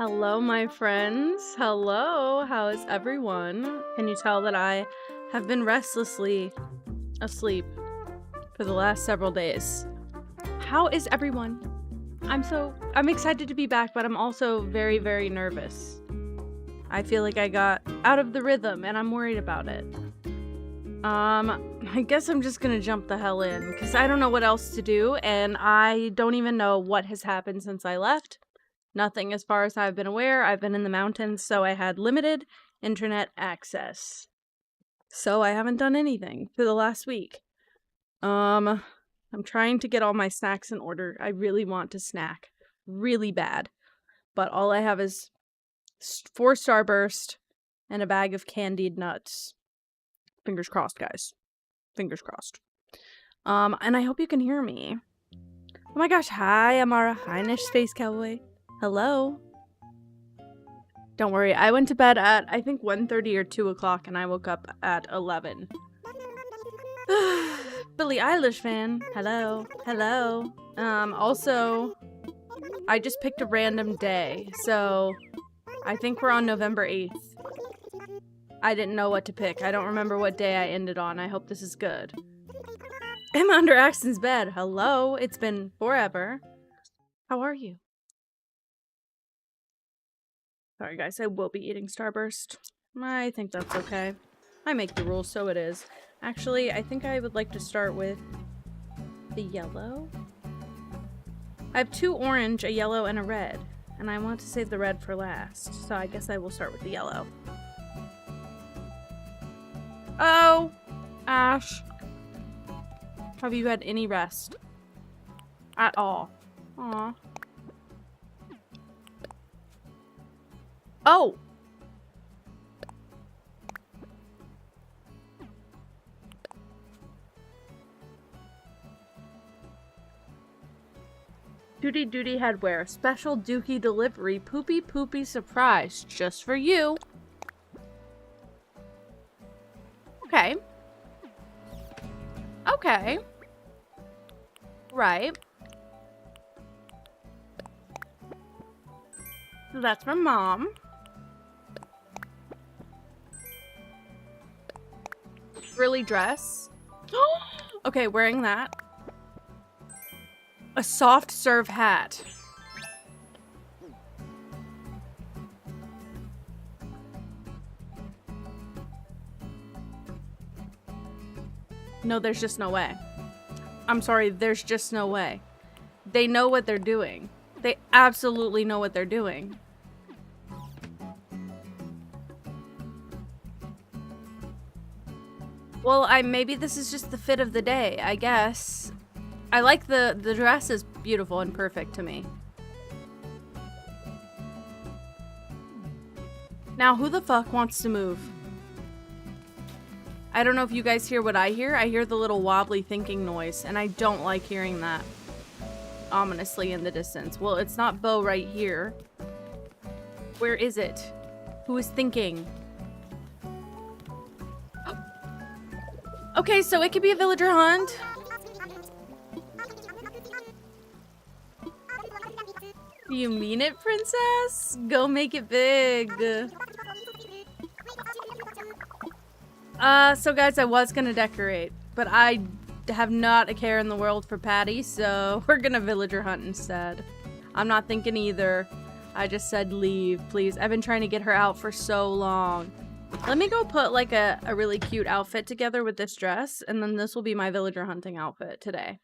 Hello, my friends. Hello, how is everyone? Can you tell that I have been restlessly asleep for the last several days? How is everyone? I'm excited to be back, but I'm also very, very nervous. I feel like I got out of the rhythm and I'm worried about it. I guess I'm just gonna jump the hell in because I don't know what else to do and I don't even know what has happened since I left. Nothing as far as I've been aware. I've been in the mountains, so I had limited internet access. So I haven't done anything for the last week. I'm trying to get all my snacks in order. I really want to snack really bad. But all I have is 4 Starburst and a bag of candied nuts. Fingers crossed, guys. Fingers crossed. And I hope you can hear me. Oh my gosh, hi, I'm Amara Heinisch, Space Cowboy. Hello. Don't worry, I went to bed at, I think, 1:30 or 2 o'clock, and I woke up at 11. Billie Eilish fan. Hello. Hello. Also, I just picked a random day, so I think we're on November 8th. I didn't know what to pick. I don't remember what day I ended on. I hope this is good. I'm under Axton's bed. Hello. It's been forever. How are you? Sorry, guys. I will be eating Starburst. I think that's okay. I make the rules, so it is. Actually, I think I would like to start with the yellow. I have 2 orange, a yellow, and a red. And I want to save the red for last. So I guess I will start with the yellow. Oh! Ash. Have you had any rest? At all? Aw. Oh! Duty headwear. Special Dookie delivery. Poopy surprise. Just for you. Okay. Okay. Right. So that's from Mom. Frilly dress. Okay, wearing that. A soft serve hat. No, there's just no way. I'm sorry, there's just no way. They know what they're doing. They absolutely know what they're doing. Well, maybe this is just the fit of the day, I guess. I like the dress is beautiful and perfect to me. Now, who the fuck wants to move? I don't know if you guys hear what I hear. I hear the little wobbly thinking noise, and I don't like hearing that ominously in the distance. Well, it's not Bo right here. Where is it? Who is thinking? Okay, so it could be a villager hunt. You mean it, princess? Go make it big. So guys, I was gonna decorate, but I have not a care in the world for Patty, so we're gonna villager hunt instead. I'm not thinking either. I just said leave, please. I've been trying to get her out for so long. Let me go put like a really cute outfit together with this dress, and then this will be my villager hunting outfit today.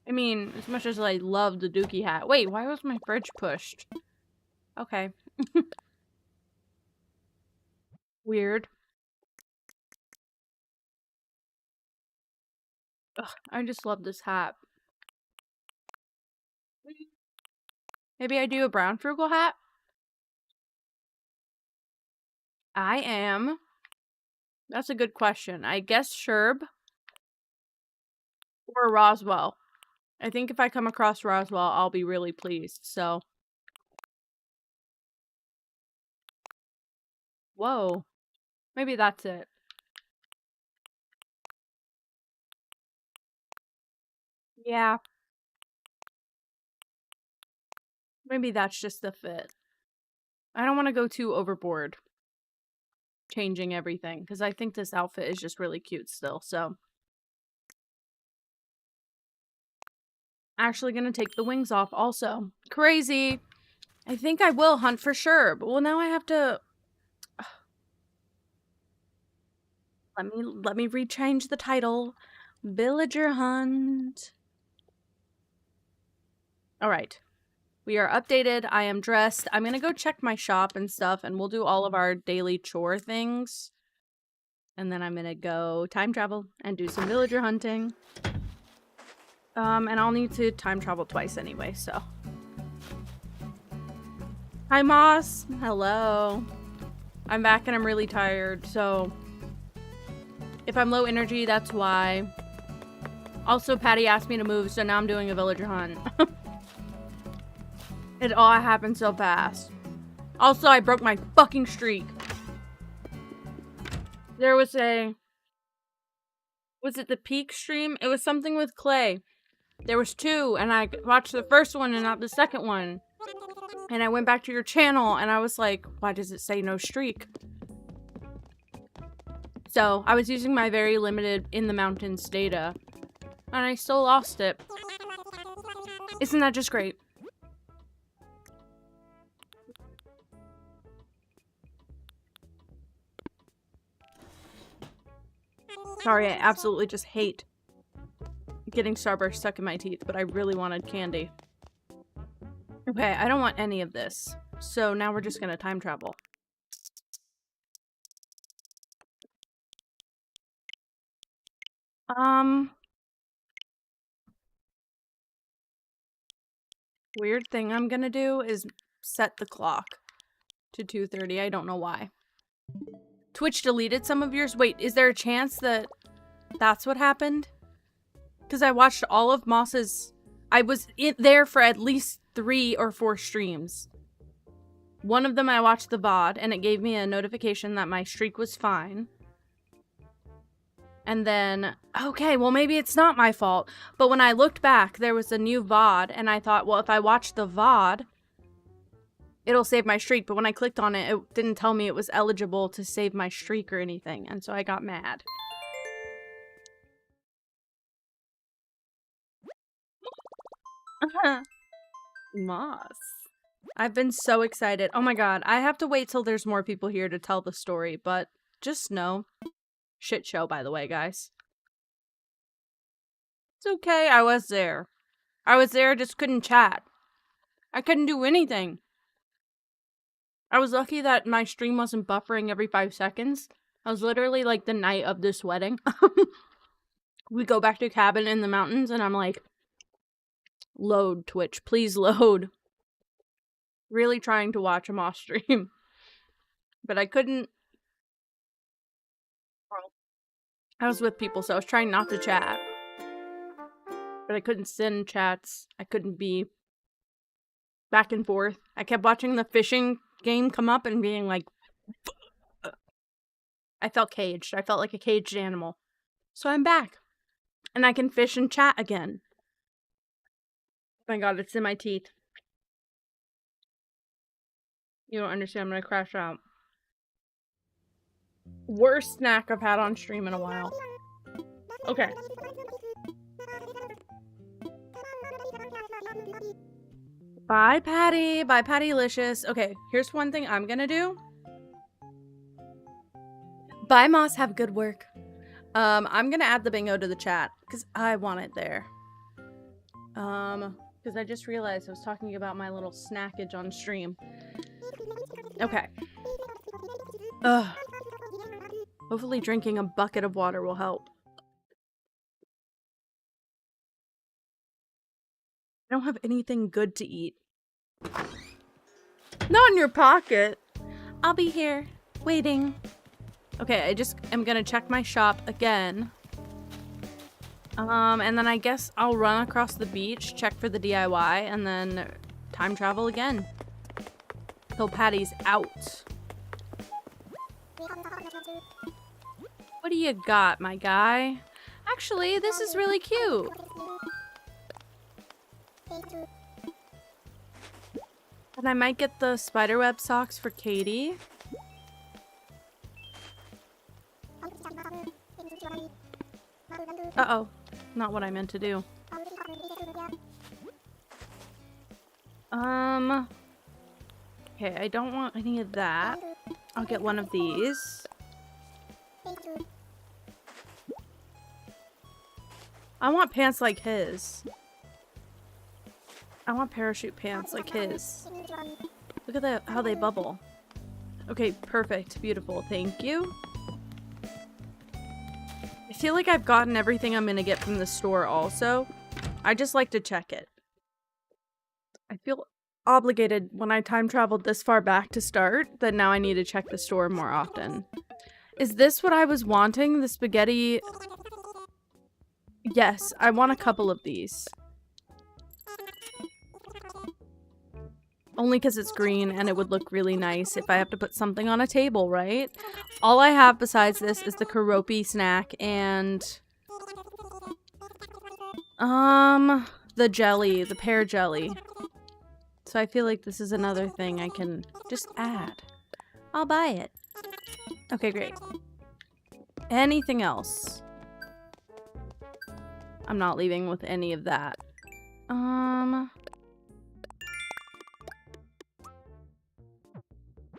I mean, as much as I love the Dookie hat. Wait, why was my fridge pushed? Okay. Weird. Ugh, I just love this hat. Maybe I do a brown frugal hat? I am. That's a good question. I guess Sherb or Roswell. I think if I come across Roswell, I'll be really pleased, so. Whoa. Maybe that's it. Yeah. Maybe that's just the fit. I don't want to go too overboard changing everything because I think this outfit is just really cute still. So actually gonna take the wings off also. Crazy. I think I will hunt for sure, but well, now I have to let me rechange the title. Villager hunt. All right. We are updated. I am dressed. I'm going to go check my shop and stuff, and we'll do all of our daily chore things. And then I'm going to go time travel and do some villager hunting. And I'll need to time travel twice anyway, so. Hi, Moss. Hello. I'm back and I'm really tired, so. If I'm low energy, that's why. Also, Patty asked me to move, so now I'm doing a villager hunt. It all happened so fast. Also, I broke my fucking streak. There was a... Was it the peak stream? It was something with Clay. There was 2, and I watched the first one and not the second one. And I went back to your channel, and I was like, why does it say no streak? So, I was using my very limited in the mountains data. And I still lost it. Isn't that just great? Sorry, I absolutely just hate getting Starburst stuck in my teeth, but I really wanted candy. Okay, I don't want any of this. So now we're just gonna time travel. Weird thing I'm gonna do is set the clock to 2:30. I don't know why. Twitch deleted some of yours? Wait, is there a chance that that's what happened? Because I watched all of Moss's... I was there for at least 3 or 4 streams. One of them I watched the VOD, and it gave me a notification that my streak was fine. And then, okay, well maybe it's not my fault. But when I looked back, there was a new VOD, and I thought, well, if I watch the VOD, it'll save my streak. But when I clicked on it, it didn't tell me it was eligible to save my streak or anything. And so I got mad. Moss. I've been so excited. Oh my god, I have to wait till there's more people here to tell the story, but just know. Shit show, by the way, guys. It's okay, I was there. I was there, just couldn't chat. I couldn't do anything. I was lucky that my stream wasn't buffering every 5 seconds. I was literally like the night of this wedding. We go back to cabin in the mountains and I'm like, load Twitch, please load. Really trying to watch a Moss stream. But I couldn't. I was with people, so I was trying not to chat. But I couldn't send chats. I couldn't be back and forth. I kept watching the fishing game come up and being like... I felt caged. I felt like a caged animal. So I'm back. And I can fish and chat again. Oh my god, it's in my teeth. You don't understand, I'm gonna crash out. Worst snack I've had on stream in a while. Okay. Bye, Patty. Bye, Pattylicious. Okay, here's one thing I'm gonna do. Bye, Moss. Have good work. I'm gonna add the bingo to the chat because I want it there. Because I just realized I was talking about my little snackage on stream. Okay. Ugh. Hopefully drinking a bucket of water will help. I don't have anything good to eat. Not in your pocket. I'll be here, waiting. Okay, I just am gonna check my shop again. And then I guess I'll run across the beach, check for the DIY, and then time travel again. Till Patty's out. What do you got, my guy? Actually, this is really cute. And I might get the spiderweb socks for Katie. Uh-oh. Not what I meant to do. Okay, I don't want any of that. I'll get one of these. I want pants like his. I want parachute pants like his. Look at that, how they bubble. Okay, perfect. Beautiful. Thank you. I feel like I've gotten everything I'm gonna get from the store also. I just like to check it. I feel obligated when I time traveled this far back to start that now I need to check the store more often. Is this what I was wanting? The spaghetti? Yes, I want a couple of these. Only because it's green and it would look really nice if I have to put something on a table, right? All I have besides this is the Karopi snack and the jelly, the pear jelly. So I feel like this is another thing I can just add. I'll buy it. Okay, great. Anything else? I'm not leaving with any of that.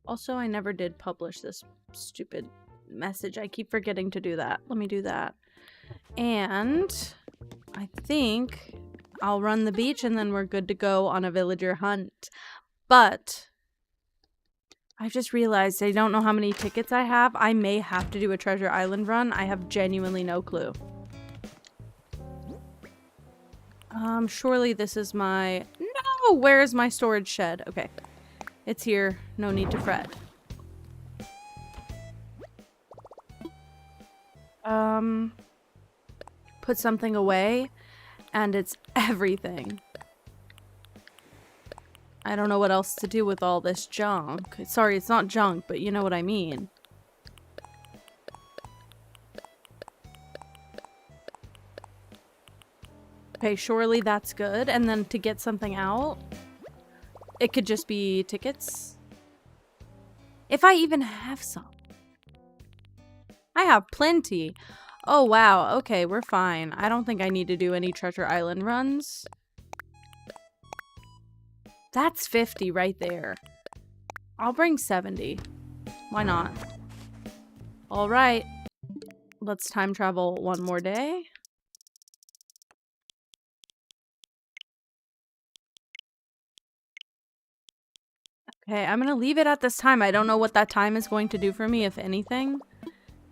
Also, I never did publish this stupid message. I keep forgetting to do that. Let me do that. And I think I'll run the beach and then we're good to go on a villager hunt. But I just realized I don't know how many tickets I have. I may have to do a Treasure Island run. I have genuinely no clue. Surely this is my... No! Where is my storage shed? Okay. It's here. No need to fret. Put something away, and it's everything. I don't know what else to do with all this junk. Sorry, it's not junk, but you know what I mean. Okay, surely that's good. And then to get something out, it could just be tickets. If I even have some. I have plenty. Oh, wow. Okay, we're fine. I don't think I need to do any Treasure Island runs. That's 50 right there. I'll bring 70. Why not? All right. Let's time travel one more day. Okay, I'm gonna leave it at this time. I don't know what that time is going to do for me, if anything.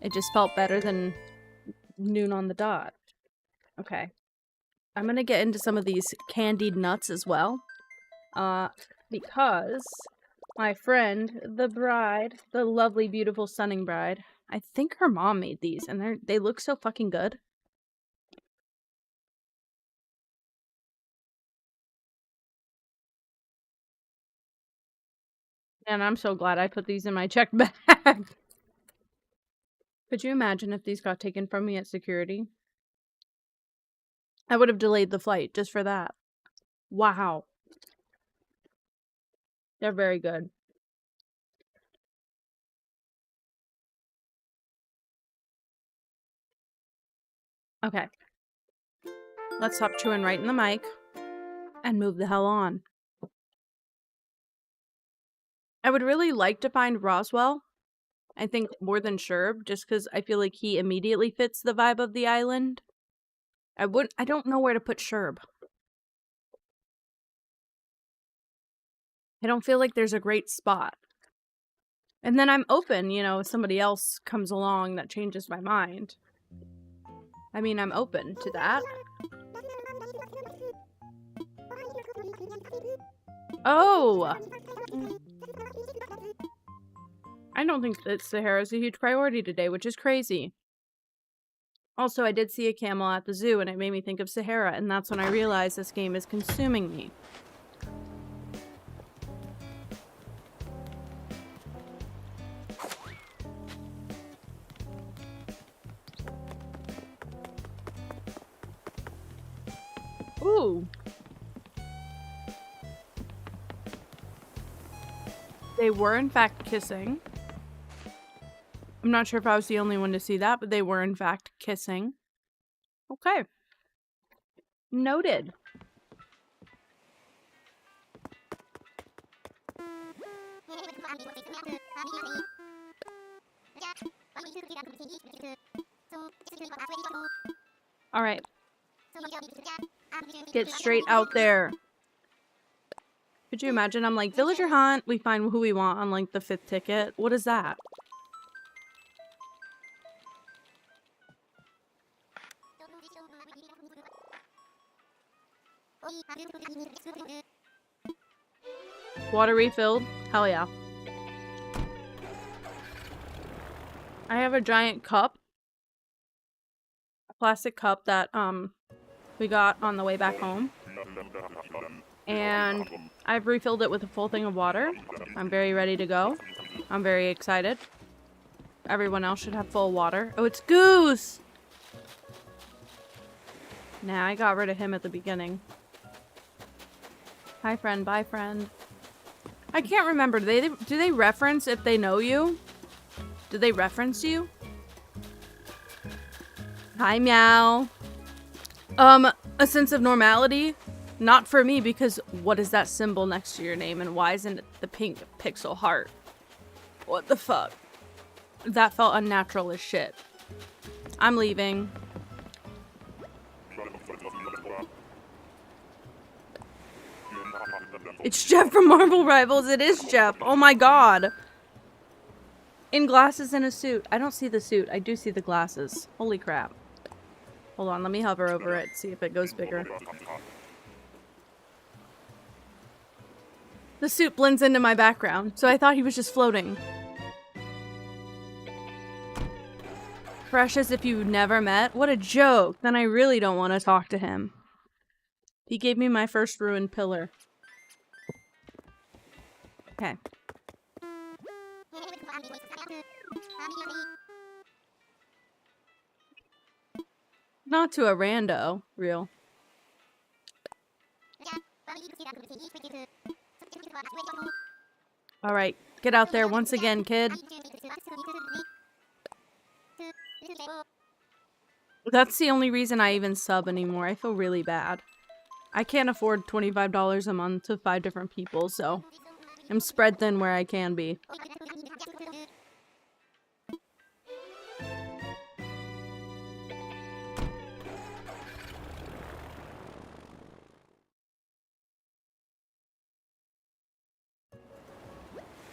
It just felt better than noon on the dot. Okay. I'm gonna get into some of these candied nuts as well. Because my friend, the bride, the lovely, beautiful, stunning bride, I think her mom made these, and they look so fucking good. And I'm so glad I put these in my checked bag. Could you imagine if these got taken from me at security? I would have delayed the flight just for that. Wow. They're very good. Okay. Let's stop chewing right in the mic and move the hell on. I would really like to find Roswell. I think more than Sherb, just because I feel like he immediately fits the vibe of the island. I don't know where to put Sherb. I don't feel like there's a great spot. And then I'm open, you know, if somebody else comes along that changes my mind. I mean, I'm open to that. Oh! I don't think that Sahara is a huge priority today, which is crazy. Also, I did see a camel at the zoo, and it made me think of Sahara, and that's when I realized this game is consuming me. Ooh. They were in fact kissing. I'm not sure if I was the only one to see that, but they were in fact kissing. Okay. Noted. All right. Get straight out there. Could you imagine? I'm like, villager hunt. We find who we want on like the 5th ticket. What is that? Water refilled? Hell yeah. I have a giant cup. A plastic cup that we got on the way back home. And I've refilled it with a full thing of water. I'm very ready to go. I'm very excited. Everyone else should have full water. Oh, it's Goose! Nah, I got rid of him at the beginning. Hi, friend. Bye, friend. I can't remember. Do they reference if they know you? Do they reference you? Hi, meow. A sense of normality? Not for me, because what is that symbol next to your name, and why isn't it the pink pixel heart? What the fuck? That felt unnatural as shit. I'm leaving. It's Jeff from Marvel Rivals. It is Jeff. Oh my god. In glasses and a suit. I don't see the suit. I do see the glasses. Holy crap. Hold on. Let me hover over it. See if it goes bigger. The suit blends into my background. So I thought he was just floating. Fresh as if you never met? What a joke. Then I really don't want to talk to him. He gave me my first ruined pillar. Okay. Not to a rando, real. Alright, get out there once again, kid. That's the only reason I even sub anymore. I feel really bad. I can't afford $25 a month to 5 different people, so I'm spread thin where I can be.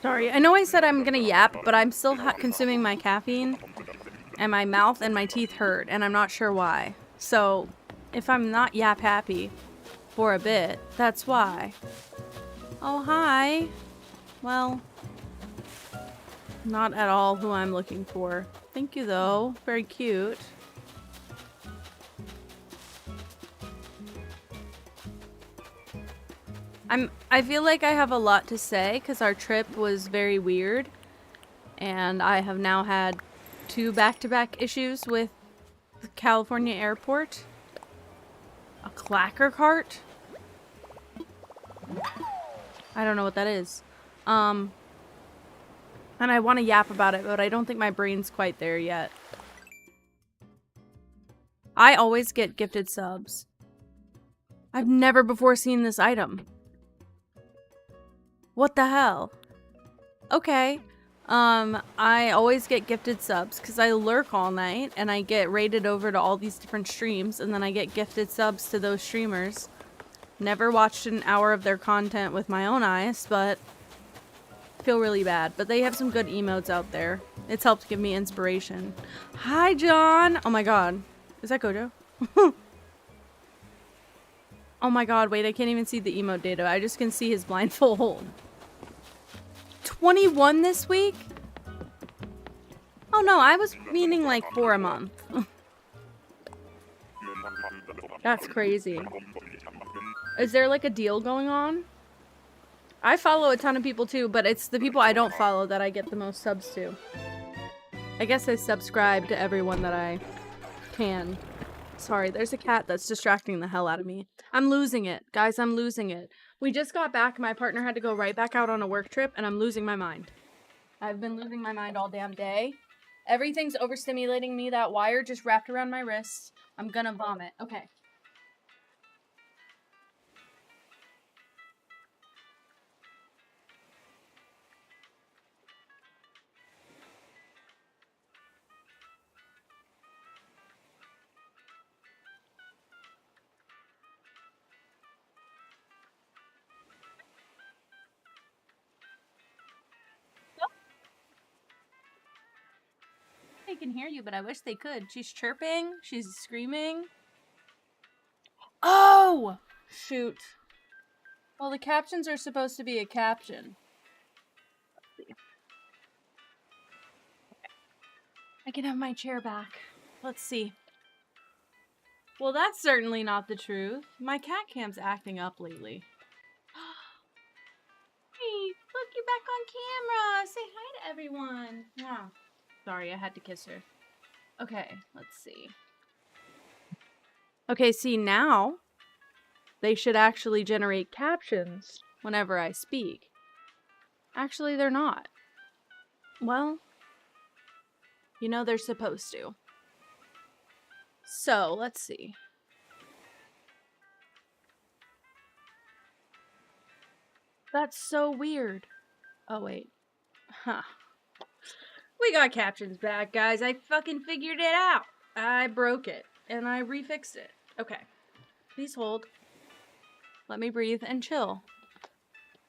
Sorry, I know I said I'm gonna yap, but I'm still consuming my caffeine, and my mouth and my teeth hurt, and I'm not sure why. So, if I'm not yap happy for a bit, that's why. Oh, hi. Well, not at all who I'm looking for. Thank you, though. Very cute. I feel like I have a lot to say because our trip was very weird, and I have now had 2 back-to-back issues with the California airport. A clacker cart? I don't know what that is. And I want to yap about it, but I don't think my brain's quite there yet. I always get gifted subs. I've never before seen this item. What the hell? Okay. I always get gifted subs because I lurk all night and I get rated over to all these different streams and then I get gifted subs to those streamers. Never watched an hour of their content with my own eyes, but I feel really bad. But they have some good emotes out there. It's helped give me inspiration. Hi, John! Oh my god. Is that Gojo? Oh my god, wait, I can't even see the emote data. I just can see his blindfold. 21 this week? Oh no, I was meaning like 4 a month. That's crazy. Is there like a deal going on? I follow a ton of people too, but it's the people I don't follow that I get the most subs to. I guess I subscribe to everyone that I can. Sorry, there's a cat that's distracting the hell out of me. I'm losing it. Guys, I'm losing it. We just got back. My partner had to go right back out on a work trip, and I'm losing my mind. I've been losing my mind all damn day. Everything's overstimulating me. That wire just wrapped around my wrist. I'm gonna vomit. Okay. They can hear you, but I wish they could. She's chirping. She's screaming. Oh! Shoot. Well, the captions are supposed to be a caption. Let's see. I can have my chair back. Let's see. Well, that's certainly not the truth. My cat cam's acting up lately. Hey, look, you're back on camera. Say hi to everyone. Wow. Sorry, I had to kiss her. Okay, let's see. Okay, see, now they should actually generate captions whenever I speak. Actually, they're not. Well, you know they're supposed to. So, let's see. That's so weird. Oh, wait. Huh. We got captions back, guys. I fucking figured it out. I broke it, and I refixed it. Okay. Please hold. Let me breathe and chill.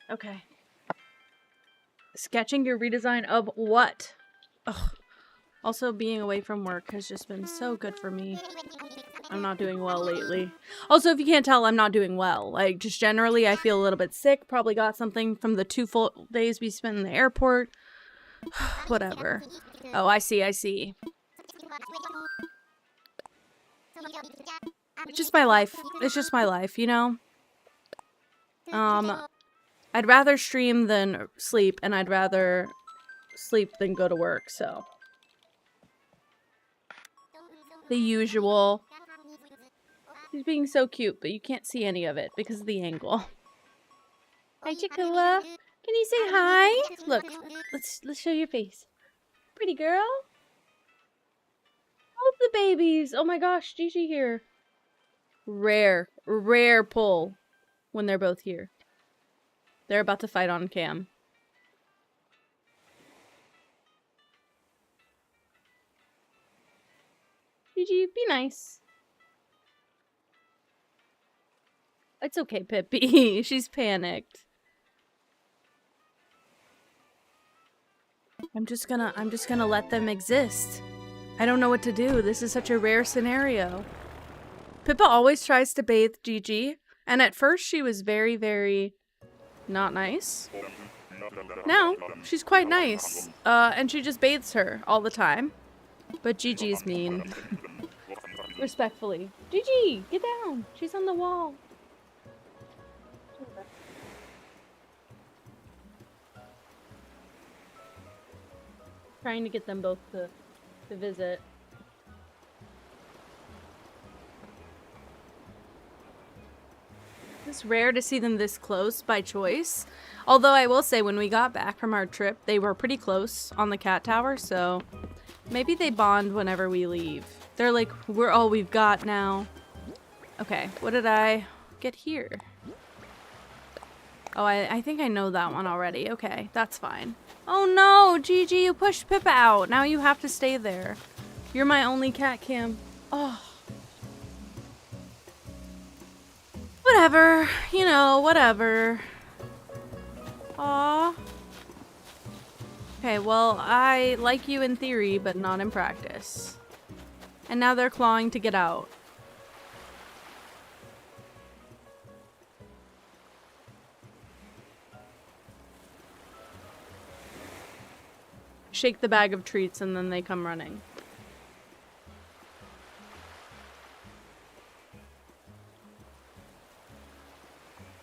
Okay. Sketching your redesign of what? Ugh. Also, being away from work has just been so good for me. I'm not doing well lately. Also, if you can't tell, I'm not doing well. Like, just generally, I feel a little bit sick. Probably got something from the 2 full days we spent in the airport. Whatever. Oh, I see, I see. It's just my life. It's just my life, you know? I'd rather stream than sleep, and I'd rather sleep than go to work, so. The usual. He's being so cute, but you can't see any of it because of the angle. Hi, Chikua. Can you say hi? Look, let's show your face. Pretty girl. All of the babies. Oh my gosh, Gigi here. Rare pull when they're both here. They're about to fight on cam. Gigi, be nice. It's okay, Pippi. She's panicked. I'm just gonna let them exist. I don't know what to do. This is such a rare scenario. Pippa always tries to bathe Gigi, and at first she was very, very not nice. Now, she's quite nice, and she just bathes her all the time. But Gigi's mean. Respectfully. Gigi, get down! She's on the wall. Trying to get them both to visit. It's rare to see them this close by choice. Although I will say when we got back from our trip, they were pretty close on the cat tower, so maybe they bond whenever we leave. They're like, we're all we've got now. Okay, what did I get here? Oh, I think I know that one already. Okay, that's fine. Oh no, Gigi, you pushed Pippa out. Now you have to stay there. You're my only cat cam. Oh. Whatever. You know, whatever. Aw. Okay, well, I like you in theory, but not in practice. And now they're clawing to get out. Shake the bag of treats and then they come running.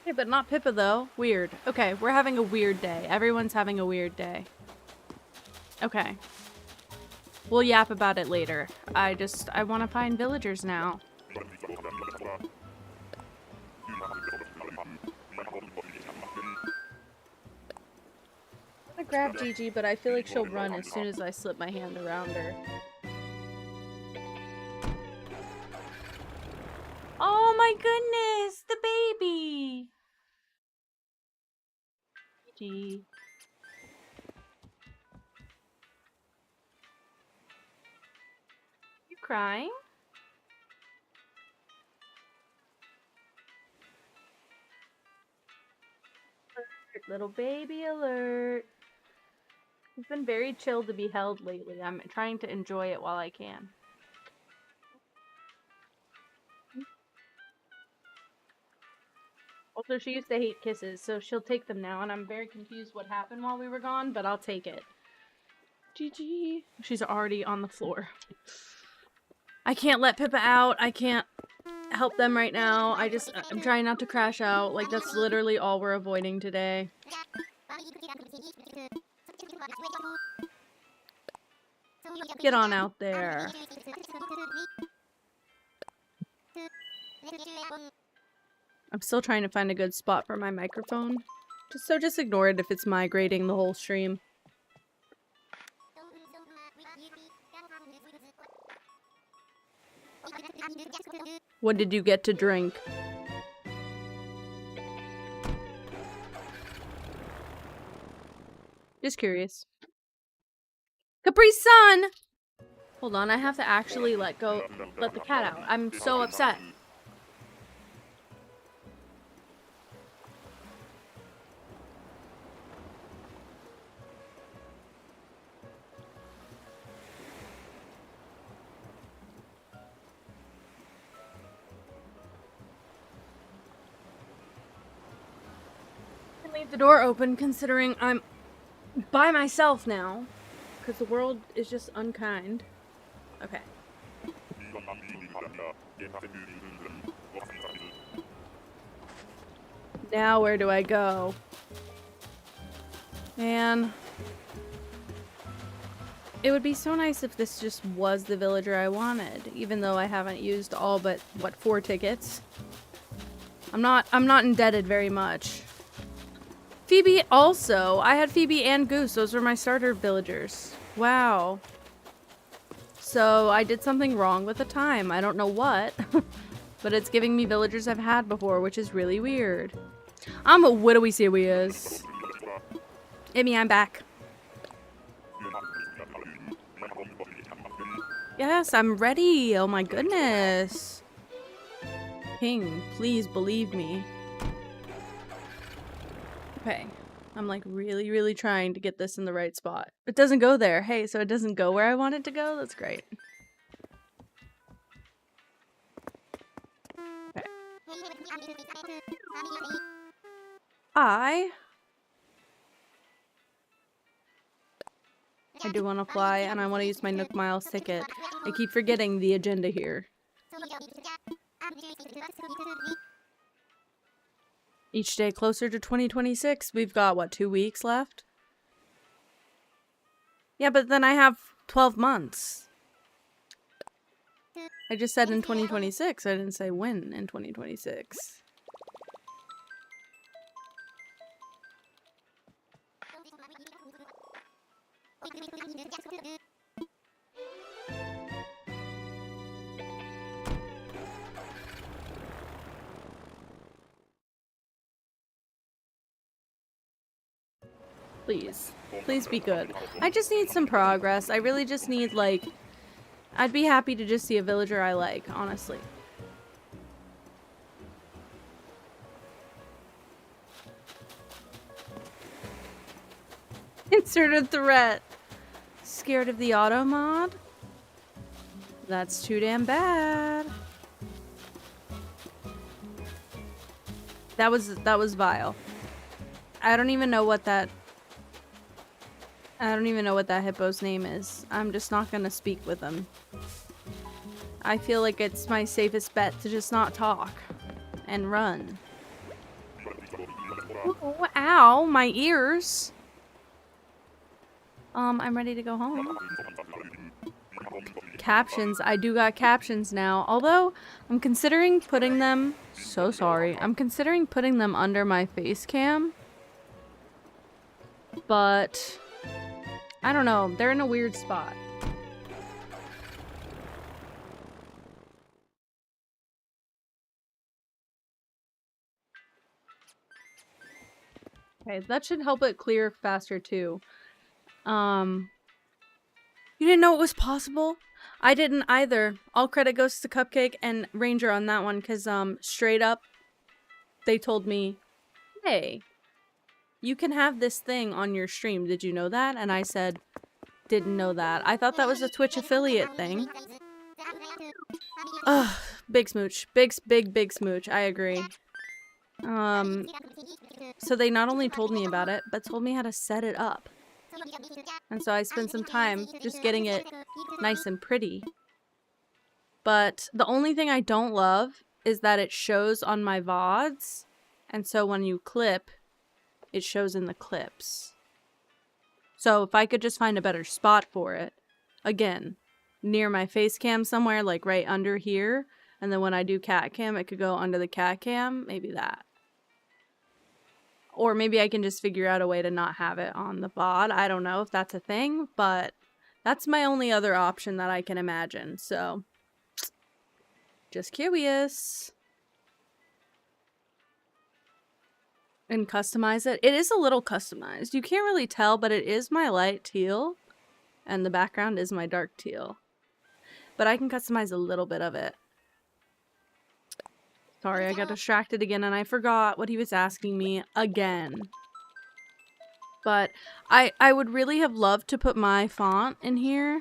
Okay, but not Pippa though. Weird. Okay, we're having a weird day. Everyone's having a weird day. Okay. We'll yap about it later. I want to find villagers now. I'm gonna grab Gigi, but I feel like she'll run as soon as I slip my hand around her. Oh my goodness! The baby! Gigi. You crying? Little baby alert. It's been very chill to be held lately. I'm trying to enjoy it while I can. Also, she used to hate kisses, so she'll take them now, and I'm very confused what happened while we were gone, but I'll take it. Gigi. She's already on the floor. I can't let Pippa out. I can't help them right now. I'm trying not to crash out. Like, that's literally all we're avoiding today. Get on out there. I'm still trying to find a good spot for my microphone. Just ignore it if it's migrating the whole stream. What did you get to drink? Just curious. Capri Sun! Hold on, I have to actually let the cat out. I'm so upset. I can leave the door open considering I'm by myself now. Because the world is just unkind. Okay. Now where do I go? Man. It would be so nice if this just was the villager I wanted. Even though I haven't used all but, what, 4 tickets? I'm not indebted very much. Phoebe also. I had Phoebe and Goose. Those were my starter villagers. Wow. So I did something wrong with the time. I don't know what. But it's giving me villagers I've had before, which is really weird. What do we see we is? Amy, I'm back. Yes, I'm ready. Oh my goodness. King, please believe me. Okay, I'm like really trying to get this in the right spot. It doesn't go there. Hey, so it doesn't go where I want it to go? That's great. Okay. I do want to fly, and I want to use my Nook Miles ticket. I keep forgetting the agenda here. Each day closer to 2026. We've got, what, 2 weeks left? Yeah, but then I have 12 months. I just said in 2026. I didn't say when in 2026. Please. Please be good. I just need some progress. I really just need, like... I'd be happy to just see a villager I like, honestly. Insert a threat. Scared of the auto mod? That's too damn bad. That was vile. I don't even know what that hippo's name is. I'm just not gonna speak with him. I feel like it's my safest bet to just not talk and run. Ooh, ow, my ears. I'm ready to go home. captions. I do got captions now. Although, I'm considering putting them... So sorry. I'm considering putting them under my face cam. But... I don't know. They're in a weird spot. Okay, that should help it clear faster too. You didn't know it was possible? I didn't either. All credit goes to Cupcake and Ranger on that one, because straight up they told me, hey, you can have this thing on your stream. Did you know that? And I said, didn't know that. I thought that was a Twitch affiliate thing. Ugh, big smooch. Big smooch. I agree. So they not only told me about it, but told me how to set it up. And so I spent some time just getting it nice and pretty. But the only thing I don't love is that it shows on my VODs. And so when you clip, it shows in the clips. So if I could just find a better spot for it, again, near my face cam somewhere, like right under here, and then when I do cat cam, it could go under the cat cam, maybe that. Or maybe I can just figure out a way to not have it on the VOD. I don't know if that's a thing, but that's my only other option that I can imagine. So, just curious. And customize it. It is a little customized. You can't really tell, but it is my light teal. And the background is my dark teal. But I can customize a little bit of it. Sorry, I got distracted again and I forgot what he was asking me again. But I would really have loved to put my font in here.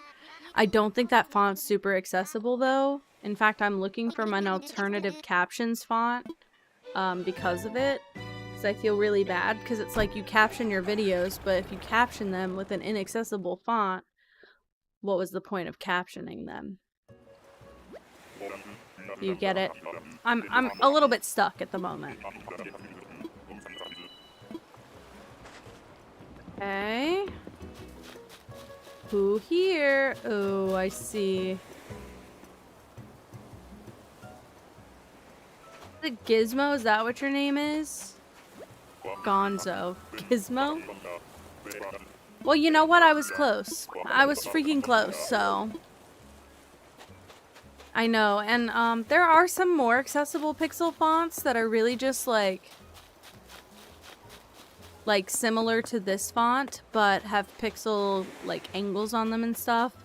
I don't think that font's super accessible though. In fact, I'm looking for an alternative captions font because of it. Because I feel really bad because it's like you caption your videos, but if you caption them with an inaccessible font, what was the point of captioning them? You get it? I'm a little bit stuck at the moment. Okay. Who here? Oh, I see. The Gizmo, is that what your name is? Gonzo. Gizmo? Well, you know what? I was close. I was freaking close, so... I know, and there are some more accessible pixel fonts that are really just like similar to this font, but have pixel like angles on them and stuff.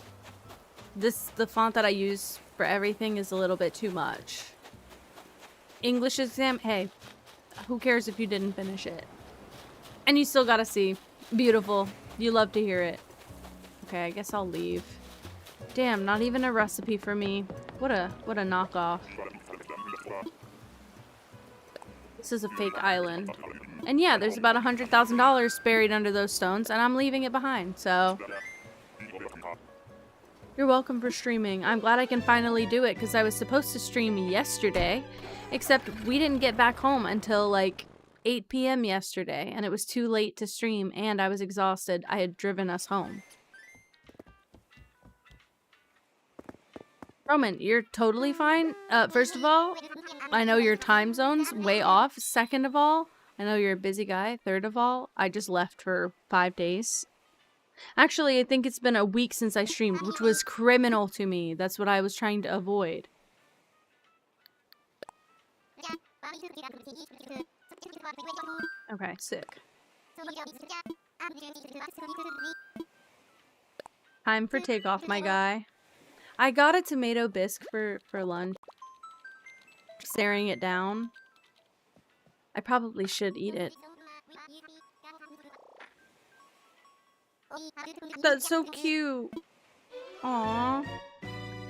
The font that I use for everything is a little bit too much. English exam, hey, who cares if you didn't finish it? And you still got a C. Beautiful. You love to hear it. Okay, I guess I'll leave. Damn, not even a recipe for me. What a knockoff. This is a fake island. And yeah, there's about $100,000 buried under those stones, and I'm leaving it behind, so... You're welcome for streaming. I'm glad I can finally do it, because I was supposed to stream yesterday, except we didn't get back home until, like, 8 p.m. yesterday, and it was too late to stream, and I was exhausted. I had driven us home. Roman, you're totally fine. First of all, I know your time zone's way off. Second of all, I know you're a busy guy. Third of all, I just left for 5 days. Actually, I think it's been a week since I streamed, which was criminal to me. That's what I was trying to avoid. Okay, sick. Time for takeoff, my guy. I got a tomato bisque for lunch. Staring it down. I probably should eat it. That's so cute. Aww.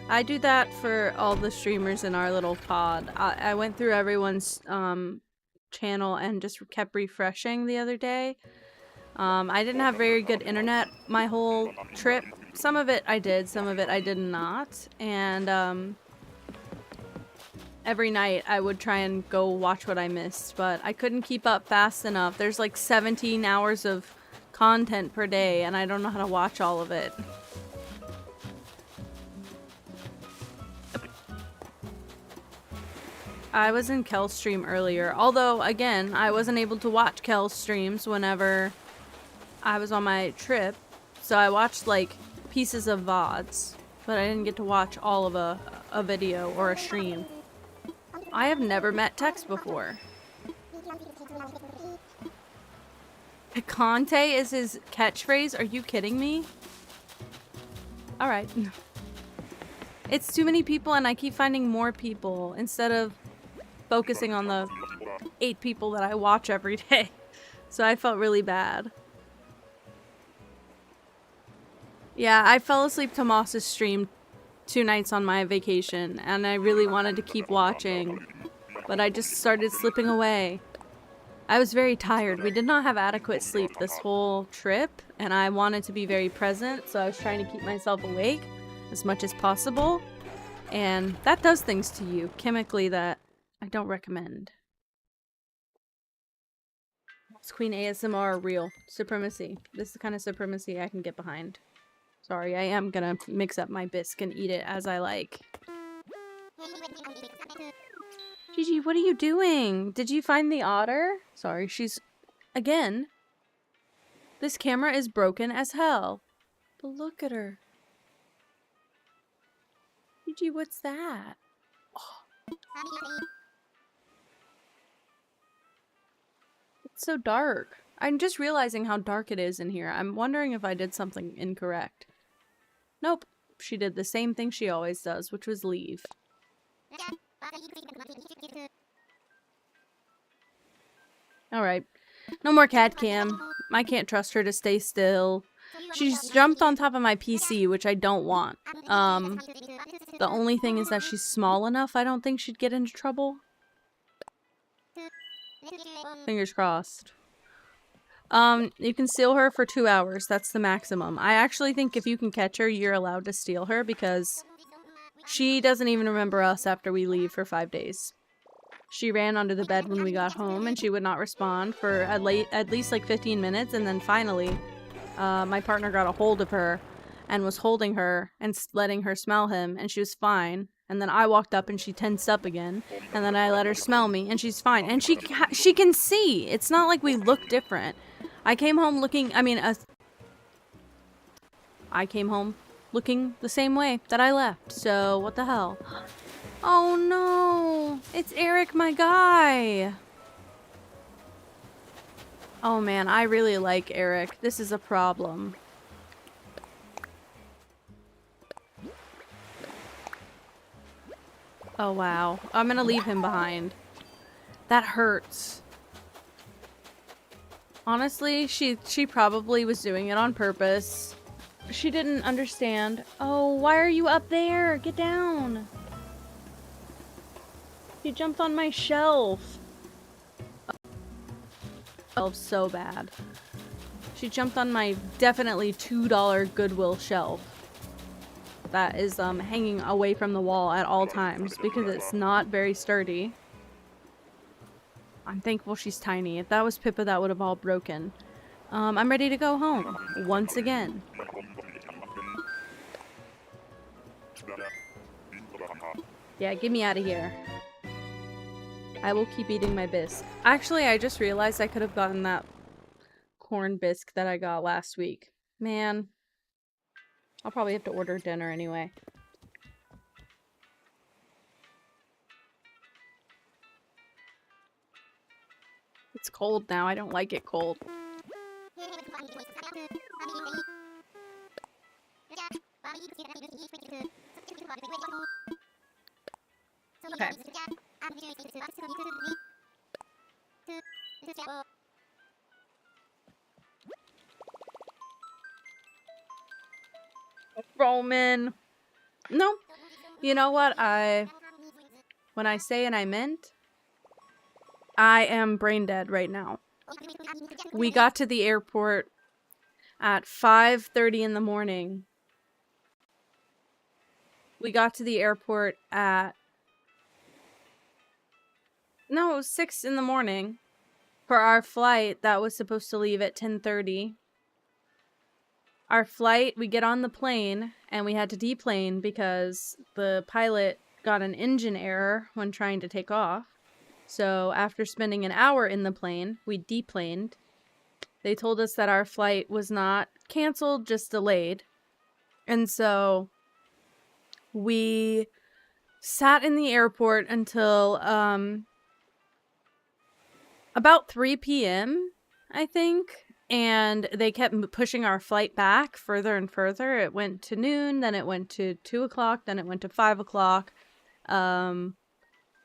I do that for all the streamers in our little pod. I went through everyone's channel and just kept refreshing the other day. I didn't have very good internet my whole trip. Some of it I did, some of it I did not. And every night I would try and go watch what I missed, but I couldn't keep up fast enough. There's like 17 hours of content per day, and I don't know how to watch all of it. I was in Kel's stream earlier, although, again, I wasn't able to watch Kel's streams whenever I was on my trip, so I watched, like, pieces of VODs, but I didn't get to watch all of a video or a stream. I have never met Tex before. Picante is his catchphrase? Are you kidding me? Alright. It's too many people and I keep finding more people instead of focusing on the 8 people that I watch every day. So I felt really bad. Yeah, I fell asleep to Moss's stream 2 nights on my vacation and I really wanted to keep watching, but I just started slipping away. I was very tired. We did not have adequate sleep this whole trip and I wanted to be very present, so I was trying to keep myself awake as much as possible, and that does things to you chemically that I don't recommend. It's Queen ASMR real. Supremacy. This is the kind of supremacy I can get behind. Sorry, I am gonna mix up my bisque and eat it as I like. Gigi, what are you doing? Did you find the otter? Sorry, she's... Again, this camera is broken as hell. But look at her. Gigi, what's that? Oh. It's so dark. I'm just realizing how dark it is in here. I'm wondering if I did something incorrect. Nope. She did the same thing she always does, which was leave. Alright. No more cat cam. I can't trust her to stay still. She's jumped on top of my PC, which I don't want. The only thing is that she's small enough, I don't think she'd get into trouble. Fingers crossed. You can steal her for 2 hours. That's the maximum. I actually think if you can catch her, you're allowed to steal her because she doesn't even remember us after we leave for 5 days. She ran under the bed when we got home and she would not respond for at least like 15 minutes, and then finally my partner got a hold of her and was holding her and letting her smell him, and she was fine. And then I walked up and she tensed up again, and then I let her smell me and she's fine. And she can see. It's not like we look different. I came home looking, I came home looking the same way that I left. So what the hell? Oh no, it's Eric, my guy. Oh man, I really like Eric. This is a problem. Oh wow, I'm gonna leave him behind. That hurts. Honestly, she probably was doing it on purpose. She didn't understand. Oh, why are you up there? Get down. She jumped on my shelf. Oh, so bad. She jumped on my definitely $2 Goodwill shelf. That is hanging away from the wall at all times because it's not very sturdy. I'm thankful she's tiny. If that was Pippa, that would have all broken. I'm ready to go home once again. Yeah, get me out of here. I will keep eating my bisque. Actually, I just realized I could have gotten that corn bisque that I got last week. Man. I'll probably have to order dinner anyway. It's cold now. I don't like it cold. Okay. Roman. No. You know what? When I say and I meant, I am brain dead right now. We got to the airport at 5:30 in the morning. We got to the airport at... No, it was 6 in the morning for our flight that was supposed to leave at 10:30. Our flight, we get on the plane and we had to deplane because the pilot got an engine error when trying to take off. So after spending an hour in the plane, we deplaned. They told us that our flight was not canceled, just delayed. And so we sat in the airport until about 3 p.m., I think. And they kept pushing our flight back further and further. It went to noon, then it went to 2 o'clock, then it went to 5 o'clock.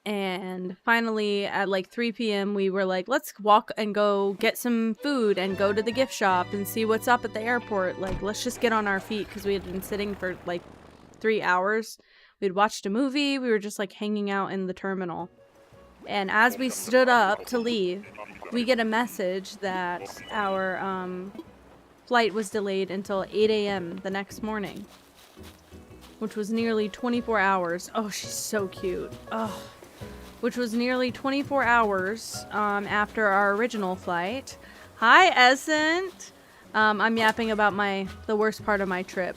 And finally at like 3 p.m. we were like, let's walk and go get some food and go to the gift shop and see what's up at the airport. Like, let's just get on our feet, because we had been sitting for like 3 hours. We'd watched a movie. We were just like hanging out in the terminal. And as we stood up to leave, we get a message that our flight was delayed until 8 a.m. the next morning, which was nearly 24 hours. Oh, she's so cute. Oh, which was nearly 24 hours after our original flight. Hi, Essent. I'm yapping about the worst part of my trip.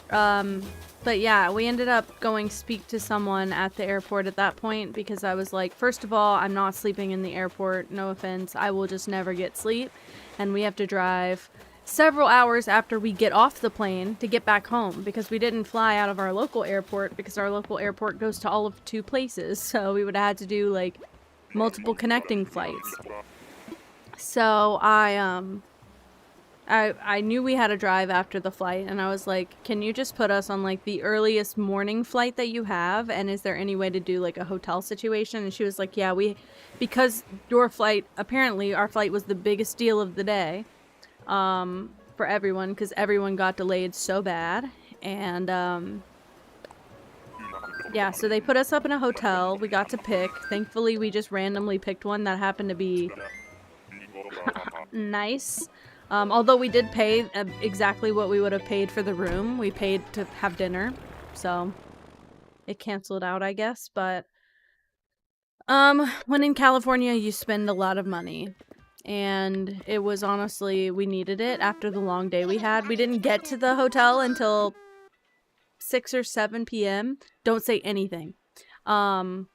But yeah, we ended up going speak to someone at the airport at that point, because I was like, first of all, I'm not sleeping in the airport. No offense. I will just never get sleep. And we have to drive several hours after we get off the plane to get back home, because we didn't fly out of our local airport, because our local airport goes to all of 2 places. So we would have had to do like multiple connecting flights. So I knew we had to drive after the flight, and I was like, can you just put us on like the earliest morning flight that you have, and is there any way to do like a hotel situation? And she was like, yeah, because your flight, apparently our flight was the biggest deal of the day for everyone, because everyone got delayed so bad. And yeah, so they put us up in a hotel. We got to pick. Thankfully we just randomly picked one that happened to be nice. Although we did pay exactly what we would have paid for the room. We paid to have dinner, so it canceled out, I guess. But when in California, you spend a lot of money, and it was honestly, we needed it after the long day we had. We didn't get to the hotel until 6 or 7 p.m. Don't say anything. But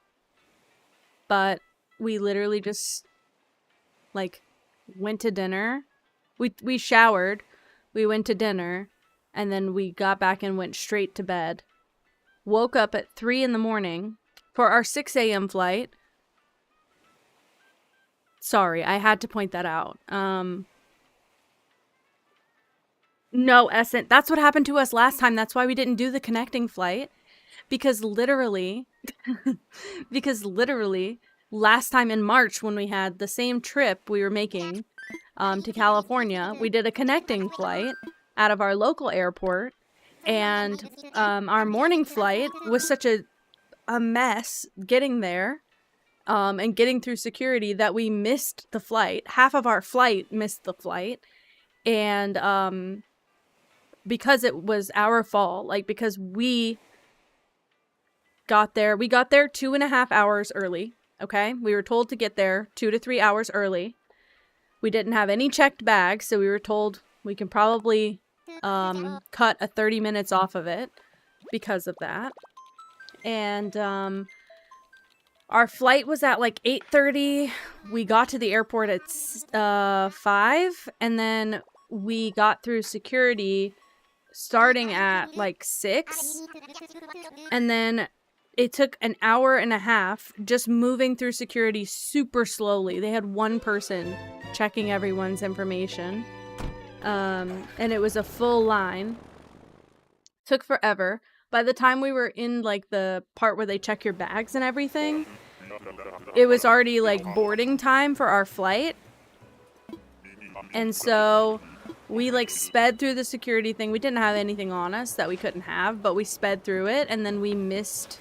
we literally just like went to dinner. We showered, we went to dinner, and then we got back and went straight to bed. Woke up at 3 in the morning for our 6 a.m. flight. Sorry, I had to point that out. No, Essence, that's what happened to us last time. That's why we didn't do the connecting flight. Because literally, last time in March when we had the same trip we were making to California, we did a connecting flight out of our local airport, and our morning flight was such a mess getting there and getting through security that we missed the flight. Half of our flight missed the flight, and because it was our fault, like because we got there 2.5 hours early. Okay, we were told to get there 2 to 3 hours early. We didn't have any checked bags, so we were told we can probably cut a 30 minutes off of it because of that. And our flight was at like 8:30. We got to the airport at 5, and then we got through security starting at like 6. And then it took an hour and a half just moving through security super slowly. They had one person checking everyone's information. And it was a full line. Took forever. By the time we were in like the part where they check your bags and everything, it was already like boarding time for our flight. And so we like sped through the security thing. We didn't have anything on us that we couldn't have, but we sped through it, and then we missed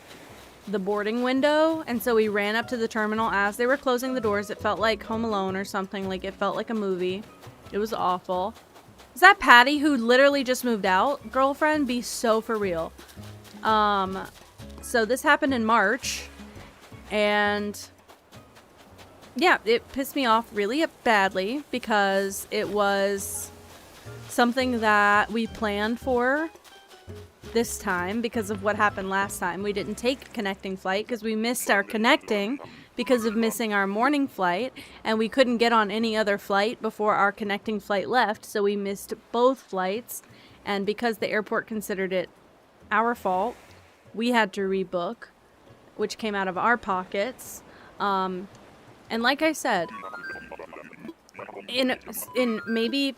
the boarding window, and so we ran up to the terminal as they were closing the doors. It felt like Home Alone or something. Like, it felt like a movie. It was awful. Is that Patty, who literally just moved out? Girlfriend, be so for real. So this happened in March, and yeah, it pissed me off really badly because it was something that we planned for this time because of what happened last time. We didn't take a connecting flight because we missed our connecting because of missing our morning flight, and we couldn't get on any other flight before our connecting flight left, so we missed both flights. And because the airport considered it our fault, we had to rebook, which came out of our pockets. And like I said, in maybe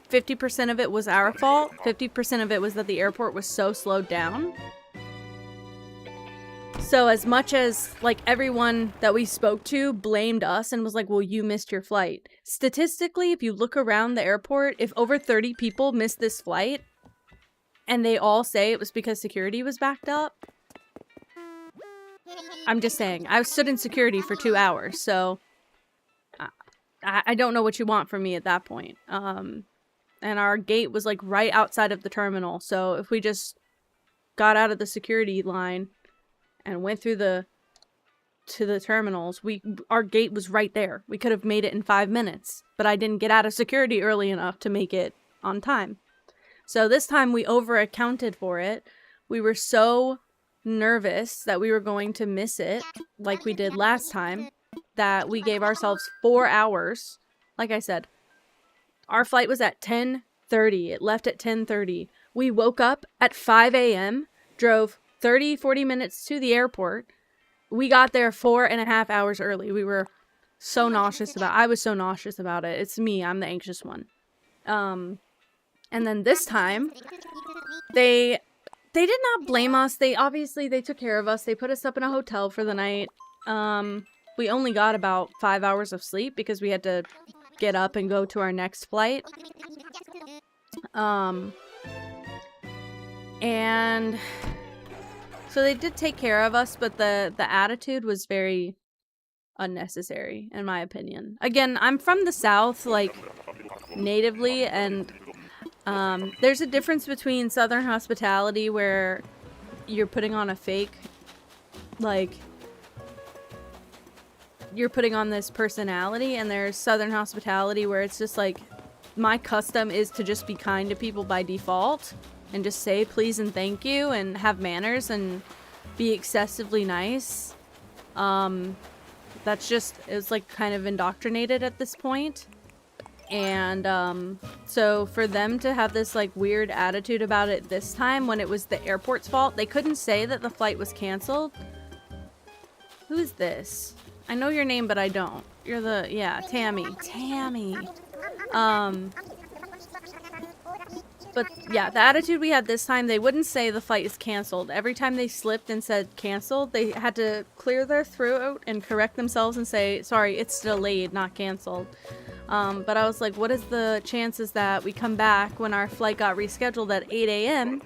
50% of it was our fault. 50% of it was that the airport was so slowed down. So as much as like everyone that we spoke to blamed us and was like, well, you missed your flight. Statistically, if you look around the airport, if over 30 people missed this flight and they all say it was because security was backed up, I'm just saying, I stood in security for 2 hours, so I don't know what you want from me at that point. And our gate was like right outside of the terminal, so if we just got out of the security line and went through to the terminals, our gate was right there. We could have made it in 5 minutes, but I didn't get out of security early enough to make it on time. So this time we over accounted for it. We were so nervous that we were going to miss it like we did last time that we gave ourselves 4 hours. Like I said, our flight was at 10:30. It left at 10:30. We woke up at 5 a.m., drove 40 minutes to the airport. We got there 4.5 hours early. We were so nauseous I was so nauseous about it. It's me. I'm the anxious one. And then this time, they did not blame us. They took care of us. They put us up in a hotel for the night. We only got about 5 hours of sleep because we had to get up and go to our next flight. And so they did take care of us, but the attitude was very unnecessary, in my opinion. Again, I'm from the South, like, natively, and there's a difference between Southern hospitality where you're putting on a fake, like, you're putting on this personality, and there's Southern hospitality where it's just like, my custom is to just be kind to people by default and just say please and thank you and have manners and be excessively nice. That's just, it's like kind of indoctrinated at this point. And so for them to have this like weird attitude about it this time when it was the airport's fault, they couldn't say that the flight was canceled. Who is this? I know your name, but I don't. You're the, yeah, Tammy. But yeah, the attitude we had this time, they wouldn't say the flight is canceled. Every time they slipped and said canceled, they had to clear their throat and correct themselves and say, sorry, it's delayed, not canceled. But I was like, what is the chances that we come back when our flight got rescheduled at 8 a.m.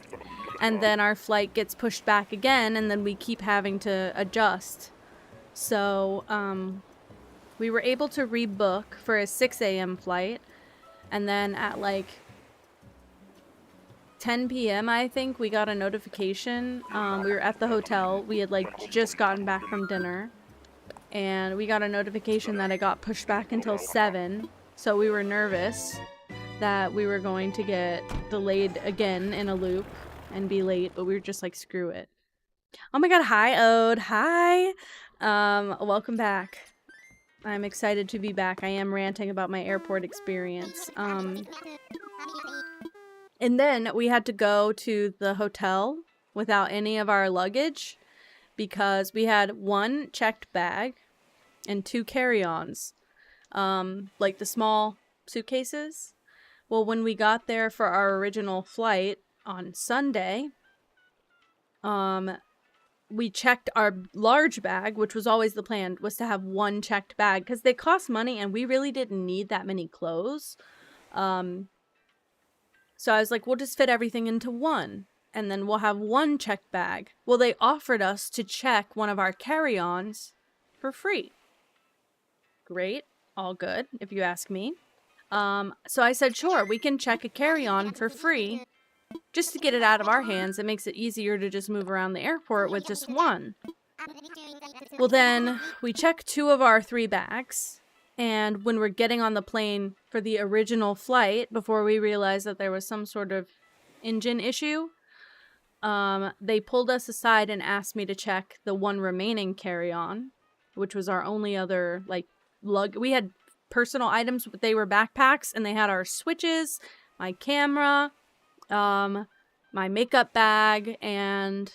and then our flight gets pushed back again and then we keep having to adjust? So, we were able to rebook for a 6 a.m. flight, and then at like 10 p.m. I think we got a notification. We were at the hotel. We had like just gotten back from dinner, and we got a notification that it got pushed back until 7. So we were nervous that we were going to get delayed again in a loop and be late, but we were just like, screw it. Oh my god, hi Ode. Hi. Welcome back. I'm excited to be back. I am ranting about my airport experience. And then we had to go to the hotel without any of our luggage because we had 1 checked bag and 2 carry-ons. Like the small suitcases. Well, when we got there for our original flight on Sunday, we checked our large bag, which was always the plan, was to have 1 checked bag because they cost money and we really didn't need that many clothes. So I was like, we'll just fit everything into 1 and then we'll have 1 checked bag. Well, they offered us to check one of our carry-ons for free. Great. All good, if you ask me. So I said, sure, we can check a carry-on for free. Just to get it out of our hands, it makes it easier to just move around the airport with just 1. Well, then we check 2 of our 3 bags, and when we're getting on the plane for the original flight, before we realized that there was some sort of engine issue, they pulled us aside and asked me to check the one remaining carry-on, which was our only other, like, we had personal items, but they were backpacks, and they had our switches, my camera, my makeup bag, and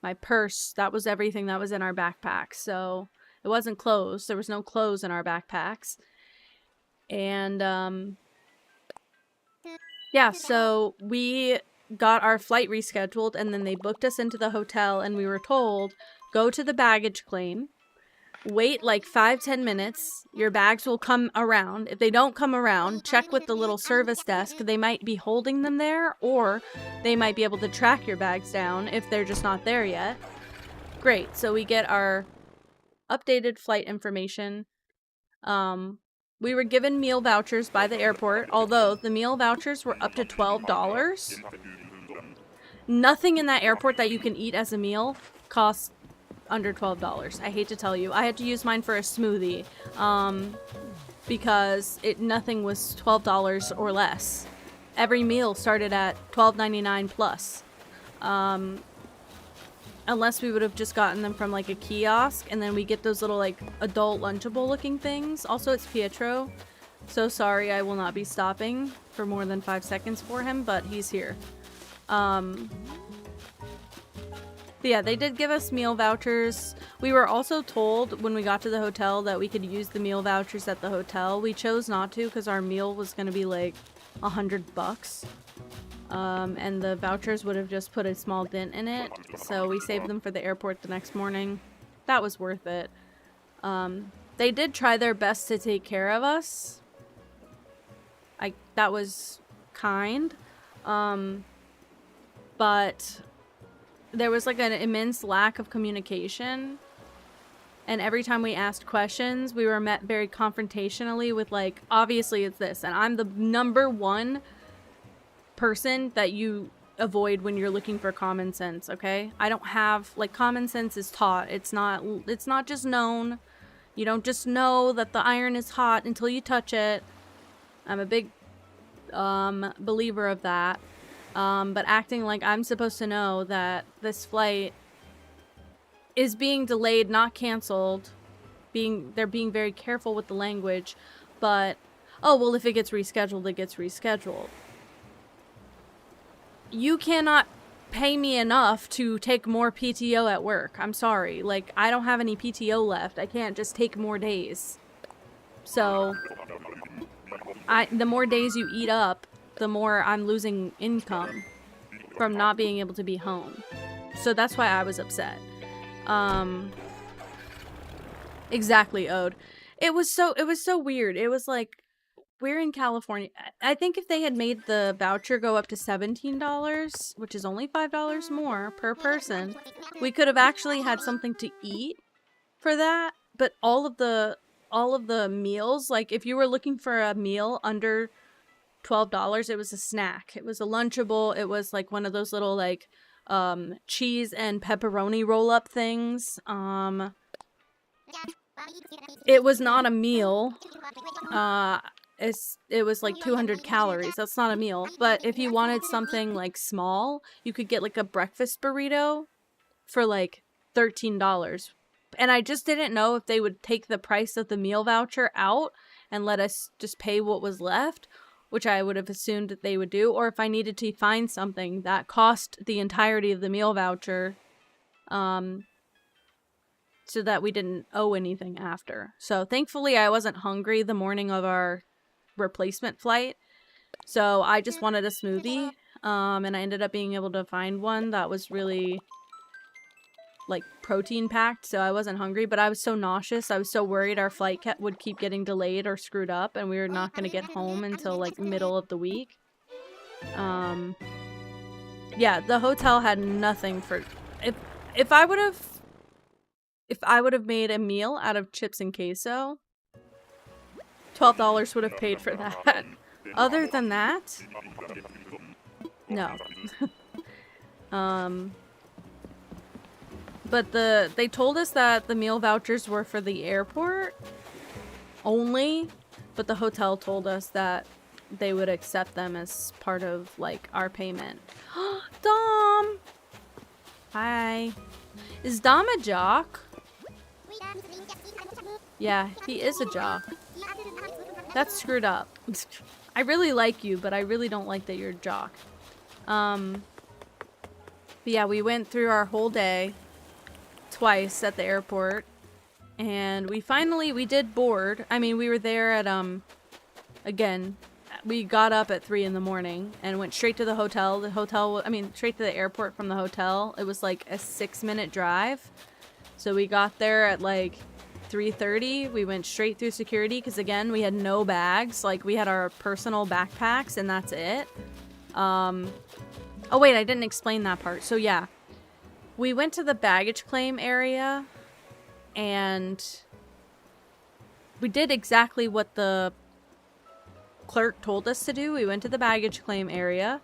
my purse. That was everything that was in our backpack. So it wasn't clothes. There was no clothes in our backpacks. And, yeah, so we got our flight rescheduled, and then they booked us into the hotel, and we were told, go to the baggage claim, wait like 5-10 minutes, your bags will come around. If they don't come around, check with the little service desk. They might be holding them there, or they might be able to track your bags down if they're just not there yet. Great, so we get our updated flight information. We were given meal vouchers by the airport, although the meal vouchers were up to $12. Nothing in that airport that you can eat as a meal costs under $12. I hate to tell you. I had to use mine for a smoothie, because nothing was $12 or less. Every meal started at $12.99 plus. Unless we would have just gotten them from like a kiosk, and then we get those little like adult Lunchable looking things. Also, it's Pietro. So sorry, I will not be stopping for more than 5 seconds for him, but he's here. But yeah, they did give us meal vouchers. We were also told when we got to the hotel that we could use the meal vouchers at the hotel. We chose not to because our meal was going to be like $100. And the vouchers would have just put a small dent in it. So we saved them for the airport the next morning. That was worth it. They did try their best to take care of us. That was kind. But there was like an immense lack of communication. And every time we asked questions, we were met very confrontationally with like, obviously it's this. And I'm the number one person that you avoid when you're looking for common sense, okay? I don't have, like, common sense is taught. It's not just known. You don't just know that the iron is hot until you touch it. I'm a big believer of that. But acting like I'm supposed to know that this flight is being delayed, not canceled. They're being very careful with the language, but, oh, well, if it gets rescheduled, it gets rescheduled. You cannot pay me enough to take more PTO at work. I'm sorry. Like, I don't have any PTO left. I can't just take more days. So, the more days you eat up, the more I'm losing income from not being able to be home. So that's why I was upset. Exactly, Ode. It was so weird. It was like, we're in California. I think if they had made the voucher go up to $17, which is only $5 more per person, we could have actually had something to eat for that. But all of the meals, like if you were looking for a meal under $12, it was a snack. It was a Lunchable. It was like one of those little like cheese and pepperoni roll-up things. It was not a meal. It was like 200 calories. That's not a meal. But if you wanted something like small, you could get like a breakfast burrito for like $13. And I just didn't know if they would take the price of the meal voucher out and let us just pay what was left, which I would have assumed that they would do, or if I needed to find something that cost the entirety of the meal voucher, so that we didn't owe anything after. So thankfully I wasn't hungry the morning of our replacement flight, so I just wanted a smoothie, and I ended up being able to find one that was really like protein packed, so I wasn't hungry, but I was so nauseous. I was so worried our flight would keep getting delayed or screwed up and we were not going to get home until like middle of the week. Yeah, the hotel had nothing for, if I would have made a meal out of chips and queso, $12 would have paid for that. Other than that, no. But they told us that the meal vouchers were for the airport only, but the hotel told us that they would accept them as part of like our payment. Dom! Hi. Is Dom a jock? Yeah, he is a jock. That's screwed up. I really like you, but I really don't like that you're a jock. But yeah, we went through our whole day twice at the airport, and we did board. I mean, we were there at, again, we got up at 3 in the morning and went straight to the hotel. Straight to the airport from the hotel. It was like a 6-minute drive. So we got there at like 3:30. We went straight through security because, again, we had no bags. Like, we had our personal backpacks and that's it. Oh wait, I didn't explain that part. So yeah, we went to the baggage claim area and we did exactly what the clerk told us to do. We went to the baggage claim area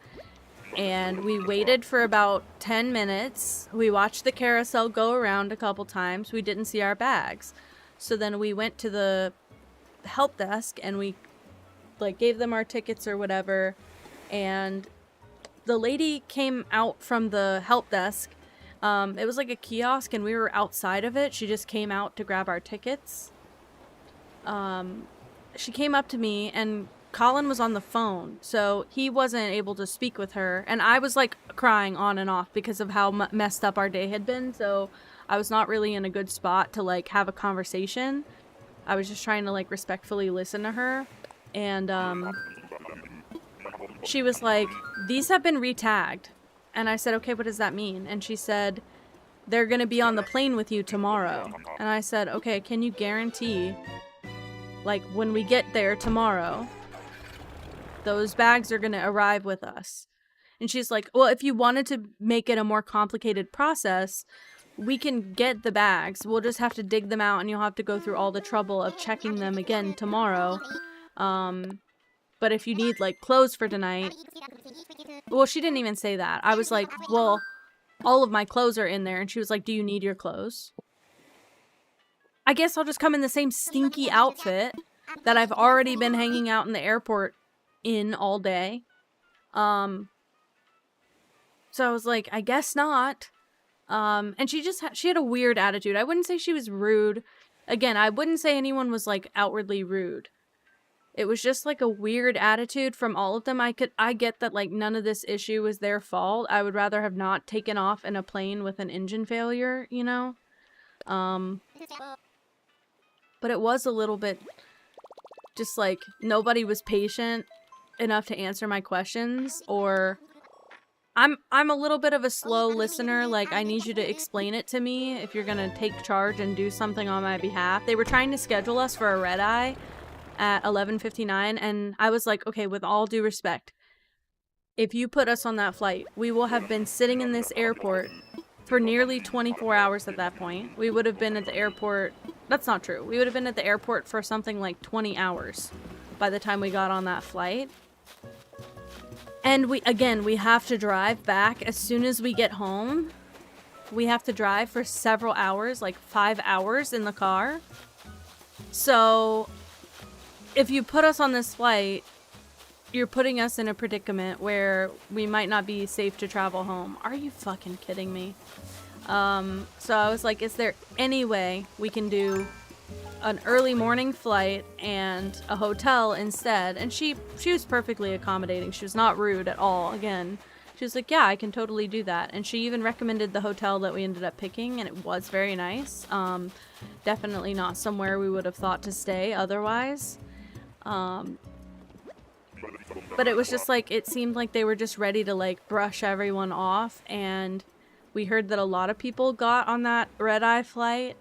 and we waited for about 10 minutes. We watched the carousel go around a couple times. We didn't see our bags. So then we went to the help desk and we like gave them our tickets or whatever, and the lady came out from the help desk. It was like a kiosk and we were outside of it. She just came out to grab our tickets. She came up to me and Colin was on the phone, so he wasn't able to speak with her. And I was like crying on and off because of how messed up our day had been. So I was not really in a good spot to like have a conversation. I was just trying to like respectfully listen to her. And she was like, "These have been re-tagged." And I said, "Okay, what does that mean?" And she said, "They're gonna be on the plane with you tomorrow." And I said, "Okay, can you guarantee, like, when we get there tomorrow, those bags are gonna arrive with us?" And she's like, "Well, if you wanted to make it a more complicated process, we can get the bags. We'll just have to dig them out and you'll have to go through all the trouble of checking them again tomorrow. But if you need, like, clothes for tonight..." Well, she didn't even say that. I was like, "Well, all of my clothes are in there." And she was like, "Do you need your clothes?" I guess I'll just come in the same stinky outfit that I've already been hanging out in the airport in all day. So I was like, I guess not. And she had a weird attitude. I wouldn't say she was rude. Again, I wouldn't say anyone was like outwardly rude. It was just like a weird attitude from all of them. I get that like none of this issue was their fault. I would rather have not taken off in a plane with an engine failure, you know? But it was a little bit just like nobody was patient enough to answer my questions, or I'm a little bit of a slow listener. Like, I need you to explain it to me if you're gonna take charge and do something on my behalf. They were trying to schedule us for a red eye at 11:59, and I was like, okay, with all due respect, if you put us on that flight, we will have been sitting in this airport for nearly 24 hours at that point. We would have been at the airport. That's not true. We would have been at the airport for something like 20 hours by the time we got on that flight. And we have to drive back as soon as we get home. We have to drive for several hours, like 5 hours in the car. So if you put us on this flight, you're putting us in a predicament where we might not be safe to travel home. Are you fucking kidding me? So I was like, is there any way we can do an early morning flight and a hotel instead? And she was perfectly accommodating. She was not rude at all. Again, she was like, yeah, I can totally do that. And she even recommended the hotel that we ended up picking, and it was very nice. Definitely not somewhere we would have thought to stay otherwise. But it was just like, it seemed like they were just ready to like brush everyone off, and we heard that a lot of people got on that red-eye flight.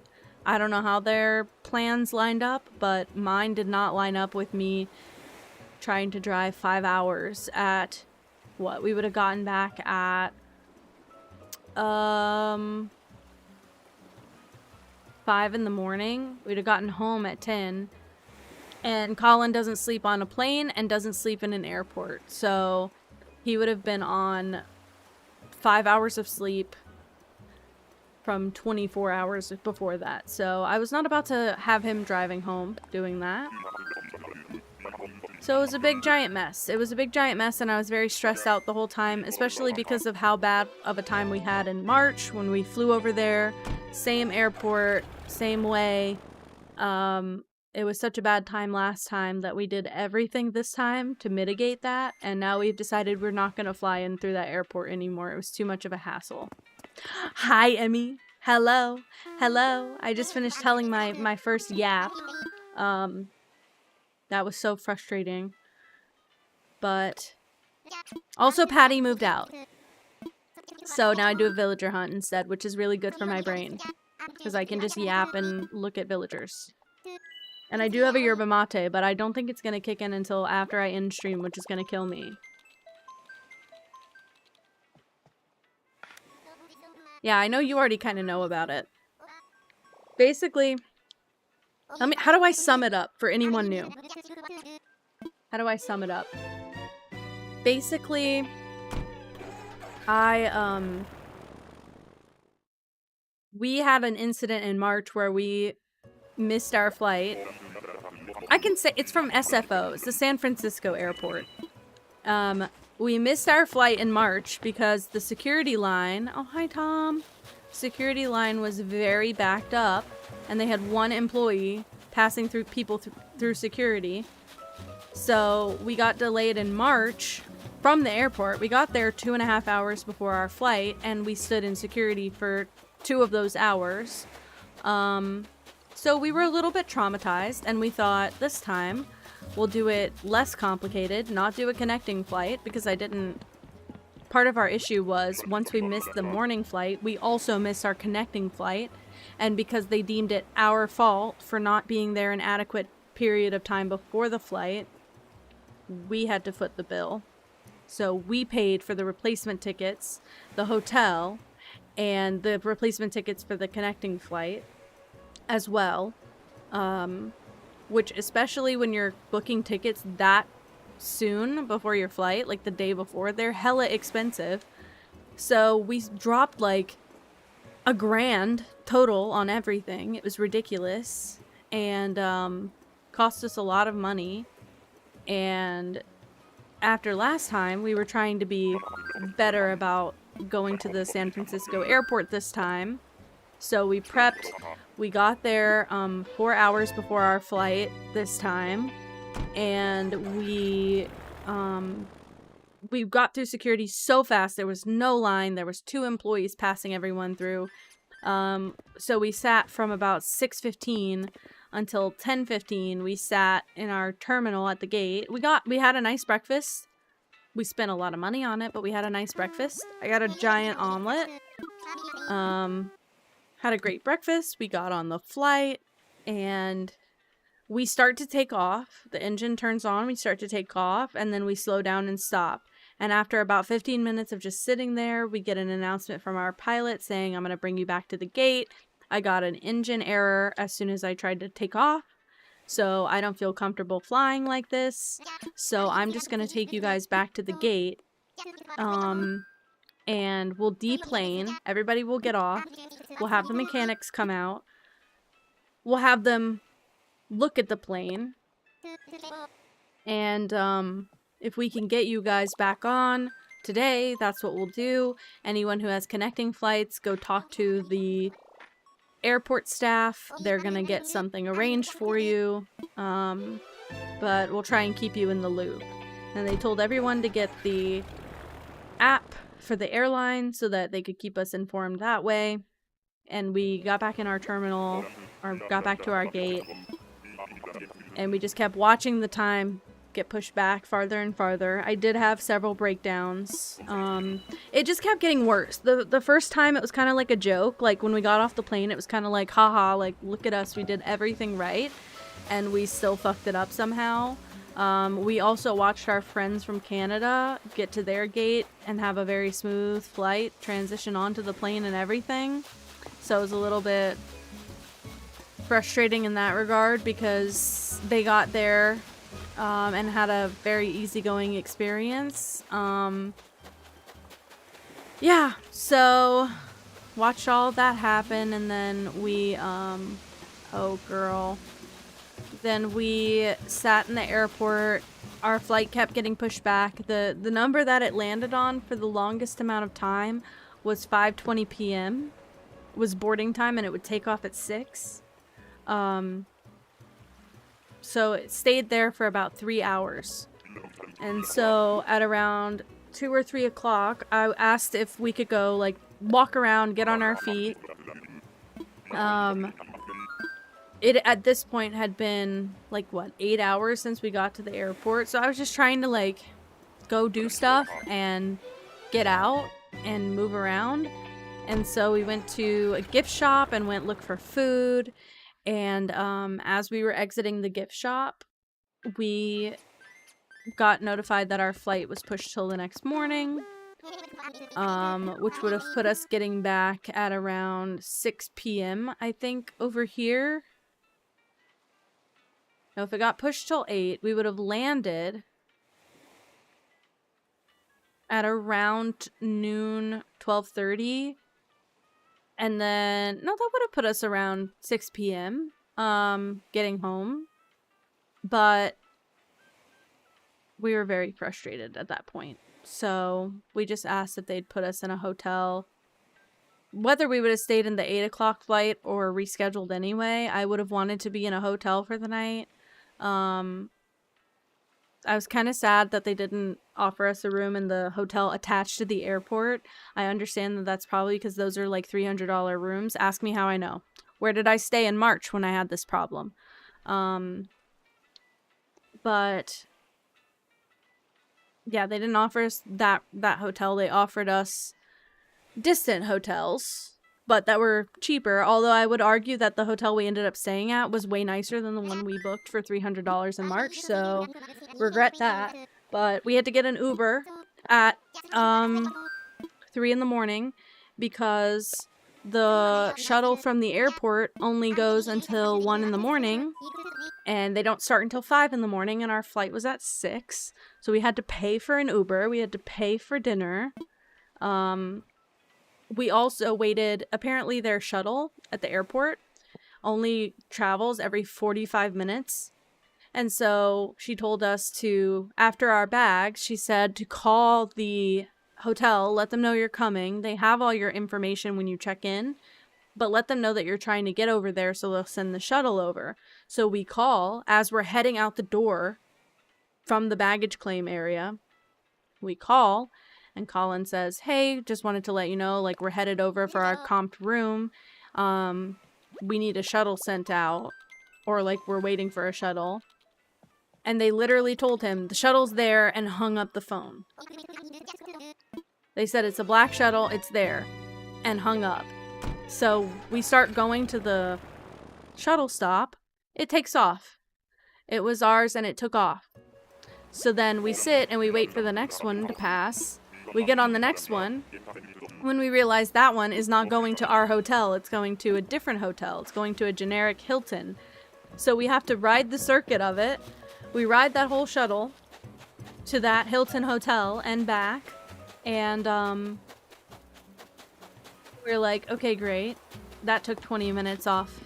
I don't know how their plans lined up, but mine did not line up with me trying to drive 5 hours at what? We would have gotten back at 5 in the morning. We'd have gotten home at 10. And Colin doesn't sleep on a plane and doesn't sleep in an airport. So he would have been on 5 hours of sleep from 24 hours before that. So I was not about to have him driving home doing that. So it was a big giant mess. It was a big giant mess, and I was very stressed out the whole time, especially because of how bad of a time we had in March when we flew over there. Same airport, same way. It was such a bad time last time that we did everything this time to mitigate that, and now we've decided we're not going to fly in through that airport anymore. It was too much of a hassle. Hi, Emmy. Hello. Hello. I just finished telling my first yap. That was so frustrating. But also Patty moved out. So now I do a villager hunt instead, which is really good for my brain. Because I can just yap and look at villagers. And I do have a yerba mate, but I don't think it's going to kick in until after I end stream, which is going to kill me. Yeah, I know you already kind of know about it. Basically, how do I sum it up for anyone new? How do I sum it up? Basically, we had an incident in March where we missed our flight. I can say it's from SFO. It's the San Francisco airport. We missed our flight in March because the security line... Oh, hi, Tom. Security line was very backed up, and they had one employee passing through people through security. So we got delayed in March from the airport. We got there 2.5 hours before our flight, and we stood in security for 2 of those hours. So we were a little bit traumatized, and we thought this time we'll do it less complicated, not do a connecting flight, because part of our issue was once we missed the morning flight, we also missed our connecting flight, and because they deemed it our fault for not being there an adequate period of time before the flight, we had to foot the bill. So we paid for the replacement tickets, the hotel, and the replacement tickets for the connecting flight as well. Which, especially when you're booking tickets that soon before your flight, like the day before, they're hella expensive. So we dropped like $1,000 total on everything. It was ridiculous, and cost us a lot of money. And after last time, we were trying to be better about going to the San Francisco airport this time. So we prepped. We got there 4 hours before our flight this time, and we got through security so fast. There was no line. There was 2 employees passing everyone through. So we sat from about 6:15 until 10:15. We sat in our terminal at the gate. We had a nice breakfast. We spent a lot of money on it, but we had a nice breakfast. I got a giant omelet. Had a great breakfast. We got on the flight, and we start to take off. The engine turns on. We start to take off, and then we slow down and stop. And after about 15 minutes of just sitting there, we get an announcement from our pilot saying, "I'm going to bring you back to the gate." I got an engine error as soon as I tried to take off, so I don't feel comfortable flying like this. So I'm just going to take you guys back to the gate. And we'll deplane. Everybody will get off. We'll have the mechanics come out. We'll have them look at the plane. And if we can get you guys back on today, that's what we'll do. Anyone who has connecting flights, go talk to the airport staff. They're gonna get something arranged for you. But we'll try and keep you in the loop. And they told everyone to get the app for the airline so that they could keep us informed that way. And we got back in our terminal, or got back to our gate, and we just kept watching the time get pushed back farther and farther. I did have several breakdowns. It just kept getting worse. The first time it was kind of like a joke. Like when we got off the plane, it was kind of like, haha, like look at us, we did everything right, and we still fucked it up somehow. We also watched our friends from Canada get to their gate and have a very smooth flight, transition onto the plane and everything. So it was a little bit frustrating in that regard because they got there and had a very easygoing experience. Yeah, so watched all of that happen, and then we, oh girl. Then we sat in the airport our flight kept getting pushed back. The number that it landed on for the longest amount of time was 5:20 p.m. was boarding time, and it would take off at 6. So it stayed there for about 3 hours. And so at around 2 or 3 o'clock, I asked if we could go, like, walk around, get on our feet. It, at this point, had been, like, what, 8 hours since we got to the airport. So I was just trying to, like, go do stuff and get out and move around. And so we went to a gift shop and went look for food. And as we were exiting the gift shop, we got notified that our flight was pushed till the next morning, which would have put us getting back at around 6 p.m., I think, over here. Now, if it got pushed till 8, we would have landed at around noon, 12:30. And then, no, that would have put us around 6 p.m. Getting home. But we were very frustrated at that point. So we just asked if they'd put us in a hotel. Whether we would have stayed in the 8 o'clock flight or rescheduled anyway, I would have wanted to be in a hotel for the night. I was kind of sad that they didn't offer us a room in the hotel attached to the airport. I understand that that's probably because those are like $300 rooms. Ask me how I know. Where did I stay in March when I had this problem? But yeah, they didn't offer us that hotel. They offered us distant hotels, but that were cheaper. Although I would argue that the hotel we ended up staying at was way nicer than the one we booked for $300 in March. So regret that. But we had to get an Uber at 3 in the morning because the shuttle from the airport only goes until 1 in the morning, and they don't start until 5 in the morning, and our flight was at 6. So we had to pay for an Uber. We had to pay for dinner. We also waited. Apparently their shuttle at the airport only travels every 45 minutes. And so she told us to, after our bags, she said to call the hotel, let them know you're coming. They have all your information when you check in, but let them know that you're trying to get over there so they'll send the shuttle over. So we call as we're heading out the door from the baggage claim area. We call, and Colin says, hey, just wanted to let you know, like, we're headed over for our comped room. We need a shuttle sent out, or like we're waiting for a shuttle. And they literally told him the shuttle's there and hung up the phone. They said it's a black shuttle, it's there, and hung up. So we start going to the shuttle stop. It takes off. It was ours and it took off. So then we sit and we wait for the next one to pass. We get on the next one when we realize that one is not going to our hotel. It's going to a different hotel. It's going to a generic Hilton. So we have to ride the circuit of it. We ride that whole shuttle to that Hilton hotel and back. And we're like, okay, great. That took 20 minutes off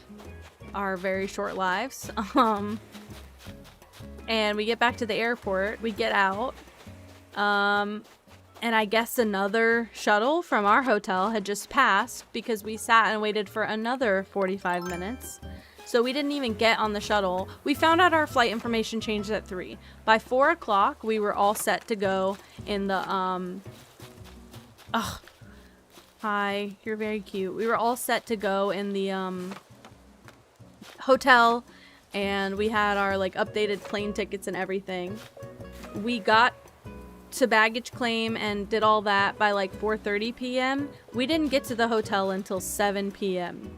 our very short lives. And we get back to the airport. We get out. And I guess another shuttle from our hotel had just passed because we sat and waited for another 45 minutes. So we didn't even get on the shuttle. We found out our flight information changed at 3. By 4 o'clock, we were all set to go in the, hi, you're very cute. We were all set to go in the, hotel, and we had our, like, updated plane tickets and everything. We got to baggage claim and did all that by like 4:30 p.m. We didn't get to the hotel until 7 p.m.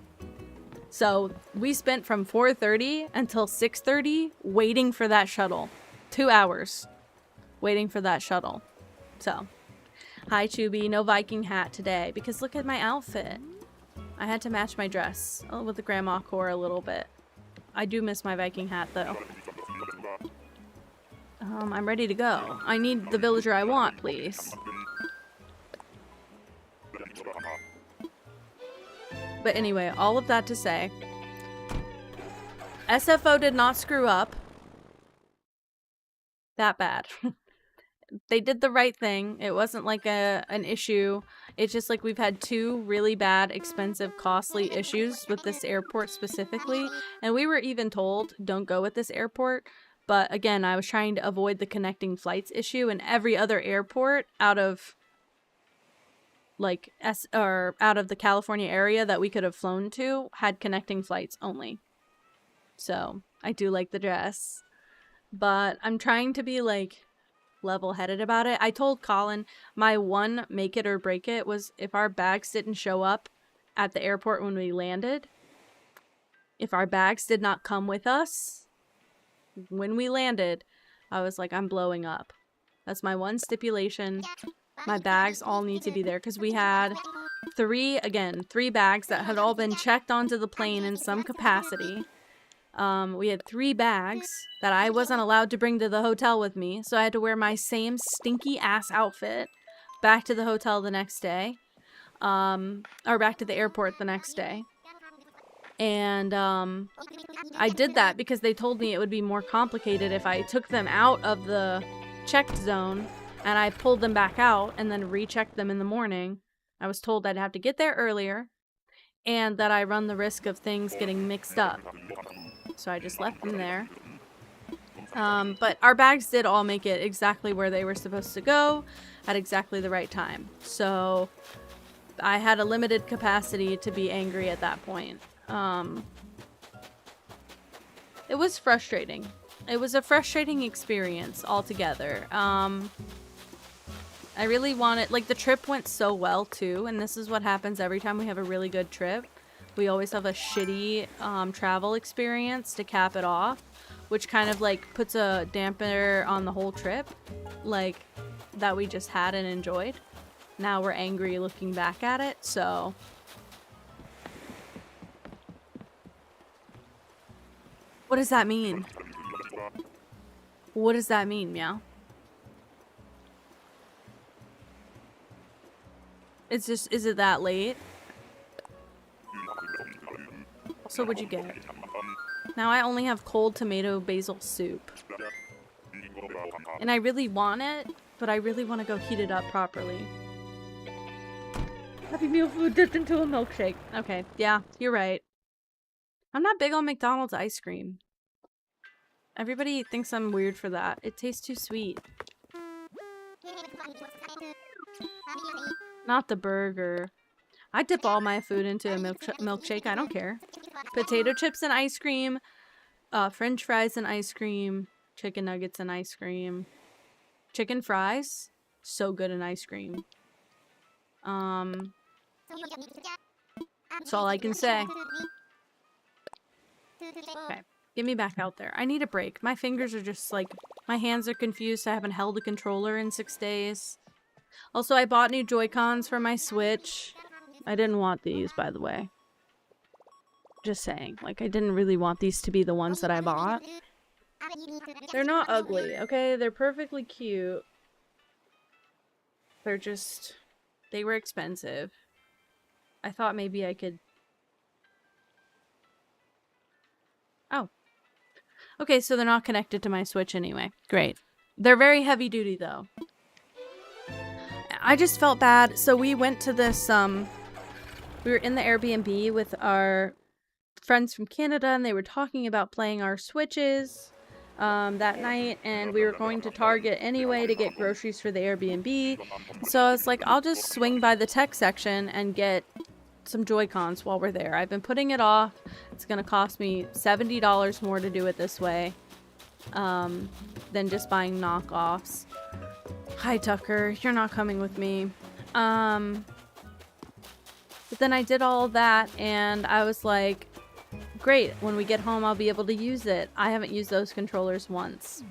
So we spent from 4:30 until 6:30 waiting for that shuttle. 2 hours waiting for that shuttle. So, hi Chubby, no Viking hat today because look at my outfit. I had to match my dress with the grandma core a little bit. I do miss my Viking hat though. I'm ready to go. I need the villager I want, please. But anyway, all of that to say, SFO did not screw up. that bad. They did the right thing. It wasn't like an issue. It's just like we've had 2 really bad, expensive, costly issues with this airport specifically. And we were even told, don't go with this airport. But again, I was trying to avoid the connecting flights issue, and every other airport out of like out of the California area that we could have flown to had connecting flights only. So I do like the dress, but I'm trying to be like level-headed about it. I told Colin my one make it or break it was if our bags didn't show up at the airport when we landed. If our bags did not come with us when we landed, I was like, I'm blowing up. That's my one stipulation. My bags all need to be there because we had 3 bags that had all been checked onto the plane in some capacity. We had 3 bags that I wasn't allowed to bring to the hotel with me, so I had to wear my same stinky ass outfit back to the hotel the next day, or back to the airport the next day. And I did that because they told me it would be more complicated if I took them out of the checked zone and I pulled them back out and then rechecked them in the morning. I was told I'd have to get there earlier and that I run the risk of things getting mixed up. So I just left them there. But our bags did all make it exactly where they were supposed to go at exactly the right time. So I had a limited capacity to be angry at that point. It was frustrating. It was a frustrating experience altogether. I really wanted, like, the trip went so well too, and this is what happens every time we have a really good trip. We always have a shitty travel experience to cap it off, which kind of like puts a dampener on the whole trip, like, that we just had and enjoyed. Now we're angry looking back at it, so... What does that mean? What does that mean, Meow? It's just, is it that late? So what'd you get? Now I only have cold tomato basil soup. And I really want it, but I really want to go heat it up properly. Happy Meal food dipped into a milkshake. Okay, yeah, you're right. I'm not big on McDonald's ice cream. Everybody thinks I'm weird for that. It tastes too sweet. Not the burger. I dip all my food into a milkshake. I don't care. Potato chips and ice cream. French fries and ice cream. Chicken nuggets and ice cream. Chicken fries. So good in ice cream. That's all I can say. Okay. Get me back out there. I need a break. My fingers are just like... My hands are confused. I haven't held a controller in 6 days. Also, I bought new Joy-Cons for my Switch. I didn't want these, by the way. Just saying. Like, I didn't really want these to be the ones that I bought. They're not ugly, okay? They're perfectly cute. They're just... They were expensive. I thought maybe I could... Oh. Okay, so they're not connected to my Switch anyway. Great. They're very heavy duty, though. I just felt bad. So we went to this, we were in the Airbnb with our friends from Canada, and they were talking about playing our Switches that night, and we were going to Target anyway to get groceries for the Airbnb. So I was like, I'll just swing by the tech section and get some Joy-Cons while we're there. I've been putting it off. It's gonna cost me $70 more to do it this way than just buying knockoffs. Hi, Tucker. You're not coming with me. But then I did all that, and I was like, great, when we get home, I'll be able to use it. I haven't used those controllers once.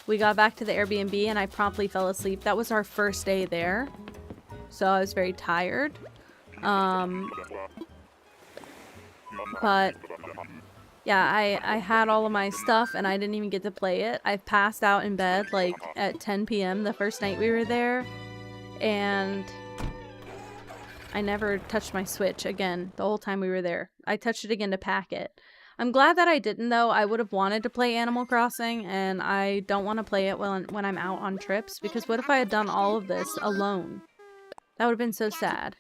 We got back to the Airbnb, and I promptly fell asleep. That was our first day there, so I was very tired. But yeah, I had all of my stuff and I didn't even get to play it. I passed out in bed like at 10 p.m. the first night we were there, and I never touched my Switch again the whole time we were there. I touched it again to pack it. I'm glad that I didn't, though. I would have wanted to play Animal Crossing, and I don't want to play it when I'm out on trips, because what if I had done all of this alone? That would have been so sad.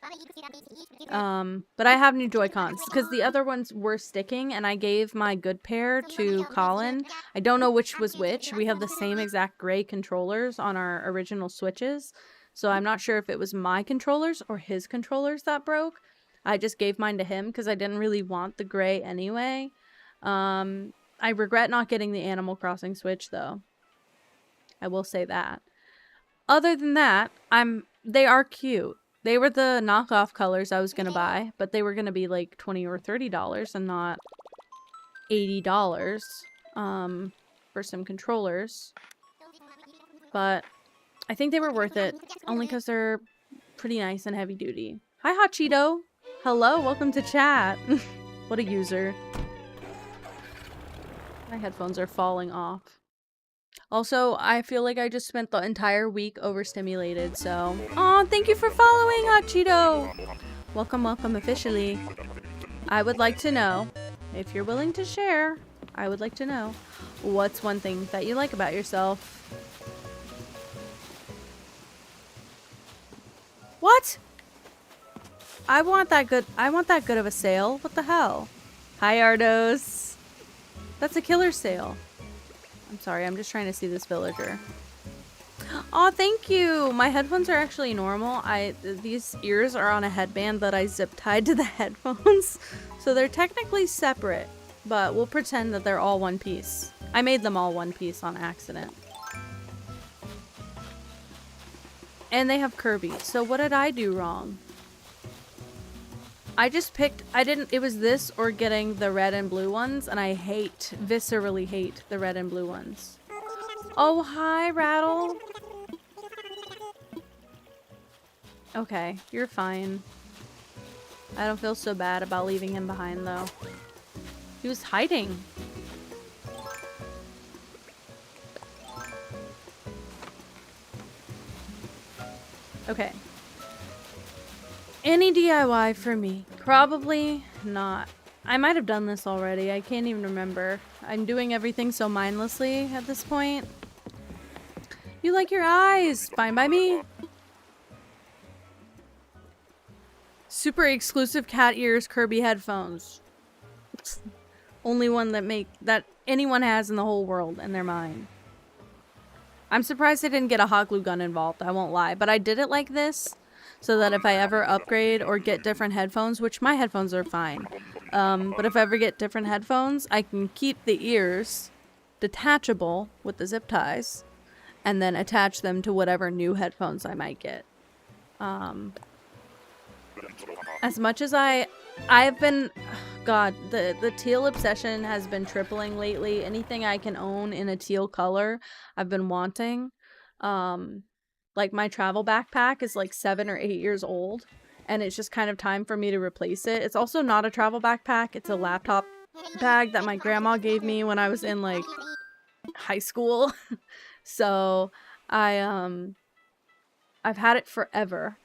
But I have new Joy-Cons, because the other ones were sticking, and I gave my good pair to Colin. I don't know which was which. We have the same exact gray controllers on our original Switches, so I'm not sure if it was my controllers or his controllers that broke. I just gave mine to him, because I didn't really want the gray anyway. I regret not getting the Animal Crossing Switch, though. I will say that. Other than that, they are cute. They were the knockoff colors I was gonna buy, but they were gonna be like $20 or $30 and not $80 for some controllers. But I think they were worth it, only because they're pretty nice and heavy duty. Hi, Hot Cheeto! Hello, welcome to chat! What a user. My headphones are falling off. Also, I feel like I just spent the entire week overstimulated, so... Aw, thank you for following, Hot Cheeto! Welcome, welcome officially. I would like to know, if you're willing to share, I would like to know, what's one thing that you like about yourself? What? I want that good of a sale. What the hell? Hi, Ardos. That's a killer sale. I'm sorry, I'm just trying to see this villager. Oh, thank you! My headphones are actually normal. These ears are on a headband that I zip tied to the headphones. So they're technically separate, but we'll pretend that they're all one piece. I made them all one piece on accident. And they have Kirby, so what did I do wrong? I just picked, it was this or getting the red and blue ones, and I viscerally hate the red and blue ones. Oh, hi, Rattle. Okay, you're fine. I don't feel so bad about leaving him behind, though. He was hiding. Okay. Any DIY for me? Probably not. I might have done this already. I can't even remember. I'm doing everything so mindlessly at this point. You like your eyes? Fine by me. Super exclusive cat ears Kirby headphones. Only one that anyone has in the whole world, and they're mine. I'm surprised I didn't get a hot glue gun involved, I won't lie. But I did it like this so that if I ever upgrade or get different headphones, which my headphones are fine, but if I ever get different headphones, I can keep the ears detachable with the zip ties and then attach them to whatever new headphones I might get. As much as I've been, God, the teal obsession has been tripling lately. Anything I can own in a teal color, I've been wanting. Like my travel backpack is like 7 or 8 years old, and it's just kind of time for me to replace it. It's also not a travel backpack. It's a laptop bag that my grandma gave me when I was in like high school. So I've had it forever,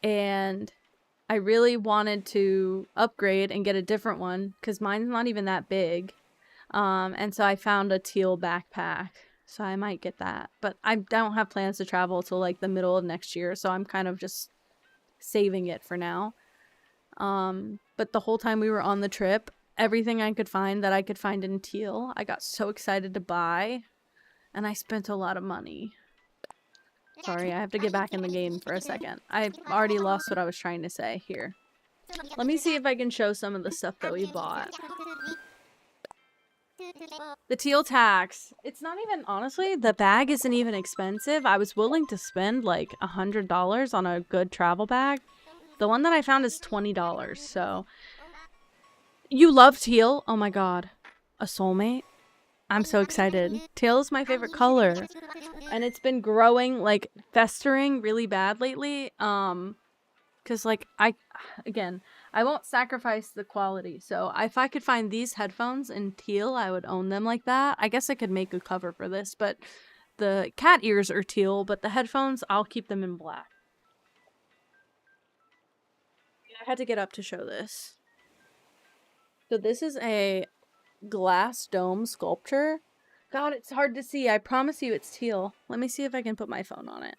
and I really wanted to upgrade and get a different one because mine's not even that big. And so I found a teal backpack. So I might get that. But I don't have plans to travel till like the middle of next year. So I'm kind of just saving it for now. But the whole time we were on the trip, everything I could find that I could find in teal, I got so excited to buy. And I spent a lot of money. Sorry, I have to get back in the game for a second. I already lost what I was trying to say here. Let me see if I can show some of the stuff that we bought. The teal tax. It's not even, honestly, the bag isn't even expensive. I was willing to spend like $100 on a good travel bag. The one that I found is $20, so. You love teal? Oh my god. A soulmate? I'm so excited. Teal is my favorite color. And it's been growing, like, festering really bad lately. Because, like, again, I won't sacrifice the quality. So, if I could find these headphones in teal, I would own them like that. I guess I could make a cover for this, but the cat ears are teal, but the headphones, I'll keep them in black. I had to get up to show this. So, this is a glass dome sculpture. God, it's hard to see. I promise you it's teal. Let me see if I can put my phone on it.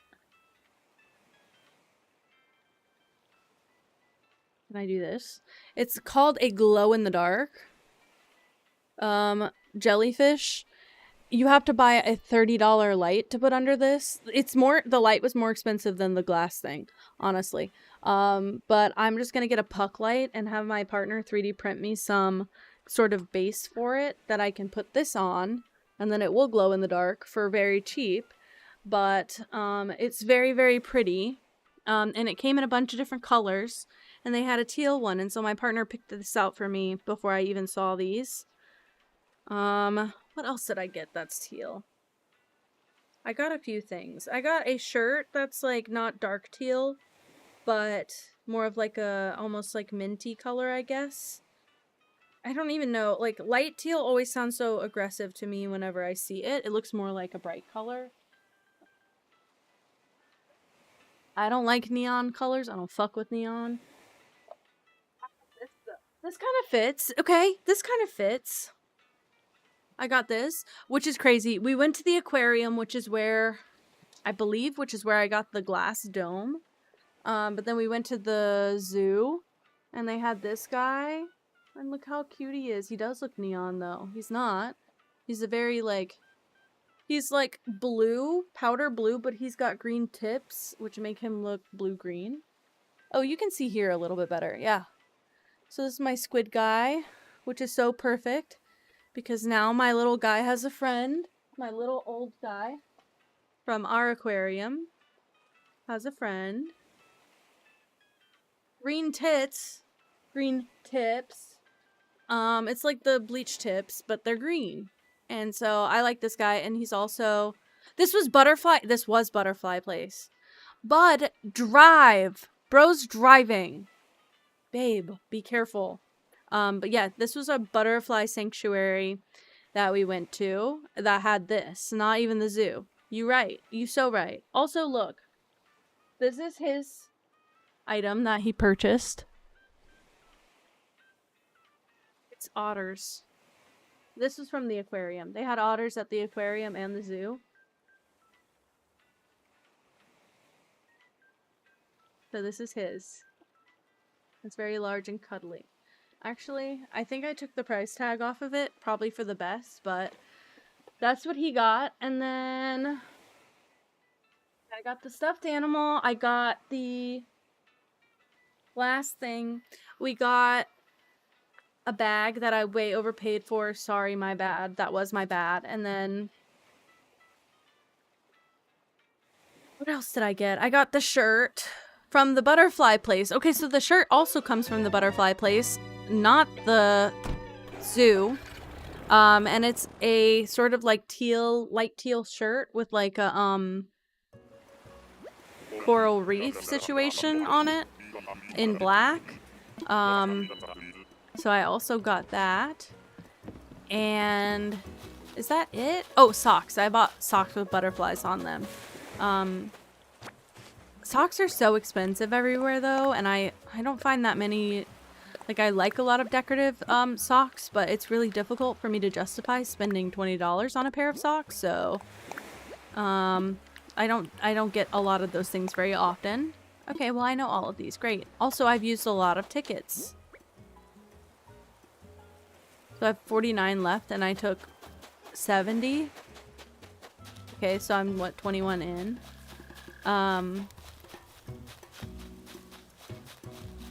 Can I do this? It's called a glow-in-the-dark jellyfish. You have to buy a $30 light to put under this. The light was more expensive than the glass thing, honestly. But I'm just gonna get a puck light and have my partner 3D print me some sort of base for it that I can put this on, and then it will glow in the dark for very cheap. But it's very, very pretty. And it came in a bunch of different colors, and they had a teal one, and so my partner picked this out for me before I even saw these. What else did I get that's teal? I got a few things. I got a shirt that's like not dark teal, but more of like a almost like minty color, I guess. I don't even know. Like light teal always sounds so aggressive to me whenever I see it. It looks more like a bright color. I don't like neon colors. I don't fuck with neon. This kind of fits. Okay, this kind of fits. I got this, which is crazy. We went to the aquarium, which is where I got the glass dome. But then we went to the zoo, and they had this guy. And look how cute he is. He does look neon, though. He's not. He's a very, like... He's, like, blue, powder blue, but he's got green tips, which make him look blue-green. Oh, you can see here a little bit better. Yeah. So this is my squid guy, which is so perfect. Because now my little guy has a friend. My little old guy from our aquarium has a friend. Green tits. Green tips. It's like the bleach tips, but they're green. And so I like this guy, and he's also... This was Butterfly Place. Bud, drive! Bro's driving. Babe, be careful. But yeah, this was a butterfly sanctuary that we went to that had this, not even the zoo. You right. You so right. Also, look. This is his item that he purchased. It's otters. This was from the aquarium. They had otters at the aquarium and the zoo. So this is his. It's very large and cuddly. Actually, I think I took the price tag off of it, probably for the best, but that's what he got. And then I got the stuffed animal. I got the last thing. We got a bag that I way overpaid for. Sorry, my bad. That was my bad. And then what else did I get? I got the shirt from the Butterfly Place. Okay, so the shirt also comes from the Butterfly Place, not the zoo. And it's a sort of like light teal shirt with like a coral reef situation on it in black. So I also got that. And is that it? Oh, socks. I bought socks with butterflies on them. Socks are so expensive everywhere though, and I don't find that many. Like, I like a lot of decorative socks, but it's really difficult for me to justify spending $20 on a pair of socks, so I don't get a lot of those things very often. Okay, well I know all of these. Great. Also, I've used a lot of tickets. So I have 49 left, and I took 70. Okay, so I'm, what, 21 in.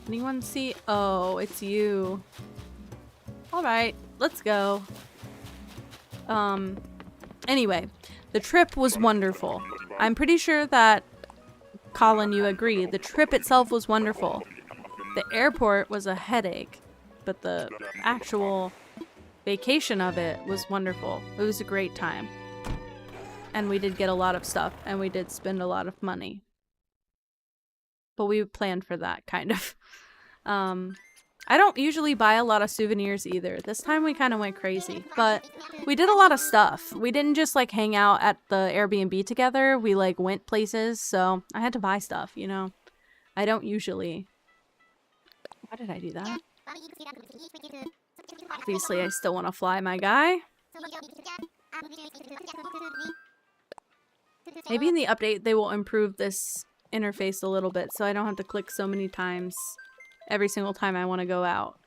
Anyone see? Oh, it's you. Alright, let's go. Anyway, the trip was wonderful. I'm pretty sure that, Colin, you agree. The trip itself was wonderful. The airport was a headache, but the actual vacation of it was wonderful. It was a great time. And we did get a lot of stuff, and we did spend a lot of money. But we planned for that, kind of. I don't usually buy a lot of souvenirs either. This time we kind of went crazy. But we did a lot of stuff. We didn't just, like, hang out at the Airbnb together. We, like, went places, so I had to buy stuff, you know? I don't usually... Why did I do that? Obviously, I still want to fly my guy. Maybe in the update they will improve this interface a little bit so I don't have to click so many times every single time I want to go out.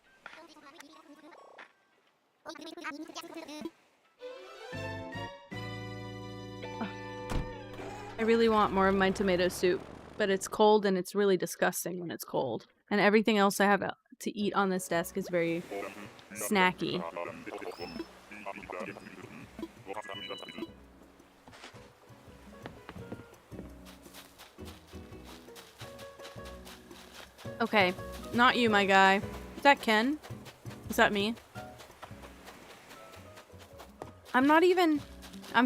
I really want more of my tomato soup, but it's cold and it's really disgusting when it's cold. And everything else I have to eat on this desk is very snacky. Okay, not you, my guy. Is that Ken? Is that me? I'm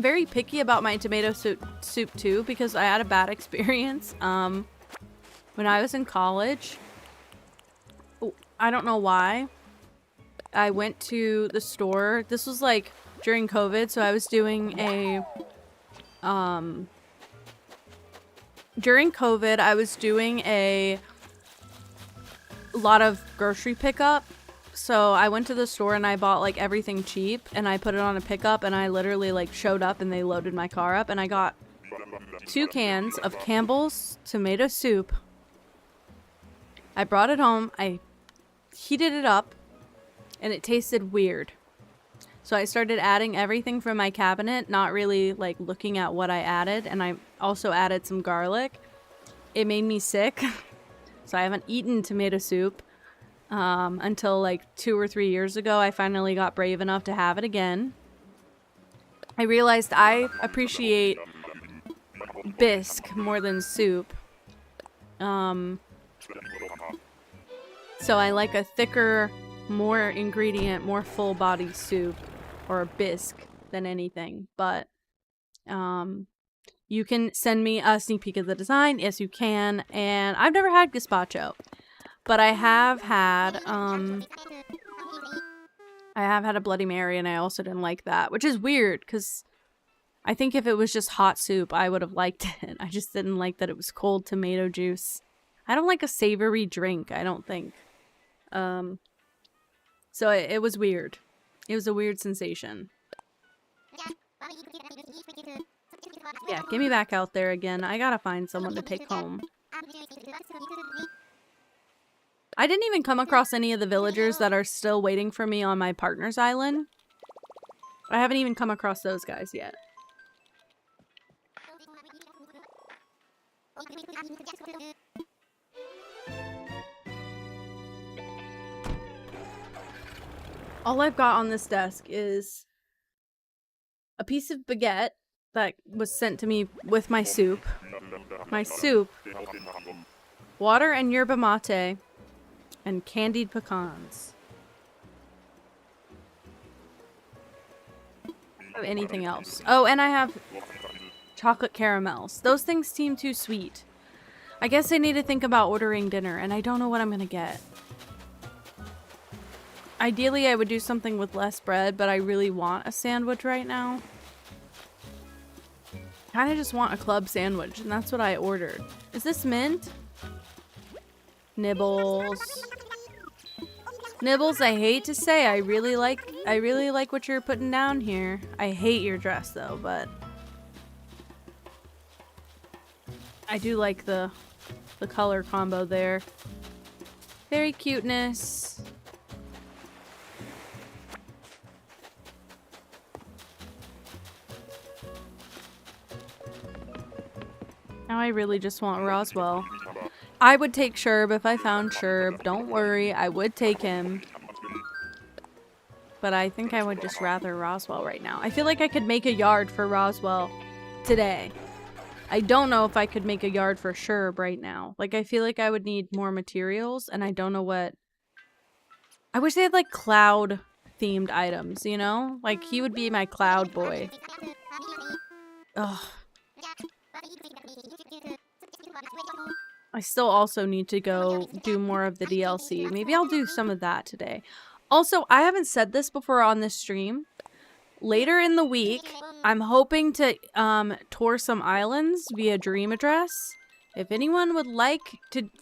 very picky about my tomato soup too, because I had a bad experience when I was in college. I don't know why. I went to the store. This was like during COVID, so I was doing a during COVID I was doing a lot of grocery pickup. So I went to the store and I bought like everything cheap and I put it on a pickup, and I literally like showed up and they loaded my car up, and I got 2 cans of Campbell's tomato soup. I brought it home, I heated it up, and it tasted weird. So I started adding everything from my cabinet, not really like looking at what I added, and I also added some garlic. It made me sick. So I haven't eaten tomato soup until like 2 or 3 years ago. I finally got brave enough to have it again. I realized I appreciate bisque more than soup. So I like a thicker, more ingredient, more full body soup or bisque than anything. But you can send me a sneak peek of the design. Yes, you can. And I've never had gazpacho, but I have had a Bloody Mary, and I also didn't like that, which is weird because I think if it was just hot soup, I would have liked it. I just didn't like that it was cold tomato juice. I don't like a savory drink, I don't think. So it was weird. It was a weird sensation. Yeah, get me back out there again. I gotta find someone to take home. I didn't even come across any of the villagers that are still waiting for me on my partner's island. I haven't even come across those guys yet. All I've got on this desk is a piece of baguette that was sent to me with my soup. My soup, water and yerba mate, and candied pecans. I don't have anything else. Oh, and I have chocolate caramels. Those things seem too sweet. I guess I need to think about ordering dinner, and I don't know what I'm gonna get. Ideally, I would do something with less bread, but I really want a sandwich right now. Kind of just want a club sandwich, and that's what I ordered. Is this mint? Nibbles. Nibbles, I hate to say, I really like what you're putting down here. I hate your dress though, but I do like the color combo there. Very cuteness. Now I really just want Roswell. I would take Sherb if I found Sherb. Don't worry, I would take him. But I think I would just rather Roswell right now. I feel like I could make a yard for Roswell today. I don't know if I could make a yard for Sherb right now. Like, I feel like I would need more materials, and I don't know what... I wish they had, like, cloud-themed items, you know? Like, he would be my cloud boy. Ugh. I still also need to go do more of the DLC. Maybe I'll do some of that today. Also, I haven't said this before on this stream. Later in the week, I'm hoping to tour some islands via Dream Address. If anyone would like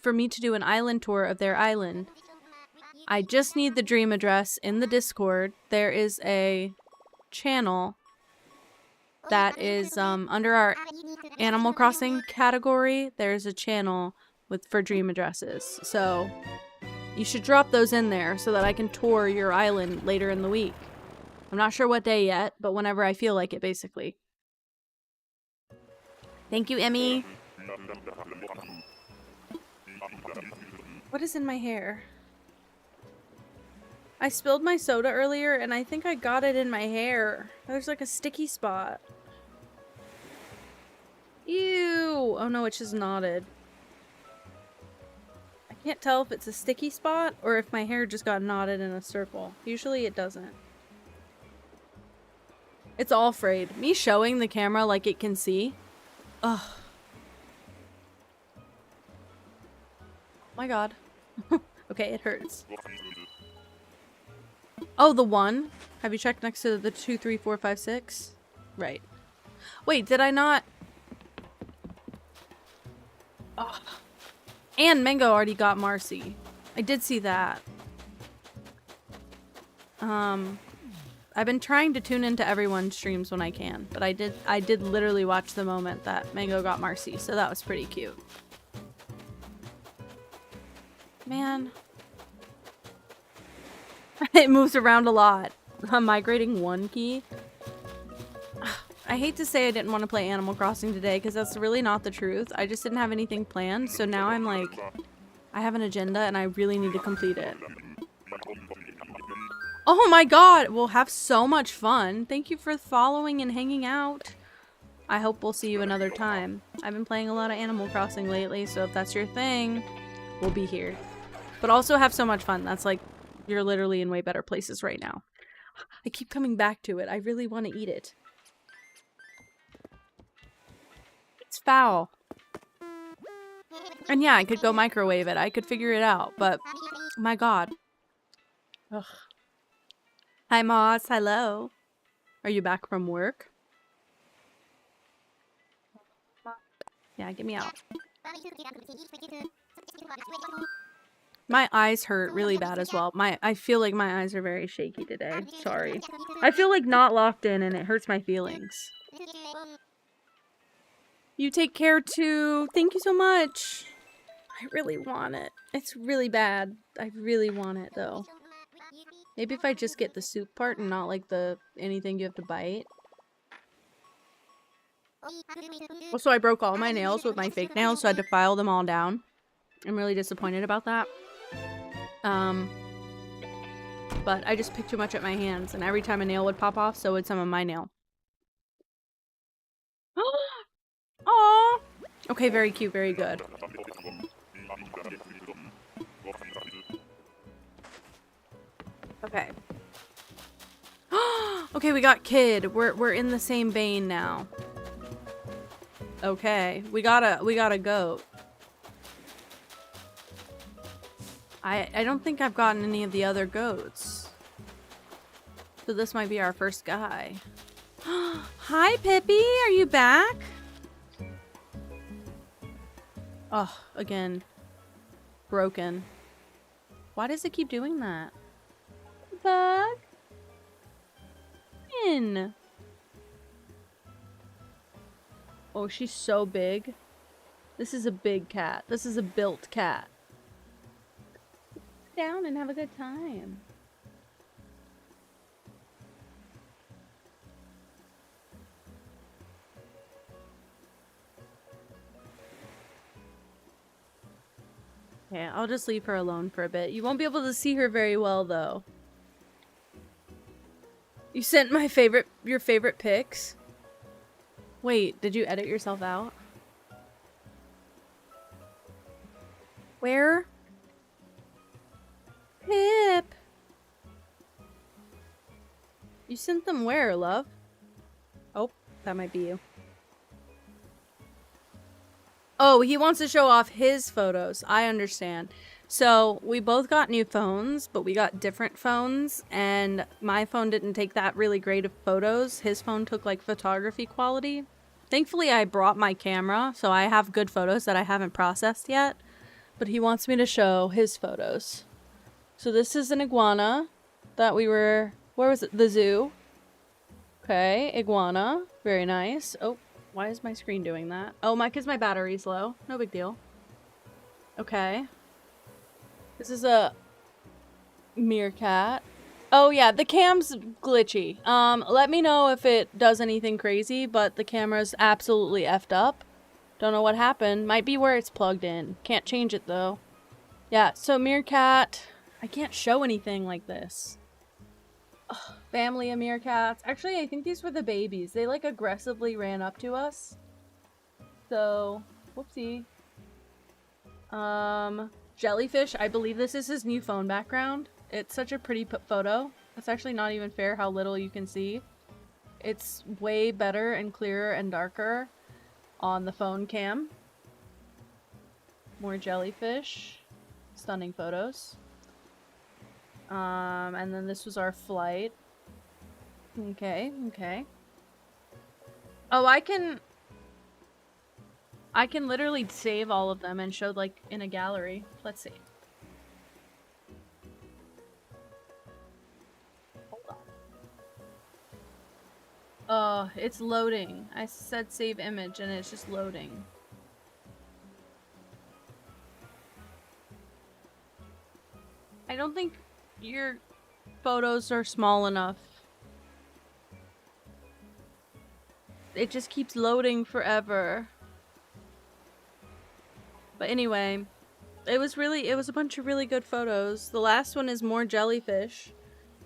for me to do an island tour of their island, I just need the dream address in the Discord. There is a channel that is under our Animal Crossing category. There's a channel for dream addresses. So you should drop those in there so that I can tour your island later in the week. I'm not sure what day yet, but whenever I feel like it, basically. Thank you, Emmy. What is in my hair? I spilled my soda earlier and I think I got it in my hair. There's like a sticky spot. Ew! Oh no, it's just knotted. I can't tell if it's a sticky spot or if my hair just got knotted in a circle. Usually it doesn't. It's all frayed. Me showing the camera like it can see. Ugh. My god. Okay, it hurts. Oh, the 1? Have you checked next to the 2, 3, 4, 5, 6? Right. Wait, did I not? Oh. And Mango already got Marcy. I did see that. I've been trying to tune into everyone's streams when I can, but I did literally watch the moment that Mango got Marcy, so that was pretty cute. Man. It moves around a lot. I'm migrating 1 key. I hate to say I didn't want to play Animal Crossing today because that's really not the truth. I just didn't have anything planned, so now I'm like, I have an agenda and I really need to complete it. Oh my god! We'll have so much fun. Thank you for following and hanging out. I hope we'll see you another time. I've been playing a lot of Animal Crossing lately, so if that's your thing, we'll be here. But also have so much fun. That's like, you're literally in way better places right now. I keep coming back to it. I really want to eat it. It's foul. And yeah, I could go microwave it. I could figure it out, but my god. Ugh. Hi, Moss. Hello. Are you back from work? Yeah, get me out. My eyes hurt really bad as well. I feel like my eyes are very shaky today. Sorry. I feel like not locked in and it hurts my feelings. You take care too. Thank you so much. I really want it. It's really bad. I really want it though. Maybe if I just get the soup part and not like the anything you have to bite. Also, I broke all my nails with my fake nails, so I had to file them all down. I'm really disappointed about that. But I just picked too much at my hands, and every time a nail would pop off, so would some of my nail. Aww! Okay, very cute, very good. Okay. Okay, we got Kid. We're in the same vein now. Okay, we got a goat. I don't think I've gotten any of the other goats. So this might be our first guy. Hi, Pippi! Are you back? Oh, again. Broken. Why does it keep doing that? Bug? In. Oh, she's so big. This is a big cat. This is a built cat. Sit down and have a good time. Okay, I'll just leave her alone for a bit. You won't be able to see her very well, though. You sent your favorite pics? Wait, did you edit yourself out? Where? Pip! You sent them where, love? Oh, that might be you. Oh, he wants to show off his photos. I understand. So, we both got new phones, but we got different phones, and my phone didn't take that really great of photos. His phone took, like, photography quality. Thankfully, I brought my camera, so I have good photos that I haven't processed yet, but he wants me to show his photos. So this is an iguana that we were... Where was it? The zoo. Okay, iguana. Very nice. Oh, why is my screen doing that? Oh, because my battery's low. No big deal. Okay. This is a meerkat. Oh yeah, the cam's glitchy. Let me know if it does anything crazy, but the camera's absolutely effed up. Don't know what happened. Might be where it's plugged in. Can't change it though. Yeah, so meerkat. I can't show anything like this. Ugh, family of meerkats. Actually, I think these were the babies. They like aggressively ran up to us. So, whoopsie. Jellyfish. I believe this is his new phone background. It's such a pretty photo. It's actually not even fair how little you can see. It's way better and clearer and darker on the phone cam. More jellyfish. Stunning photos. And then this was our flight. Okay, okay. Oh, I can literally save all of them and show like in a gallery. Let's see. Hold on. Oh, it's loading. I said save image and it's just loading. I don't think your photos are small enough. It just keeps loading forever. But anyway, it was a bunch of really good photos. The last one is more jellyfish,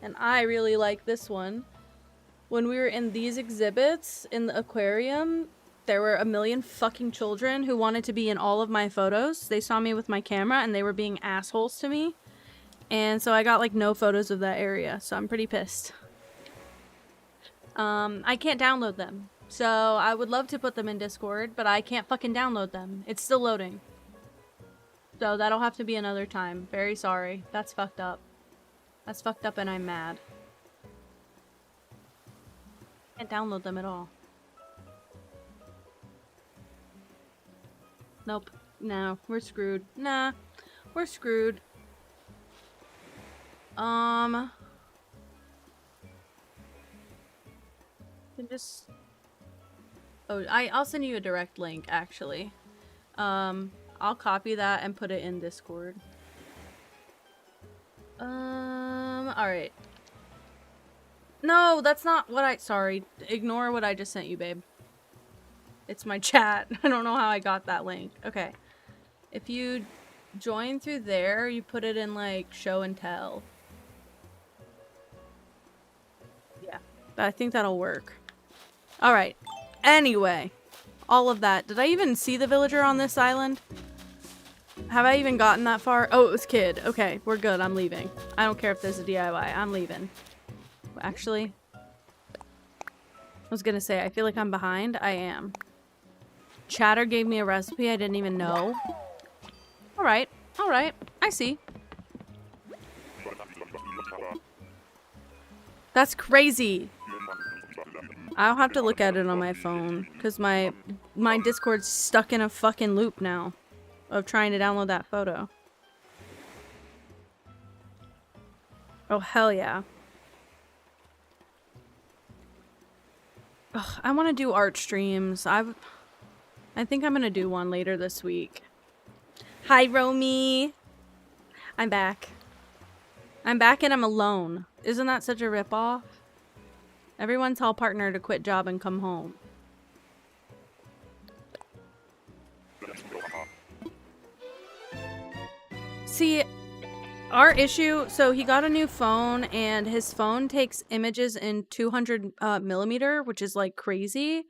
and I really like this one. When we were in these exhibits in the aquarium, there were a million fucking children who wanted to be in all of my photos. They saw me with my camera and they were being assholes to me. And so I got like no photos of that area, so I'm pretty pissed. I can't download them. So I would love to put them in Discord, but I can't fucking download them. It's still loading. So that'll have to be another time. Very sorry. That's fucked up. That's fucked up and I'm mad. Can't download them at all. Nope. No, we're screwed. Nah, we're screwed. Just... Oh, I'll send you a direct link, actually. I'll copy that and put it in Discord. Alright. No, that's not what sorry. Ignore what I just sent you, babe. It's my chat. I don't know how I got that link. Okay. If you join through there, you put it in, like, show and tell. Yeah. I think that'll work. Alright. Anyway. All of that. Did I even see the villager on this island? Have I even gotten that far? Oh, it was Kid. Okay, we're good. I'm leaving. I don't care if there's a DIY. I'm leaving. Actually, I was gonna say, I feel like I'm behind. I am. Chatter gave me a recipe I didn't even know. Alright. Alright. I see. That's crazy. I'll have to look at it on my phone, because my Discord's stuck in a fucking loop now of trying to download that photo. Oh, hell yeah. Ugh, I want to do art streams. I think I'm going to do one later this week. Hi, Romy. I'm back. I'm back and I'm alone. Isn't that such a ripoff? Everyone tell partner to quit job and come home. See, our issue, so he got a new phone and his phone takes images in 200 millimeter, which is like crazy.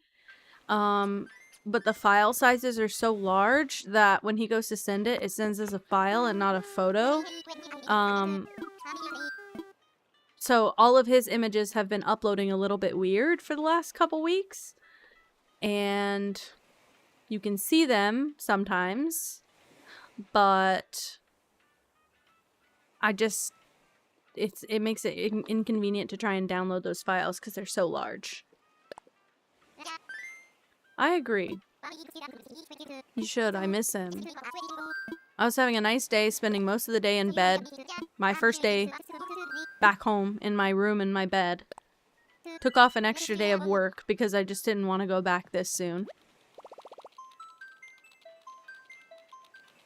But the file sizes are so large that when he goes to send it, it sends as a file and not a photo. So all of his images have been uploading a little bit weird for the last couple weeks. And you can see them sometimes, but it makes it inconvenient to try and download those files because they're so large. I agree. You should. I miss him. I was having a nice day, spending most of the day in bed. My first day back home in my room in my bed. Took off an extra day of work because I just didn't want to go back this soon.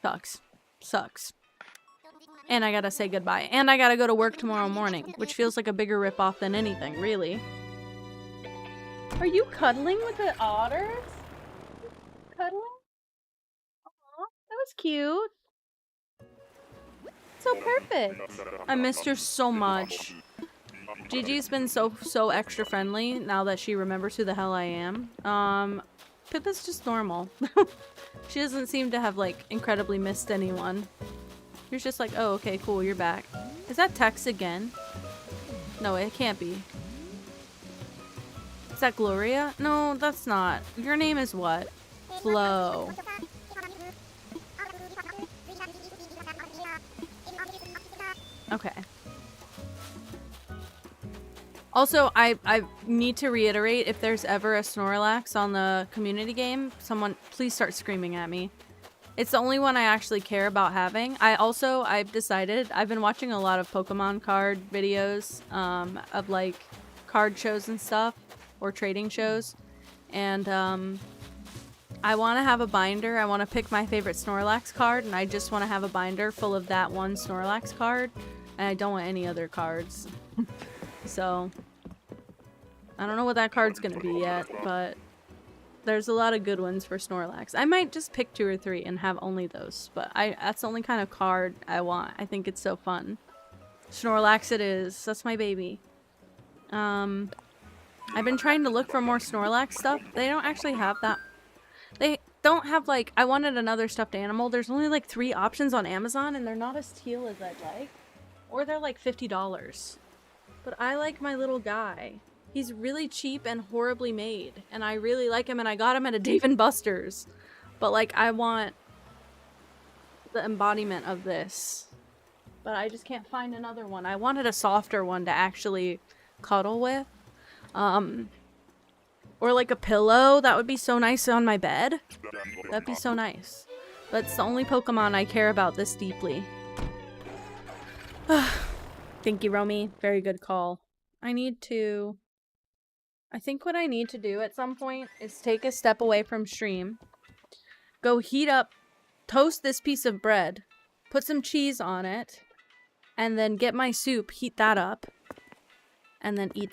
Sucks. Sucks. And I gotta say goodbye. And I gotta go to work tomorrow morning, which feels like a bigger ripoff than anything, really. Are you cuddling with the otters? Cuddling? Aw, that was cute. So perfect. I missed her so much. Gigi's been so extra friendly now that she remembers who the hell I am. Pippa's just normal. She doesn't seem to have, like, incredibly missed anyone. You're just like, oh, okay, cool, you're back. Is that Tex again? No, it can't be. Is that Gloria? No, that's not. Your name is what? Flo. Okay. Also, I need to reiterate, if there's ever a Snorlax on the community game, someone please start screaming at me. It's the only one I actually care about having. I've decided, I've been watching a lot of Pokemon card videos, of like card shows and stuff, or trading shows, and I want to have a binder. I want to pick my favorite Snorlax card, and I just want to have a binder full of that one Snorlax card, and I don't want any other cards. So, I don't know what that card's gonna be yet, but there's a lot of good ones for Snorlax. I might just pick 2 or 3 and have only those, but that's the only kind of card I want. I think it's so fun. Snorlax it is. That's my baby. I've been trying to look for more Snorlax stuff. They don't actually have that. They don't have, like, I wanted another stuffed animal. There's only like 3 options on Amazon, and they're not as teal as I'd like. Or they're like $50. But I like my little guy. He's really cheap and horribly made. And I really like him, and I got him at a Dave & Buster's. But, like, I want the embodiment of this. But I just can't find another one. I wanted a softer one to actually cuddle with. Or like a pillow. That would be so nice on my bed. That'd be so nice. That's the only Pokemon I care about this deeply. Thank you, Romy. Very good call. I think what I need to do at some point is take a step away from stream, go heat up, toast this piece of bread, put some cheese on it, and then get my soup, heat that up, and then eat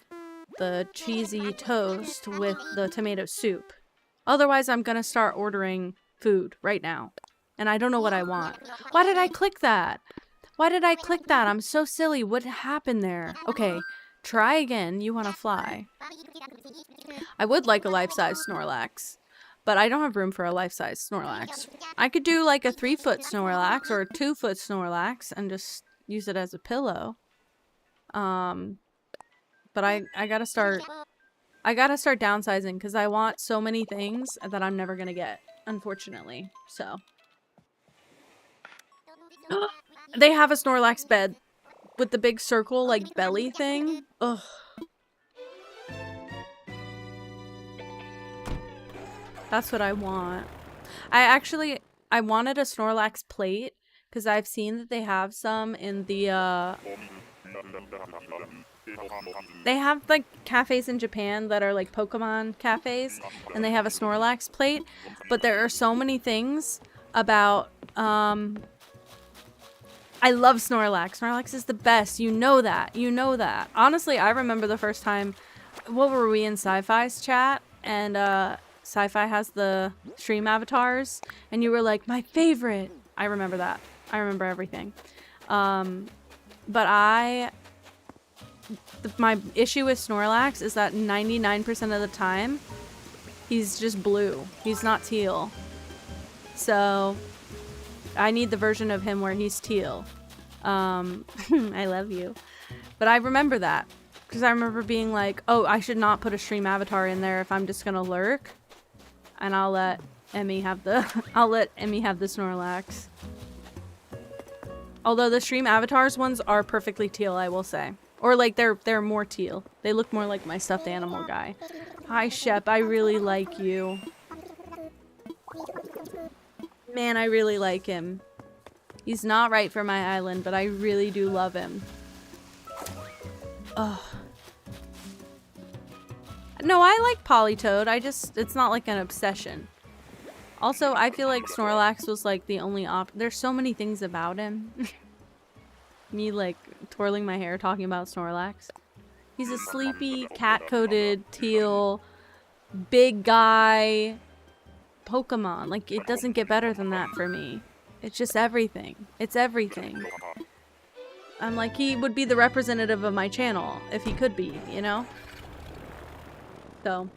the cheesy toast with the tomato soup. Otherwise, I'm gonna start ordering food right now. And I don't know what I want. Why did I click that? Why did I click that? I'm so silly. What happened there? Okay, try again. You want to fly. I would like a life-size Snorlax, but I don't have room for a life-size Snorlax. I could do like a 3-foot Snorlax or a 2-foot Snorlax and just use it as a pillow. But I gotta start downsizing because I want so many things that I'm never gonna get, unfortunately. So. They have a Snorlax bed with the big circle, like, belly thing. Ugh. That's what I want. I wanted a Snorlax plate because I've seen that they have some in the, they have, like, cafes in Japan that are, like, Pokemon cafes, and they have a Snorlax plate, but there are so many things about, I love Snorlax. Snorlax is the best. You know that. You know that. Honestly, I remember the first time, what were we in Sci-Fi's chat? And, Sci-Fi has the stream avatars, and you were like, my favorite. I remember that. I remember everything. But my issue with Snorlax is that 99% of the time, he's just blue. He's not teal. So, I need the version of him where he's teal. I love you. But I remember that. Because I remember being like, oh, I should not put a stream avatar in there if I'm just gonna lurk. And I'll let Emmy have the Snorlax. Although the stream avatars ones are perfectly teal, I will say. Or like they're more teal. They look more like my stuffed animal guy. Hi Shep, I really like you. Man, I really like him. He's not right for my island, but I really do love him. Ugh. No, I like Politoed. It's not like an obsession. Also, I feel like Snorlax was like the only there's so many things about him. Me like twirling my hair talking about Snorlax. He's a sleepy, cat-coated, teal, big guy Pokemon. Like, it doesn't get better than that for me. It's just everything. It's everything. I'm like, he would be the representative of my channel if he could be, you know? So.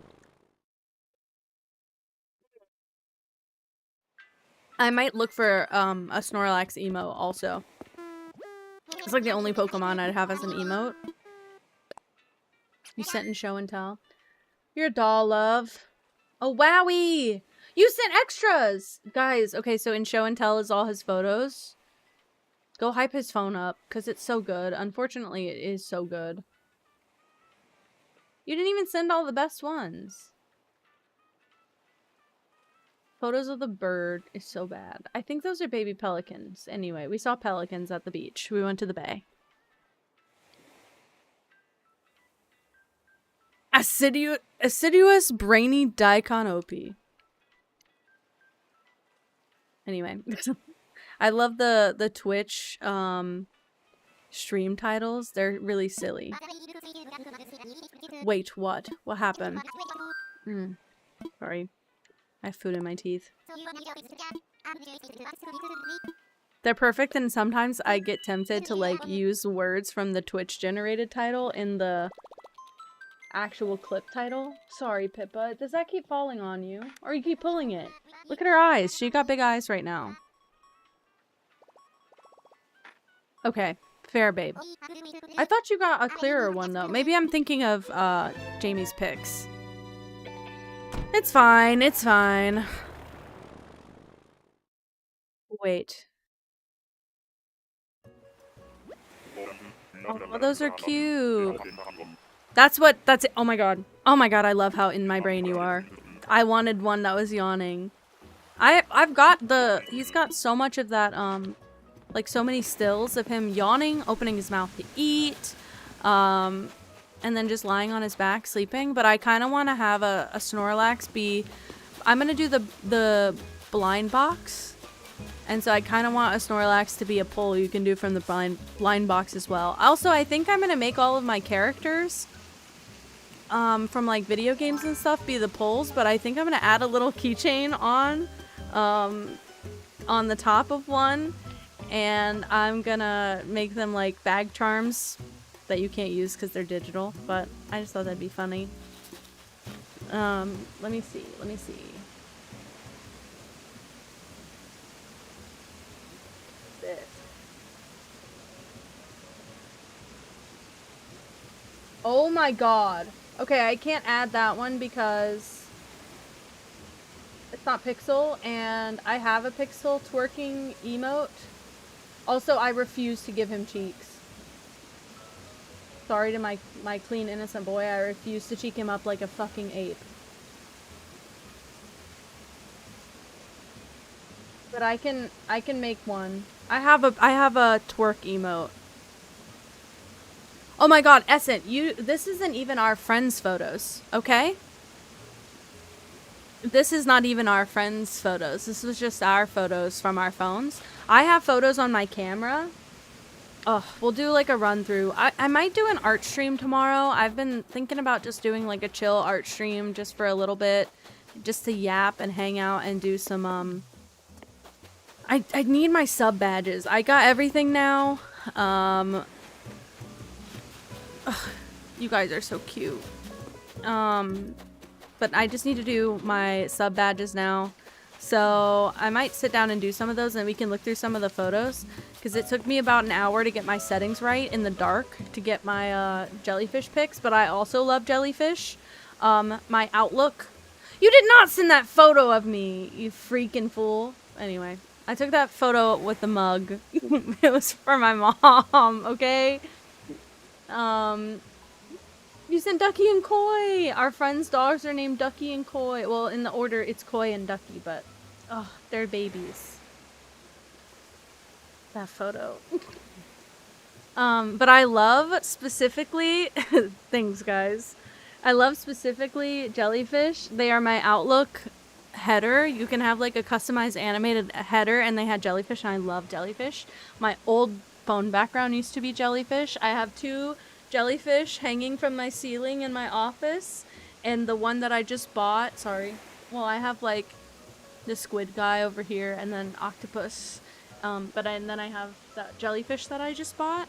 I might look for a Snorlax emote also. It's like the only Pokemon I'd have as an emote. You sent in show and tell. You're a doll, love. Oh, wowie! You sent extras! Guys, okay, so in show and tell is all his photos. Go hype his phone up, because it's so good. Unfortunately, it is so good. You didn't even send all the best ones. Photos of the bird is so bad. I think those are baby pelicans. Anyway, we saw pelicans at the beach. We went to the bay. Assiduous brainy daikon OP. Anyway. I love the Twitch stream titles. They're really silly. Wait, what? What happened? Sorry. I have food in my teeth. They're perfect, and sometimes I get tempted to like use words from the Twitch generated title in the actual clip title. Sorry, Pippa. Does that keep falling on you? Or you keep pulling it? Look at her eyes. She got big eyes right now. Okay. Fair, babe. I thought you got a clearer one, though. Maybe I'm thinking of Jamie's pics. It's fine. It's fine. Wait. Oh, those are cute. That's it. Oh my god. Oh my god, I love how in my brain you are. I wanted one that was yawning. I've got he's got so much of that, like so many stills of him yawning, opening his mouth to eat, and then just lying on his back sleeping. But I kind of want to have a Snorlax be... I'm going to do the blind box. And so I kind of want a Snorlax to be a pull you can do from the blind box as well. Also, I think I'm going to make all of my characters from like video games and stuff be the pulls. But I think I'm going to add a little keychain on the top of one. And I'm gonna make them like bag charms that you can't use because they're digital, but I just thought that'd be funny. Let me see. This. Oh my god. Okay, I can't add that one because it's not Pixel, and I have a Pixel twerking emote. Also, I refuse to give him cheeks. Sorry to my clean, innocent boy. I refuse to cheek him up like a fucking ape. But I can make one. I have a twerk emote. Oh my god, Essent, this isn't even our friends' photos, okay? This is not even our friends' photos. This was just our photos from our phones. I have photos on my camera. Oh, we'll do like a run through. I might do an art stream tomorrow. I've been thinking about just doing like a chill art stream just for a little bit. Just to yap and hang out and do some, I need my sub badges. I got everything now. You guys are so cute. But I just need to do my sub badges now. So I might sit down and do some of those and we can look through some of the photos. Because it took me about an hour to get my settings right in the dark to get my jellyfish pics. But I also love jellyfish. My outlook. You did not send that photo of me, you freaking fool. Anyway, I took that photo with the mug. It was for my mom, okay? You sent Ducky and Koi! Our friends' dogs are named Ducky and Koi. Well, in the order, it's Koi and Ducky, but... Oh, they're babies. that photo. But I love specifically things, guys. I love specifically jellyfish. They are my Outlook header. You can have like a customized animated header, and they had jellyfish, and I love jellyfish. My old phone background used to be jellyfish. I have 2 jellyfish hanging from my ceiling in my office, and the one that I just bought, well, I have like the squid guy over here, and then octopus, and then I have that jellyfish that I just bought.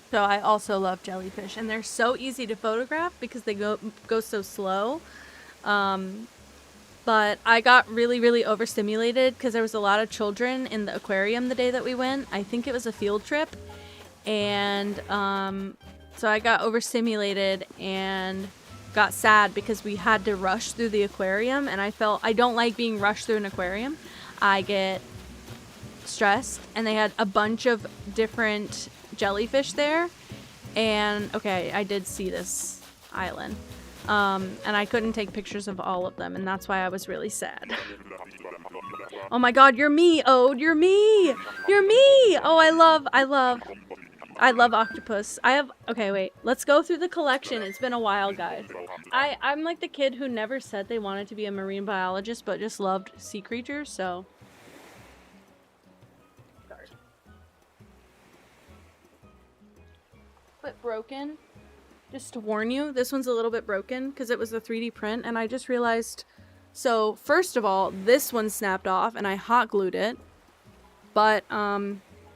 So I also love jellyfish, and they're so easy to photograph because they go so slow. But I got really overstimulated because there was a lot of children in the aquarium the day that we went. I think it was a field trip, and so I got overstimulated and got sad because we had to rush through the aquarium, and I don't like being rushed through an aquarium. I get stressed, and they had a bunch of different jellyfish there, and okay, I did see this island, and I couldn't take pictures of all of them, and that's why I was really sad. Oh my god, you're me, Ode, you're me! You're me! Oh, I love octopus. Okay, wait, let's go through the collection. It's been a while, guys. I'm like the kid who never said they wanted to be a marine biologist, but just loved sea creatures, so. But broken. Just to warn you, this one's a little bit broken because it was a 3D print, and I just realized. So, first of all, this one snapped off, and I hot glued it. But,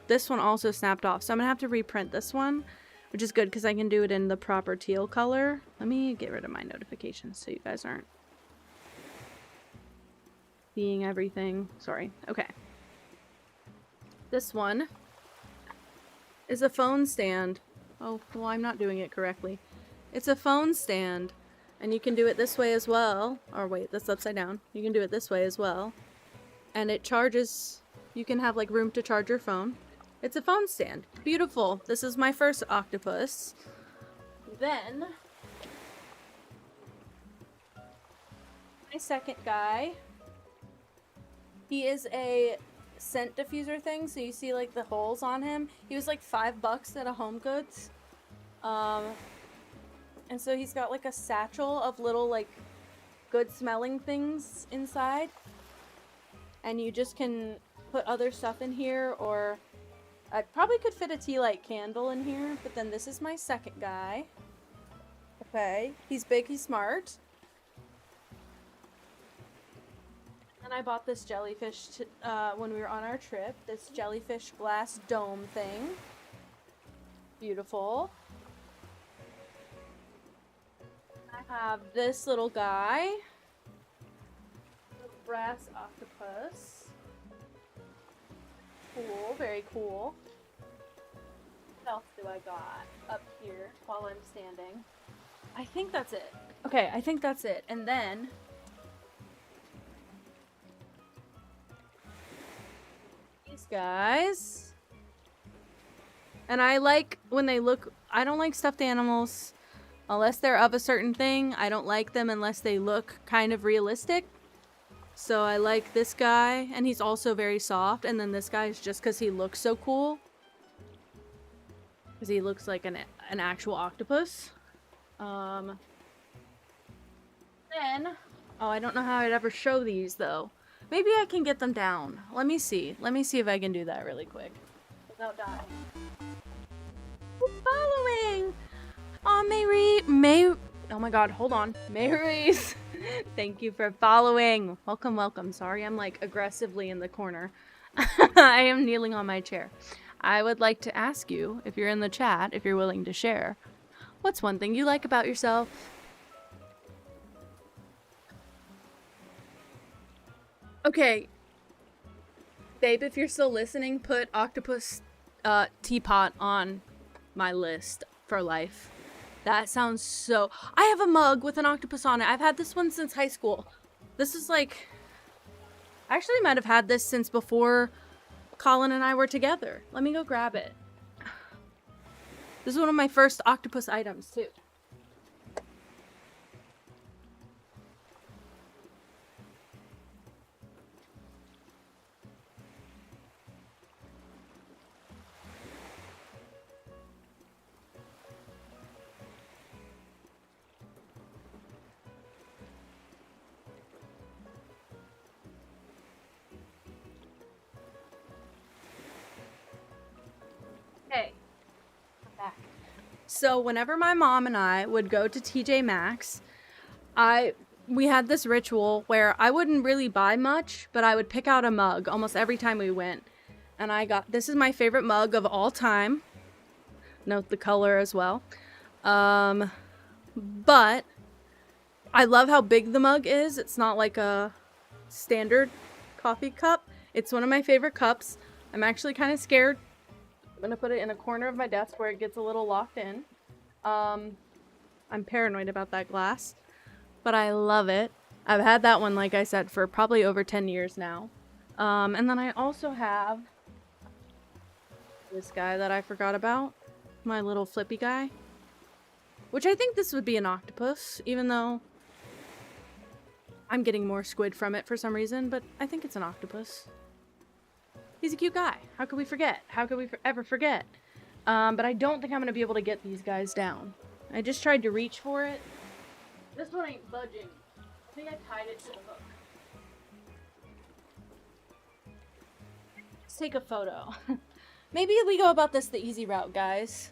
this one also snapped off, so I'm gonna have to reprint this one, which is good because I can do it in the proper teal color. Let me get rid of my notifications so you guys aren't seeing everything. Sorry. Okay. This one is a phone stand. Oh, well, I'm not doing it correctly. It's a phone stand, and you can do it this way as well. Or wait, that's upside down. You can do it this way as well. And it charges, you can have like room to charge your phone. It's a phone stand. Beautiful. This is my first octopus. Then, my second guy. He is a scent diffuser thing, so you see like the holes on him. He was like $5 at a Home Goods. And so he's got like a satchel of little like good smelling things inside. And you just can put other stuff in here, or I probably could fit a tea light candle in here, but then this is my second guy. Okay, he's big, he's smart. And I bought this jellyfish when we were on our trip. This jellyfish glass dome thing. Beautiful. I have this little guy. Little brass octopus. Cool, very cool. What else do I got up here while I'm standing? I think that's it. Okay, I think that's it. And then these guys. And I like when they look, I don't like stuffed animals unless they're of a certain thing. I don't like them unless they look kind of realistic. So I like this guy, and he's also very soft. And then this guy is just because he looks so cool. Because he looks like an actual octopus. Then, oh, I don't know how I'd ever show these though. Maybe I can get them down. Let me see. Let me see if I can do that really quick. Without dying. Who's following? Oh, oh my god, hold on. Mary's. Thank you for following. Welcome, welcome. Sorry, I'm like aggressively in the corner. I am kneeling on my chair. I would like to ask you, if you're in the chat, if you're willing to share, what's one thing you like about yourself? Okay. Babe, if you're still listening, put octopus teapot on my list for life. That sounds so... I have a mug with an octopus on it. I've had this one since high school. This is like... I actually might have had this since before Colin and I were together. Let me go grab it. This is one of my first octopus items, too. So whenever my mom and I would go to TJ Maxx, we had this ritual where I wouldn't really buy much, but I would pick out a mug almost every time we went. And this is my favorite mug of all time. Note the color as well. But I love how big the mug is. It's not like a standard coffee cup. It's one of my favorite cups. I'm actually kind of scared. I'm gonna put it in a corner of my desk where it gets a little locked in. I'm paranoid about that glass, but I love it. I've had that one, like I said, for probably over 10 years now. And then I also have this guy that I forgot about. My little flippy guy. Which I think this would be an octopus, even though I'm getting more squid from it for some reason, but I think it's an octopus. He's a cute guy. How could we forget? How could we ever forget? But I don't think I'm going to be able to get these guys down. I just tried to reach for it. This one ain't budging. I think I tied it to the hook. Let's take a photo. Maybe we go about this the easy route, guys.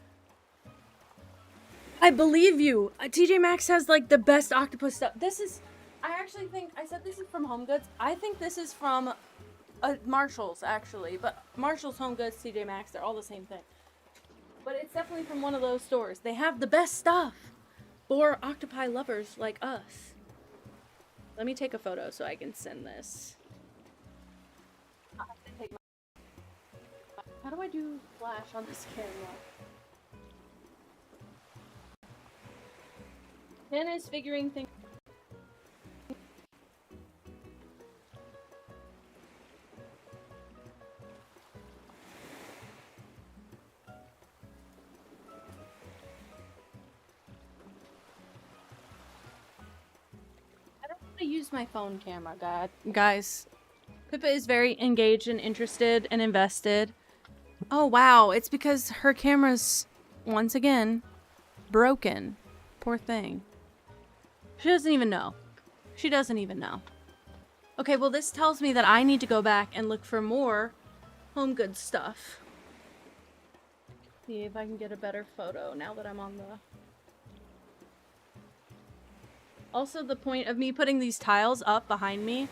I believe you. TJ Maxx has like the best octopus stuff. I actually think, I said this is from Home Goods. I think this is from Marshall's, actually. But Marshall's, Home Goods, TJ Maxx, they're all the same thing. But it's definitely from one of those stores. They have the best stuff for octopi lovers like us. Let me take a photo so I can send this. How do I do flash on this camera? Ken is figuring things. I don't want to use my phone camera, guys. Pippa is very engaged and interested and invested. Oh wow, it's because her camera's, once again, broken. Poor thing. She doesn't even know. She doesn't even know. Okay, well this tells me that I need to go back and look for more Home Goods stuff. See if I can get a better photo now that I'm on the... Also, the point of me putting these tiles up behind me,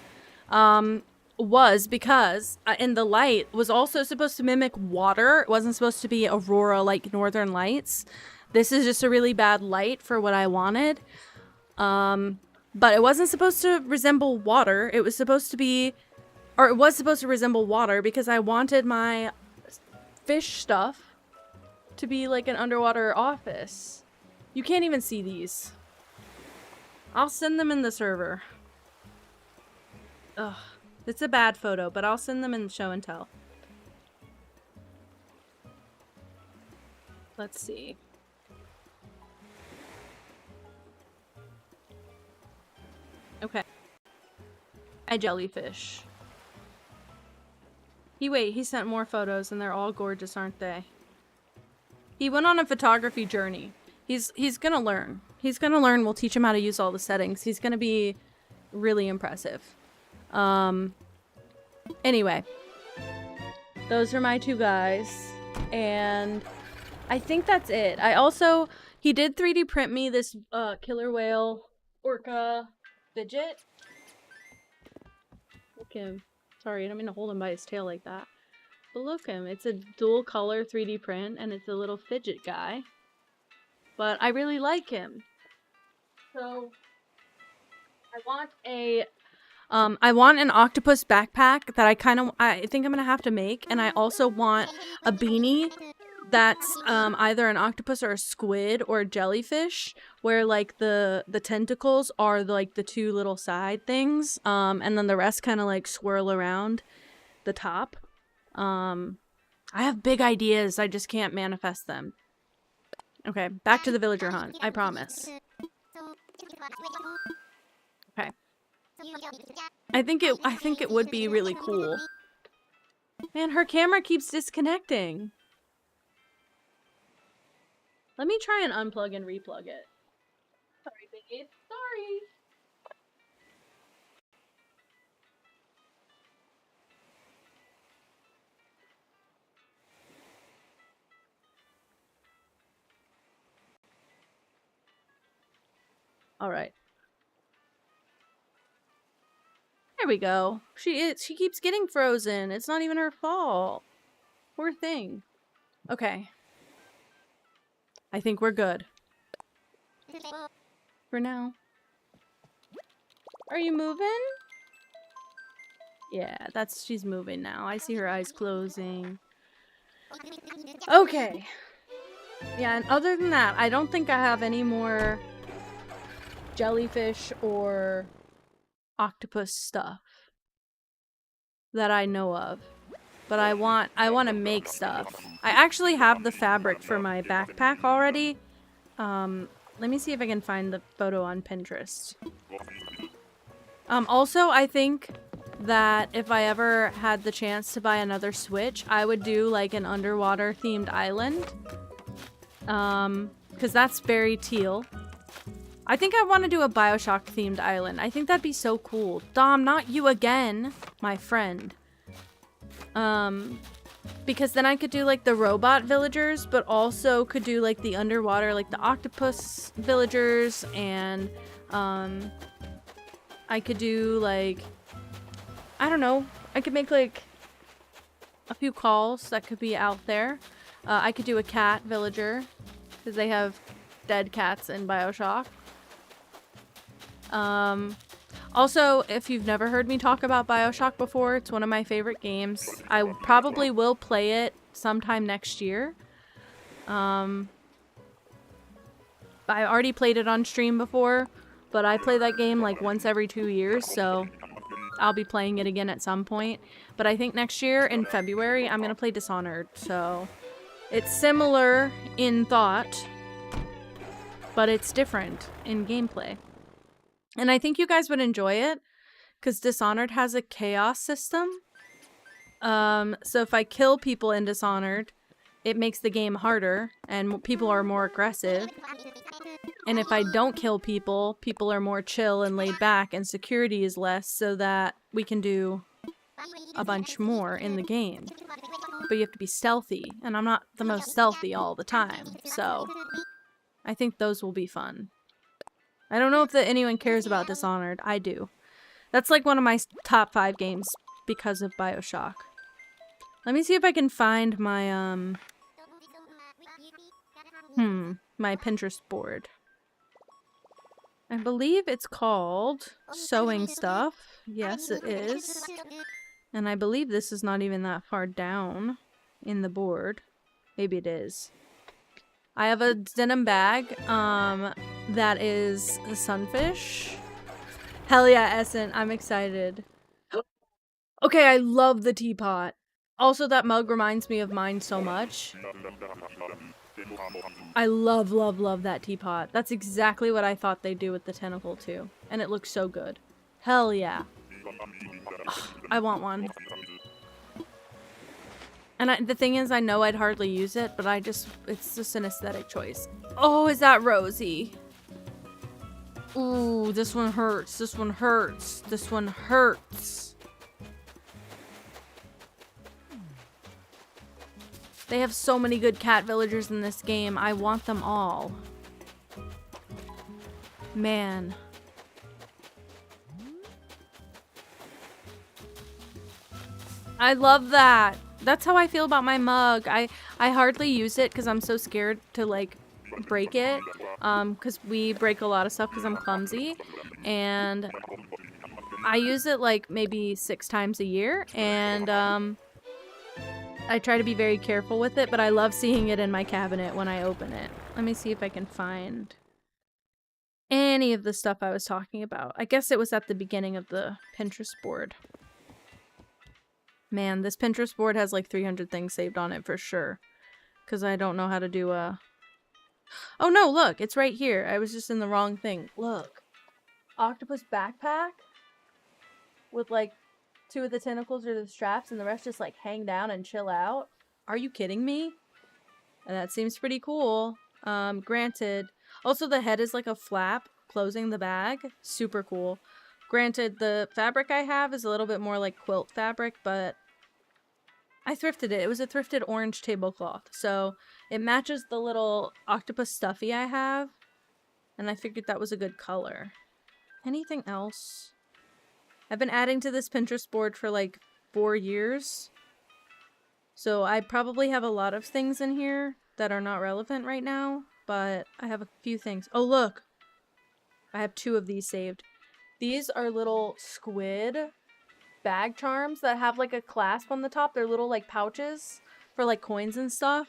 was because in the light was also supposed to mimic water. It wasn't supposed to be aurora like Northern Lights. This is just a really bad light for what I wanted. But it wasn't supposed to resemble water. It was supposed to be, or it was supposed to resemble water because I wanted my fish stuff to be like an underwater office. You can't even see these. I'll send them in the server. Ugh. It's a bad photo, but I'll send them in show and tell. Let's see. Okay. A jellyfish. He sent more photos and they're all gorgeous, aren't they? He went on a photography journey. He's gonna learn. He's gonna learn. We'll teach him how to use all the settings. He's gonna be really impressive. Anyway, those are my two guys, and I think that's it. He did 3D print me this killer whale orca fidget. Look him. Sorry, I don't mean to hold him by his tail like that. But look him. It's a dual color 3D print, and it's a little fidget guy. But I really like him. So I want an octopus backpack that I think I'm gonna have to make, and I also want a beanie that's either an octopus or a squid or a jellyfish, where like the tentacles are like the two little side things, and then the rest kind of like swirl around the top. I have big ideas, I just can't manifest them. Okay, back to the villager hunt, I promise. Okay. I think it would be really cool. Man, her camera keeps disconnecting. Let me try and unplug and replug it. Sorry, babe. Sorry. All right. There we go. She keeps getting frozen. It's not even her fault. Poor thing. Okay. I think we're good. For now. Are you moving? Yeah, she's moving now. I see her eyes closing. Okay. Yeah, and other than that, I don't think I have any more jellyfish or octopus stuff that I know of. But I want to make stuff. I actually have the fabric for my backpack already. Let me see if I can find the photo on Pinterest. Also, I think that if I ever had the chance to buy another Switch, I would do like an underwater themed island. Because that's very teal. I think I want to do a BioShock themed island. I think that'd be so cool. Dom, not you again, my friend. Because then I could do like the robot villagers, but also could do like the underwater, like the octopus villagers, and I could do like, I don't know, I could make like a few calls that could be out there. I could do a cat villager, because they have dead cats in BioShock. Also, if you've never heard me talk about BioShock before, it's one of my favorite games. I probably will play it sometime next year. I already played it on stream before, but I play that game like once every 2 years, so I'll be playing it again at some point. But I think next year in February, I'm gonna play Dishonored, so it's similar in thought, but it's different in gameplay. And I think you guys would enjoy it, because Dishonored has a chaos system. So if I kill people in Dishonored, it makes the game harder, and people are more aggressive. And if I don't kill people, people are more chill and laid back, and security is less, so that we can do a bunch more in the game. But you have to be stealthy, and I'm not the most stealthy all the time, so I think those will be fun. I don't know if anyone cares about Dishonored. I do. That's like one of my top 5 games because of BioShock. Let me see if I can find my, my Pinterest board. I believe it's called Sewing Stuff. Yes, it is. And I believe this is not even that far down in the board. Maybe it is. I have a denim bag, that is a sunfish. Hell yeah, Essen, I'm excited. Okay, I love the teapot. Also, that mug reminds me of mine so much. I love, love, love that teapot. That's exactly what I thought they'd do with the tentacle too. And it looks so good. Hell yeah. Ugh, I want one. And the thing is, I know I'd hardly use it, but it's just an aesthetic choice. Oh, is that Rosie? Ooh, this one hurts. This one hurts. This one hurts. They have so many good cat villagers in this game. I want them all. Man. I love that. That's how I feel about my mug. I hardly use it because I'm so scared to like break it. Because we break a lot of stuff because I'm clumsy. And I use it like maybe 6 times a year. And I try to be very careful with it, but I love seeing it in my cabinet when I open it. Let me see if I can find any of the stuff I was talking about. I guess it was at the beginning of the Pinterest board. Man, this Pinterest board has like 300 things saved on it for sure. Because I don't know how to do a... Oh no, look! It's right here. I was just in the wrong thing. Look. Octopus backpack. With like 2 of the tentacles or the straps and the rest just like hang down and chill out. Are you kidding me? And that seems pretty cool. Granted. Also, the head is like a flap closing the bag. Super cool. Granted, the fabric I have is a little bit more like quilt fabric, but I thrifted it. It was a thrifted orange tablecloth, so it matches the little octopus stuffy I have. And I figured that was a good color. Anything else? I've been adding to this Pinterest board for like 4 years. So I probably have a lot of things in here that are not relevant right now. But I have a few things. Oh, look! I have 2 of these saved. These are little squid bag charms that have like a clasp on the top. They're little like pouches for like coins and stuff.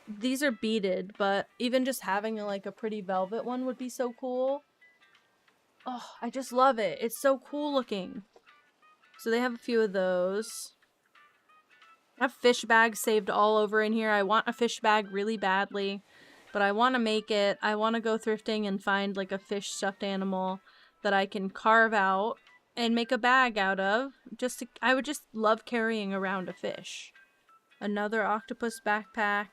These are beaded, but even just having like a pretty velvet one would be so cool. Oh, I just love it. It's so cool looking. So they have a few of those. I have fish bags saved all over in here. I want a fish bag really badly, but I want to make it. I want to go thrifting and find like a fish stuffed animal that I can carve out and make a bag out of. I would just love carrying around a fish. Another octopus backpack.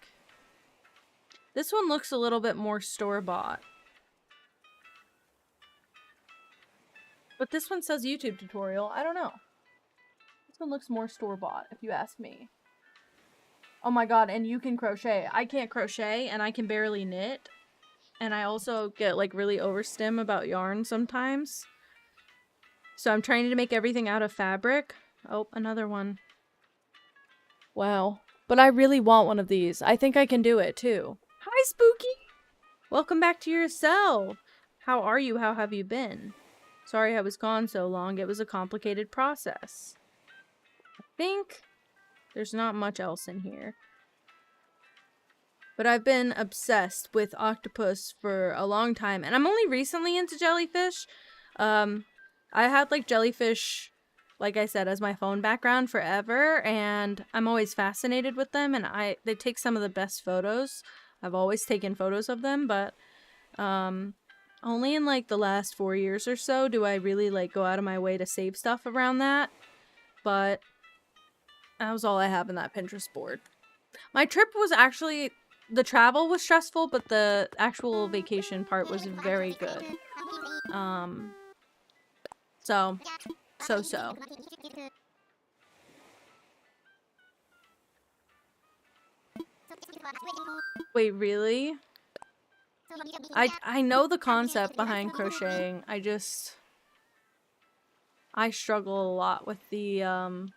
This one looks a little bit more store-bought. But this one says YouTube tutorial. I don't know. This one looks more store-bought, if you ask me. Oh my god, and you can crochet. I can't crochet, and I can barely knit. And I also get, like, really overstim about yarn sometimes. So I'm trying to make everything out of fabric. Oh, another one. Wow. But I really want one of these. I think I can do it, too. Hi, Spooky! Welcome back to your cell! How are you? How have you been? Sorry I was gone so long. It was a complicated process. I think there's not much else in here. But I've been obsessed with octopus for a long time. And I'm only recently into jellyfish. I had, like, jellyfish, like I said, as my phone background forever. And I'm always fascinated with them. And they take some of the best photos. I've always taken photos of them. But only in, like, the last 4 years or so do I really, like, go out of my way to save stuff around that. But that was all I have in that Pinterest board. My trip was actually... The travel was stressful, but the actual vacation part was very good. So. Wait, really? I know the concept behind crocheting. I struggle a lot with the,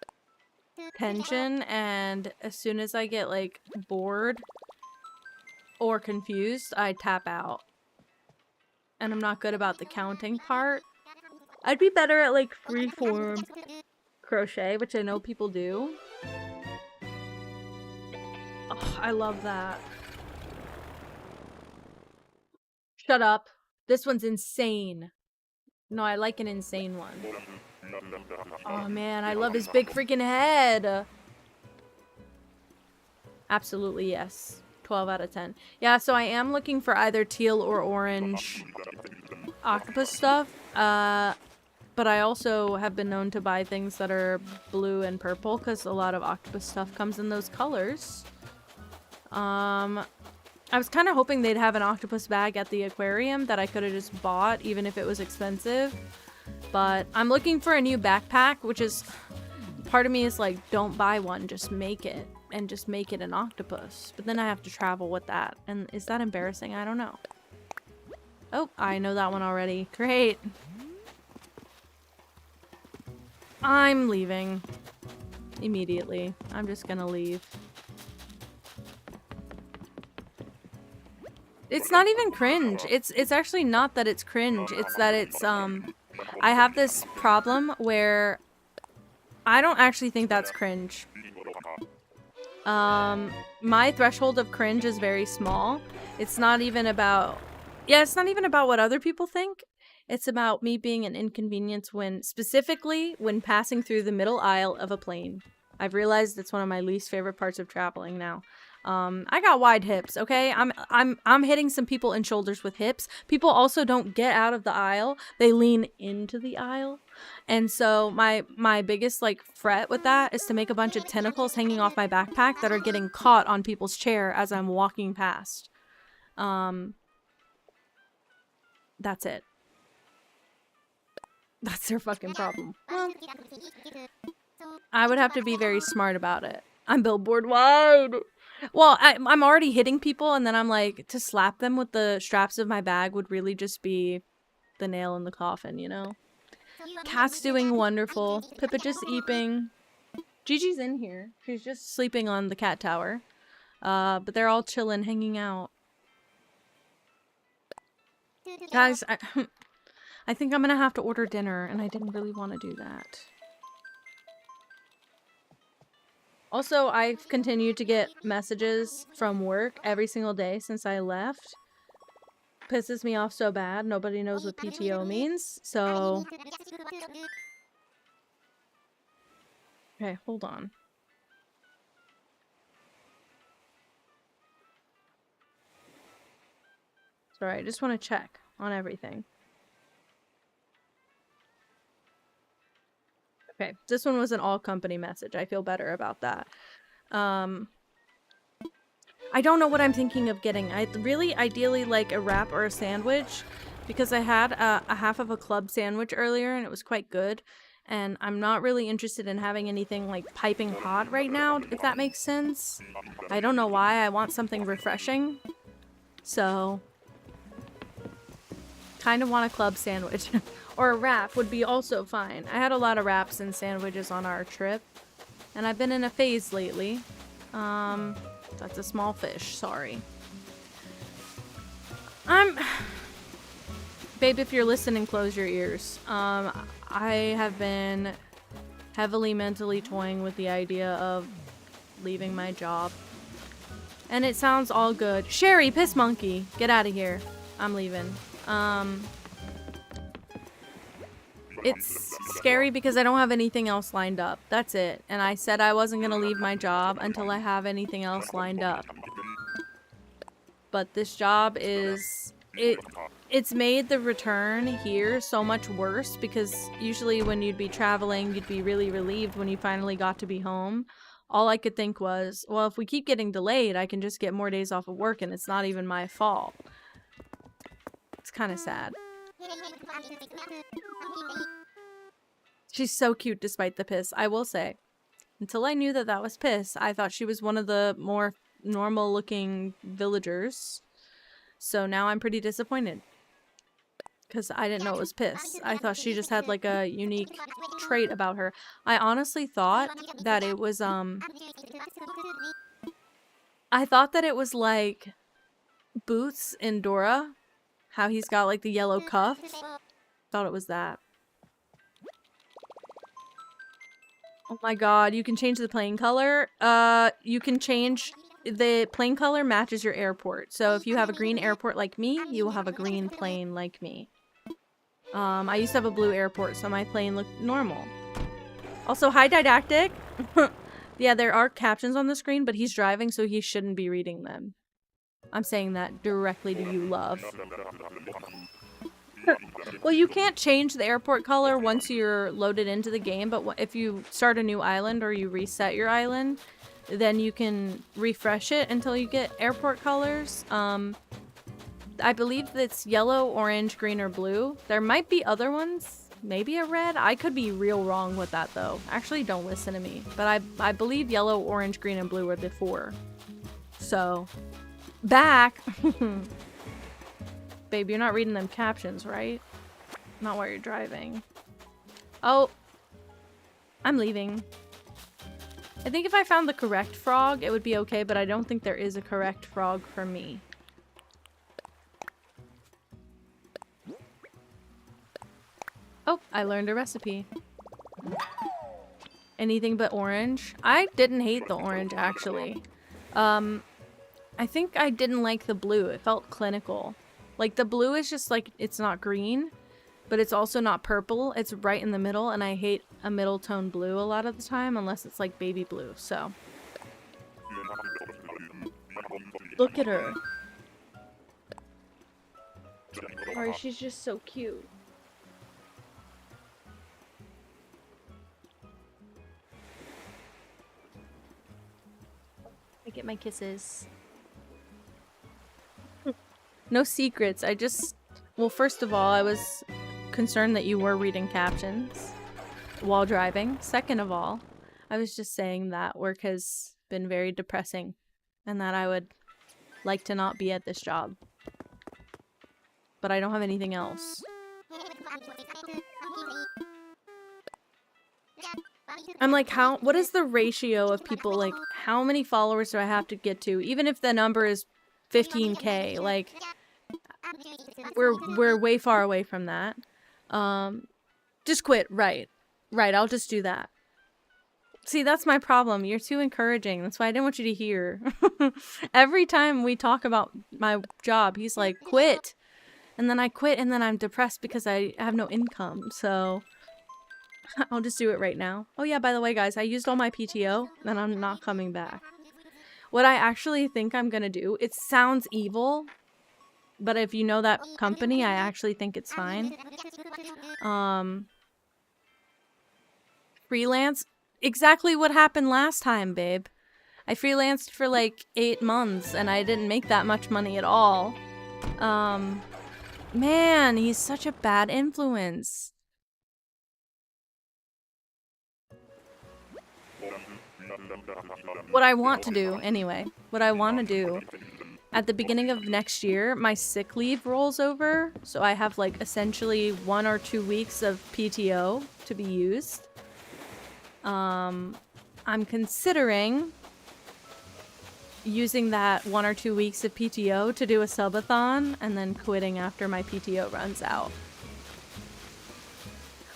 tension, and as soon as I get, like, bored or confused, I tap out. And I'm not good about the counting part. I'd be better at, like, freeform crochet, which I know people do. Oh, I love that. Shut up. This one's insane. No, I like an insane one. Oh man, I love his big freaking head. Absolutely, yes. 12 out of 10. Yeah, so I am looking for either teal or orange octopus stuff. But I also have been known to buy things that are blue and purple because a lot of octopus stuff comes in those colors. I was kind of hoping they'd have an octopus bag at the aquarium that I could have just bought, even if it was expensive. But I'm looking for a new backpack, which is... Part of me is like, don't buy one, just make it. And just make it an octopus. But then I have to travel with that. And is that embarrassing? I don't know. Oh, I know that one already. Great. I'm leaving. Immediately. I'm just gonna leave. It's not even cringe. It's actually not that it's cringe. It's that it's, I have this problem where I don't actually think that's cringe. My threshold of cringe is very small. It's not even about... Yeah, it's not even about what other people think. It's about me being an inconvenience specifically when passing through the middle aisle of a plane. I've realized it's one of my least favorite parts of traveling now. I got wide hips, okay? I'm hitting some people in shoulders with hips. People also don't get out of the aisle. They lean into the aisle. And so my biggest like fret with that is to make a bunch of tentacles hanging off my backpack that are getting caught on people's chair as I'm walking past. That's it. That's their fucking problem. Well, I would have to be very smart about it. I'm billboard wide. Well, I'm already hitting people, and then I'm like, to slap them with the straps of my bag would really just be the nail in the coffin, you know? Cat's doing wonderful. Pippa just eeping. Gigi's in here. She's just sleeping on the cat tower. But they're all chilling, hanging out. Guys, I think I'm gonna have to order dinner, and I didn't really want to do that. Also, I've continued to get messages from work every single day since I left. Pisses me off so bad. Nobody knows what PTO means, so... Okay, hold on. Sorry, I just want to check on everything. Okay, this one was an all-company message. I feel better about that. I don't know what I'm thinking of getting. I'd really ideally like a wrap or a sandwich because I had a half of a club sandwich earlier and it was quite good. And I'm not really interested in having anything like piping hot right now, if that makes sense. I don't know why. I want something refreshing. So, kind of want a club sandwich. Or a wrap would be also fine. I had a lot of wraps and sandwiches on our trip. And I've been in a phase lately. That's a small fish, sorry. Babe, if you're listening, close your ears. I have been heavily mentally toying with the idea of leaving my job. And it sounds all good. Sherry, piss monkey, get out of here. I'm leaving. It's scary because I don't have anything else lined up. That's it. And I said I wasn't gonna leave my job until I have anything else lined up. But this job is... It's made the return here so much worse because usually when you'd be traveling, you'd be really relieved when you finally got to be home. All I could think was, well, if we keep getting delayed, I can just get more days off of work and it's not even my fault. It's kind of sad. She's so cute despite the piss, I will say. Until I knew that that was piss, I thought she was one of the more normal looking villagers. So now I'm pretty disappointed. Because I didn't know it was piss. I thought she just had like a unique trait about her. I honestly thought that it was, I thought that it was like Boots in Dora. How he's got like the yellow cuff. Thought it was that. Oh my god, you can change the plane color. You can change... The plane color matches your airport. So if you have a green airport like me, you will have a green plane like me. I used to have a blue airport, so my plane looked normal. Also, hi Didactic! Yeah, there are captions on the screen, but he's driving, so he shouldn't be reading them. I'm saying that directly to you, love. Well, you can't change the airport color once you're loaded into the game, but if you start a new island or you reset your island, then you can refresh it until you get airport colors. I believe it's yellow, orange, green, or blue. There might be other ones. Maybe a red? I could be real wrong with that, though. Actually, don't listen to me. But I believe yellow, orange, green, and blue are the 4. So, back! Babe, you're not reading them captions, right? Not while you're driving. Oh. I'm leaving. I think if I found the correct frog, it would be okay, but I don't think there is a correct frog for me. Oh, I learned a recipe. Anything but orange. I didn't hate the orange, actually. I think I didn't like the blue. It felt clinical. Like, the blue is just like, it's not green, but it's also not purple. It's right in the middle, and I hate a middle tone blue a lot of the time, unless it's like baby blue, so. Look at her. Or she's just so cute. I get my kisses. No secrets, I just... Well, first of all, I was concerned that you were reading captions while driving. Second of all, I was just saying that work has been very depressing and that I would like to not be at this job. But I don't have anything else. I'm like, what is the ratio of people, like, how many followers do I have to get to? Even if the number is 15K, like, we're way far away from that. Just quit, right. Right, I'll just do that. See, that's my problem. You're too encouraging. That's why I didn't want you to hear. Every time we talk about my job, he's like, quit. And then I quit, and then I'm depressed because I have no income, so I'll just do it right now. Oh yeah, by the way, guys, I used all my PTO, and I'm not coming back. What I actually think I'm gonna do, it sounds evil, but if you know that company, I actually think it's fine. Freelance. Exactly what happened last time, babe. I freelanced for like 8 months, and I didn't make that much money at all. Man, he's such a bad influence. What I want to do, anyway, what I want to do, at the beginning of next year, my sick leave rolls over, so I have like essentially 1 or 2 weeks of PTO to be used. I'm considering using that 1 or 2 weeks of PTO to do a subathon and then quitting after my PTO runs out.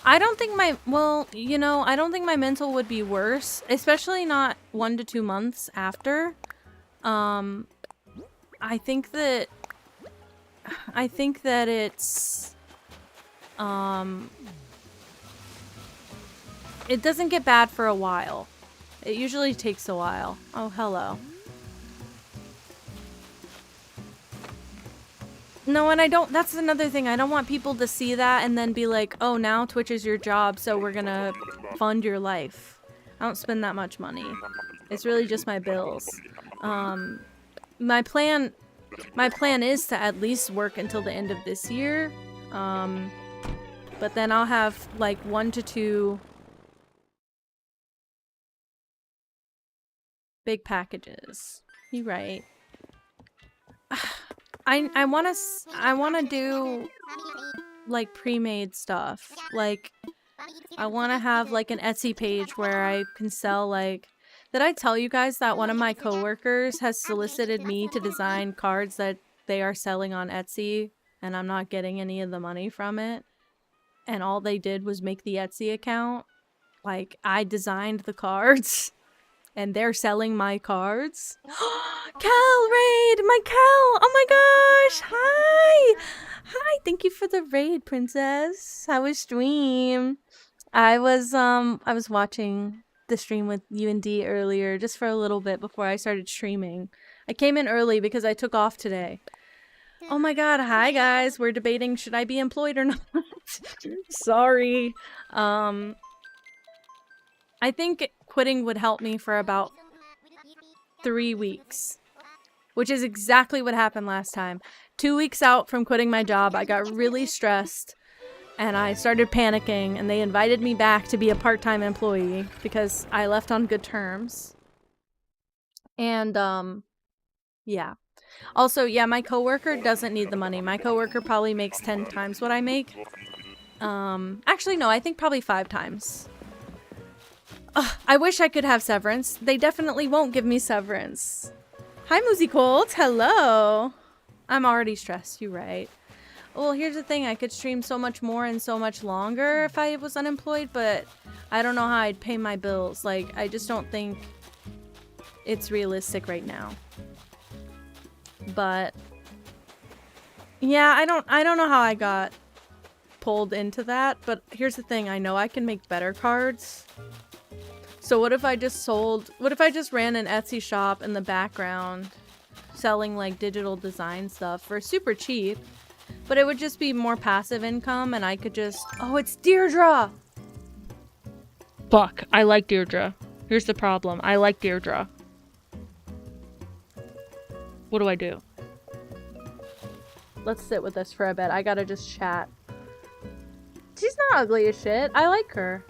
I don't think my, well, you know, I don't think my mental would be worse, especially not 1 to 2 months after. I think that it's, it doesn't get bad for a while. It usually takes a while. Oh, hello. No, and I don't, that's another thing. I don't want people to see that and then be like, oh, now Twitch is your job, so we're gonna fund your life. I don't spend that much money. It's really just my bills. My plan is to at least work until the end of this year. But then I'll have like 1 to 2 big packages. You're right. I wanna do like pre-made stuff. Like I wanna have like an Etsy page where I can sell like, did I tell you guys that one of my coworkers has solicited me to design cards that they are selling on Etsy and I'm not getting any of the money from it? And all they did was make the Etsy account. Like I designed the cards. And they're selling my cards. Cal raid! My Cal! Oh my gosh! Hi! Hi! Thank you for the raid, princess. How was stream? I was watching the stream with you and D earlier, just for a little bit before I started streaming. I came in early because I took off today. Oh my god, hi guys! We're debating should I be employed or not. Sorry. I think quitting would help me for about 3 weeks, which is exactly what happened last time. 2 weeks out from quitting my job, I got really stressed and I started panicking, and they invited me back to be a part-time employee because I left on good terms. And yeah. Also, yeah, my coworker doesn't need the money. My coworker probably makes 10 times what I make. Actually no, I think probably 5 times. I wish I could have severance. They definitely won't give me severance. Hi, Moosey Colt. Hello. I'm already stressed. You're right. Well, here's the thing. I could stream so much more and so much longer if I was unemployed, but I don't know how I'd pay my bills. Like, I just don't think it's realistic right now. But yeah, I don't know how I got pulled into that, but here's the thing. I know I can make better cards. So what if I just ran an Etsy shop in the background selling like digital design stuff for super cheap, but it would just be more passive income and I could just, oh, it's Deirdre! Fuck, I like Deirdre. Here's the problem. I like Deirdre. What do I do? Let's sit with this for a bit. I gotta just chat. She's not ugly as shit. I like her.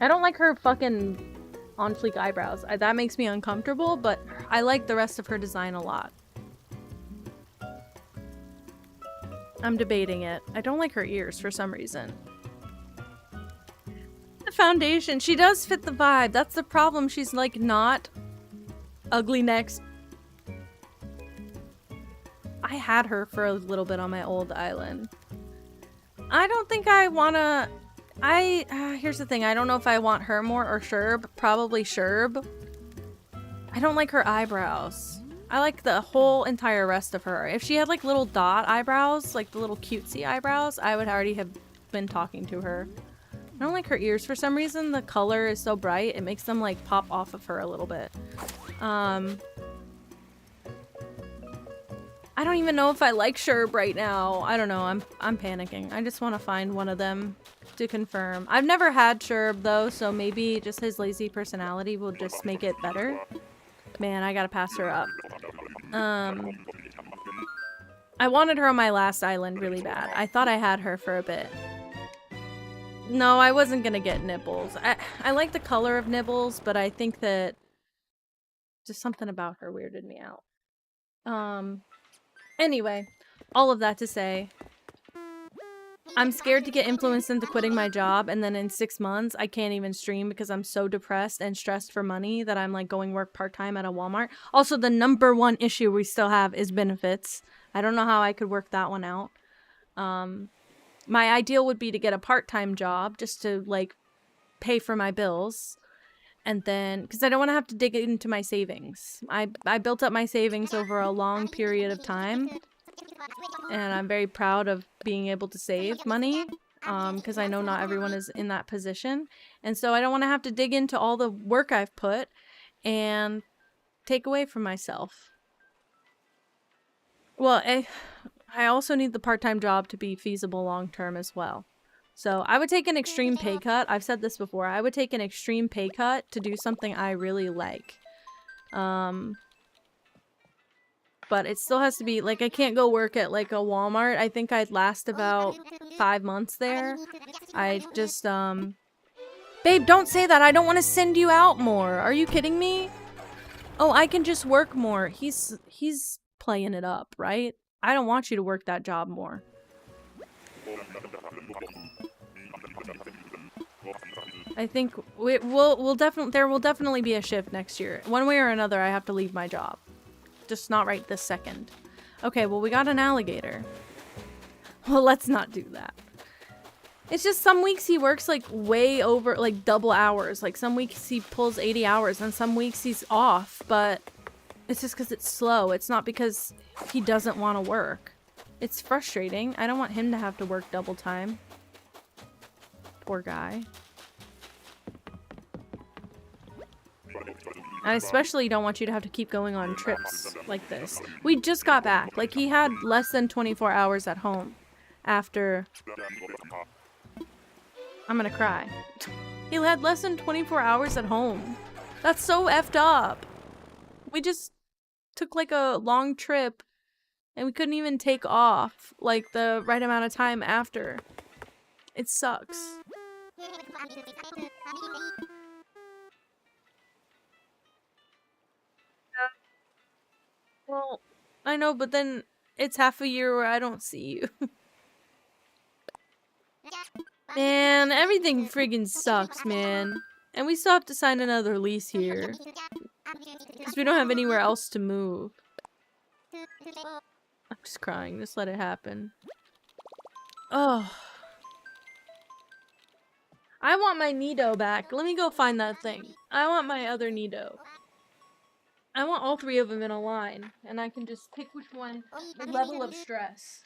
I don't like her fucking on fleek eyebrows. That makes me uncomfortable, but I like the rest of her design a lot. I'm debating it. I don't like her ears for some reason. The foundation, she does fit the vibe. That's the problem. She's like not ugly next. I had her for a little bit on my old island. I don't think I wanna... here's the thing. I don't know if I want her more or Sherb. Probably Sherb. I don't like her eyebrows. I like the whole entire rest of her. If she had like little dot eyebrows, like the little cutesy eyebrows, I would already have been talking to her. I don't like her ears for some reason. The color is so bright. It makes them like pop off of her a little bit. I don't even know if I like Sherb right now. I don't know. I'm panicking. I just want to find one of them to confirm. I've never had Sherb though, so maybe just his lazy personality will just make it better. Man, I gotta pass her up. I wanted her on my last island really bad. I thought I had her for a bit. No, I wasn't gonna get Nibbles. I like the color of Nibbles, but I think that just something about her weirded me out. Anyway, all of that to say, I'm scared to get influenced into quitting my job, and then in 6 months, I can't even stream because I'm so depressed and stressed for money that I'm like going work part-time at a Walmart. Also, the #1 issue we still have is benefits. I don't know how I could work that one out. My ideal would be to get a part-time job just to like pay for my bills. And then, because I don't want to have to dig into my savings. I built up my savings over a long period of time. And I'm very proud of being able to save money. Because I know not everyone is in that position. And so I don't want to have to dig into all the work I've put and take away from myself. Well, I also need the part-time job to be feasible long-term as well. So I would take an extreme pay cut. I've said this before. I would take an extreme pay cut to do something I really like. But it still has to be, like, I can't go work at, like, a Walmart. I think I'd last about 5 months there. I just, Babe, don't say that. I don't want to send you out more. Are you kidding me? Oh, I can just work more. He's playing it up, right? I don't want you to work that job more. I think there will definitely be a shift next year. One way or another, I have to leave my job. Just not right this second. Okay, well, we got an alligator. Well, let's not do that. It's just some weeks he works like way over, like double hours. Like some weeks he pulls 80 hours and some weeks he's off, but it's just because it's slow. It's not because he doesn't want to work. It's frustrating. I don't want him to have to work double time. Poor guy. I especially don't want you to have to keep going on trips like this. We just got back. Like, he had less than 24 hours at home after... I'm gonna cry. He had less than 24 hours at home. That's so effed up. We just took, like, a long trip and we couldn't even take off, like, the right amount of time after. It sucks. Well, I know, but then it's half a year where I don't see you. Man, everything friggin' sucks, man. And we still have to sign another lease here. Because we don't have anywhere else to move. I'm just crying. Just let it happen. Oh. I want my Nido back. Let me go find that thing. I want my other Nido. I want all 3 of them in a line, and I can just pick which one, the level of stress.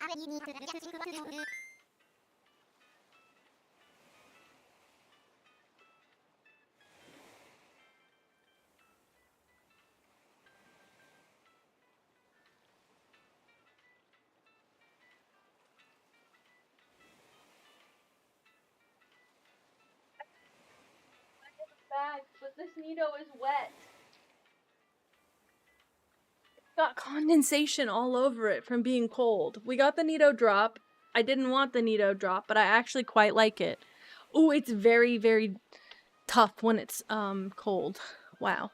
But this Nido is wet. Got condensation all over it from being cold. We got the Nido drop. I didn't want the Nido drop, but I actually quite like it. Ooh, it's very, very tough when it's cold. Wow.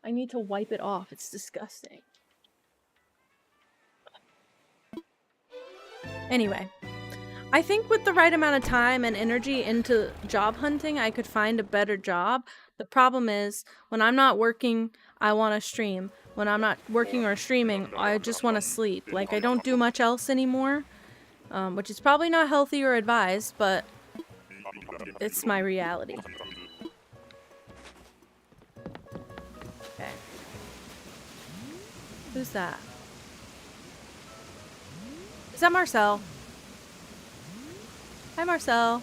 I need to wipe it off. It's disgusting. Anyway, I think with the right amount of time and energy into job hunting, I could find a better job. The problem is, when I'm not working, I want to stream. When I'm not working or streaming, I just want to sleep. Like, I don't do much else anymore, which is probably not healthy or advised, but it's my reality. Okay. Who's that? Is that Marcel? Hi, Marcel.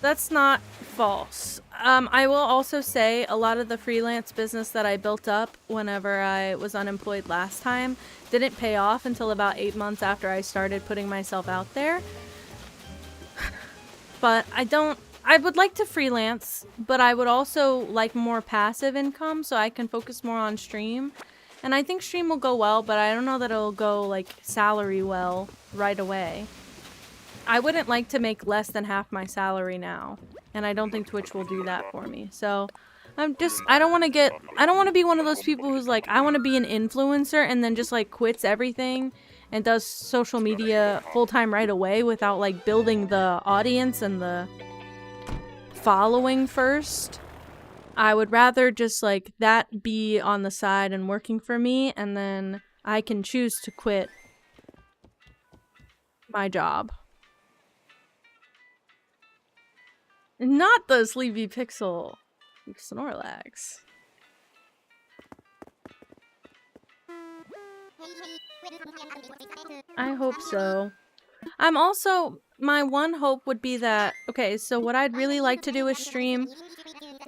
That's not false. I will also say a lot of the freelance business that I built up whenever I was unemployed last time didn't pay off until about 8 months after I started putting myself out there. But I would like to freelance, but I would also like more passive income so I can focus more on stream. And I think stream will go well, but I don't know that it'll go like salary well right away. I wouldn't like to make less than half my salary now, and I don't think Twitch will do that for me. So I don't want to be one of those people who's like, I want to be an influencer and then just like quits everything and does social media full-time right away without like building the audience and the following first. I would rather just like that be on the side and working for me, and then I can choose to quit my job. Not the Sleepy Pixel. Snorlax. I hope so. I'm also... My one hope would be that... Okay, so what I'd really like to do is stream...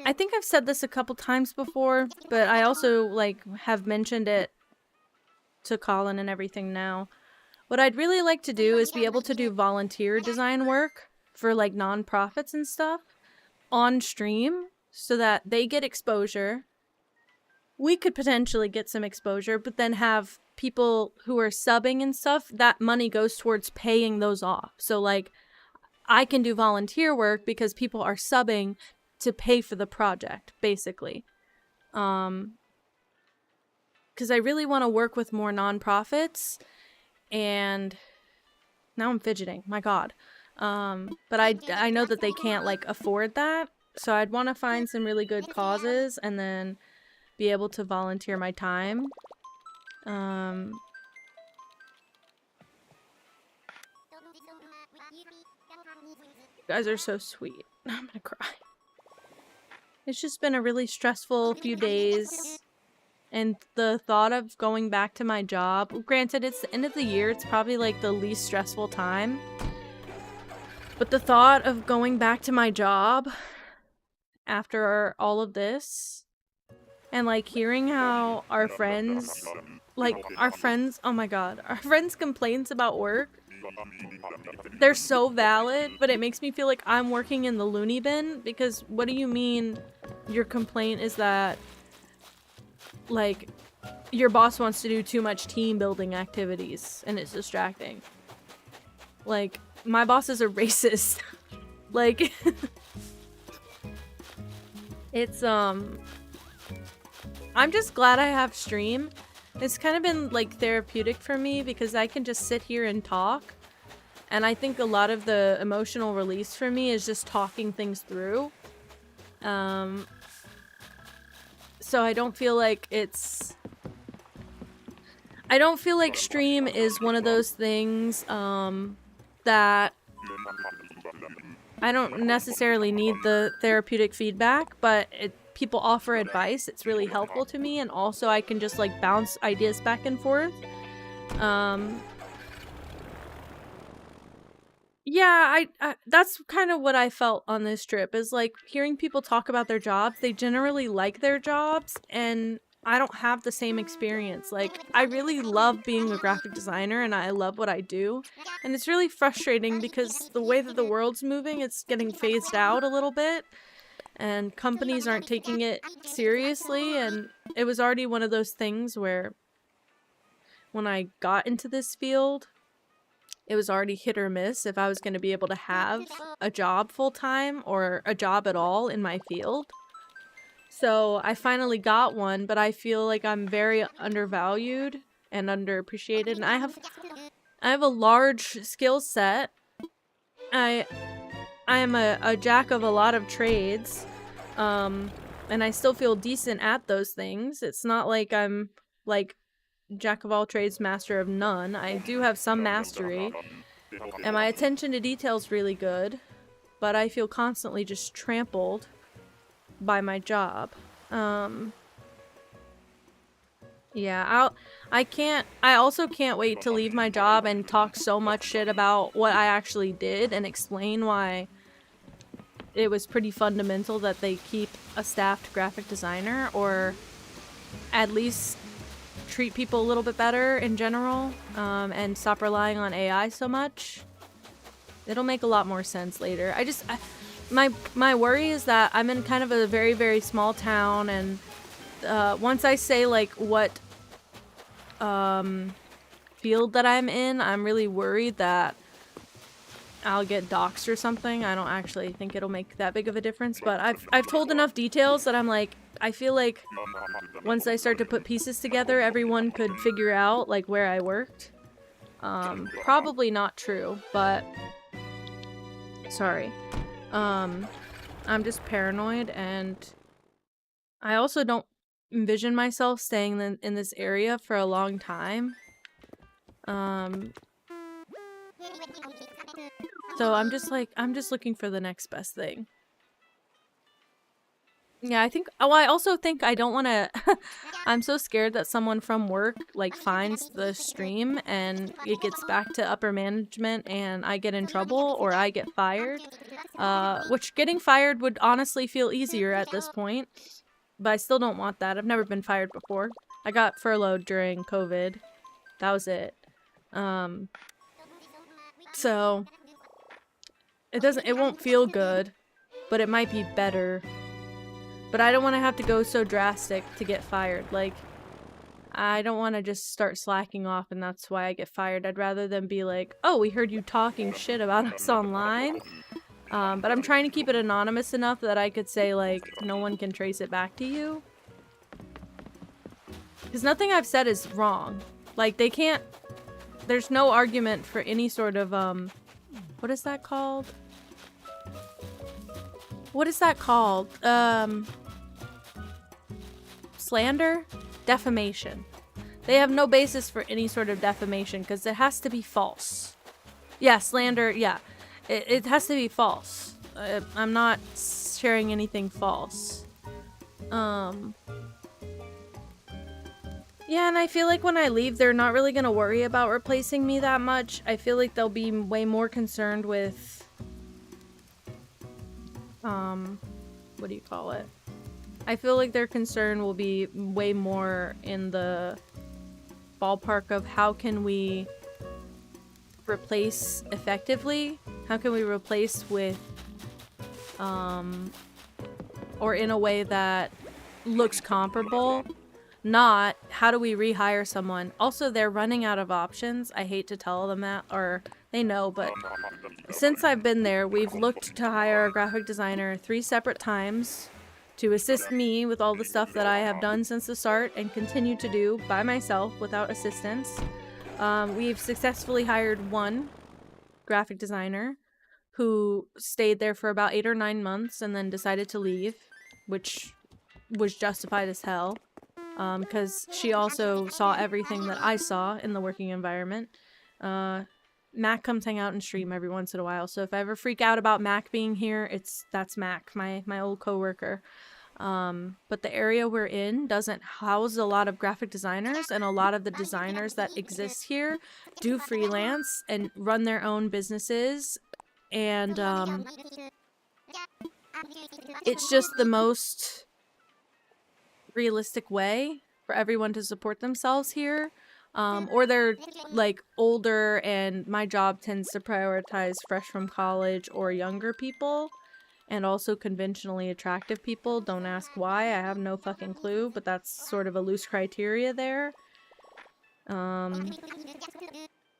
I think I've said this a couple times before, but I also, like, have mentioned it to Colin and everything now. What I'd really like to do is be able to do volunteer design work for like nonprofits and stuff on stream so that they get exposure. We could potentially get some exposure, but then have people who are subbing and stuff, that money goes towards paying those off. So like I can do volunteer work because people are subbing to pay for the project, basically. Because I really want to work with more nonprofits, and now I'm fidgeting, my god. But I know that they can't like afford that, so I'd want to find some really good causes and then be able to volunteer my time. You guys are so sweet. I'm gonna cry. It's just been a really stressful few days. And the thought of going back to my job, granted it's the end of the year, it's probably like the least stressful time. But the thought of going back to my job after all of this, and like hearing how our friends, oh my god, our friends' complaints about work, they're so valid, but it makes me feel like I'm working in the loony bin, because what do you mean your complaint is that like your boss wants to do too much team building activities and it's distracting? Like, my boss is a racist. Like it's I'm just glad I have stream. It's kind of been like therapeutic for me because I can just sit here and talk, and I think a lot of the emotional release for me is just talking things through. So I don't feel like stream is one of those things that I don't necessarily need the therapeutic feedback, but people offer advice. It's really helpful to me, and also I can just like bounce ideas back and forth. Yeah, that's kind of what I felt on this trip, is like hearing people talk about their jobs. They generally like their jobs, and I don't have the same experience. Like, I really love being a graphic designer and I love what I do, and it's really frustrating because the way that the world's moving, it's getting phased out a little bit, and companies aren't taking it seriously. And it was already one of those things where when I got into this field, it was already hit or miss if I was going to be able to have a job full-time or a job at all in my field. So I finally got one, but I feel like I'm very undervalued and underappreciated, and I have a large skill set. I am a jack of a lot of trades, and I still feel decent at those things. It's not like I'm like jack of all trades, master of none. I do have some mastery, and my attention to detail is really good, but I feel constantly just trampled by my job. Yeah, I also can't wait to leave my job and talk so much shit about what I actually did and explain why it was pretty fundamental that they keep a staffed graphic designer, or at least treat people a little bit better in general, and stop relying on AI so much. It'll make a lot more sense later. My worry is that I'm in kind of a very, very small town, and once I say like what field that I'm in, I'm really worried that I'll get doxxed or something. I don't actually think it'll make that big of a difference, but I've told enough details that I'm like, I feel like once I start to put pieces together, everyone could figure out like where I worked. Probably not true, but sorry. I'm just paranoid, and I also don't envision myself staying in this area for a long time. So I'm just looking for the next best thing. Yeah, I also think I don't want to I'm so scared that someone from work like finds the stream and it gets back to upper management and I get in trouble or I get fired. Which getting fired would honestly feel easier at this point, but I still don't want that. I've never been fired before. I got furloughed during COVID. That was it. So it won't feel good, but it might be better. But I don't want to have to go so drastic to get fired. Like, I don't want to just start slacking off and that's why I get fired. I'd rather than be like, oh, we heard you talking shit about us online. But I'm trying to keep it anonymous enough that I could say, like, no one can trace it back to you. Because nothing I've said is wrong. Like, they can't... There's no argument for any sort of, what is that called? What is that called? Slander? Defamation. They have no basis for any sort of defamation because it has to be false. Yeah, slander, yeah. It has to be false. I'm not sharing anything false. Yeah, and I feel like when I leave, they're not really gonna worry about replacing me that much. I feel like they'll be way more concerned with... what do you call it? I feel like their concern will be way more in the ballpark of how can we replace effectively? How can we replace with, or in a way that looks comparable? Not, how do we rehire someone? Also, they're running out of options. I hate to tell them that, or they know, but since I've been there, we've looked to hire a graphic designer 3 separate times to assist me with all the stuff that I have done since the start and continue to do by myself without assistance. We've successfully hired one graphic designer who stayed there for about 8 or 9 months and then decided to leave, which was justified as hell. Because she also saw everything that I saw in the working environment. Mac comes hang out and stream every once in a while, so if I ever freak out about Mac being here, that's Mac, my old coworker. But the area we're in doesn't house a lot of graphic designers, and a lot of the designers that exist here do freelance and run their own businesses, and it's just the most realistic way for everyone to support themselves here, or they're like older, and my job tends to prioritize fresh from college or younger people, and also conventionally attractive people. Don't ask why, I have no fucking clue, but that's sort of a loose criteria there.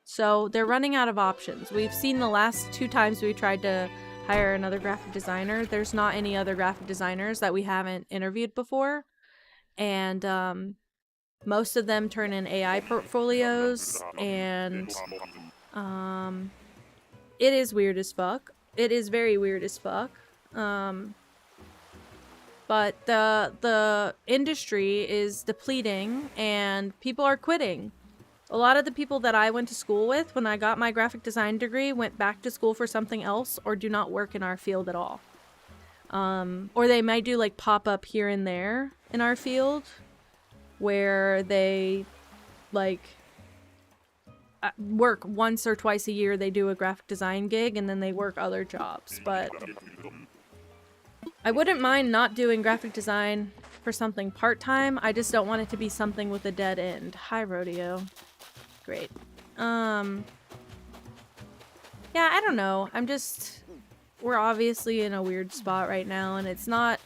So they're running out of options. We've seen the last 2 times we tried to hire another graphic designer. There's not any other graphic designers that we haven't interviewed before. And most of them turn in AI portfolios, and it is weird as fuck. It is very weird as fuck. But the industry is depleting and people are quitting. A lot of the people that I went to school with when I got my graphic design degree went back to school for something else or do not work in our field at all. Or they might do like pop-up here and there in our field where they like work once or twice a year. They do a graphic design gig and then they work other jobs. But I wouldn't mind not doing graphic design for something part-time. I just don't want it to be something with a dead end. Hi, Rodeo. Great. Yeah, I don't know. We're obviously in a weird spot right now, and the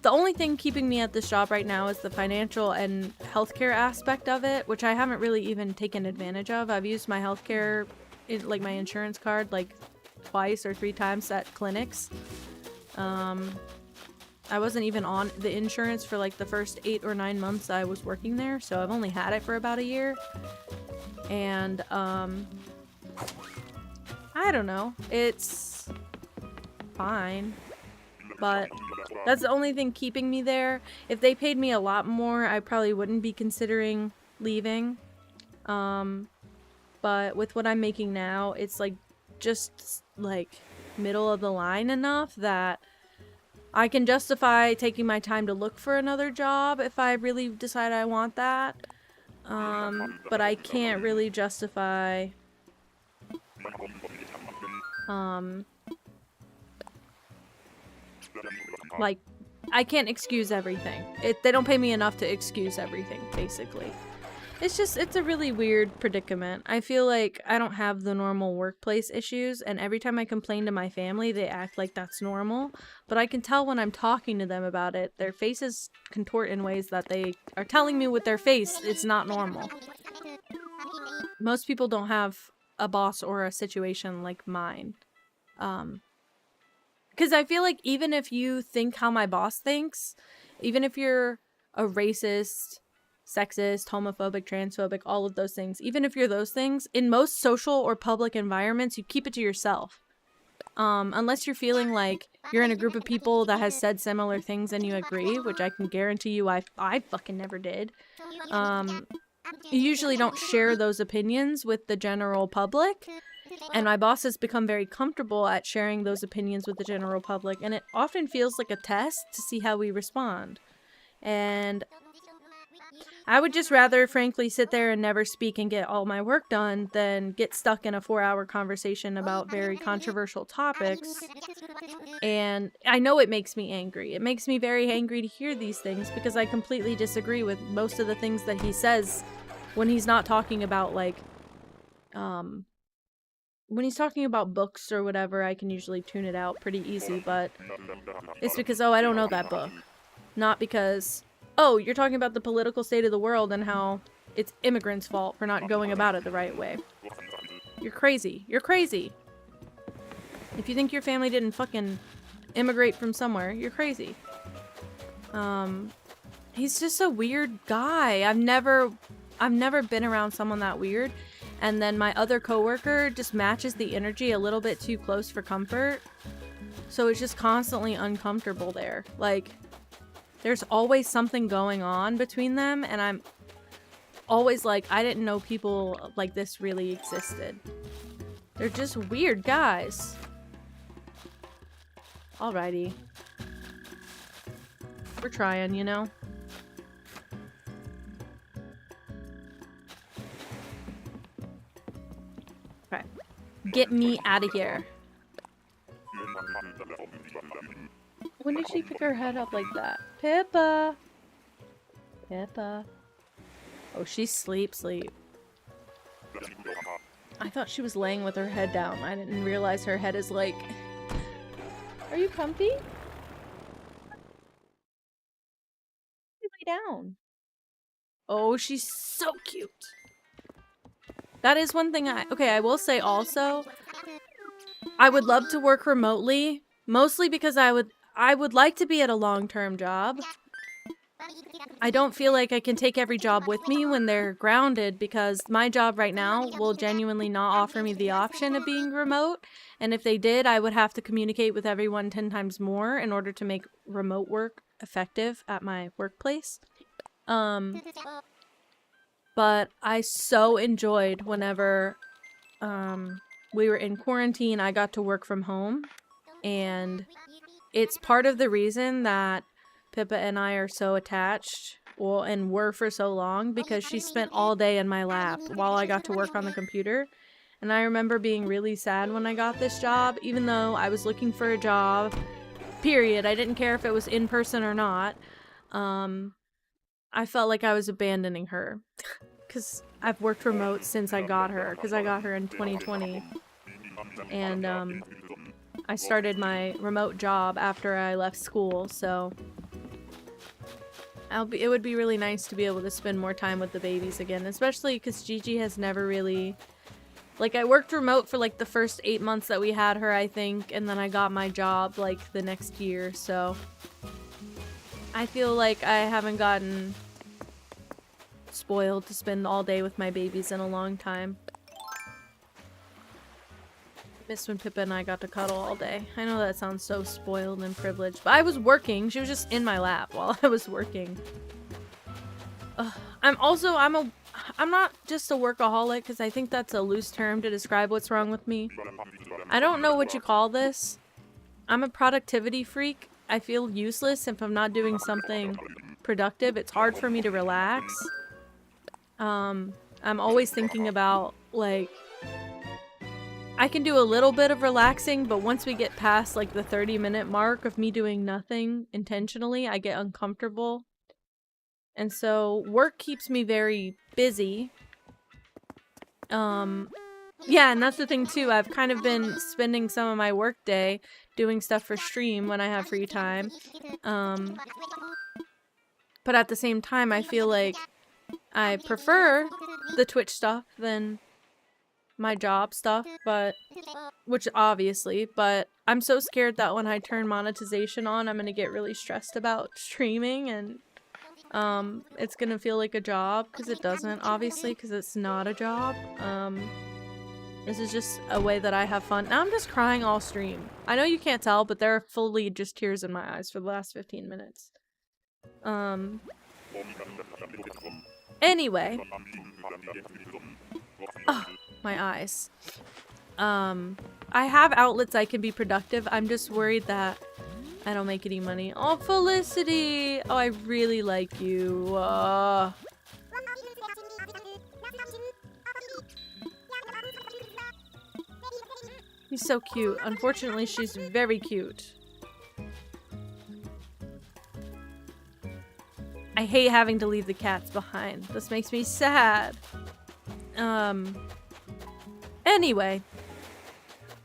only thing keeping me at this job right now is the financial and healthcare aspect of it, which I haven't really even taken advantage of. I've used my healthcare, like my insurance card, like twice or 3 times at clinics. I wasn't even on the insurance for like the first 8 or 9 months I was working there, so I've only had it for about a year. And, I don't know. It's fine. But that's the only thing keeping me there. If they paid me a lot more, I probably wouldn't be considering leaving. But with what I'm making now, it's like just like middle of the line enough that I can justify taking my time to look for another job if I really decide I want that. But I can't really justify like, I can't excuse everything. They don't pay me enough to excuse everything, basically. It's a really weird predicament. I feel like I don't have the normal workplace issues, and every time I complain to my family, they act like that's normal. But I can tell when I'm talking to them about it, their faces contort in ways that they are telling me with their face it's not normal. Most people don't have a boss or a situation like mine. Because I feel like even if you think how my boss thinks, even if you're a racist, sexist, homophobic, transphobic, all of those things, even if you're those things, in most social or public environments, you keep it to yourself. Unless you're feeling like you're in a group of people that has said similar things and you agree, which I can guarantee you I fucking never did. You usually don't share those opinions with the general public. And my boss has become very comfortable at sharing those opinions with the general public, and it often feels like a test to see how we respond. And I would just rather, frankly, sit there and never speak and get all my work done than get stuck in a 4-hour conversation about very controversial topics. And I know it makes me angry. It makes me very angry to hear these things because I completely disagree with most of the things that he says when he's not talking about, like, when he's talking about books or whatever, I can usually tune it out pretty easy, but it's because, oh, I don't know that book. Not because, oh, you're talking about the political state of the world and how it's immigrants' fault for not going about it the right way. You're crazy. You're crazy. If you think your family didn't fucking immigrate from somewhere, you're crazy. He's just a weird guy. I've never been around someone that weird. And then my other coworker just matches the energy a little bit too close for comfort. So it's just constantly uncomfortable there. Like, there's always something going on between them, and I'm always like, I didn't know people like this really existed. They're just weird guys. Alrighty. We're trying, you know? Okay. Get me out of here. When did she pick her head up like that? Pippa! Pippa. Oh, she's sleep. I thought she was laying with her head down. I didn't realize her head is like... Are you comfy? Lay down. Oh, she's so cute. That is one thing I will say also, I would love to work remotely, mostly because I would like to be at a long-term job. I don't feel like I can take every job with me when they're grounded, because my job right now will genuinely not offer me the option of being remote. And if they did, I would have to communicate with everyone 10 times more in order to make remote work effective at my workplace. But I so enjoyed whenever we were in quarantine, I got to work from home. And it's part of the reason that Pippa and I are so attached, well, and were for so long, because she spent all day in my lap while I got to work on the computer. And I remember being really sad when I got this job, even though I was looking for a job, period. I didn't care if it was in person or not. I felt like I was abandoning her, because I've worked remote since I got her, because I got her in 2020. And I started my remote job after I left school, so it would be really nice to be able to spend more time with the babies again, especially because Gigi has never really, like, I worked remote for like the first 8 months that we had her, I think, and then I got my job like the next year, so I feel like I haven't gotten spoiled to spend all day with my babies in a long time. Miss when Pippa and I got to cuddle all day. I know that sounds so spoiled and privileged, but I was working. She was just in my lap while I was working. I'm not just a workaholic, because I think that's a loose term to describe what's wrong with me. I don't know what you call this. I'm a productivity freak. I feel useless if I'm not doing something productive. It's hard for me to relax. I'm always thinking about, like, I can do a little bit of relaxing, but once we get past like the 30-minute mark of me doing nothing intentionally, I get uncomfortable. And so work keeps me very busy. Yeah, and that's the thing too. I've kind of been spending some of my work day doing stuff for stream when I have free time. But at the same time, I feel like I prefer the Twitch stuff than my job stuff, which obviously, but I'm so scared that when I turn monetization on, I'm gonna get really stressed about streaming, and it's gonna feel like a job, because it doesn't, obviously, because it's not a job. This is just a way that I have fun. Now I'm just crying all stream. I know you can't tell, but there are fully just tears in my eyes for the last 15 minutes. Anyway. Oh, my eyes. I have outlets I can be productive. I'm just worried that I don't make any money. Oh, Felicity! Oh, I really like you. He's so cute. Unfortunately, she's very cute. I hate having to leave the cats behind. This makes me sad. Anyway.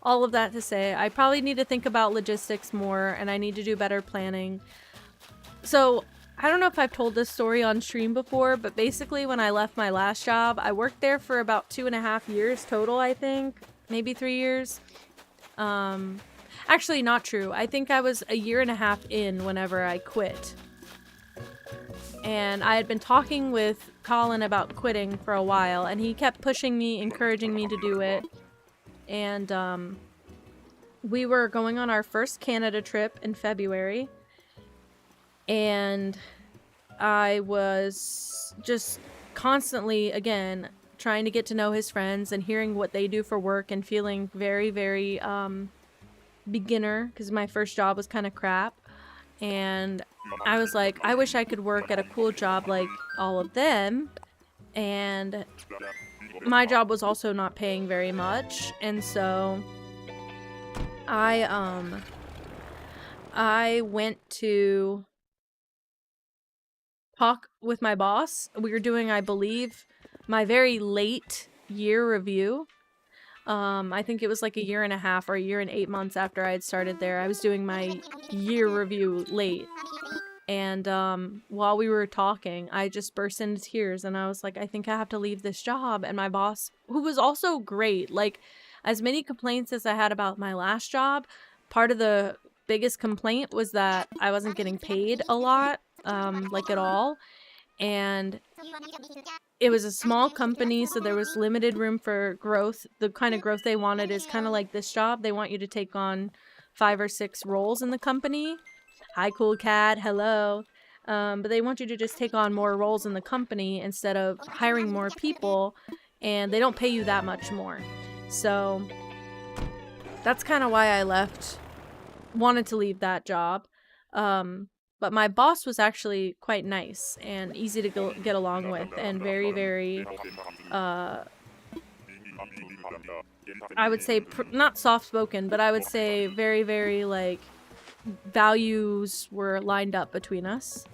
All of that to say, I probably need to think about logistics more, and I need to do better planning. So, I don't know if I've told this story on stream before, but basically when I left my last job, I worked there for about 2.5 years total, I think. Maybe 3 years. Actually, not true. I think I was 1.5 years in whenever I quit. And I had been talking with Colin about quitting for a while, and he kept pushing me, encouraging me to do it. And we were going on our first Canada trip in February, and I was just constantly, again, trying to get to know his friends and hearing what they do for work, and feeling very, very beginner, because my first job was kind of crap. And I was like, I wish I could work at a cool job like all of them. And my job was also not paying very much, and so I went to talk with my boss. We were doing, I believe, my very late year review. I think it was like 1.5 years or 1 year and 8 months after I had started there. I was doing my year review late. And while we were talking, I just burst into tears and I was like, I think I have to leave this job. And my boss, who was also great, like as many complaints as I had about my last job, part of the biggest complaint was that I wasn't getting paid a lot, like at all. And it was a small company, so there was limited room for growth. The kind of growth they wanted is kind of like this job. They want you to take on 5 or 6 roles in the company. Hi, cool cat. Hello. But they want you to just take on more roles in the company instead of hiring more people, and they don't pay you that much more. So that's kind of why I left. Wanted to leave that job. But my boss was actually quite nice and easy to get along with, and very, very, I would say, not soft-spoken, but I would say very, very, like, values were lined up between us.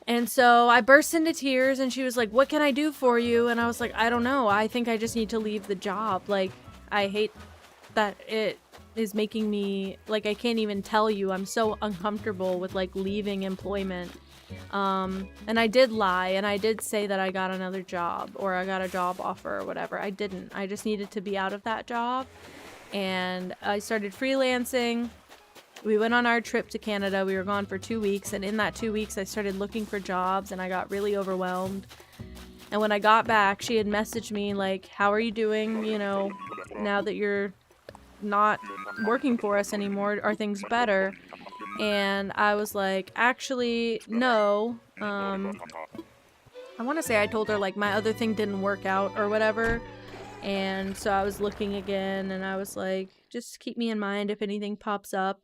And so I burst into tears, and she was like, what can I do for you? And I was like, I don't know. I think I just need to leave the job. Like, I hate that it is making me, like, I can't even tell you. I'm so uncomfortable with, like, leaving employment. And I did lie, and I did say that I got another job, or I got a job offer or whatever. I didn't. I just needed to be out of that job. And I started freelancing. We went on our trip to Canada. We were gone for 2 weeks, and in that 2 weeks I started looking for jobs, and I got really overwhelmed. And when I got back, she had messaged me like, how are you doing, you know, now that you're not working for us anymore? Are things better? And I was like, actually, no. I want to say I told her like my other thing didn't work out or whatever. And so I was looking again, and I was like, just keep me in mind if anything pops up.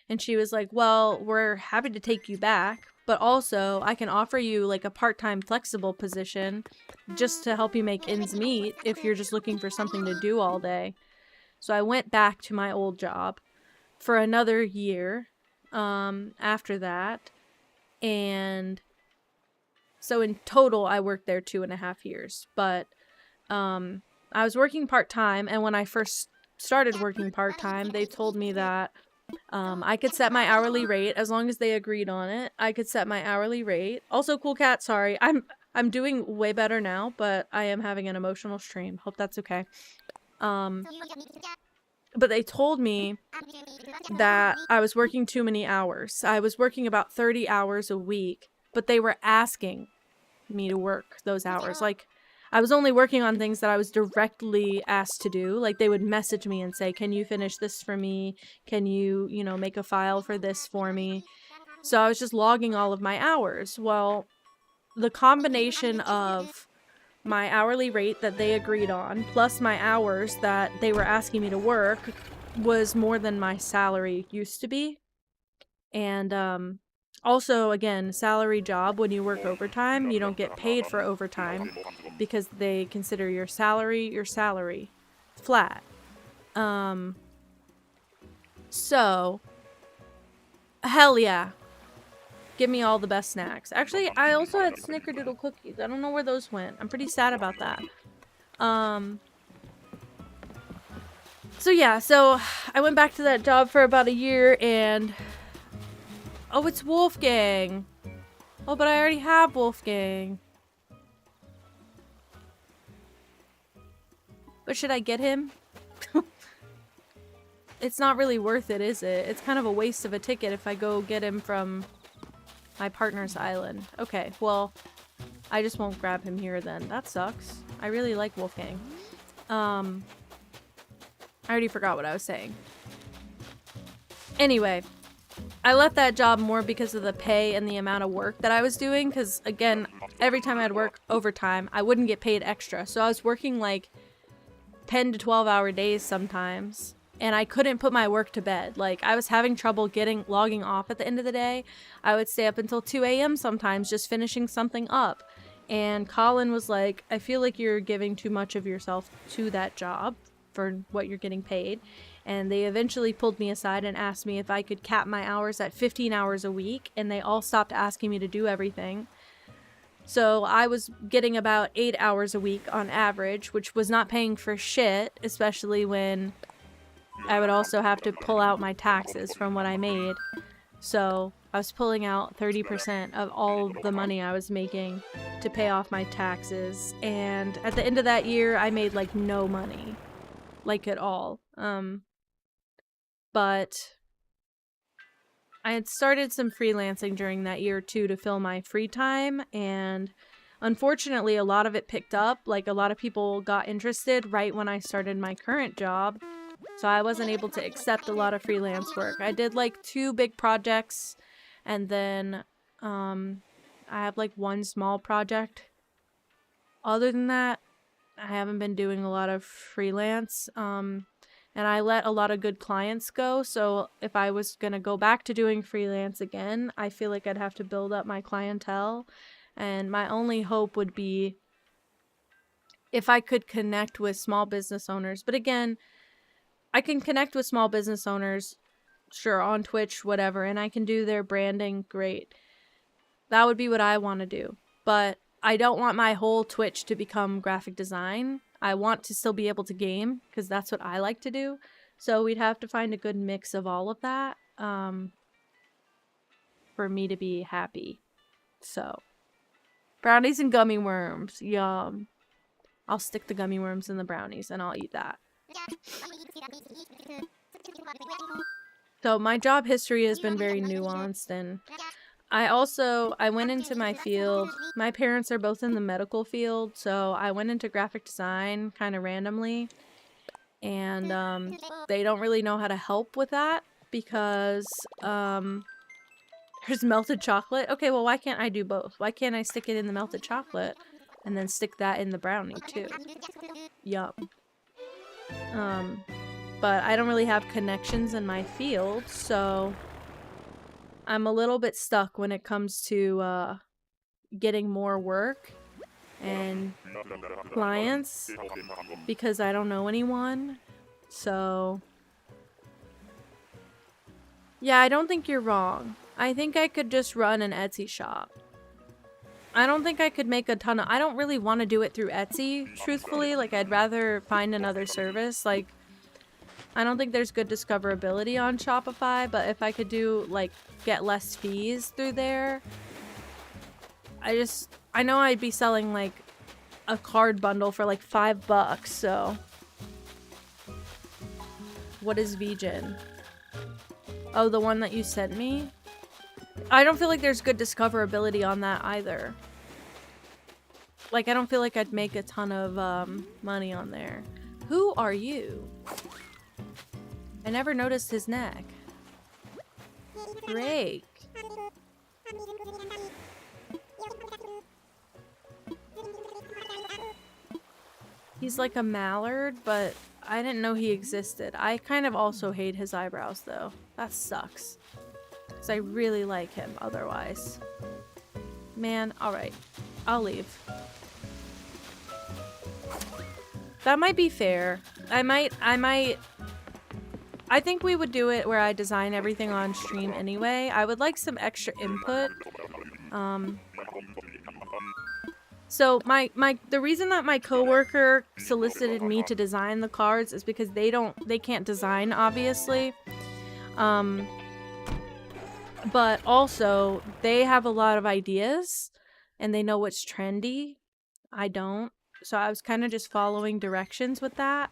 And she was like, well, we're happy to take you back, but also I can offer you like a part-time flexible position just to help you make ends meet if you're just looking for something to do all day. So I went back to my old job for another year after that. And so in total, I worked there 2.5 years. But I was working part-time, and when I first started working part-time, they told me that I could set my hourly rate as long as they agreed on it. I could set my hourly rate. Also, cool cat, sorry. I'm doing way better now, but I am having an emotional stream. Hope that's okay. But they told me that I was working too many hours. I was working about 30 hours a week, but they were asking me to work those hours. Like, I was only working on things that I was directly asked to do. Like, they would message me and say, can you finish this for me? Can you, you know, make a file for this for me? So I was just logging all of my hours. Well, the combination of my hourly rate that they agreed on, plus my hours that they were asking me to work, was more than my salary used to be. And, also, again, salary job, when you work overtime, you don't get paid for overtime because they consider your salary flat. So, hell yeah. Give me all the best snacks. Actually, I also had snickerdoodle cookies. I don't know where those went. I'm pretty sad about that. So yeah, so I went back to that job for about a year, and oh, it's Wolfgang. Oh, but I already have Wolfgang. But should I get him? It's not really worth it, is it? It's kind of a waste of a ticket if I go get him from my partner's island. Okay, well, I just won't grab him here then. That sucks. I really like Wolfgang. I already forgot what I was saying. Anyway, I left that job more because of the pay and the amount of work that I was doing, because, again, every time I'd work overtime, I wouldn't get paid extra. So I was working, like, 10 to 12-hour days sometimes, and I couldn't put my work to bed. Like, I was having trouble logging off at the end of the day. I would stay up until 2 a.m. sometimes just finishing something up. And Colin was like, I feel like you're giving too much of yourself to that job for what you're getting paid. And they eventually pulled me aside and asked me if I could cap my hours at 15 hours a week, and they all stopped asking me to do everything. So I was getting about 8 hours a week on average, which was not paying for shit, especially when I would also have to pull out my taxes from what I made. So I was pulling out 30% of all the money I was making to pay off my taxes. And at the end of that year, I made like no money. Like at all. But I had started some freelancing during that year too to fill my free time, and unfortunately a lot of it picked up. Like, a lot of people got interested right when I started my current job, so I wasn't able to accept a lot of freelance work. I did like 2 big projects, and then I have like 1 small project. Other than that, I haven't been doing a lot of freelance. And I let a lot of good clients go, so if I was gonna go back to doing freelance again, I feel like I'd have to build up my clientele. And my only hope would be if I could connect with small business owners. But again, I can connect with small business owners, sure, on Twitch, whatever, and I can do their branding, great. That would be what I want to do. But I don't want my whole Twitch to become graphic design. I want to still be able to game, because that's what I like to do. So we'd have to find a good mix of all of that for me to be happy. So, brownies and gummy worms. Yum. I'll stick the gummy worms in the brownies and I'll eat that. So my job history has been very nuanced, and I went into my field. My parents are both in the medical field, so I went into graphic design kind of randomly. And they don't really know how to help with that because there's melted chocolate. Okay, well, why can't I do both? Why can't I stick it in the melted chocolate and then stick that in the brownie too? Yum. But I don't really have connections in my field, so I'm a little bit stuck when it comes to getting more work and clients because I don't know anyone. So yeah, I don't think you're wrong. I think I could just run an Etsy shop. I don't think I could make a ton of... I don't really want to do it through Etsy, truthfully. Like, I'd rather find another service. Like, I don't think there's good discoverability on Shopify, but if I could do, like, get less fees through there, I know I'd be selling, like, a card bundle for, like, $5, so... What is Vegan? Oh, the one that you sent me? I don't feel like there's good discoverability on that either. Like, I don't feel like I'd make a ton of money on there. Who are you? I never noticed his neck. Drake. He's like a mallard, but I didn't know he existed. I kind of also hate his eyebrows, though. That sucks. Because I really like him otherwise. Man, alright. I'll leave. That might be fair. I think we would do it where I design everything on stream anyway. I would like some extra input. So the reason that my coworker solicited me to design the cards is because they can't design, obviously. But also they have a lot of ideas and they know what's trendy. I don't. So I was kind of just following directions with that.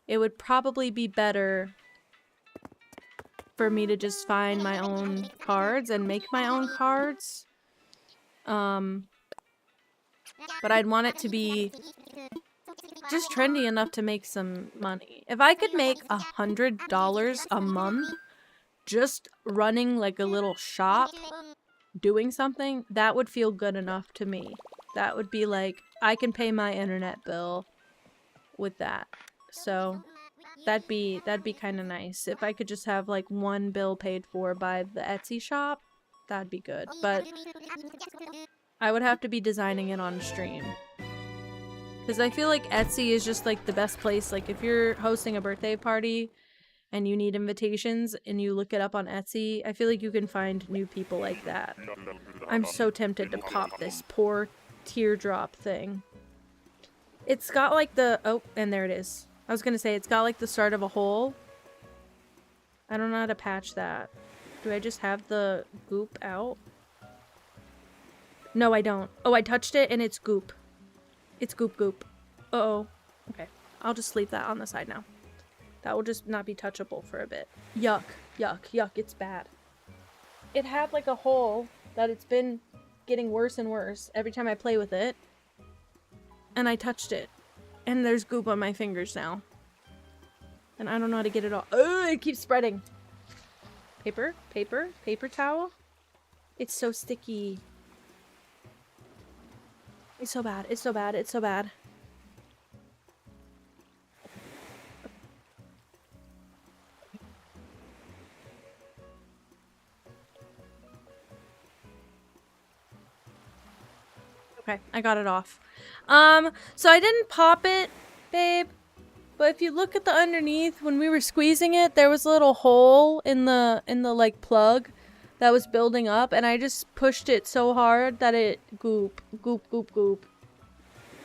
It would probably be better for me to just find my own cards and make my own cards. But I'd want it to be just trendy enough to make some money. If I could make $100 a month just running like a little shop, doing something, that would feel good enough to me. That would be like, I can pay my internet bill with that. So that'd be kind of nice. If I could just have like one bill paid for by the Etsy shop, that'd be good. But I would have to be designing it on stream. Because I feel like Etsy is just like the best place. Like if you're hosting a birthday party and you need invitations and you look it up on Etsy, I feel like you can find new people like that. I'm so tempted to pop this poor teardrop thing. It's got like the... Oh, and there it is. I was gonna say, it's got like the start of a hole. I don't know how to patch that. Do I just have the goop out? No, I don't. Oh, I touched it and it's goop. It's goop goop. Uh-oh. Okay. I'll just leave that on the side now. That will just not be touchable for a bit. Yuck. Yuck. Yuck. It's bad. It had like a hole that it's been getting worse and worse every time I play with it. And I touched it. And there's goop on my fingers now. And I don't know how to get it off. Oh, it keeps spreading. Paper? Paper? Paper towel? It's so sticky. It's so bad. It's so bad. It's so bad. Okay, I got it off. So I didn't pop it, babe. But if you look at the underneath, when we were squeezing it, there was a little hole in the like plug that was building up, and I just pushed it so hard that it goop, goop, goop, goop.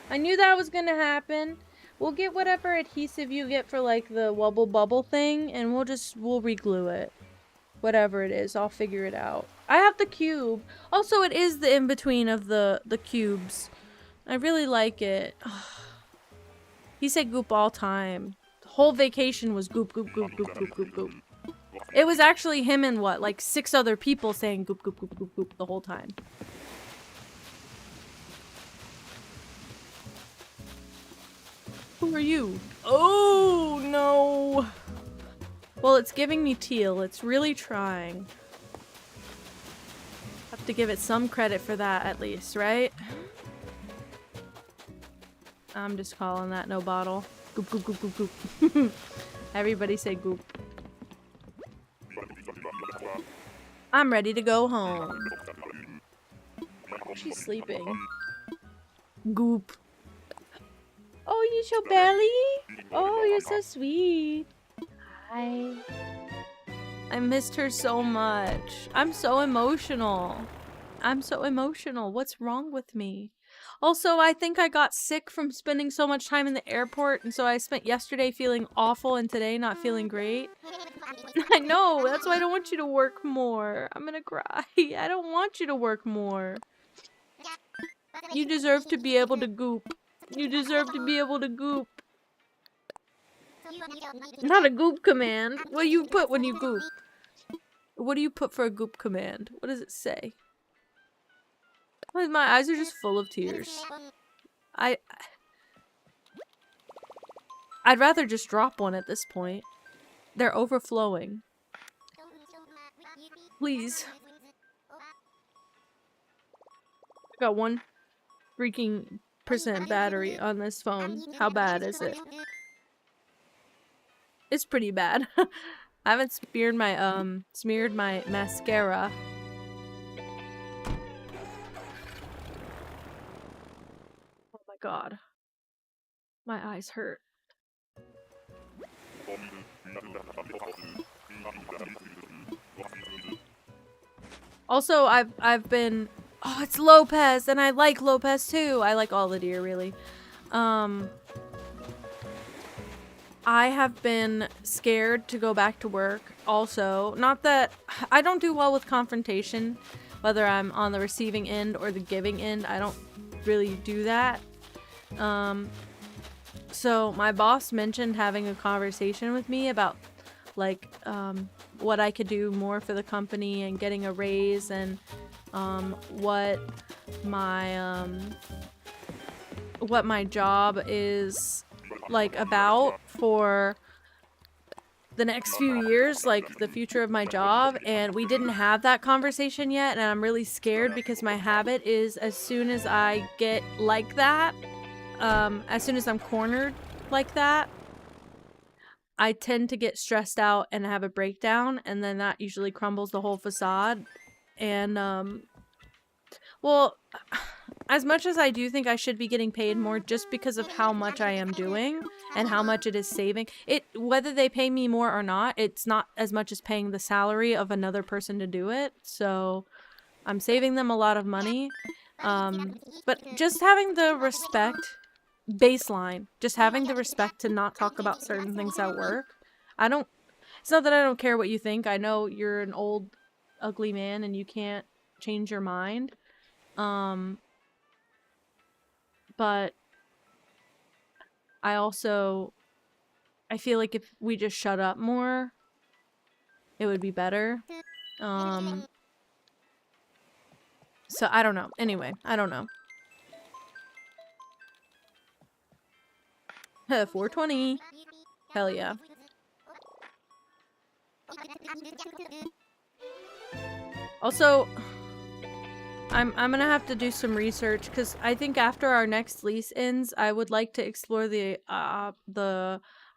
I knew that was gonna happen. We'll get whatever adhesive you get for like the wubble bubble thing, and we'll re-glue it. Whatever it is, I'll figure it out. I have the cube. Also, it is the in-between of the cubes. I really like it. He said goop all time. The whole vacation was goop, goop, goop, goop, goop, goop, goop. It was actually him and what, like 6 other people saying goop, goop, goop, goop, goop the whole time. Who are you? Oh, no. Well, it's giving me teal. It's really trying. Have to give it some credit for that at least, right? I'm just calling that no bottle. Goop, goop, goop, goop, goop. Everybody say goop. I'm ready to go home. She's sleeping. Goop. Oh, you show belly? Oh, you're so sweet. Hi. I missed her so much. I'm so emotional. I'm so emotional. What's wrong with me? Also, I think I got sick from spending so much time in the airport, and so I spent yesterday feeling awful and today not feeling great. I know, that's why I don't want you to work more. I'm gonna cry. I don't want you to work more. You deserve to be able to goop. You deserve to be able to goop. Not a goop command. What do you put when you goop? What do you put for a goop command? What does it say? My eyes are just full of tears. I'd rather just drop one at this point. They're overflowing. Please. I got 1 freaking % battery on this phone. How bad is it? It's pretty bad. I haven't smeared my mascara. Oh my god. My eyes hurt. Also, I've been... Oh, it's Lopez, and I like Lopez too. I like all the deer, really. I have been scared to go back to work also. Not that... I don't do well with confrontation, whether I'm on the receiving end or the giving end. I don't really do that. So my boss mentioned having a conversation with me about like what I could do more for the company and getting a raise and what my job is like about for the next few years, like the future of my job, and we didn't have that conversation yet, and I'm really scared because my habit is as soon as I get like that, as soon as I'm cornered like that, I tend to get stressed out and have a breakdown, and then that usually crumbles the whole facade. And well, as much as I do think I should be getting paid more just because of how much I am doing and how much it is saving, whether they pay me more or not, it's not as much as paying the salary of another person to do it. So I'm saving them a lot of money. But just having the respect, baseline, just having the respect to not talk about certain things at work. It's not that I don't care what you think. I know you're an old ugly man and you can't change your mind. But I feel like if we just shut up more, it would be better. So I don't know. Anyway, I don't know. 420. Hell yeah. Also, I'm gonna have to do some research because I think after our next lease ends, I would like to explore the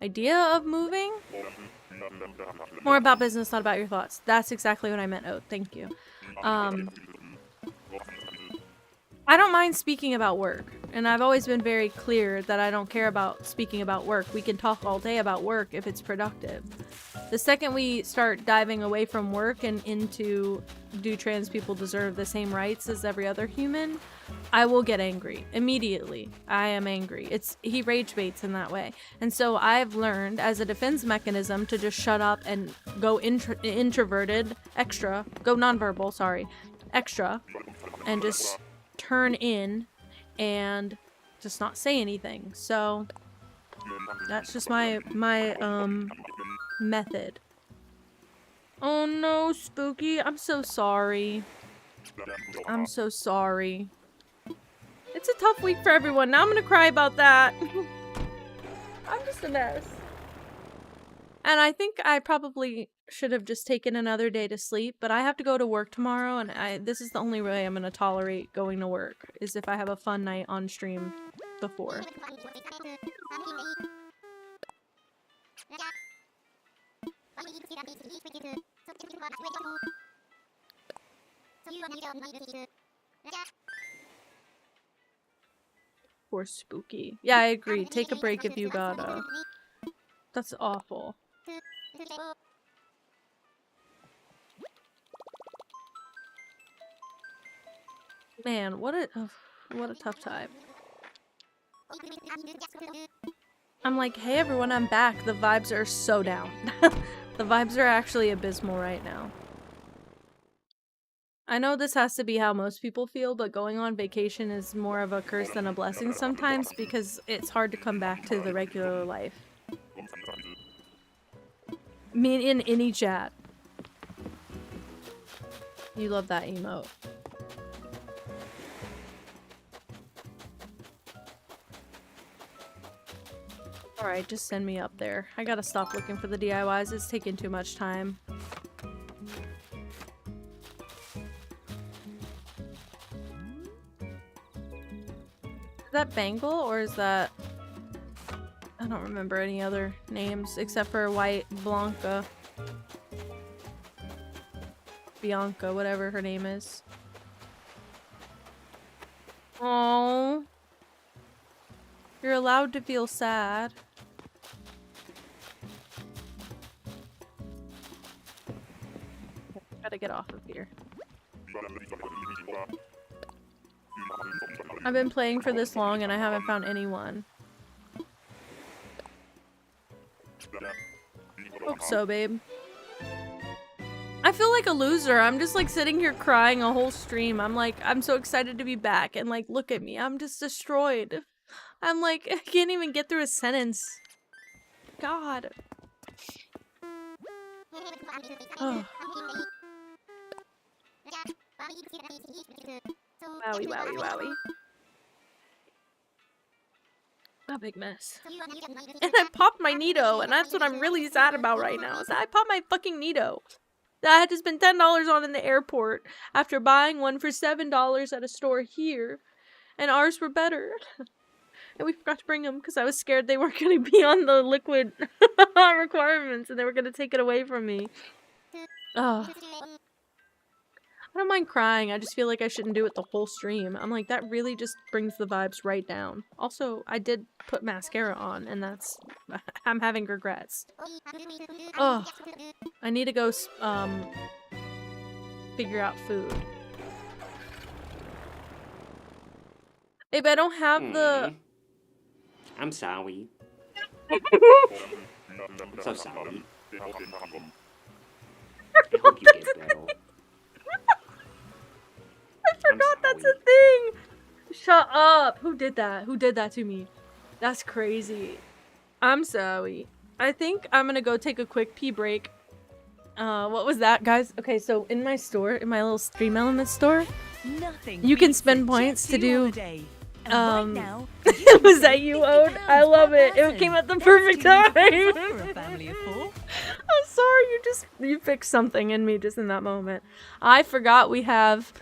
idea of moving. More about business, not about your thoughts. That's exactly what I meant. Oh, thank you. I don't mind speaking about work, and I've always been very clear that I don't care about speaking about work. We can talk all day about work if it's productive. The second we start diving away from work and into do trans people deserve the same rights as every other human, I will get angry. Immediately, I am angry. He rage baits in that way. And so I've learned as a defense mechanism to just shut up and go introverted, go nonverbal, sorry, extra, and just turn in and just not say anything. So that's just my method. Oh no, Spooky, I'm so sorry. I'm so sorry. It's a tough week for everyone. Now I'm gonna cry about that. I'm just a mess. And I think I probably should have just taken another day to sleep, but I have to go to work tomorrow, and this is the only way I'm gonna tolerate going to work, is if I have a fun night on stream before. Poor Spooky. Yeah, I agree. Take a break if you gotta. That's awful. Man, what a tough time. I'm like, hey everyone, I'm back. The vibes are so down. The vibes are actually abysmal right now. I know this has to be how most people feel, but going on vacation is more of a curse than a blessing sometimes because it's hard to come back to the regular life. Me in any chat. You love that emote. Alright, just send me up there. I gotta stop looking for the DIYs. It's taking too much time. Is that Bangle or is that... I don't remember any other names except for White Blanca. Bianca, whatever her name is. Oh, you're allowed to feel sad. Gotta get off of here. I've been playing for this long and I haven't found anyone. Hope so, babe. I feel like a loser. I'm just like sitting here crying a whole stream. I'm like, I'm so excited to be back and like, look at me. I'm just destroyed. I'm like, I can't even get through a sentence. God. Oh. Wowie, wowie, wowie. A big mess. And I popped my Nito, and that's what I'm really sad about right now, is that I popped my fucking Nito. That I had to spend $10 on in the airport after buying one for $7 at a store here. And ours were better. And we forgot to bring them because I was scared they weren't going to be on the liquid requirements and they were going to take it away from me. Ugh. I don't mind crying, I just feel like I shouldn't do it the whole stream. I'm like, that really just brings the vibes right down. Also, I did put mascara on, and that's... I'm having regrets. Ugh. I need to go, figure out food. Babe, I don't have the... I'm sorry. I'm so sorry. I hope you get better. That's a thing! Shut up! Who did that? Who did that to me? That's crazy. I'm sorry. I think I'm gonna go take a quick pee break. What was that, guys? Okay, so in my store, in my little Stream Element store, you can spend points to do right now, was that you, Ode? I love it. It came at the perfect time. I'm sorry, you fixed something in me just in that moment. I forgot we have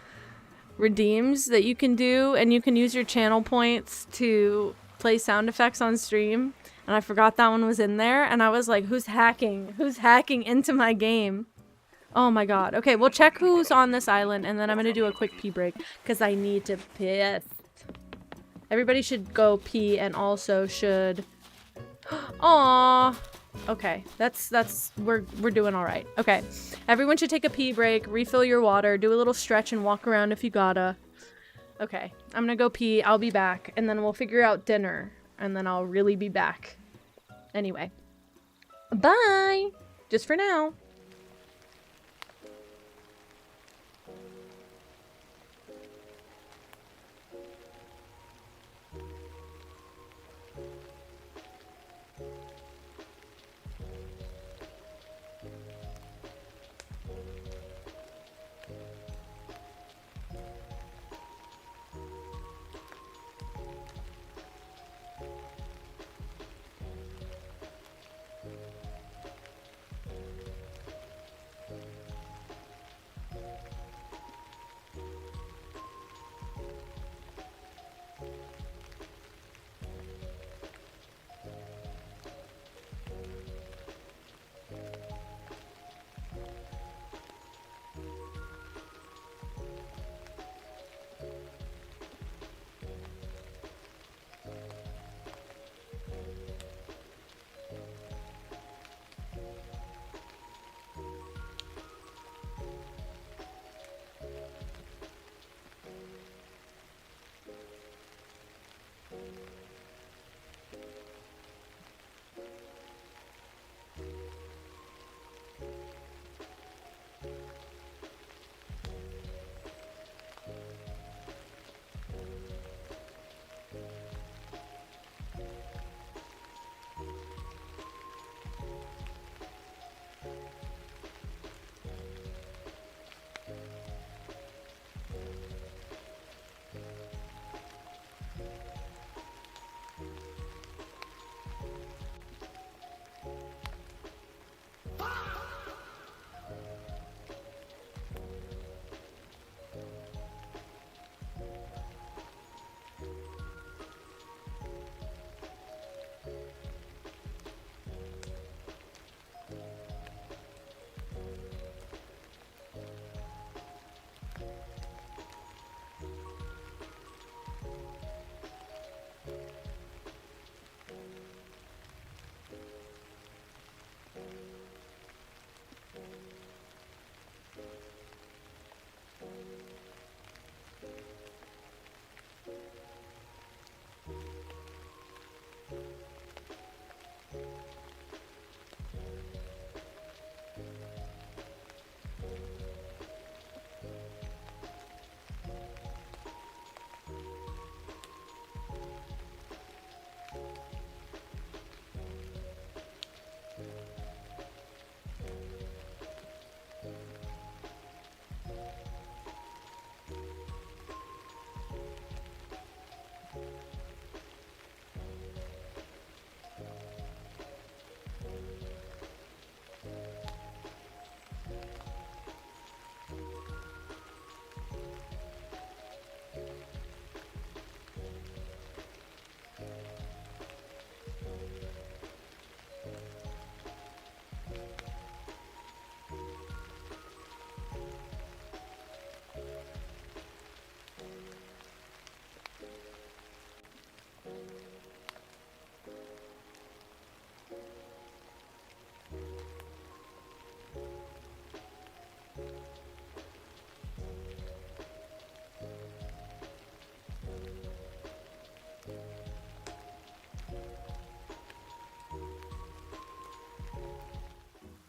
redeems that you can do, and you can use your channel points to play sound effects on stream. And I forgot that one was in there, and I was like, who's hacking? Who's hacking into my game? Oh my god. Okay, we'll check who's on this island, and then I'm gonna do a quick pee break, because I need to piss. Everybody should go pee, and also should... Aww. Okay, we're doing alright. Okay, everyone should take a pee break, refill your water, do a little stretch, and walk around if you gotta. Okay, I'm gonna go pee, I'll be back, and then we'll figure out dinner. And then I'll really be back. Anyway. Bye! Just for now.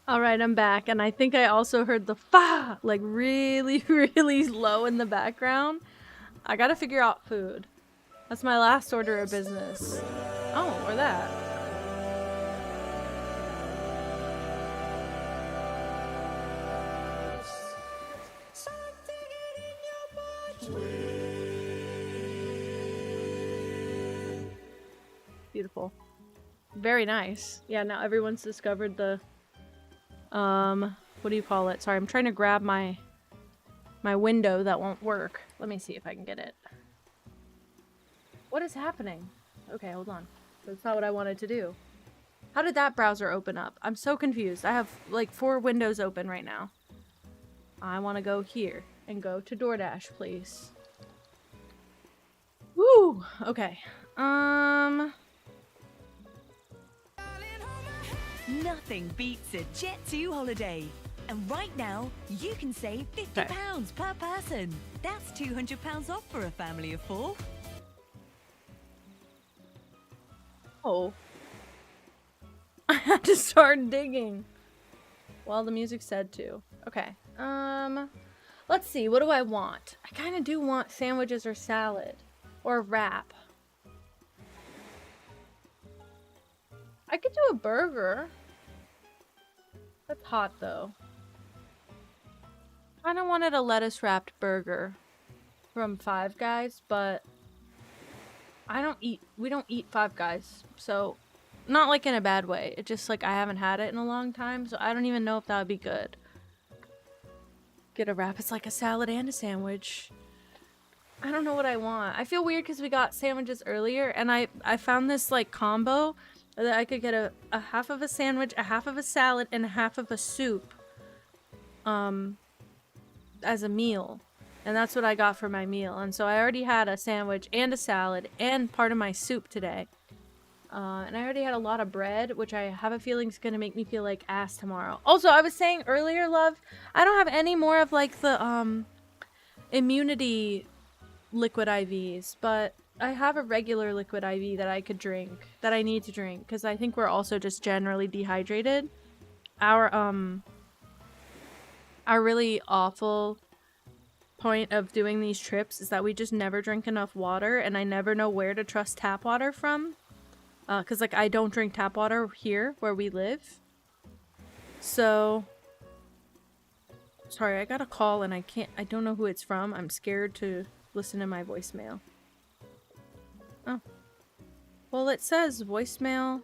Alright, I'm back, and I think I also heard the fa like really, really low in the background. I gotta figure out food. That's my last order of business. Oh, or that. Beautiful. Very nice. Yeah, now everyone's discovered the, what do you call it? Sorry, I'm trying to grab my window that won't work. Let me see if I can get it. What is happening? Okay, hold on. That's not what I wanted to do. How did that browser open up? I'm so confused. I have like 4 windows open right now. I want to go here and go to DoorDash, please. Woo! Okay. Nothing beats a Jet2 holiday. And right now, you can save £50 per person. That's £200 off for a family of 4. Oh. I had to start digging. Well, the music said to. Okay. Let's see. What do I want? I kind of do want sandwiches or salad. Or wrap. I could do a burger. That's hot, though. I kind of wanted a lettuce-wrapped burger from Five Guys, but we don't eat Five Guys, so not like in a bad way. It's just like I haven't had it in a long time, so I don't even know if that would be good. Get a wrap. It's like a salad and a sandwich. I don't know what I want. I feel weird because we got sandwiches earlier, and I found this like combo that I could get a half of a sandwich, a half of a salad, and a half of a soup as a meal. And that's what I got for my meal. And so I already had a sandwich and a salad and part of my soup today. And I already had a lot of bread, which I have a feeling is going to make me feel like ass tomorrow. Also, I was saying earlier, love, I don't have any more of like the immunity liquid IVs, but I have a regular liquid IV that I could drink, that I need to drink, because I think we're also just generally dehydrated. Our really awful point of doing these trips is that we just never drink enough water, and I never know where to trust tap water from. Because, like, I don't drink tap water here where we live. So, sorry, I got a call and I don't know who it's from. I'm scared to listen to my voicemail. Oh. Well, it says voicemail.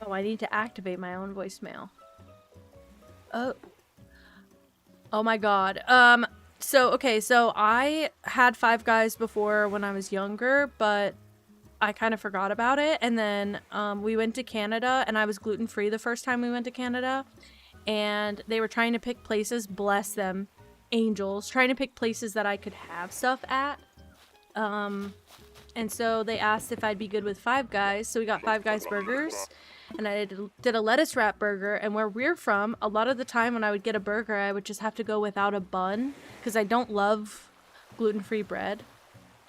Oh, I need to activate my own voicemail. Oh. Oh my god. So I had Five Guys before when I was younger, but I kind of forgot about it. And then we went to Canada, and I was gluten-free the first time we went to Canada. And they were trying to pick places, bless them, angels, trying to pick places that I could have stuff at. And so they asked if I'd be good with Five Guys, so we got Five Guys burgers. And I did a lettuce wrap burger, and where we're from, a lot of the time when I would get a burger, I would just have to go without a bun, because I don't love gluten-free bread.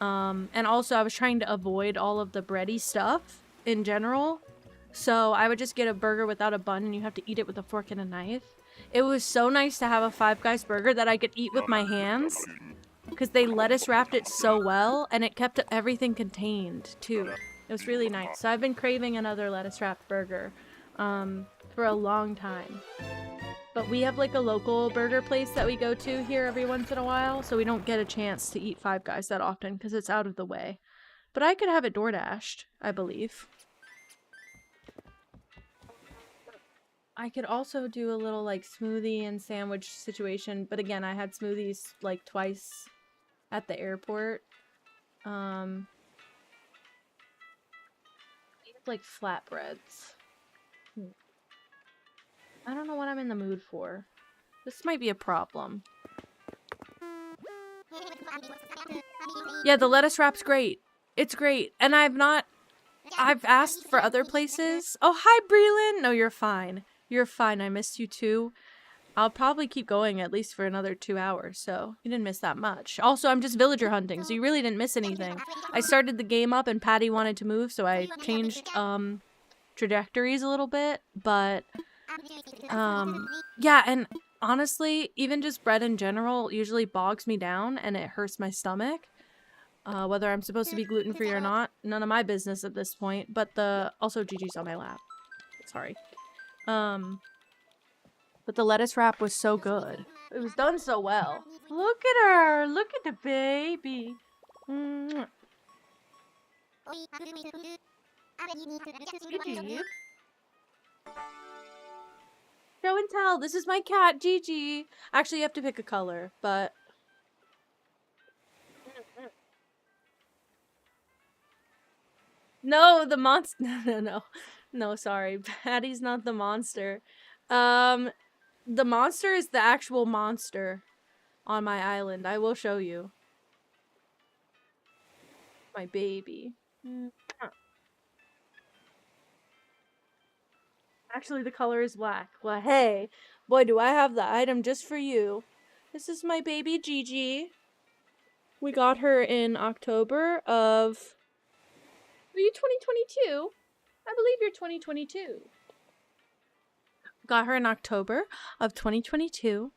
And also I was trying to avoid all of the bready stuff in general, so I would just get a burger without a bun, and you have to eat it with a fork and a knife. It was so nice to have a Five Guys burger that I could eat with my hands, because they lettuce wrapped it so well, and it kept everything contained, too. It was really nice. So I've been craving another lettuce wrapped burger for a long time. But we have like a local burger place that we go to here every once in a while, so we don't get a chance to eat Five Guys that often because it's out of the way. But I could have it DoorDashed, I believe. I could also do a little like smoothie and sandwich situation, but again, I had smoothies like twice at the airport. Like flatbreads. I don't know what I'm in the mood for. This might be a problem. Yeah, the lettuce wrap's great. It's great. And I've asked for other places. Oh, hi, Breland. No, you're fine. You're fine. I missed you too. I'll probably keep going at least for another 2 hours, so you didn't miss that much. Also, I'm just villager hunting, so you really didn't miss anything. I started the game up and Patty wanted to move, so I changed trajectories a little bit, but yeah, and honestly, even just bread in general usually bogs me down and it hurts my stomach. Whether I'm supposed to be gluten-free or not, none of my business at this point. But also Gigi's on my lap. Sorry. But the lettuce wrap was so good. It was done so well. Look at her! Look at the baby! Mwah. Gigi. Show and tell. This is my cat, Gigi. Actually, you have to pick a color, but... No, the monster. No, sorry. Patty's not the monster. The monster is the actual monster on my island. I will show you. My baby. Actually, the color is black. Well, hey, boy, do I have the item just for you. This is my baby Gigi. We got her in October of... Are you 2022? I believe you're 2022. Got her in October of 2022.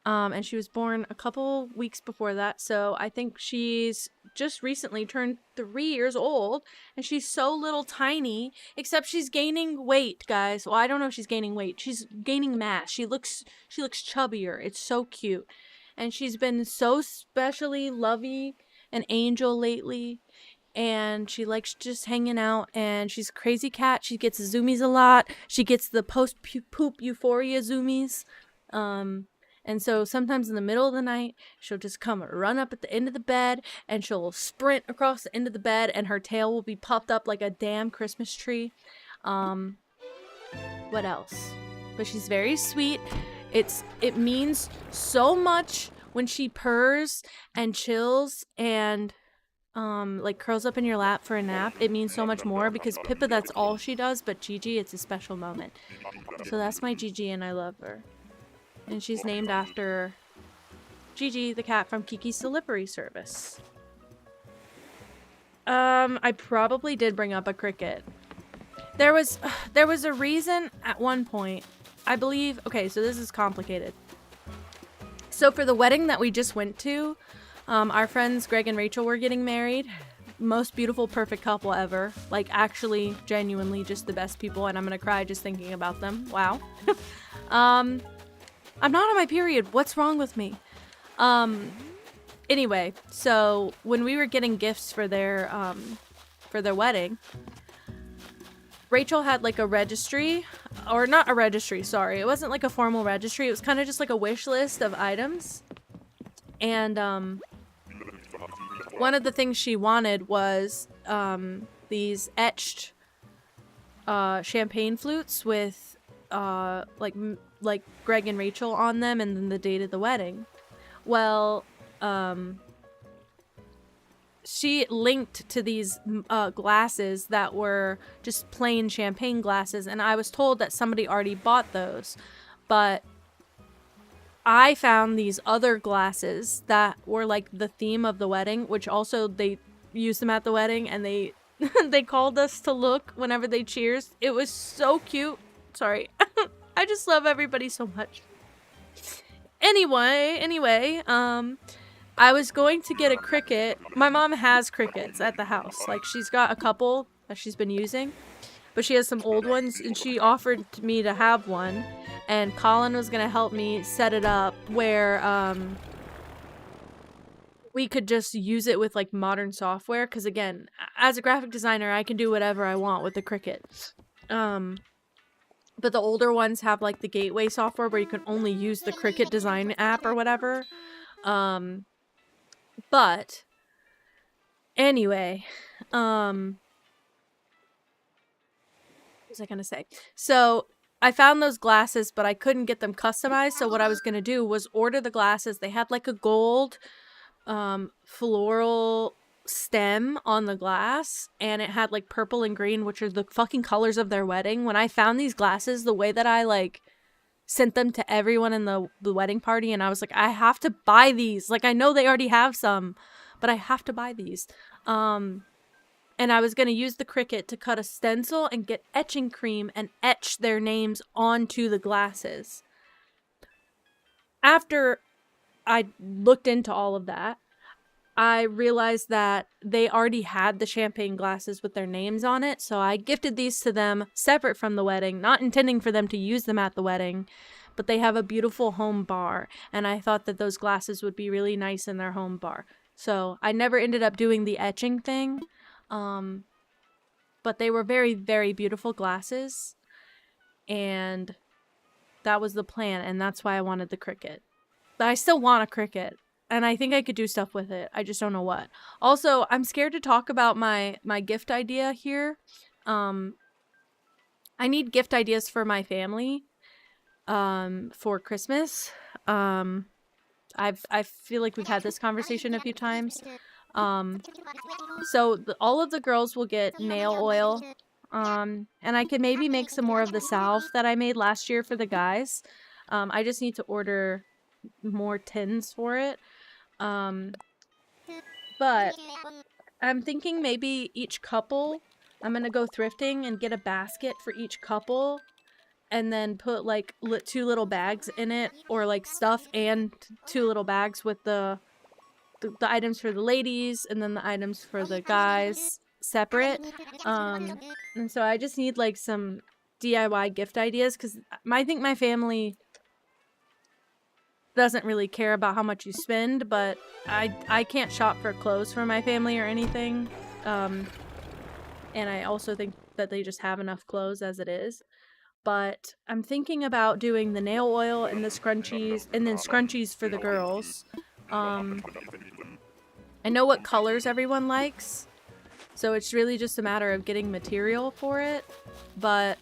And she was born a couple weeks before that, so I think she's just recently turned 3 years old, and she's so little tiny, except she's gaining weight, guys. Well, I don't know if she's gaining weight. She's gaining mass. She looks chubbier. It's so cute. And she's been so specially lovey an angel lately, and she likes just hanging out, and she's a crazy cat. She gets zoomies a lot. She gets the post-poop euphoria zoomies. And so sometimes in the middle of the night, she'll just come run up at the end of the bed, and she'll sprint across the end of the bed, and her tail will be puffed up like a damn Christmas tree. What else? But she's very sweet. It means so much when she purrs and chills and like curls up in your lap for a nap. It means so much more because Pippa, that's all she does, but Gigi, it's a special moment. So that's my Gigi, and I love her. And she's named after Gigi, the cat from Kiki's Delivery Service. I probably did bring up a cricket. There was a reason at one point. I believe, okay, so this is complicated. So for the wedding that we just went to, our friends Greg and Rachel were getting married. Most beautiful, perfect couple ever. Like, actually, genuinely, just the best people, and I'm gonna cry just thinking about them. Wow. I'm not on my period. What's wrong with me? Anyway, so when we were getting gifts for their wedding, Rachel had like a registry, or not a registry, sorry. It wasn't like a formal registry. It was kind of just like a wish list of items. And one of the things she wanted was these etched champagne flutes with like Greg and Rachel on them, and then the date of the wedding. Well, she linked to these glasses that were just plain champagne glasses, and I was told that somebody already bought those, but I found these other glasses that were like the theme of the wedding, which also they used them at the wedding, and they they called us to look whenever they cheers. It was so cute. Sorry. I just love everybody so much. Anyway, I was going to get a cricket. My mom has crickets at the house. Like, she's got a couple that she's been using, but she has some old ones, and she offered me to have one, and Colin was gonna help me set it up where we could just use it with like modern software, because again, as a graphic designer, I can do whatever I want with the cricket. But the older ones have like the gateway software where you can only use the Cricut design app or whatever. But anyway, what was I gonna say? So I found those glasses, but I couldn't get them customized. So what I was gonna do was order the glasses. They had like a gold floral stem on the glass, and it had like purple and green, which are the fucking colors of their wedding. When I found these glasses, the way that I like sent them to everyone in the wedding party, and I was like, I have to buy these. Like, I know they already have some, but I have to buy these. And I was gonna use the Cricut to cut a stencil and get etching cream and etch their names onto the glasses. after I looked into all of that, I realized that they already had the champagne glasses with their names on it, so I gifted these to them separate from the wedding, not intending for them to use them at the wedding, but they have a beautiful home bar, and I thought that those glasses would be really nice in their home bar. So I never ended up doing the etching thing, but they were very, very beautiful glasses, and that was the plan, and that's why I wanted the cricket. But I still want a cricket. And I think I could do stuff with it. I just don't know what. Also, I'm scared to talk about my gift idea here. I need gift ideas for my family for Christmas. I feel like we've had this conversation a few times. So all of the girls will get nail oil. And I could maybe make some more of the salve that I made last year for the guys. I just need to order more tins for it. But I'm thinking maybe each couple, I'm gonna go thrifting and get a basket for each couple and then put like 2 little bags in it, or like stuff and 2 little bags with the items for the ladies and then the items for the guys separate. And so I just need like some DIY gift ideas, because I think my family doesn't really care about how much you spend, but I can't shop for clothes for my family or anything. And I also think that they just have enough clothes as it is. But I'm thinking about doing the nail oil and the scrunchies, and then scrunchies for the girls. I know what colors everyone likes, so it's really just a matter of getting material for it. But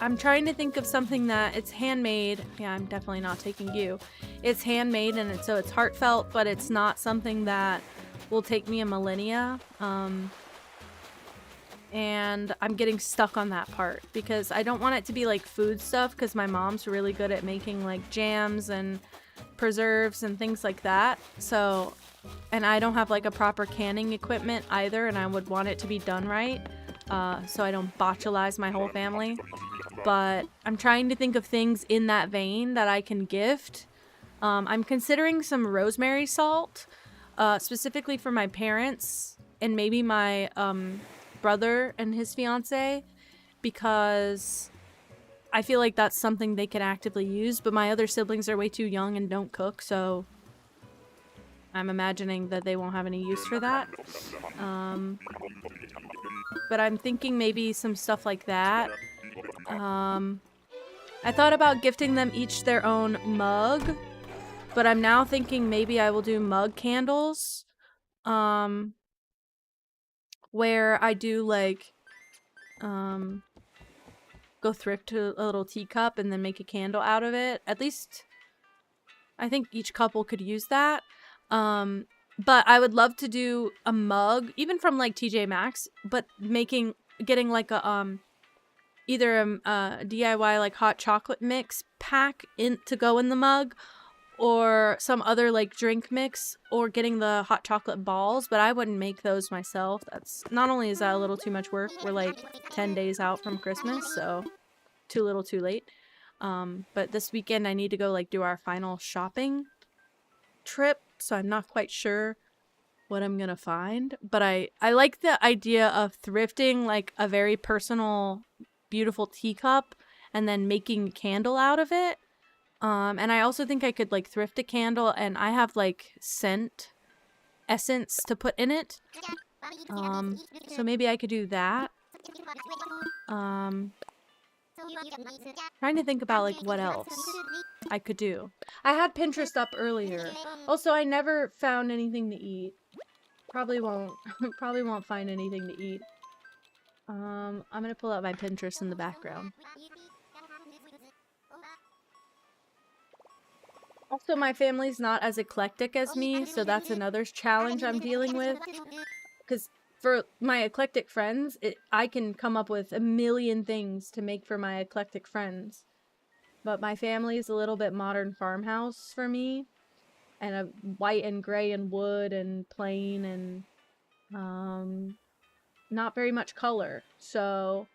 I'm trying to think of something that it's handmade. Yeah, I'm definitely not taking you. It's handmade, and so it's heartfelt, but it's not something that will take me a millennia. And I'm getting stuck on that part because I don't want it to be like food stuff, because my mom's really good at making like jams and preserves and things like that. So, and I don't have like a proper canning equipment either, and I would want it to be done right. So I don't botulize my whole family. But I'm trying to think of things in that vein that I can gift. I'm considering some rosemary salt, specifically for my parents and maybe my brother and his fiance, because I feel like that's something they can actively use, but my other siblings are way too young and don't cook, so I'm imagining that they won't have any use for that. But I'm thinking maybe some stuff like that. I thought about gifting them each their own mug, but I'm now thinking maybe I will do mug candles, where I do like, go thrift to a little teacup and then make a candle out of it. At least I think each couple could use that. But I would love to do a mug, even from like TJ Maxx, but getting like a, either a DIY like hot chocolate mix pack to go in the mug, or some other like drink mix, or getting the hot chocolate balls, but I wouldn't make those myself. That's not only is that a little too much work, we're like 10 days out from Christmas, so too little too late. But this weekend I need to go like do our final shopping trip, so I'm not quite sure what I'm gonna find, but I like the idea of thrifting like a very personal, beautiful teacup and then making a candle out of it. And I also think I could like thrift a candle, and I have like scent essence to put in it. So maybe I could do that. Trying to think about like what else I could do. I had Pinterest up earlier. Also, I never found anything to eat. Probably won't find anything to eat. I'm gonna pull out my Pinterest in the background. Also, my family's not as eclectic as me, so that's another challenge I'm dealing with. Because for my eclectic friends, I can come up with a million things to make for my eclectic friends. But my family is a little bit modern farmhouse for me. And a white and gray and wood and plain and not very much color. So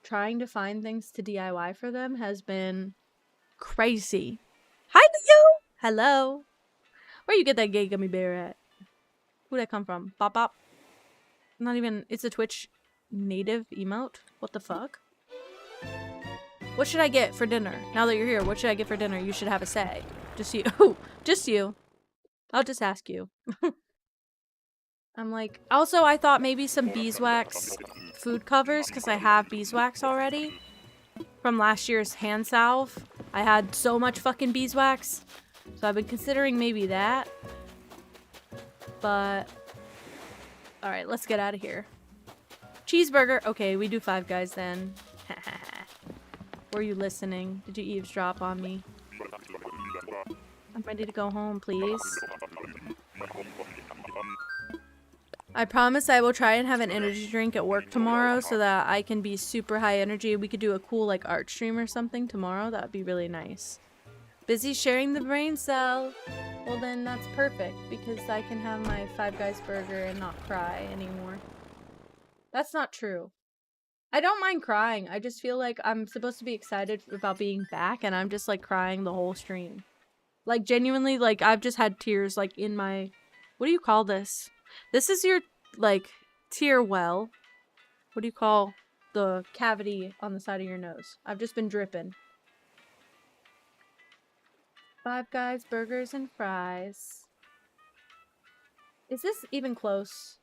trying to find things to DIY for them has been crazy. Hi, you. Hello. Where you get that gay gummy bear at? Who'd that come from? Bop bop. Not even. It's a Twitch native emote. What the fuck? What should I get for dinner? Now that you're here, what should I get for dinner? You should have a say. Just you. Just you. I'll just ask you. I'm like, also I thought maybe some beeswax food covers because I have beeswax already from last year's hand salve. I had so much fucking beeswax, so I've been considering maybe that. But all right, let's get out of here. Cheeseburger. Okay, we do Five Guys then. Were you listening? Did you eavesdrop on me? I'm ready to go home, please. I promise I will try and have an energy drink at work tomorrow so that I can be super high energy. We could do a cool like art stream or something tomorrow. That would be really nice. Busy sharing the brain cell. Well then that's perfect because I can have my Five Guys burger and not cry anymore. That's not true. I don't mind crying. I just feel like I'm supposed to be excited about being back and I'm just like crying the whole stream. Like genuinely, like I've just had tears like in my, what do you call this? This is your like tear well. What do you call the cavity on the side of your nose? I've just been dripping. Five Guys burgers and fries. Is this even close?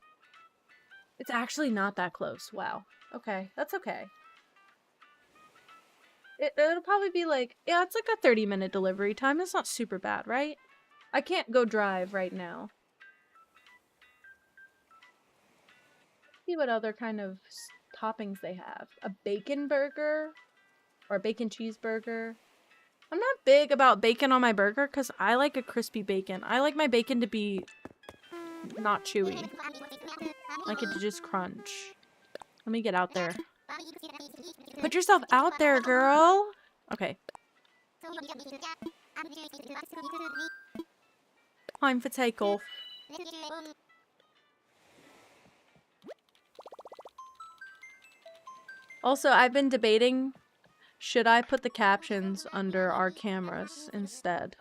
It's actually not that close. Wow. Okay, that's okay. It'll probably be like, yeah, it's like a 30-minute delivery time. It's not super bad, right? I can't go drive right now. See what other kind of toppings they have. A bacon burger or a bacon cheeseburger. I'm not big about bacon on my burger because I like a crispy bacon. I like my bacon to be not chewy. I like it to just crunch. Let me get out there. Put yourself out there, girl. Okay. Time for takeoff. Also, I've been debating, should I put the captions under our cameras instead?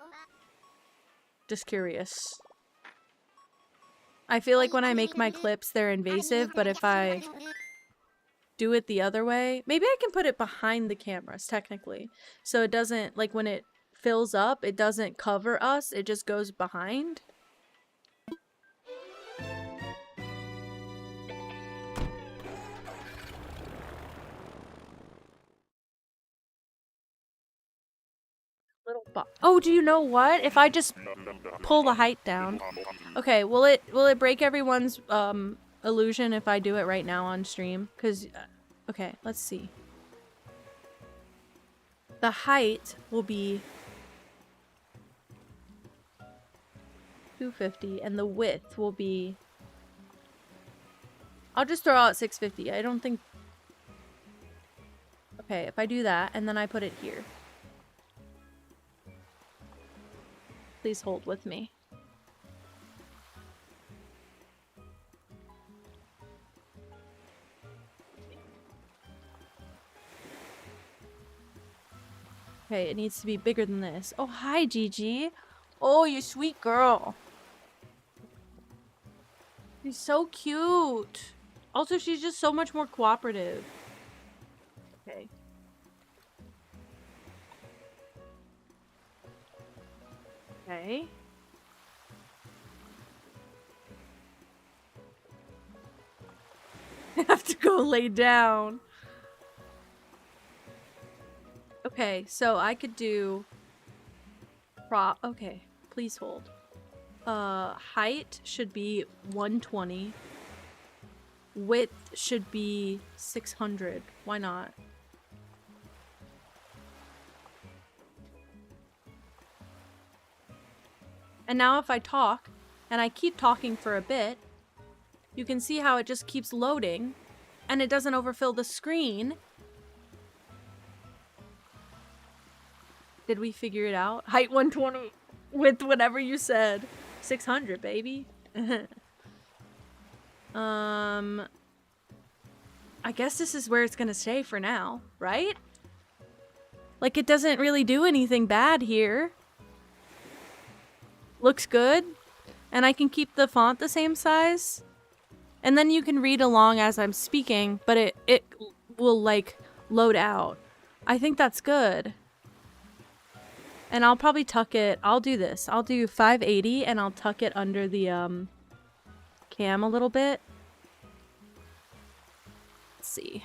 Just curious. I feel like when I make my clips, they're invasive, but if I do it the other way, maybe I can put it behind the cameras, technically. So it doesn't, like when it fills up, it doesn't cover us, it just goes behind. Oh, do you know what? If I just pull the height down. Okay, will it break everyone's illusion if I do it right now on stream? Cuz okay, let's see. The height will be 250 and the width will be, I'll just throw out 650. I don't think. Okay, if I do that and then I put it here. Please hold with me. Okay, it needs to be bigger than this. Oh, hi, Gigi. Oh, you sweet girl. She's so cute. Also, she's just so much more cooperative. Okay. Okay. I have to go lay down. Okay, so I could do okay, please hold. Height should be 120. Width should be 600. Why not? And now if I talk, and I keep talking for a bit, you can see how it just keeps loading, and it doesn't overfill the screen. Did we figure it out? Height 120, width whatever you said. 600, baby. I guess this is where it's gonna stay for now, right? Like, it doesn't really do anything bad here. looks good. And I can keep the font the same size. And then you can read along as I'm speaking, but it will like load out. I think that's good. And I'll probably tuck it. I'll do this. I'll do 580 and I'll tuck it under the cam a little bit. Let's see.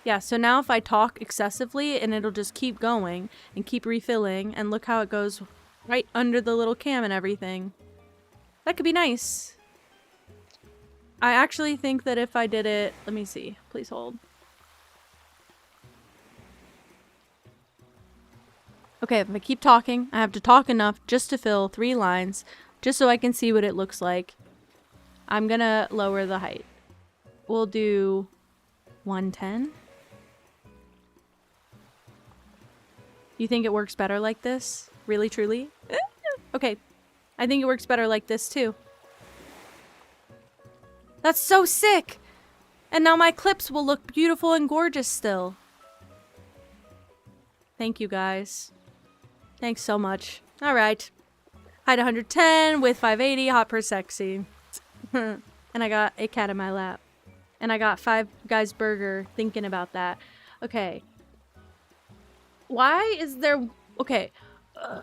Yeah, so now if I talk excessively and it'll just keep going and keep refilling, and look how it goes right under the little cam and everything. That could be nice. I actually think that if I did it, let me see, please hold. Okay, if I keep talking, I have to talk enough just to fill 3 lines, just so I can see what it looks like. I'm gonna lower the height. We'll do 110. You think it works better like this? Really, truly? Okay, I think it works better like this too. That's so sick! And now my clips will look beautiful and gorgeous still. Thank you guys. Thanks so much. Alright. Height 110 with 580, hot per sexy. And I got a cat in my lap. And I got Five Guys Burger thinking about that. Okay. Why is there... Okay. I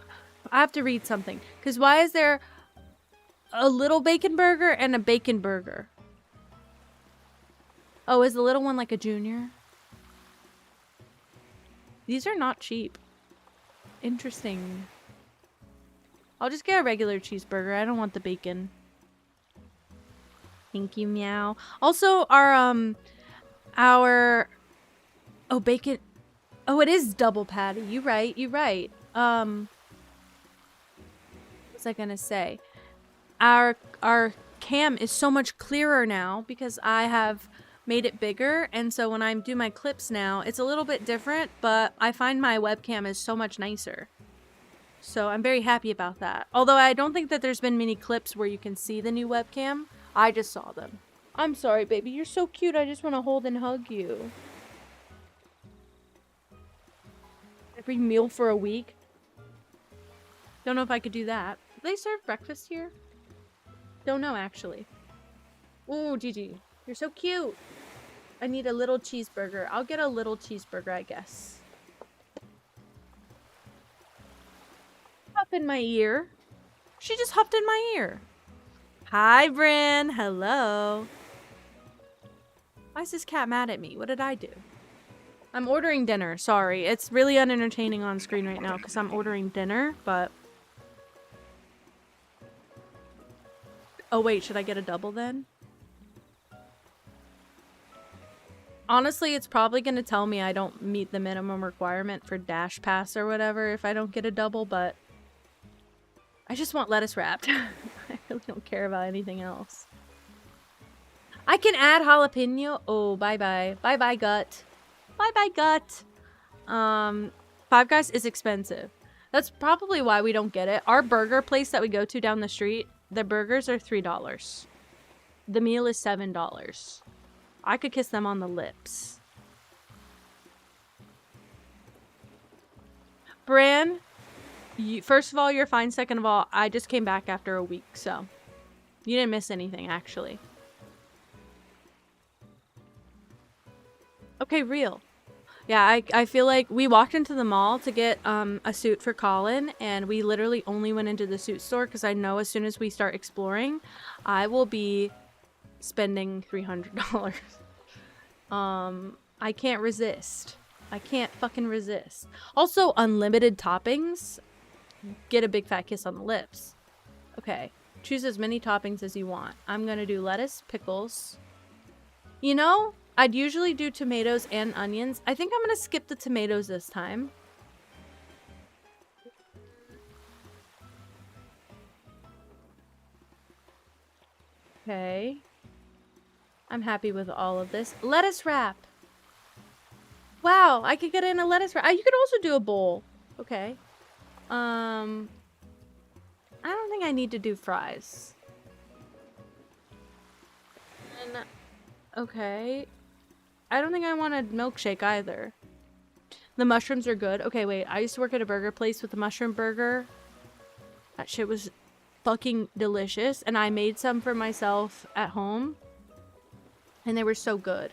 have to read something. Because why is there a little bacon burger and a bacon burger? Oh, is the little one like a junior? These are not cheap. Interesting. I'll just get a regular cheeseburger. I don't want the bacon. Thank you, meow. Also, our oh, bacon. Oh, it is double patty. You right. You right. What was I gonna say? Our cam is so much clearer now because I have made it bigger, and so when I do my clips now, it's a little bit different, but I find my webcam is so much nicer. So I'm very happy about that. Although I don't think that there's been many clips where you can see the new webcam. I just saw them. I'm sorry, baby. You're so cute. I just want to hold and hug you. Every meal for a week. Don't know if I could do that. Do they serve breakfast here? Don't know, actually. Ooh, Gigi. You're so cute. I need a little cheeseburger. I'll get a little cheeseburger, I guess. Up in my ear. She just hopped in my ear. Hi, Bryn. Hello. Why is this cat mad at me? What did I do? I'm ordering dinner. Sorry. It's really unentertaining on screen right now because I'm ordering dinner, but... Oh, wait. Should I get a double then? Honestly, it's probably going to tell me I don't meet the minimum requirement for Dash Pass or whatever if I don't get a double, but I just want lettuce wrapped. I really don't care about anything else. I can add jalapeno. Oh, bye-bye. Bye-bye, gut. Bye-bye, gut. Five Guys is expensive. That's probably why we don't get it. Our burger place that we go to down the street, the burgers are $3. The meal is $7. I could kiss them on the lips. Bran, first of all, you're fine. Second of all, I just came back after a week, so you didn't miss anything, actually. Okay, real. Yeah, I feel like we walked into the mall to get a suit for Colin, and we literally only went into the suit store because I know as soon as we start exploring, I will be spending $300. I can't resist. I can't fucking resist. Also, unlimited toppings. Get a big fat kiss on the lips. Okay. Choose as many toppings as you want. I'm gonna do lettuce, pickles. You know, I'd usually do tomatoes and onions. I think I'm gonna skip the tomatoes this time. Okay. I'm happy with all of this. Lettuce wrap. Wow, I could get in a lettuce wrap. You could also do a bowl. Okay. I don't think I need to do fries. And, okay. I don't think I want a milkshake either. The mushrooms are good. Okay, wait. I used to work at a burger place with a mushroom burger. That shit was fucking delicious. And I made some for myself at home. And they were so good.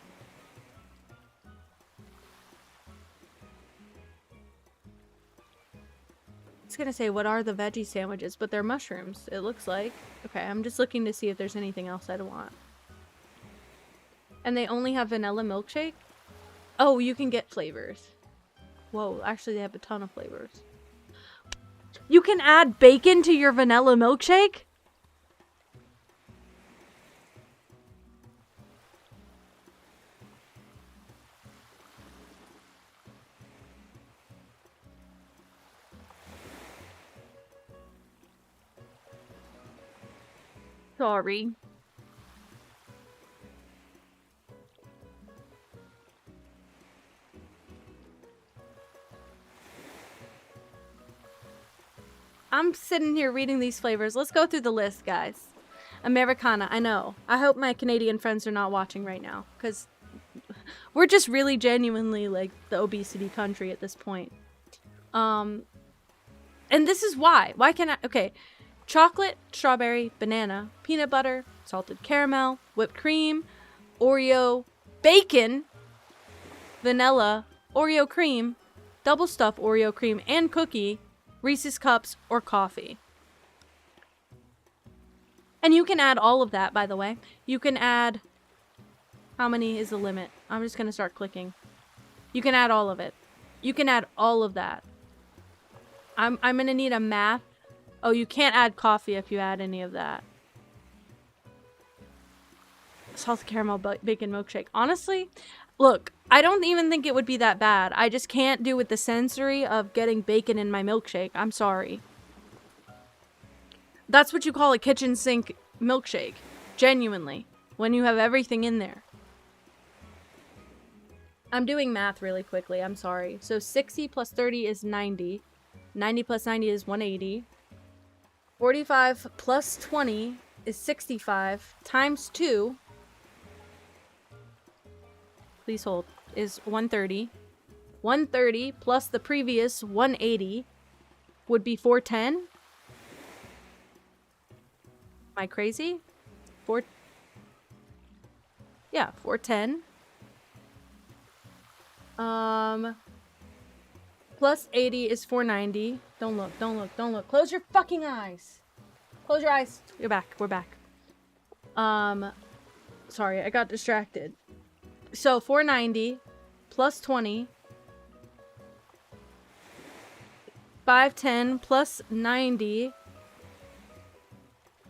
It's gonna say, what are the veggie sandwiches? But they're mushrooms, it looks like. Okay, I'm just looking to see if there's anything else I'd want. And they only have vanilla milkshake? Oh, you can get flavors. Whoa, actually they have a ton of flavors. You can add bacon to your vanilla milkshake? Sorry. I'm sitting here reading these flavors. Let's go through the list, guys. Americana, I know. I hope my Canadian friends are not watching right now, because we're just really genuinely like the obesity country at this point. And this is why. Why can't I? Okay. Chocolate, strawberry, banana, peanut butter, salted caramel, whipped cream, Oreo, bacon, vanilla, Oreo cream, double stuffed Oreo cream and cookie, Reese's Cups, or coffee. And you can add all of that, by the way. You can add... How many is the limit? I'm just going to start clicking. You can add all of it. You can add all of that. I'm going to need a math. Oh, you can't add coffee if you add any of that. Salted caramel bacon milkshake. Honestly, look, I don't even think it would be that bad. I just can't do with the sensory of getting bacon in my milkshake. I'm sorry. That's what you call a kitchen sink milkshake. Genuinely. When you have everything in there. I'm doing math really quickly. I'm sorry. So 60 plus 30 is 90. 90 plus 90 is 180. 45 plus 20 is 65. Times 2. Please hold. Is 130. 130 plus the previous 180 would be 410. Am I crazy? Yeah, 410. Plus 80 is 490. Don't look, don't look, don't look. Close your fucking eyes. Close your eyes. You're back. We're back. Sorry, I got distracted. So 490 plus 20. 510 plus 90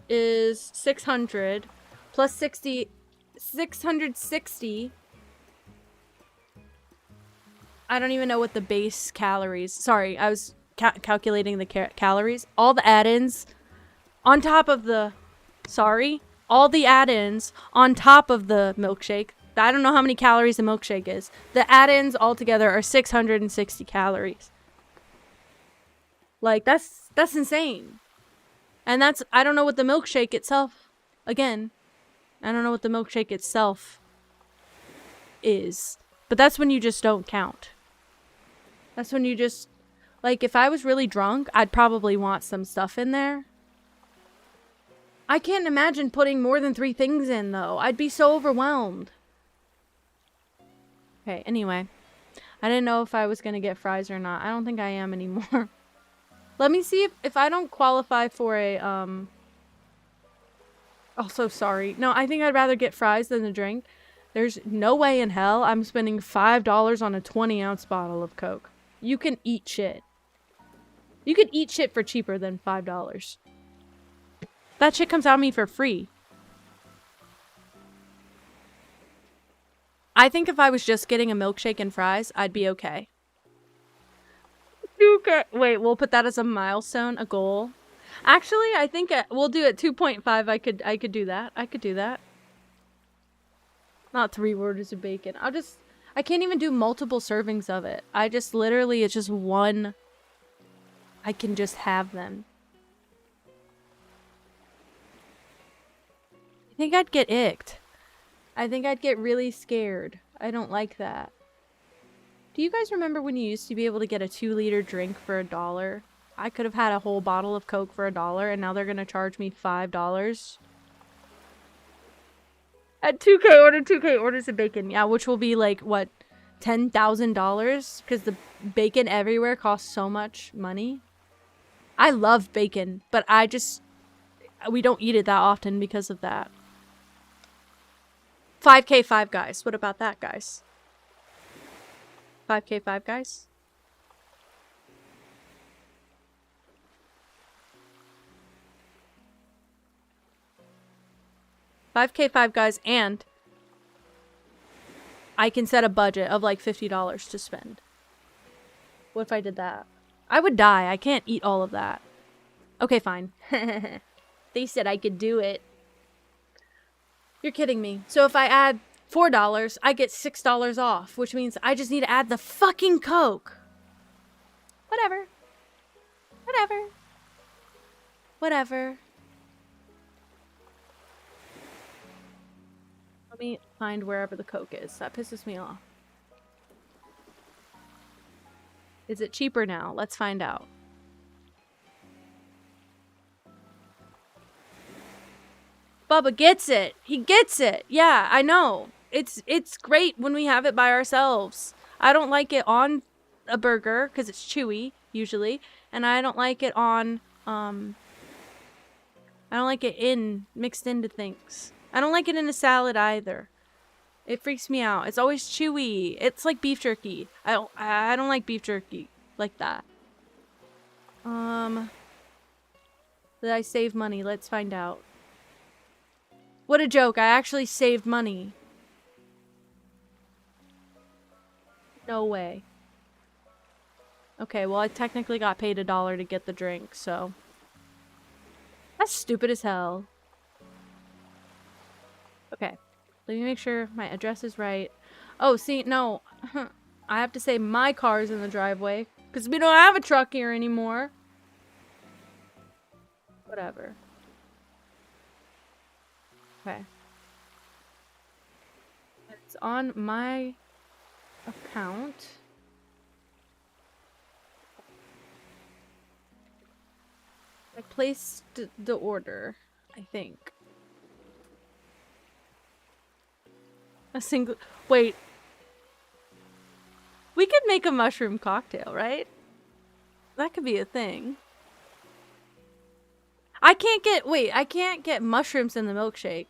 is 600 plus 60, 660. I don't even know what the base calories. Sorry, I was calculating the calories. All the add-ins on top of the... Sorry. All the add-ins on top of the milkshake. I don't know how many calories a milkshake is. The add-ins altogether are 660 calories. Like, that's insane. And that's... I don't know what the milkshake itself... Again, I don't know what the milkshake itself is. But that's when you just don't count. That's when you just... Like, if I was really drunk, I'd probably want some stuff in there. I can't imagine putting more than 3 things in, though. I'd be so overwhelmed. Okay, anyway. I didn't know if I was going to get fries or not. I don't think I am anymore. Let me see if I don't qualify for a, Oh, so sorry. No, I think I'd rather get fries than the drink. There's no way in hell I'm spending $5 on a 20-ounce bottle of Coke. You can eat shit. You could eat shit for cheaper than $5. That shit comes out of me for free. I think if I was just getting a milkshake and fries, I'd be okay. Okay. Wait, we'll put that as a milestone, a goal. Actually, I think we'll do it 2.5. I could do that. I could do that. Not 3 orders of bacon. I can't even do multiple servings of it. I just literally, it's just one. I can just have them. I think I'd get icked. I think I'd get really scared. I don't like that. Do you guys remember when you used to be able to get a 2-liter drink for $1? I could have had a whole bottle of Coke for $1, and now they're gonna charge me $5. At 2K orders of bacon. Yeah, which will be like, what, $10,000? Because the bacon everywhere costs so much money. I love bacon, but we don't eat it that often because of that. 5K Five Guys. What about that, guys? 5K Five Guys? Five Guys, and I can set a budget of like $50 to spend. What if I did that? I would die. I can't eat all of that. Okay, fine. They said I could do it. You're kidding me. So if I add $4, I get $6 off, which means I just need to add the fucking Coke. Whatever. Whatever. Whatever. Let me find wherever the Coke is. That pisses me off. Is it cheaper now? Let's find out. Bubba gets it. He gets it. Yeah, I know. It's great when we have it by ourselves. I don't like it on a burger because it's chewy usually, and I don't like it on I don't like it mixed into things. I don't like it in a salad either. It freaks me out. It's always chewy. It's like beef jerky. I don't like beef jerky like that. Did I save money? Let's find out. What a joke. I actually saved money. No way. Okay, well I technically got paid $1 to get the drink, so that's stupid as hell. Okay, let me make sure my address is right. Oh, see, no. I have to say my car's in the driveway because we don't have a truck here anymore. Whatever. Okay. It's on my account. I placed the order, I think. A single... Wait. We could make a mushroom cocktail, right? That could be a thing. I can't get... Wait, I can't get mushrooms in the milkshake.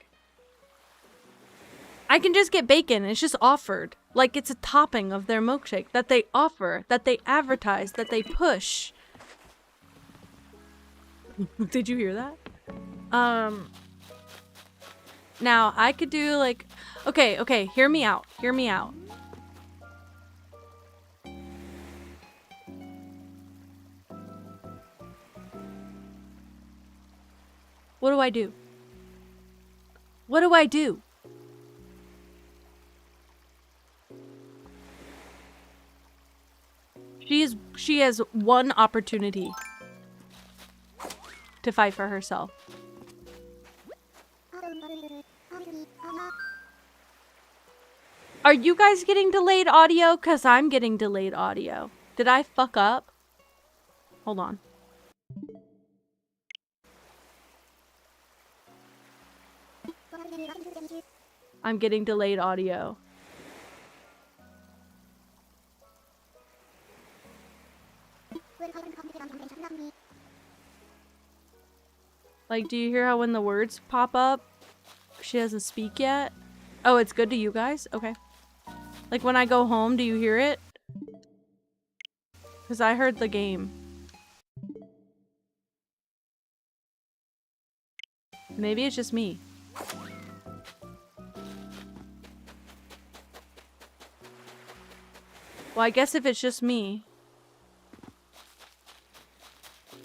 I can just get bacon. It's just offered. Like it's a topping of their milkshake that they offer, that they advertise, that they push. Did you hear that? Now, I could do like... Okay, hear me out. Hear me out. What do I do? What do I do? She has one opportunity to fight for herself. Are you guys getting delayed audio? 'Cause I'm getting delayed audio. Did I fuck up? Hold on. I'm getting delayed audio. Like, do you hear how when the words pop up, she doesn't speak yet? Oh, it's good to you guys? Okay. Like, when I go home, do you hear it? Because I heard the game. Maybe it's just me. Well, I guess if it's just me.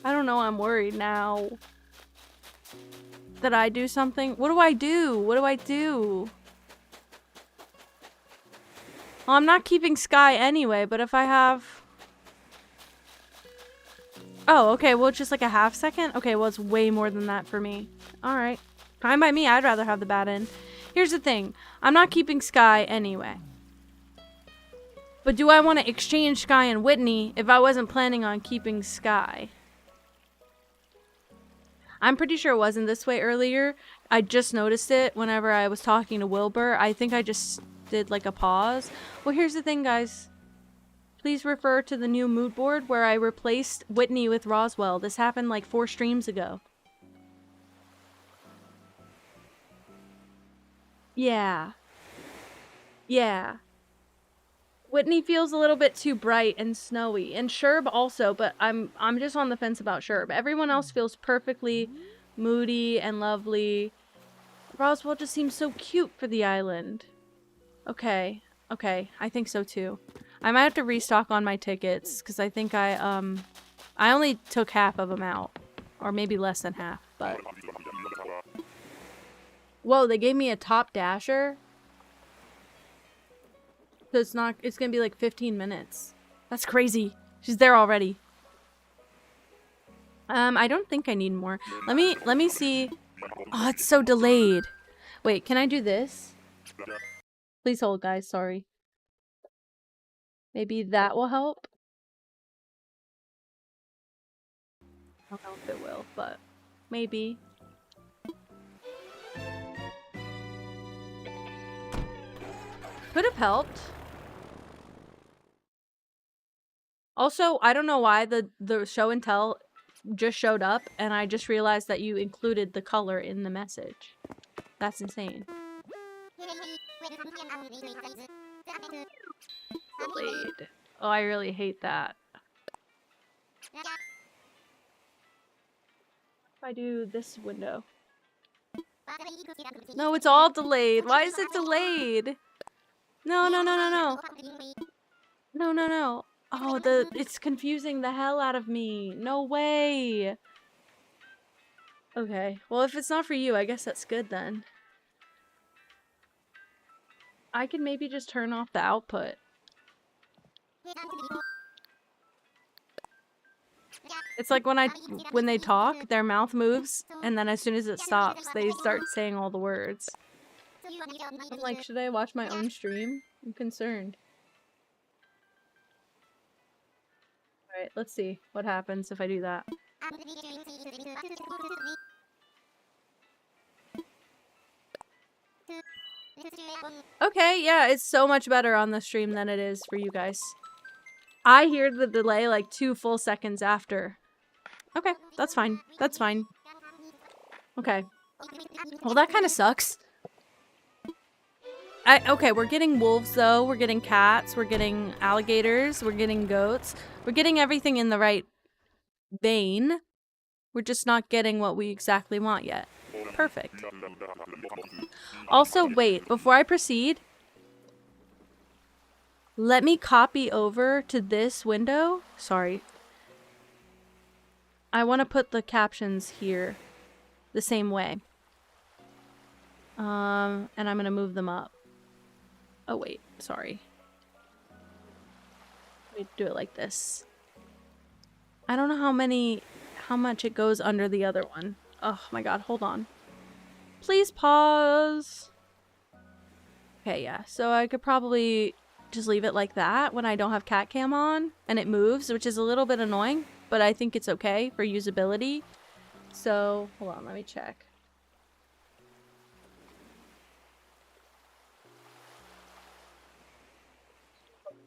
I don't know, I'm worried now. That I do something? What do I do? What do I do? Well, I'm not keeping Sky anyway, but if I have... Oh, okay, well, it's just like a half second? Okay, well, it's way more than that for me. Alright. Fine by me, I'd rather have the bad end. Here's the thing. I'm not keeping Sky anyway. But do I want to exchange Sky and Whitney if I wasn't planning on keeping Sky? I'm pretty sure it wasn't this way earlier. I just noticed it whenever I was talking to Wilbur. I think I just did like a pause. Well, here's the thing, guys. Please refer to the new mood board where I replaced Whitney with Roswell. This happened like 4 streams ago. Yeah. Yeah. Whitney feels a little bit too bright and snowy, and Sherb also, but I'm just on the fence about Sherb. Everyone else feels perfectly moody and lovely. Roswell just seems so cute for the island. Okay, I think so too. I might have to restock on my tickets because I think I only took half of them out, or maybe less than half. But whoa, they gave me a top dasher. So it's gonna be like 15 minutes. That's crazy. She's there already. I don't think I need more. Let me see. Oh, it's so delayed. Wait, can I do this? Please hold, guys, sorry. Maybe that will help? I don't know if it will, but maybe. Could have helped. Also, I don't know why the show and tell just showed up, and I just realized that you included the color in the message. That's insane. Delayed. Oh, I really hate that. If I do this window. No, it's all delayed. Why is it delayed? No. No. Oh, it's confusing the hell out of me. No way. Okay. Well, if it's not for you, I guess that's good then. I could maybe just turn off the output. It's like when they talk, their mouth moves, and then as soon as it stops, they start saying all the words. I'm like, should I watch my own stream? I'm concerned. Alright, let's see what happens if I do that. Okay, yeah, it's so much better on the stream than it is for you guys. I hear the delay like 2 full seconds after. Okay, that's fine. That's fine. Okay. Well, that kind of sucks. Okay, we're getting wolves though. We're getting cats. We're getting alligators. We're getting goats. We're getting everything in the right vein. We're just not getting what we exactly want yet. Perfect. Also, wait, before I proceed, let me copy over to this window. Sorry. I want to put the captions here the same way. And I'm going to move them up. Oh, wait. Sorry. Let me do it like this. I don't know how much it goes under the other one. Oh my god, hold on. Please pause. Okay, yeah. So I could probably just leave it like that when I don't have cat cam on and it moves, which is a little bit annoying, but I think it's okay for usability. So, hold on, let me check.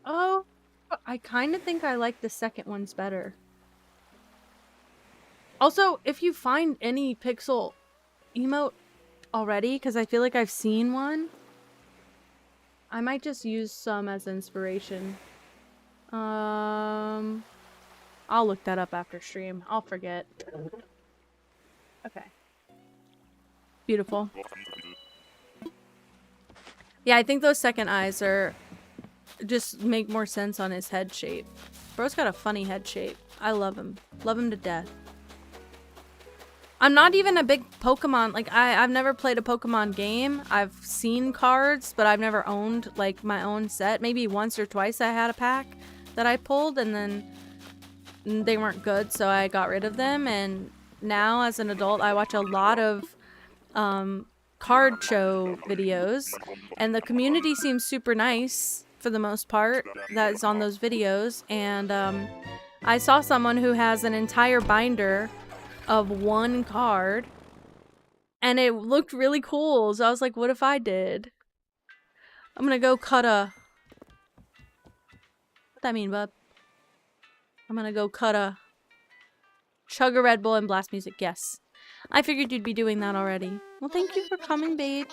Oh, I kind of think I like the second ones better. Also, if you find any pixel emote already, because I feel like I've seen one, I might just use some as inspiration. I'll look that up after stream. I'll forget. Okay. Beautiful. Yeah, I think those second eyes are just make more sense on his head shape. Bro's got a funny head shape. I love him. Love him to death. I'm not even a big Pokemon, like I've never played a Pokemon game. I've seen cards, but I've never owned like my own set. Maybe once or twice I had a pack that I pulled and then they weren't good, so I got rid of them. And now as an adult, I watch a lot of card show videos and the community seems super nice. for the most part, that's on those videos, and I saw someone who has an entire binder of one card, and it looked really cool, so I was like, what if I did? I'm gonna go cut a... What that mean, bub? I'm gonna go cut a... Chug a Red Bull and blast music, yes. I figured you'd be doing that already. Well, thank you for coming, babe.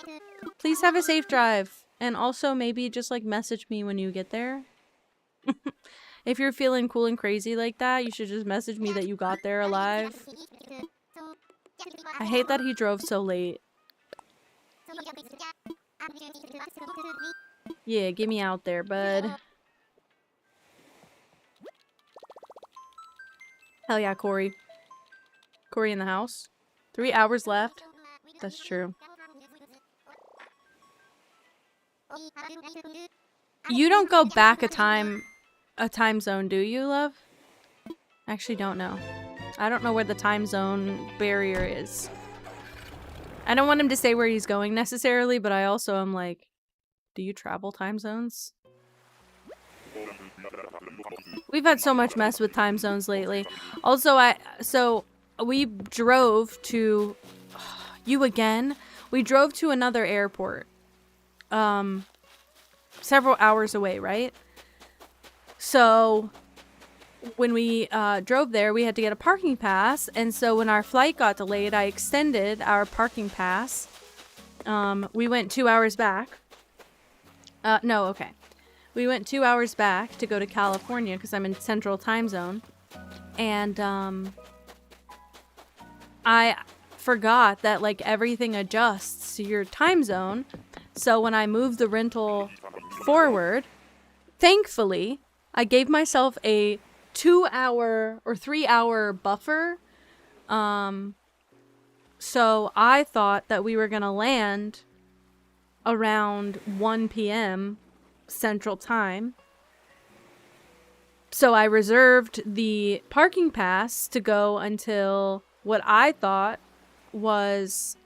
Please have a safe drive. And also, maybe just, like, message me when you get there. If you're feeling cool and crazy like that, you should just message me that you got there alive. I hate that he drove so late. Yeah, get me out there, bud. Hell yeah, Corey. Corey in the house. 3 hours left. That's true. You don't go back a time zone, do you, love? I actually don't know. I don't know where the time zone barrier is. I don't want him to say where he's going necessarily, but I also am like, do you travel time zones? We've had so much mess with time zones lately. Also, so we drove to you again. We drove to another airport. Several hours away, right? So when we drove there, we had to get a parking pass, and so when our flight got delayed, I extended our parking pass. We went 2 hours back. No, okay. We went 2 hours back to go to California because I'm in Central Time Zone. And I forgot that, like, everything adjusts to your time zone. So when I moved the rental forward, thankfully, I gave myself a 2 hour or 3 hour buffer. So I thought that we were gonna land around 1 p.m. Central Time. So I reserved the parking pass to go until what I thought was,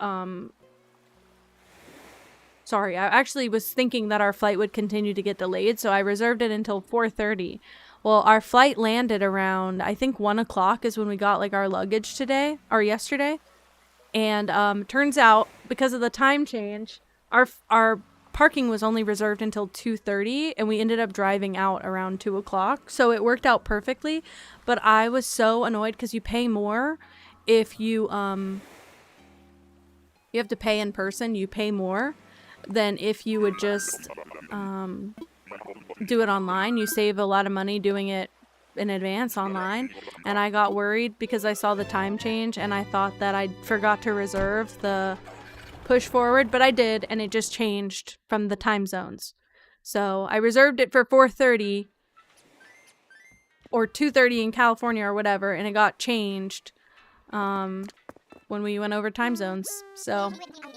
sorry, I actually was thinking that our flight would continue to get delayed, so I reserved it until 4:30. Well, our flight landed around, I think 1 o'clock is when we got, like, our luggage today, or yesterday. And, turns out, because of the time change, our parking was only reserved until 2:30, and we ended up driving out around 2 o'clock. So it worked out perfectly, but I was so annoyed because you pay more if you have to pay in person, you pay more than if you would just do it online. You save a lot of money doing it in advance online, and I got worried because I saw the time change and I thought that I forgot to reserve the push forward, but I did, and it just changed from the time zones. So I reserved it for 4:30 or 2:30 in California or whatever, and it got changed when we went over time zones. So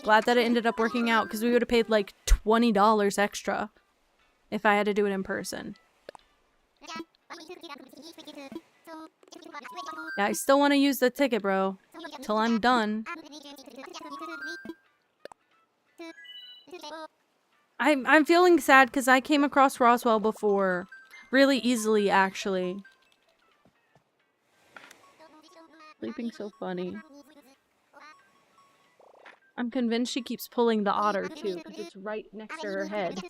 glad that it ended up working out, because we would have paid like $20 extra if I had to do it in person. Yeah, I still want to use the ticket, bro, till I'm done. I'm feeling sad because I came across Roswell before. Really easily, actually. Sleeping so funny. I'm convinced she keeps pulling the otter, too, because it's right next to her head.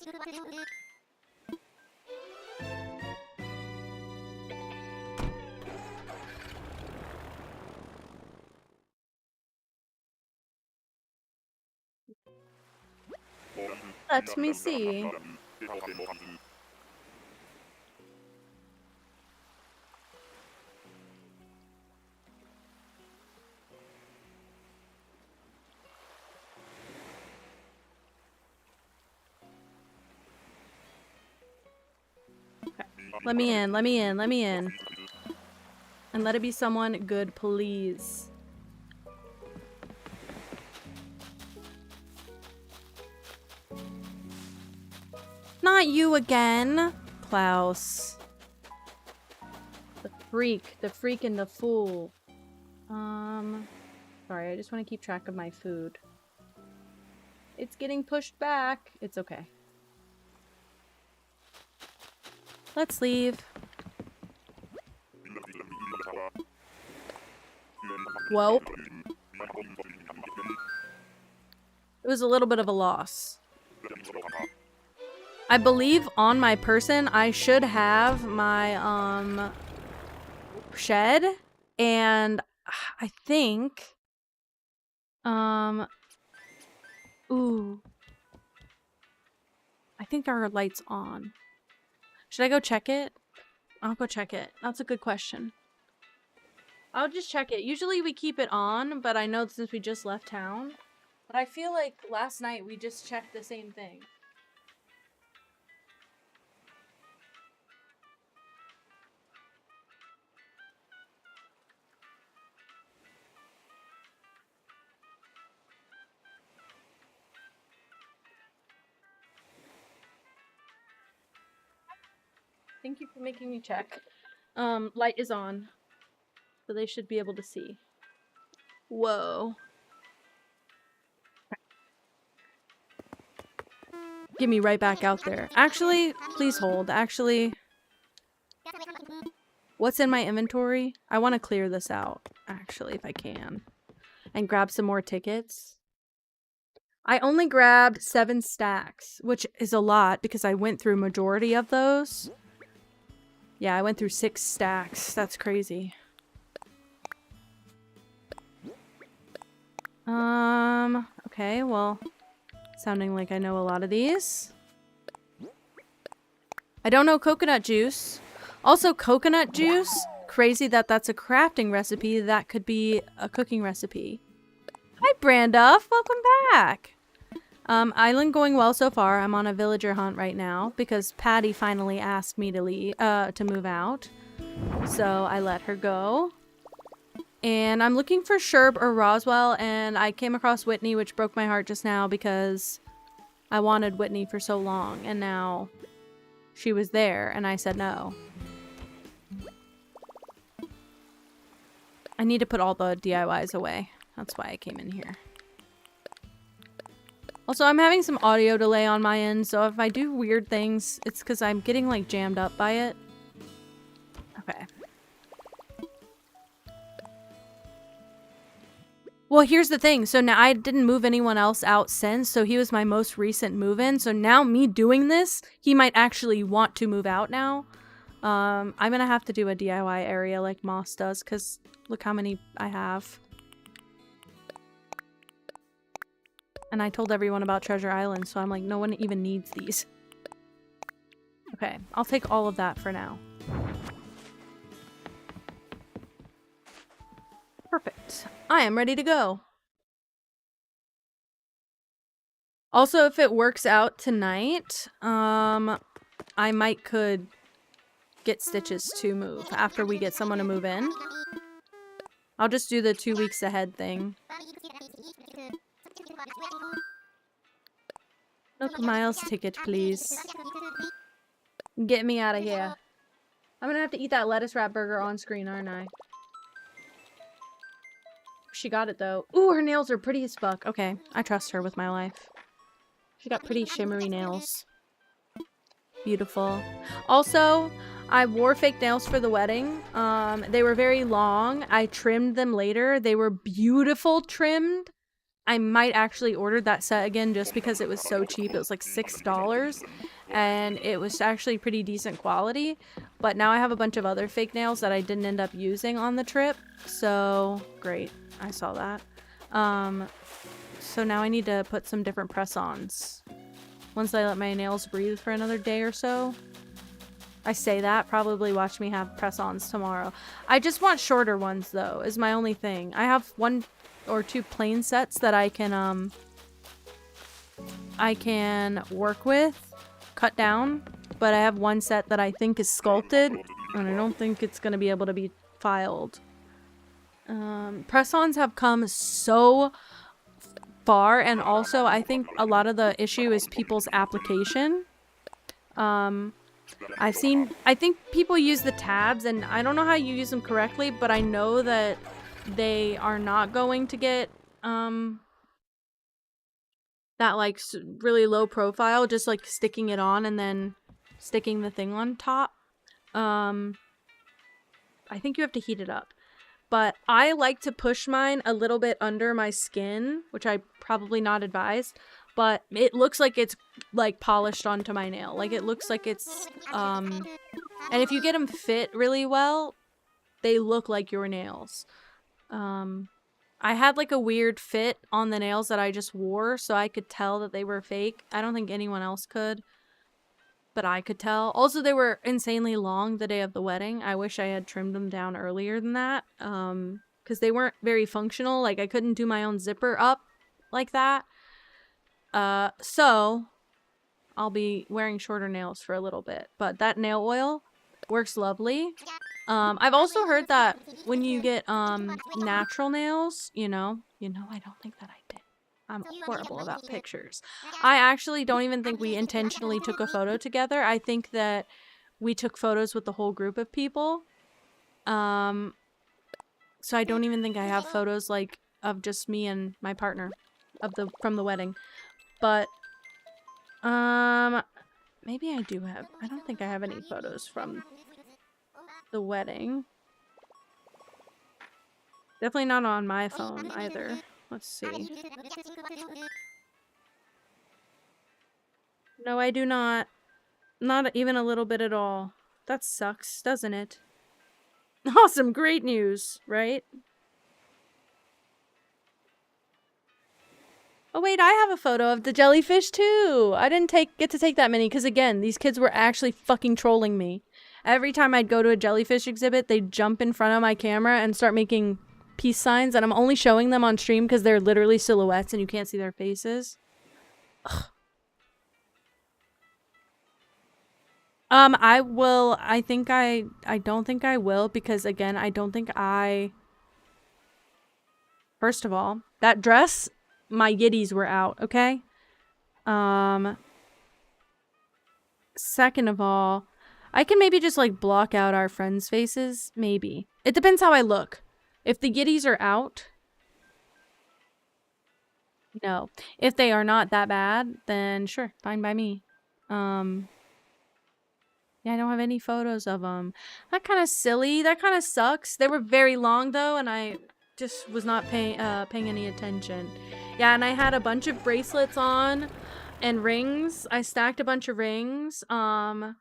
Let me see. Okay. Let me in, let me in, let me in. And let it be someone good, please. Not you again, Klaus. The freak and the fool. Sorry, I just want to keep track of my food. It's getting pushed back. It's okay. Let's leave. Well, it was a little bit of a loss. I believe on my person I should have my shed, and I think ooh, I think our light's on. Should I go check it? I'll go check it. That's a good question. I'll just check it. Usually we keep it on, but I know since we just left town. But I feel like last night we just checked the same thing. Thank you for making me check. Light is on. So they should be able to see. Whoa. Get me right back out there. Actually, please hold. Actually, what's in my inventory? I want to clear this out, actually, if I can. And grab some more tickets. I only grabbed 7 stacks, which is a lot because I went through majority of those. Yeah, I went through 6 stacks. That's crazy. Okay, well, sounding like I know a lot of these. I don't know coconut juice. Also, coconut juice, crazy that that's a crafting recipe. That could be a cooking recipe. Hi, Branduff. Welcome back. Island going well so far. I'm on a villager hunt right now because Patty finally asked me to leave, to move out. So I let her go. And I'm looking for Sherb or Roswell, and I came across Whitney, which broke my heart just now because I wanted Whitney for so long, and now she was there, and I said no. I need to put all the DIYs away. That's why I came in here. Also, I'm having some audio delay on my end, so if I do weird things, it's because I'm getting, like, jammed up by it. Okay. Well, here's the thing. So now I didn't move anyone else out since, so he was my most recent move-in. So now me doing this, he might actually want to move out now. I'm gonna have to do a DIY area like Moss does, because look how many I have. And I told everyone about Treasure Island, so I'm like, no one even needs these. Okay, I'll take all of that for now. Perfect. I am ready to go. Also, if it works out tonight, I could get Stitches to move after we get someone to move in. I'll just do the 2 weeks ahead thing. Look, Miles ticket, please. Get me out of here. I'm gonna have to eat that lettuce wrap burger on screen, aren't I? She got it, though. Ooh, her nails are pretty as fuck. Okay, I trust her with my life. She got pretty shimmery nails. Beautiful. Also, I wore fake nails for the wedding. They were very long. I trimmed them later. They were beautiful trimmed. I might actually order that set again just because it was so cheap. It was like $6. And it was actually pretty decent quality. But now I have a bunch of other fake nails that I didn't end up using on the trip. So, great. I saw that. So now I need to put some different press-ons. Once I let my nails breathe for another day or so. I say that, probably watch me have press-ons tomorrow. I just want shorter ones, though, is my only thing. I have 1 or 2 plain sets that I can work with, cut down, but I have 1 set that I think is sculpted, and I don't think it's going to be able to be filed. Press-ons have come so far, and also I think a lot of the issue is people's application. I think people use the tabs, and I don't know how you use them correctly, but I know that they are not going to get, that, like, really low profile, just, like, sticking it on and then sticking the thing on top. I think you have to heat it up. But I like to push mine a little bit under my skin, which I probably not advise. But it looks like it's, like, polished onto my nail. Like, it looks like it's, and if you get them fit really well, they look like your nails. I had, like, a weird fit on the nails that I just wore, so I could tell that they were fake. I don't think anyone else could, but I could tell. Also, they were insanely long the day of the wedding. I wish I had trimmed them down earlier than that, because they weren't very functional. Like, I couldn't do my own zipper up like that. So I'll be wearing shorter nails for a little bit, but that nail oil works lovely. I've also heard that when you get, natural nails, I don't think that I did. I'm horrible about pictures. I actually don't even think we intentionally took a photo together. I think that we took photos with the whole group of people. So I don't even think I have photos, like, of just me and my partner from the wedding. But, maybe I do have. I don't think I have any photos from the wedding. Definitely not on my phone either. Let's see. No, I do not. Not even a little bit at all. That sucks, doesn't it? Awesome, great news, right? Oh wait, I have a photo of the jellyfish too. I didn't get to take that many because, again, these kids were actually fucking trolling me. Every time I'd go to a jellyfish exhibit, they'd jump in front of my camera and start making peace signs, and I'm only showing them on stream because they're literally silhouettes and you can't see their faces. Ugh. I will. I don't think I will because, again, I don't think first of all, that dress, my yitties were out, okay? Second of all, I can maybe just, like, block out our friends' faces. Maybe. It depends how I look. If the yitties are out, no. If they are not that bad, then sure, fine by me. Yeah, I don't have any photos of them. That kind of silly. That kind of sucks. They were very long, though, and I just was not paying any attention. Yeah, and I had a bunch of bracelets on and rings. I stacked a bunch of rings. And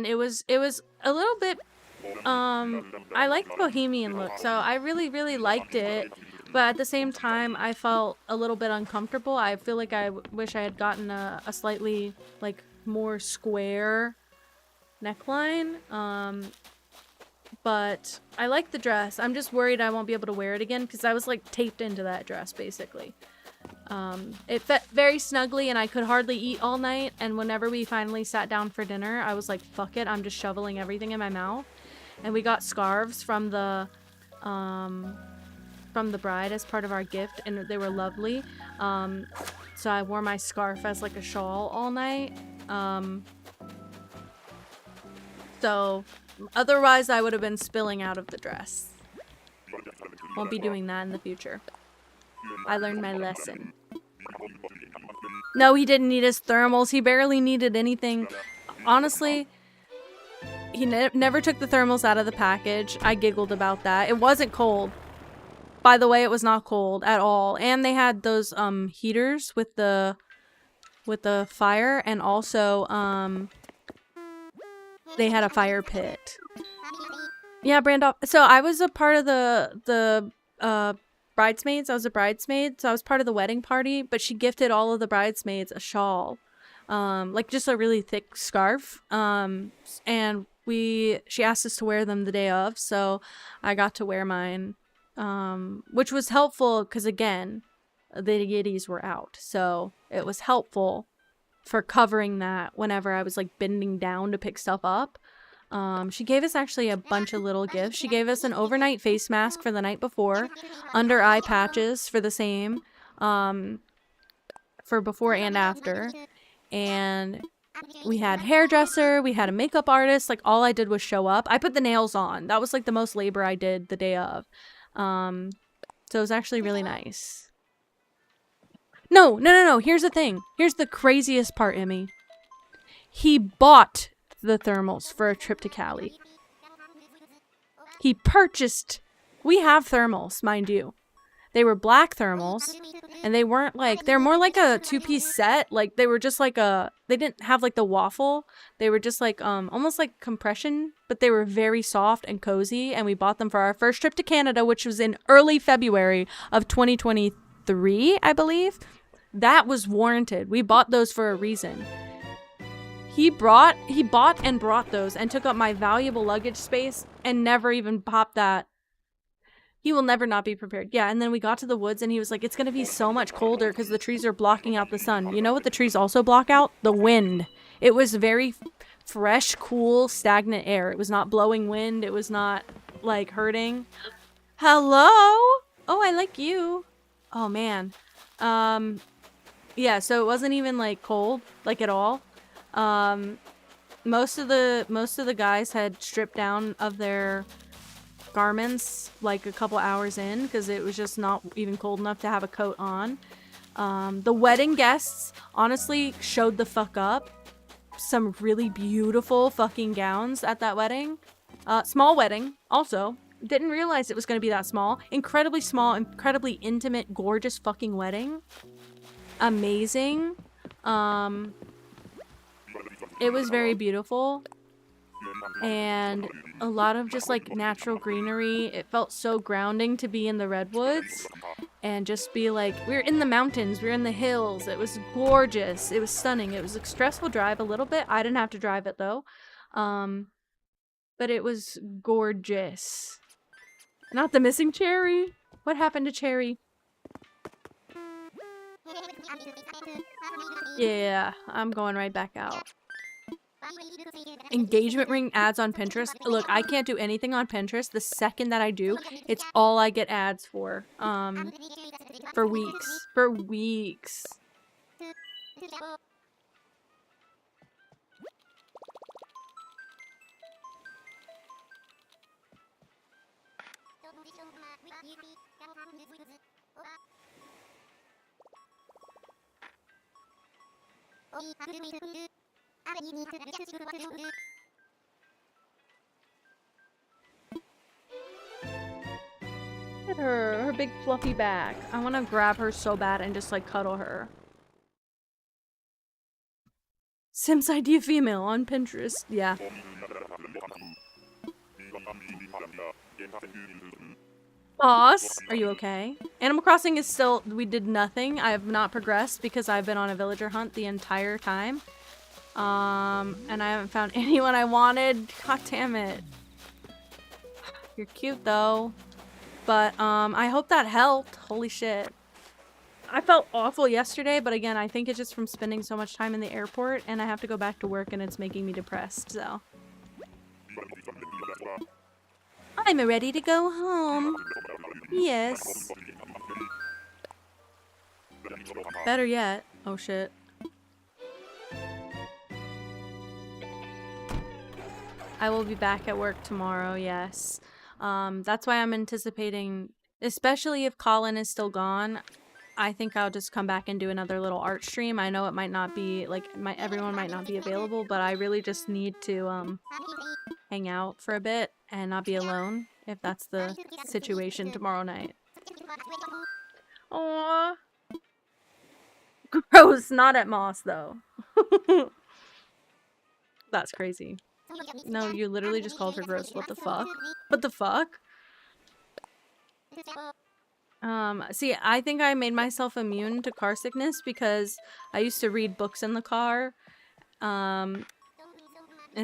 it was a little bit, I like the bohemian look, so I really, really liked it. But at the same time, I felt a little bit uncomfortable. I feel like I wish I had gotten a slightly, like, more square neckline. But I like the dress. I'm just worried I won't be able to wear it again because I was, like, taped into that dress, basically. It fit very snugly and I could hardly eat all night, and whenever we finally sat down for dinner, I was like, fuck it, I'm just shoveling everything in my mouth. And we got scarves from the bride as part of our gift, and they were lovely. So I wore my scarf as, like, a shawl all night. So otherwise I would have been spilling out of the dress. Won't be doing that in the future. I learned my lesson. No, he didn't need his thermals. He barely needed anything. Honestly, he never took the thermals out of the package. I giggled about that. It wasn't cold. By the way, it was not cold at all. And they had those heaters with the fire, and also they had a fire pit. Yeah, Brandoff. So I was a part of the bridesmaids. I was a bridesmaid, so I was part of the wedding party, but she gifted all of the bridesmaids a shawl. Like just a really thick scarf. And she asked us to wear them the day of, so I got to wear mine. Which was helpful because, again, the yitties were out, so it was helpful for covering that whenever I was, like, bending down to pick stuff up. She gave us actually a bunch of little gifts. She gave us an overnight face mask for the night before, under eye patches for the same, for before and after, and we had hairdresser, we had a makeup artist. Like, all I did was show up. I put the nails on. That was, like, the most labor I did the day of. So it was actually really nice. No. Here's the thing. Here's the craziest part, Emmy. He bought the thermals for a trip to Cali. He purchased... We have thermals, mind you. They were black thermals, and they weren't like... They're more like a two-piece set. Like, they were just like a... They didn't have like the waffle. They were just like, almost like compression, but they were very soft and cozy, and we bought them for our first trip to Canada, which was in early February of 2023, I believe. That was warranted. We bought those for a reason. He bought and brought those and took up my valuable luggage space and never even popped that. He will never not be prepared. Yeah, and then we got to the woods and he was like, it's going to be so much colder because the trees are blocking out the sun. You know what the trees also block out? The wind. It was very fresh, cool, stagnant air. It was not blowing wind. It was not, like, hurting. Hello? Oh, I like you. Oh, man. Yeah, so it wasn't even, like, cold, like, at all. Most of the guys had stripped down of their garments like a couple hours in because it was just not even cold enough to have a coat on. The wedding guests honestly showed the fuck up. Some really beautiful fucking gowns at that wedding. Small wedding also. Didn't realize it was going to be that small. Incredibly small, incredibly intimate, gorgeous fucking wedding. Amazing. It was very beautiful. And a lot of just like natural greenery. It felt so grounding to be in the redwoods and just be like, we're in the mountains, we're in the hills. It was gorgeous. It was stunning. It was a stressful drive a little bit. I didn't have to drive it though. But it was gorgeous. Not the missing Cherry. What happened to Cherry? Yeah, I'm going right back out. Engagement ring ads on Pinterest. Look, I can't do anything on Pinterest. The second that I do, it's all I get ads for weeks. For weeks. Look at her big fluffy back. I want to grab her so bad and just like cuddle her. Sims idea female on Pinterest. Yeah. Boss, are you okay? Animal Crossing is still, we did nothing. I have not progressed because I've been on a villager hunt the entire time. And I haven't found anyone I wanted. God damn it. You're cute though. But, I hope that helped. Holy shit. I felt awful yesterday, but again, I think it's just from spending so much time in the airport and I have to go back to work and it's making me depressed, so. I'm ready to go home. Yes. Better yet. Oh shit. I will be back at work tomorrow, yes. That's why I'm anticipating, especially if Colin is still gone, I think I'll just come back and do another little art stream. I know it might not be, like, everyone might not be available, but I really just need to, hang out for a bit and not be alone, if that's the situation tomorrow night. Aww. Gross, not at Moss, though. That's crazy. No, you literally just called her gross. What the fuck? What the fuck? See, I think I made myself immune to car sickness because I used to read books in the car. And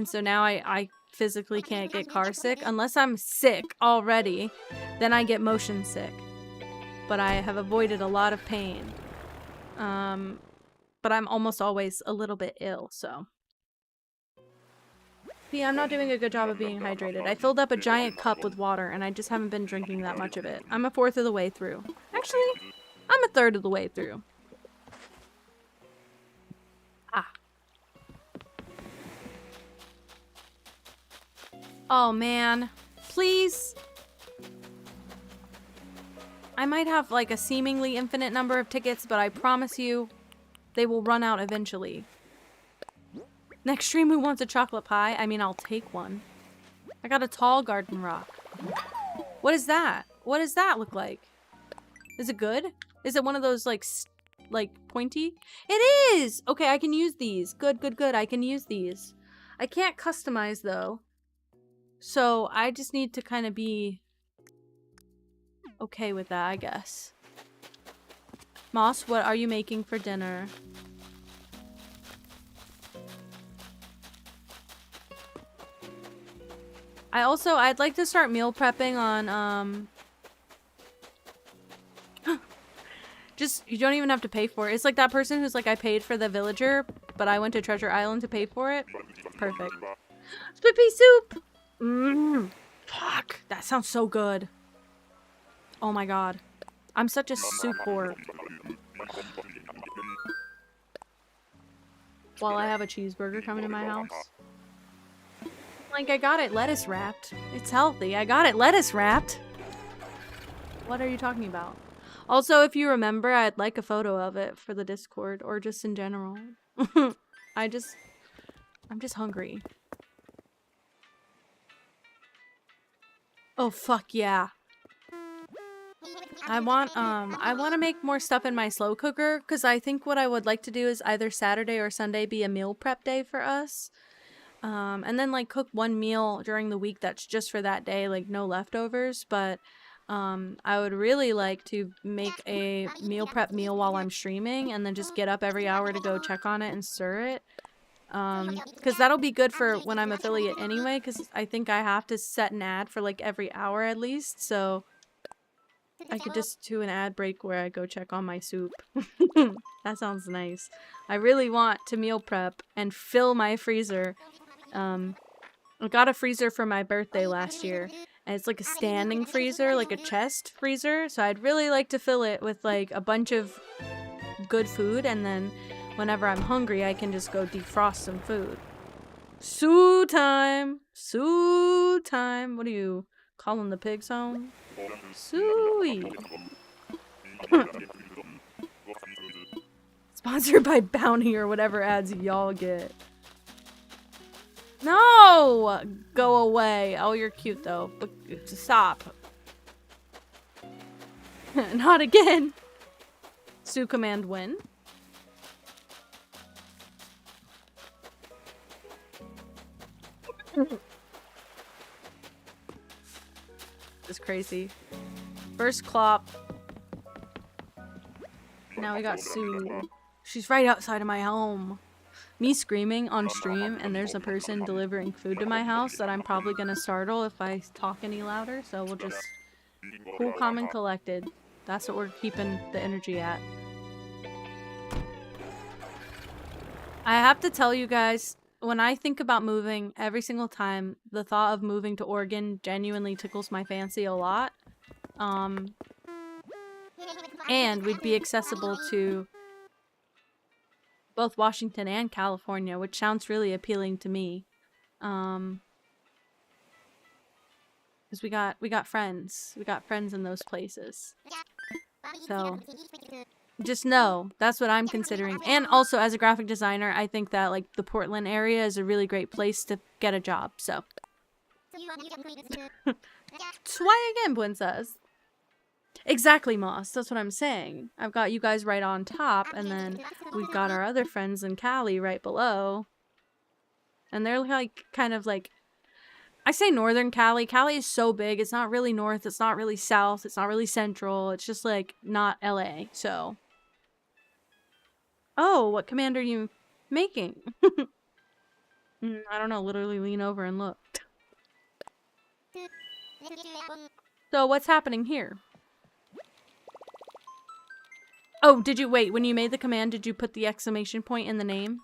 so now I physically can't get car sick. Unless I'm sick already, then I get motion sick. But I have avoided a lot of pain. But I'm almost always a little bit ill, so. See, I'm not doing a good job of being hydrated. I filled up a giant cup with water, and I just haven't been drinking that much of it. I'm a fourth of the way through. Actually, I'm a third of the way through. Ah. Oh, man. Please. I might have, like, a seemingly infinite number of tickets, but I promise you, they will run out eventually. Next stream, who wants a chocolate pie? I mean, I'll take one. I got a tall garden rock. What is that? What does that look like? Is it good? Is it one of those, like pointy? It is! Okay, I can use these. Good, good, good. I can use these. I can't customize, though. So, I just need to kind of be okay with that, I guess. Moss, what are you making for dinner? I'd like to start meal prepping on, you don't even have to pay for it. It's like that person who's like, I paid for the villager, but I went to Treasure Island to pay for it. Perfect. Split pea soup! Mmm. Fuck. That sounds so good. Oh my god. I'm such a soup whore. While I have a cheeseburger coming to my house. Like, I got it lettuce wrapped. It's healthy. I got it lettuce wrapped. What are you talking about? Also, if you remember, I'd like a photo of it for the Discord, or just in general. I'm just hungry. Oh, fuck yeah. I want to make more stuff in my slow cooker, because I think what I would like to do is either Saturday or Sunday be a meal prep day for us. And then, like, cook one meal during the week that's just for that day, like, no leftovers, but, I would really like to make a meal prep meal while I'm streaming, and then just get up every hour to go check on it and stir it. Because that'll be good for when I'm affiliate anyway, because I think I have to set an ad for, like, every hour at least, so I could just do an ad break where I go check on my soup. That sounds nice. I really want to meal prep and fill my freezer. I got a freezer for my birthday last year, and it's like a standing freezer, like a chest freezer, so I'd really like to fill it with like a bunch of good food, and then whenever I'm hungry I can just go defrost some food. Sue time! Sue time! What are you, calling the pigs home? Suey! Sponsored by Bounty or whatever ads y'all get. No! Go away. Oh, you're cute though. But stop. Not again. Sue command win. It's crazy. First clop. Now we got Sue. She's right outside of my home. Me screaming on stream, and there's a person delivering food to my house that I'm probably gonna startle if I talk any louder, so we'll just cool, calm, and collected. That's what we're keeping the energy at. I have to tell you guys, when I think about moving, every single time, the thought of moving to Oregon genuinely tickles my fancy a lot. And we'd be accessible to both Washington and California, which sounds really appealing to me. Because we got friends. We got friends in those places. So just know that's what I'm considering. And also as a graphic designer, I think that like the Portland area is a really great place to get a job. So why again, Princess? Exactly, Moss. That's what I'm saying. I've got you guys right on top, and then we've got our other friends in Cali right below. And they're like, kind of like, I say northern Cali. Cali is so big. It's not really north. It's not really south. It's not really central. It's just like not LA. So. Oh, what command are you making? I don't know. Literally lean over and look. So what's happening here? Oh, did you wait? When you made the command, did you put the exclamation point in the name?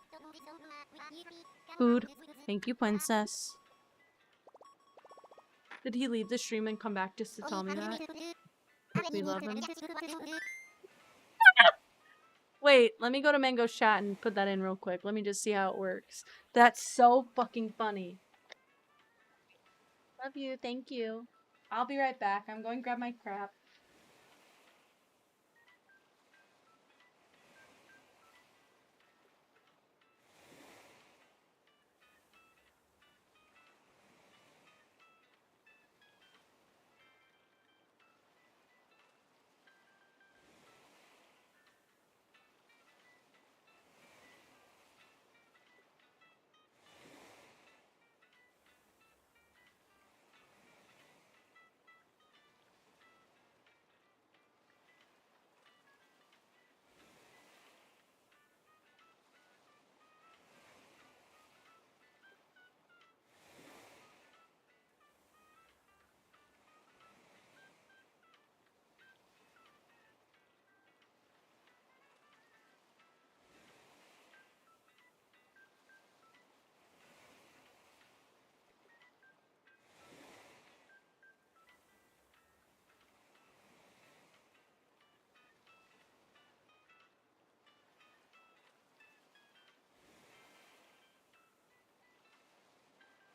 Food. Thank you, Princess. Did he leave the stream and come back just to tell me that? We love him. Wait, let me go to Mango's chat and put that in real quick. Let me just see how it works. That's so fucking funny. Love you. Thank you. I'll be right back. I'm going to grab my crap.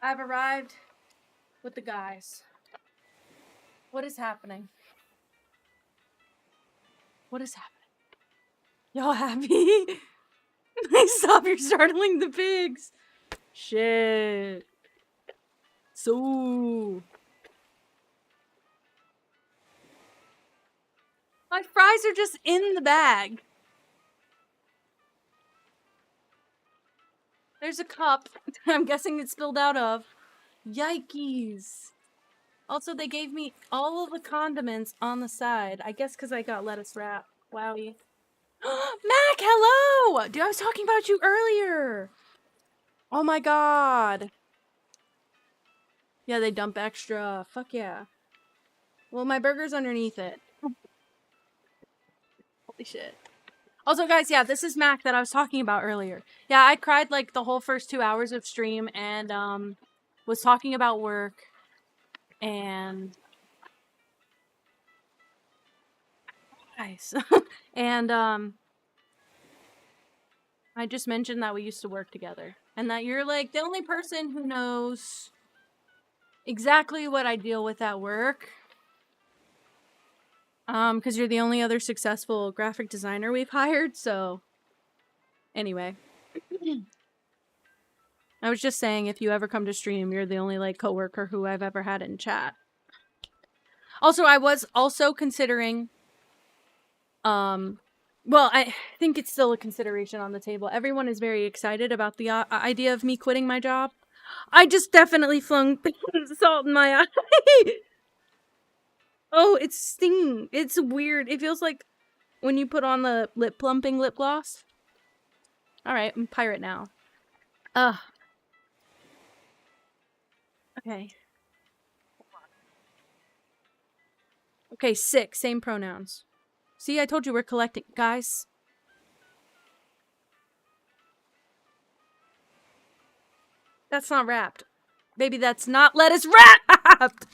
I've arrived with the guys. What is happening? What is happening? Y'all happy? Stop, you're startling the pigs. Shit. So... my fries are just in the bag. There's a cup. I'm guessing it's spilled out of. Yikes. Also, they gave me all of the condiments on the side. I guess because I got lettuce wrap. Wowie. Mac, hello! Dude, I was talking about you earlier. Oh my god. Yeah, they dump extra. Fuck yeah. Well, my burger's underneath it. Holy shit. Also, guys, yeah, this is Mac that I was talking about earlier. Yeah, I cried like the whole first 2 hours of stream and was talking about work and nice. And I just mentioned that we used to work together and that you're like the only person who knows exactly what I deal with at work. Because you're the only other successful graphic designer we've hired, so anyway. I was just saying, if you ever come to stream, you're the only, like, coworker who I've ever had in chat. Also, I was also considering, well, I think it's still a consideration on the table. Everyone is very excited about the idea of me quitting my job. I just definitely flung salt in my eye. Oh, it's stinging. It's weird. It feels like when you put on the lip plumping lip gloss. Alright, I'm pirate now. Ugh. Okay. Okay, 6. Same pronouns. See, I told you we're collecting. Guys. That's not wrapped. Baby, that's not lettuce wrapped!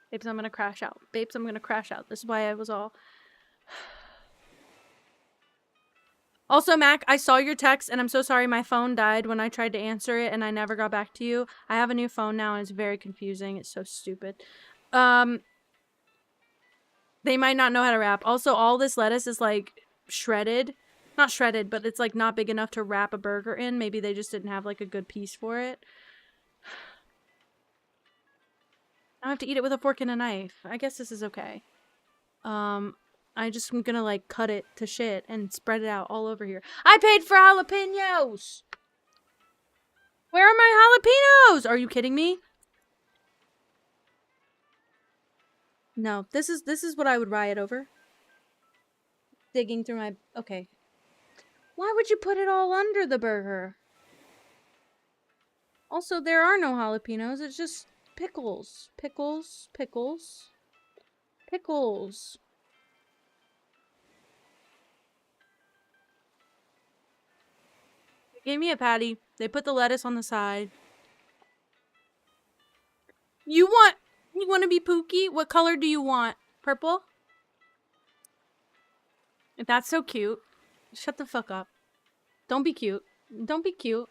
Babes, I'm gonna crash out. Babes, I'm gonna crash out. This is why I was all... Also, Mac, I saw your text, and I'm so sorry my phone died when I tried to answer it, and I never got back to you. I have a new phone now, and it's very confusing. It's so stupid. They might not know how to wrap. Also, all this lettuce is, like, shredded. Not shredded, but it's, like, not big enough to wrap a burger in. Maybe they just didn't have, like, a good piece for it. I have to eat it with a fork and a knife. I guess this is okay. I just am gonna, like, cut it to shit and spread it out all over here. I paid for jalapenos! Where are my jalapenos? Are you kidding me? No, this is what I would riot over. Digging through my... okay. Why would you put it all under the burger? Also, there are no jalapenos. It's just pickles. Pickles. Pickles. Pickles. They gave me a patty. They put the lettuce on the side. You want to be Pookie? What color do you want? Purple? That's so cute. Shut the fuck up. Don't be cute. Don't be cute.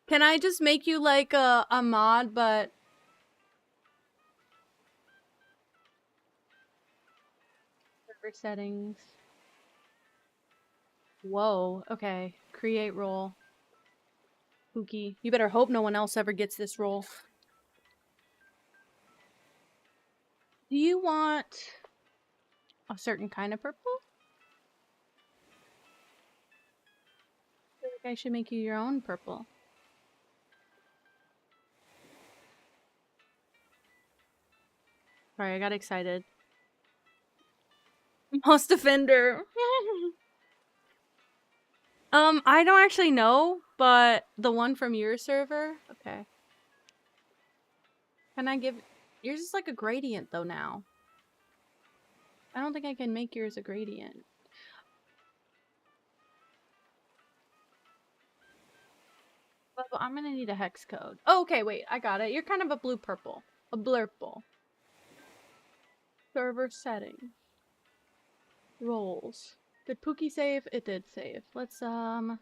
Can I just make you like a mod, but... server settings. Whoa. Okay. Create role. Pookie. You better hope no one else ever gets this role. Do you want a certain kind of purple? I feel like I should make you your own purple. Sorry, I got excited. Most offender. I don't actually know, but the one from your server? Okay. Can I give... yours is like a gradient, though, now. I don't think I can make yours a gradient. But I'm gonna need a hex code. Oh, okay, wait, I got it. You're kind of a blue-purple. A blurple. Server setting. Roles. Did Pookie save? It did save. Let's, I'm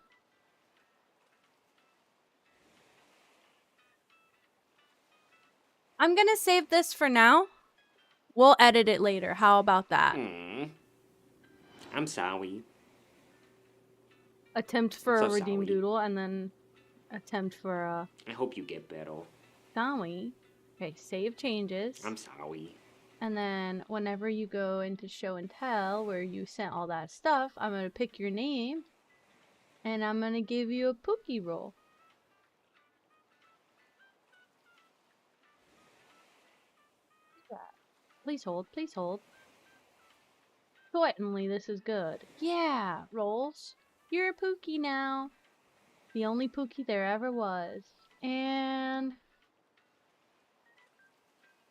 gonna save this for now. We'll edit it later. How about that? I'm sorry. Attempt for I'm a so redeem sorry. doodle and then attempt for a I hope you get better. sorry. Okay, save changes. I'm sorry. And then whenever you go into show and tell where you sent all that stuff, I'm gonna pick your name and I'm gonna give you a Pookie roll. Please hold, please hold. Certainly this is good. Yeah, rolls. You're a Pookie now. The only Pookie there ever was. And I'm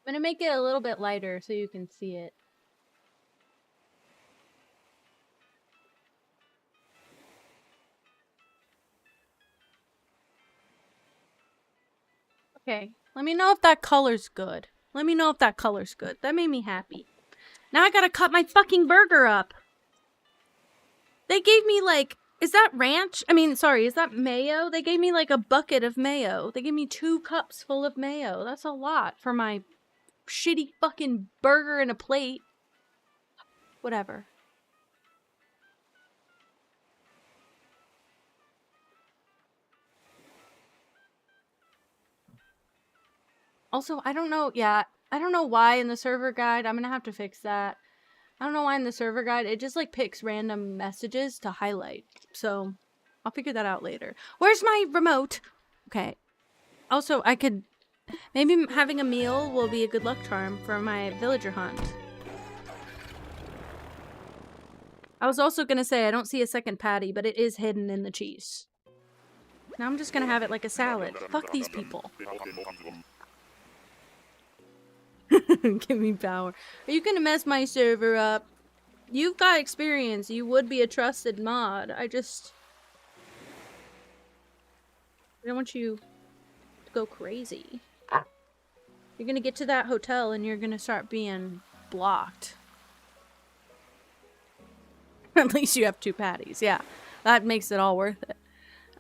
gonna make it a little bit lighter so you can see it. Okay, let me know if that color's good. Let me know if that color's good. That made me happy. Now I gotta cut my fucking burger up. They gave me like, is that ranch? I mean, sorry, is that mayo? They gave me like a bucket of mayo. They gave me 2 cups full of mayo. That's a lot for my shitty fucking burger in a plate. Whatever. Also, I don't know, yeah, I don't know why in the server guide, I'm gonna have to fix that. I don't know why in the server guide, it just like picks random messages to highlight. So, I'll figure that out later. Where's my remote? Okay. Also, I could, maybe having a meal will be a good luck charm for my villager hunt. I was also gonna say, I don't see a second patty, but it is hidden in the cheese. Now I'm just gonna have it like a salad. Fuck these people. Give me power. Are you gonna mess my server up? You've got experience. You would be a trusted mod. I don't want you to go crazy. You're gonna get to that hotel and you're gonna start being blocked. At least you have 2 patties. Yeah, that makes it all worth it.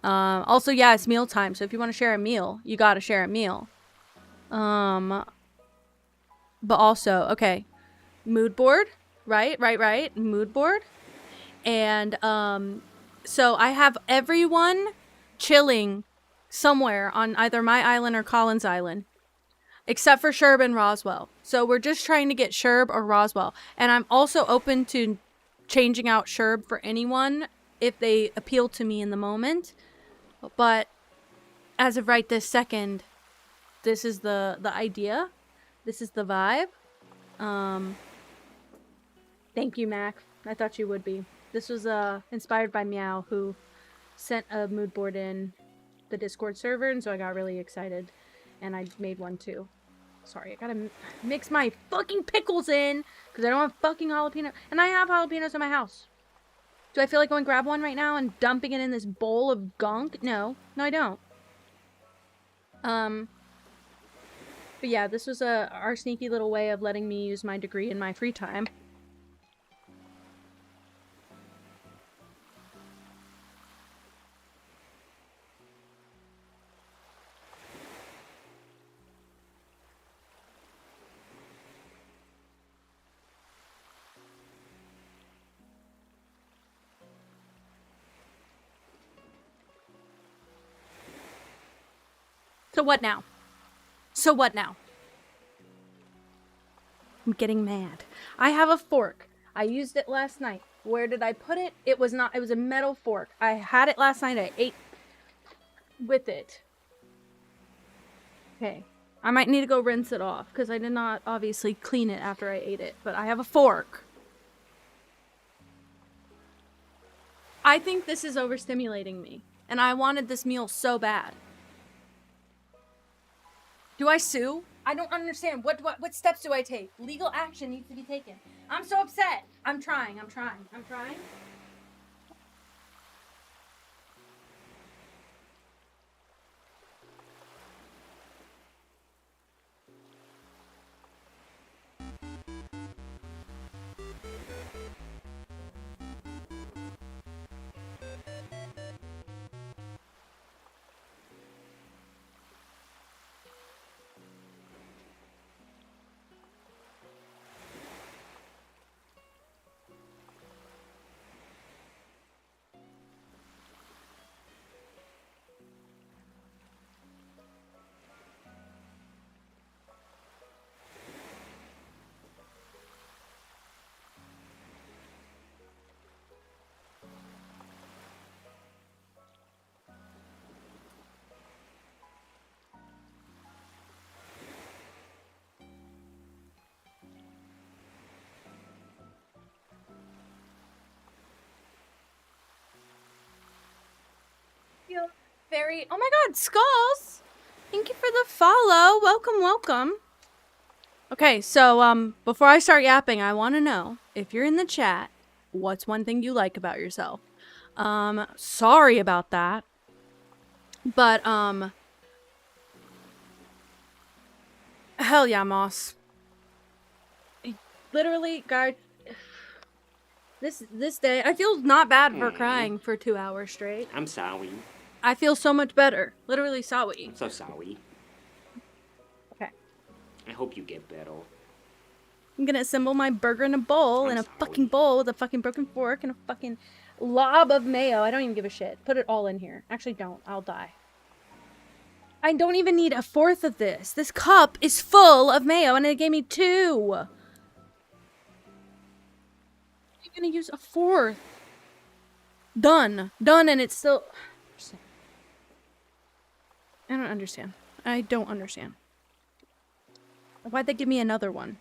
Also, yeah, it's meal time. So if you want to share a meal, you gotta share a meal. But also, okay, mood board, right, mood board. And, so I have everyone chilling somewhere on either my island or Colin's island, except for Sherb and Roswell. So we're just trying to get Sherb or Roswell. And I'm also open to changing out Sherb for anyone if they appeal to me in the moment. But as of right this second, this is the idea. This is the vibe. Thank you, Mac. I thought you would be. This was inspired by Meow, who sent a mood board in the Discord server, and so I got really excited, and I made one too. Sorry, I gotta mix my fucking pickles in, because I don't have fucking jalapeno, and I have jalapenos in my house. Do I feel like going grab one right now and dumping it in this bowl of gunk? No. No, I don't. But yeah, this was our sneaky little way of letting me use my degree in my free time. So what now? So what now? I'm getting mad. I have a fork. I used it last night. Where did I put it? It was a metal fork. I had it last night. I ate with it. Okay. I might need to go rinse it off because I did not obviously clean it after I ate it, but I have a fork. I think this is overstimulating me, and I wanted this meal so bad. Do I sue? I don't understand. What steps do I take? Legal action needs to be taken. I'm so upset. I'm trying. very... Oh my god, Skulls! Thank you for the follow. Welcome, welcome. Okay, so, before I start yapping, I want to know, if you're in the chat, what's one thing you like about yourself? Sorry about that. But, hell yeah, Moss. Literally, guys, this day, I feel not bad for crying for 2 hours straight. I'm sorry. I feel so much better. Literally, sorry. I'm so sorry. Okay. I hope you get better. I'm gonna assemble my burger in a bowl, in a fucking bowl with a fucking broken fork and a fucking lob of mayo. I don't even give a shit. Put it all in here. Actually, don't. I'll die. I don't even need a fourth of this. This cup is full of mayo, and it gave me 2. I'm gonna use a fourth. Done. Done, and it's still... I don't understand. I don't understand. Why'd they give me another one?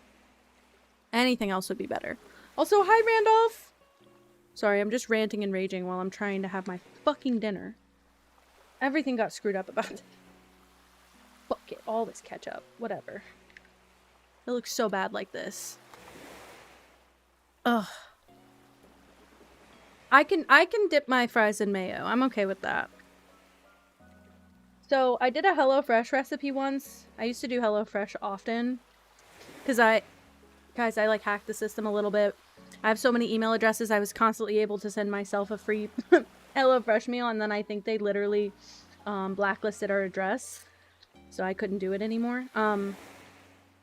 Anything else would be better. Also, hi, Randolph! Sorry, I'm just ranting and raging while I'm trying to have my fucking dinner. Everything got screwed up about it. Fuck it. All this ketchup. Whatever. It looks so bad like this. Ugh. I can dip my fries in mayo. I'm okay with that. So, I did a HelloFresh recipe once. I used to do HelloFresh often. Because guys, I like hacked the system a little bit. I have so many email addresses, I was constantly able to send myself a free HelloFresh meal, and then I think they literally blacklisted our address. So I couldn't do it anymore.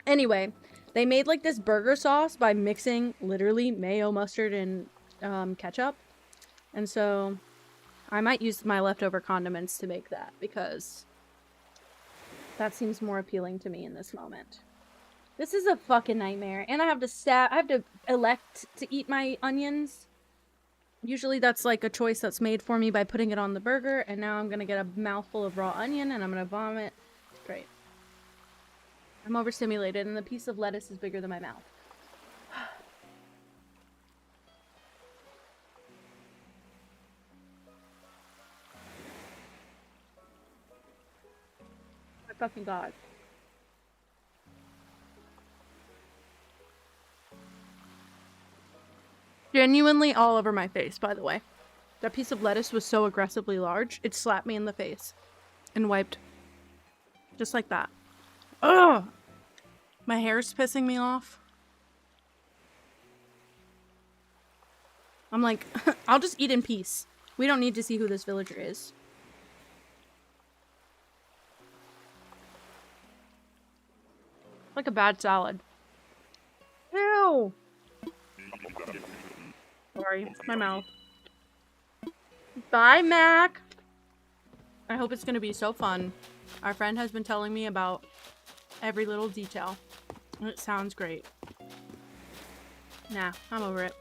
Anyway, they made like this burger sauce by mixing literally mayo, mustard, and ketchup. And so I might use my leftover condiments to make that, because that seems more appealing to me in this moment. This is a fucking nightmare. And I have to elect to eat my onions. Usually that's like a choice that's made for me by putting it on the burger, and now I'm gonna get a mouthful of raw onion and I'm gonna vomit. Great. I'm overstimulated and the piece of lettuce is bigger than my mouth. My fucking god. Genuinely all over my face, by the way. That piece of lettuce was so aggressively large, it slapped me in the face. And wiped. Just like that. Ugh! My hair's pissing me off. I'm like, I'll just eat in peace. We don't need to see who this villager is. Like a bad salad. Ew! Sorry, my mouth. Bye, Mac! I hope it's gonna be so fun. Our friend has been telling me about every little detail. And it sounds great. Nah, I'm over it.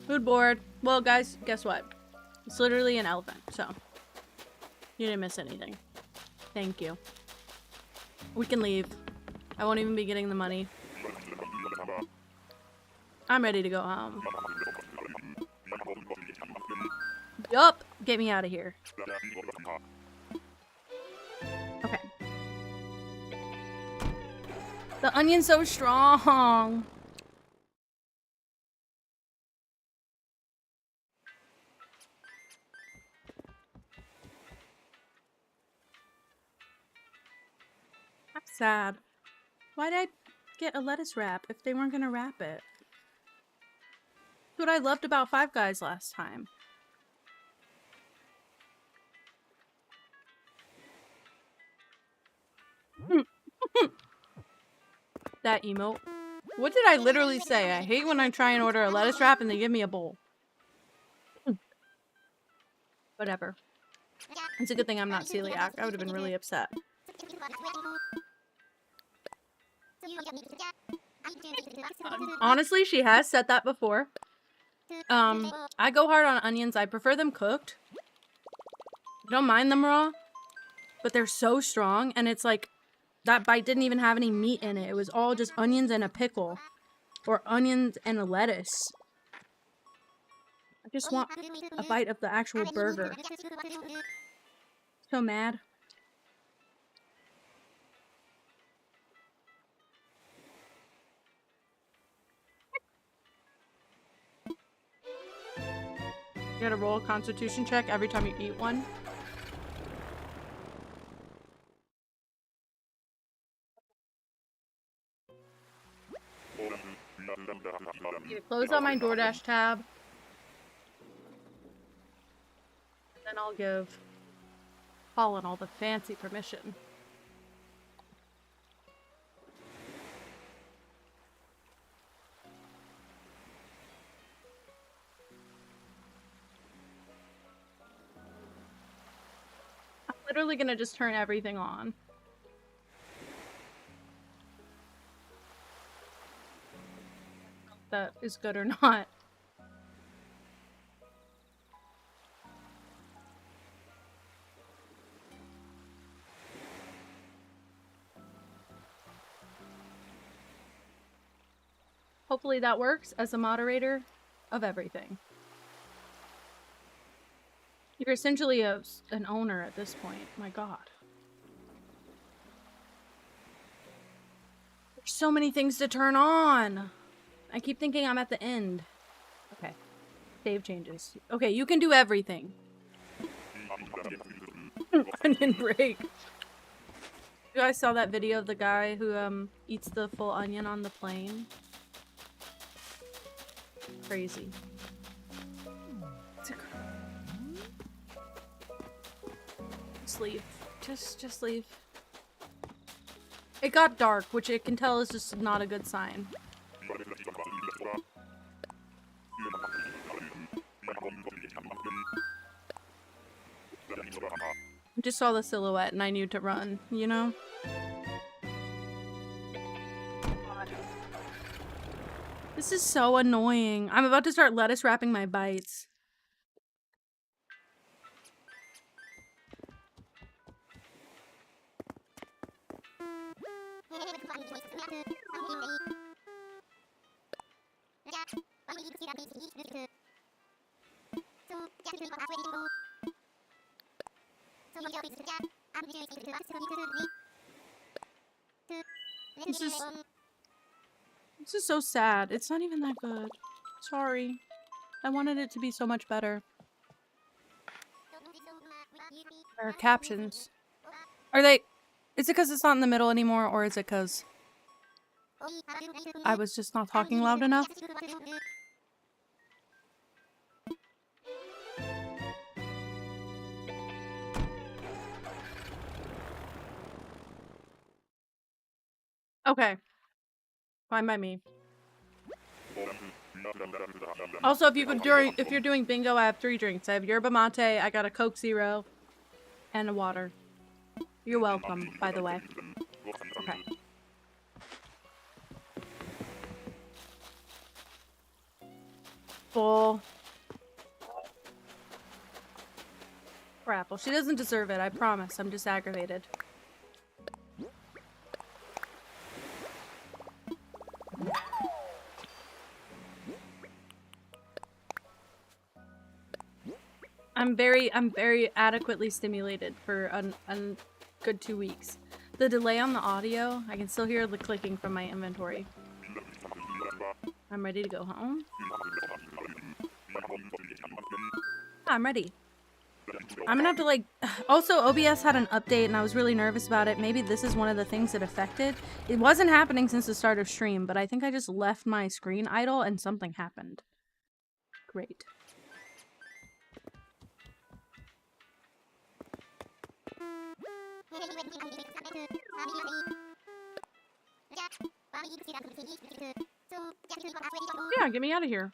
Food board. Well, guys, guess what? It's literally an elephant, so you didn't miss anything. Thank you. We can leave. I won't even be getting the money. I'm ready to go home. Yup! Get me out of here. Okay. The onion's so strong! I'm sad. Why'd I get a lettuce wrap if they weren't gonna wrap it? That's what I loved about Five Guys last time. That emote. What did I literally say? I hate when I try and order a lettuce wrap and they give me a bowl. Whatever. It's a good thing I'm not celiac. I would have been really upset. Honestly, she has said that before. I go hard on onions. I prefer them cooked. I don't mind them raw. But they're so strong, and it's like, that bite didn't even have any meat in it. It was all just onions and a pickle. Or onions and a lettuce. I just want a bite of the actual burger. So mad. You gotta roll a constitution check every time you eat one. Close out my DoorDash tab. And then I'll give Colin all the fancy permission. I'm literally gonna just turn everything on. If that is good or not. Hopefully that works as a moderator of everything. You're essentially an owner at this point. My god. There's so many things to turn on. I keep thinking I'm at the end. Okay. Save changes. Okay, you can do everything. Onion break. You guys saw that video of the guy who eats the full onion on the plane? Crazy. Just leave. Just leave. It got dark, which it can tell is just not a good sign. I just saw the silhouette and I knew to run, you know? God. This is so annoying. I'm about to start lettuce wrapping my bites. This is so sad. It's not even that good. Sorry. I wanted it to be so much better. There are captions. Are they... Is it because it's not in the middle anymore, or is it because I was just not talking loud enough? Okay. Fine by me. Also, if you're doing bingo, I have 3 drinks. I have yerba mate, I got a Coke Zero, and a water. You're welcome, by the way. Okay. Full. Crap. Well, she doesn't deserve it, I promise. I'm just aggravated. I'm very adequately stimulated for a good 2 weeks. The delay on the audio, I can still hear the clicking from my inventory. I'm ready to go home. I'm ready. I'm gonna have to like... Also, OBS had an update and I was really nervous about it. Maybe this is one of the things it affected. It wasn't happening since the start of stream, but I think I just left my screen idle and something happened. Great. Yeah, get me out of here.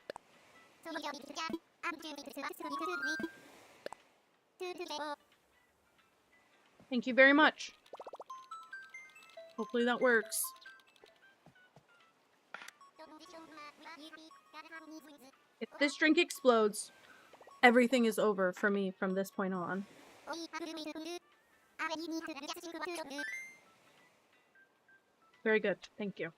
Thank you very much. Hopefully that works. If this drink explodes, everything is over for me from this point on. Very good. Thank you.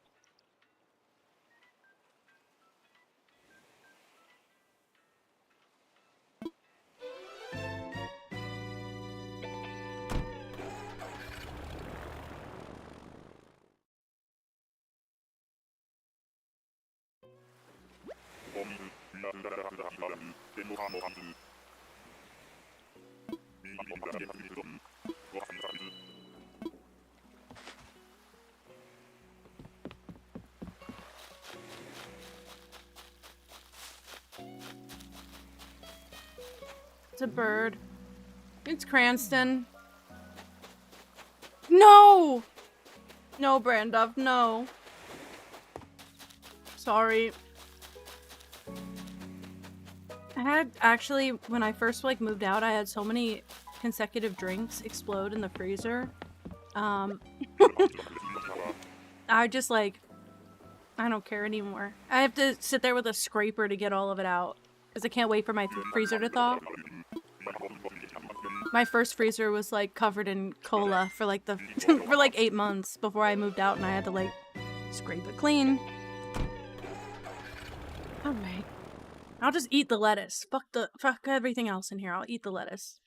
It's a bird. It's Cranston. No! No, Branduff, no. Sorry. I had actually, when I first like moved out, I had so many consecutive drinks explode in the freezer. I just like, I don't care anymore. I have to sit there with a scraper to get all of it out because I can't wait for my freezer to thaw. My first freezer was like covered in cola for like the for like 8 months before I moved out, and I had to like scrape it clean. All right, I'll just eat the lettuce. Fuck everything else in here. I'll eat the lettuce.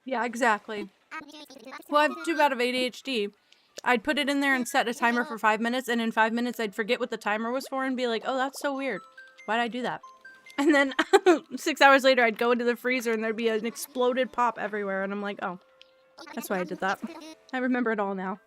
Yeah, exactly. Well, I have too bad of ADHD. I'd put it in there and set a timer for 5 minutes, and in 5 minutes I'd forget what the timer was for and be like, oh, that's so weird. Why'd I do that? And then 6 hours later I'd go into the freezer and there'd be an exploded pop everywhere, and I'm like, oh, that's why I did that. I remember it all now.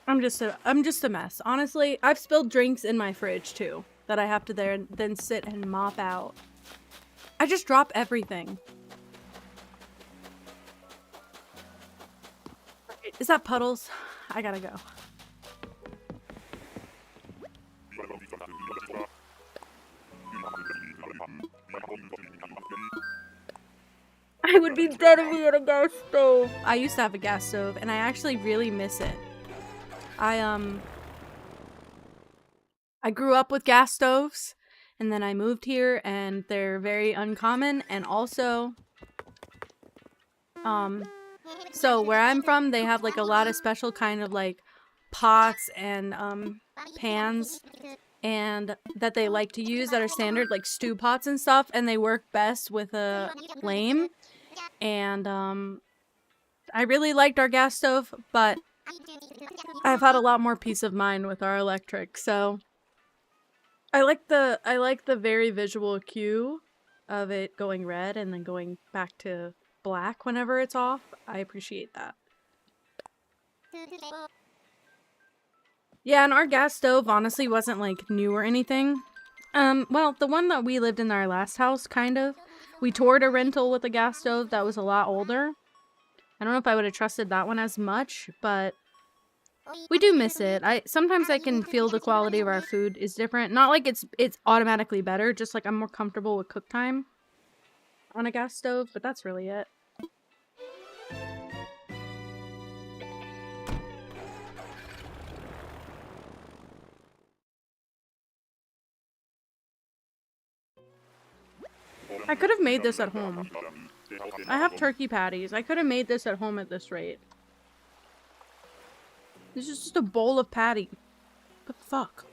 I'm just a mess. Honestly, I've spilled drinks in my fridge too that I have to then sit and mop out. I just drop everything. Is that Puddles? I gotta go. I would be dead if we had a gas stove. I used to have a gas stove, and I actually really miss it. I grew up with gas stoves, and then I moved here, and they're very uncommon, and also, so where I'm from, they have like a lot of special kind of like pots and pans and that they like to use that are standard, like stew pots and stuff, and they work best with a flame. And I really liked our gas stove, but I've had a lot more peace of mind with our electric. So I like the very visual cue of it going red and then going back to black whenever it's off. I appreciate that. Yeah, and our gas stove honestly wasn't like new or anything. Well, the one that we lived in our last house, kind of. We toured a rental with a gas stove that was a lot older. I don't know if I would have trusted that one as much, but we do miss it. Sometimes I can feel the quality of our food is different. Not like it's automatically better, just like I'm more comfortable with cook time on a gas stove, but that's really it. I could have made this at home. I have turkey patties. I could have made this at home at this rate. This is just a bowl of patty. What the fuck?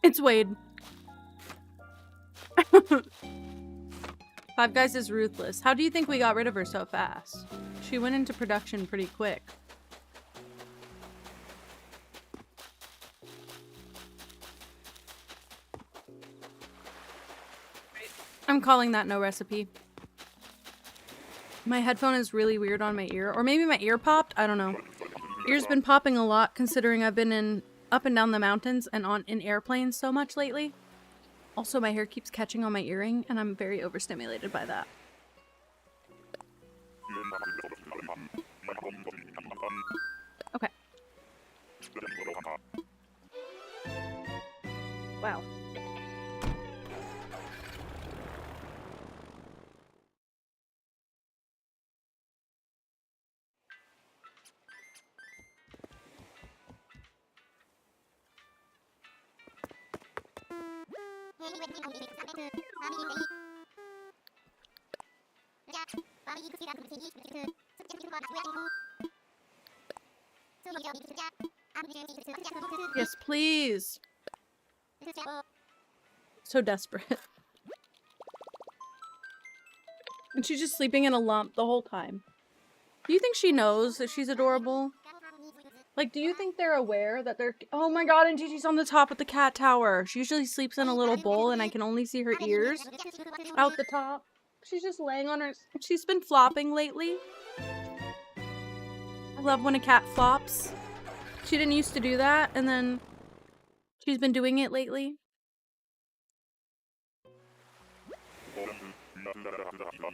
It's Wade. Five Guys is ruthless. How do you think we got rid of her so fast? She went into production pretty quick. I'm calling that no recipe. My headphone is really weird on my ear. Or maybe my ear popped? I don't know. Ears been popping a lot considering I've been in up and down the mountains and in airplanes so much lately. Also, my hair keeps catching on my earring and I'm very overstimulated by that. Okay. Wow. Yes, please. So desperate. And she's just sleeping in a lump the whole time. Do you think she knows that she's adorable? Like, do you think they're aware that they're— oh my god, and Gigi's on the top of the cat tower. She usually sleeps in a little bowl and I can only see her ears out the top. She's just laying on her— she's been flopping lately. I love when a cat flops. She didn't used to do that, and then she's been doing it lately.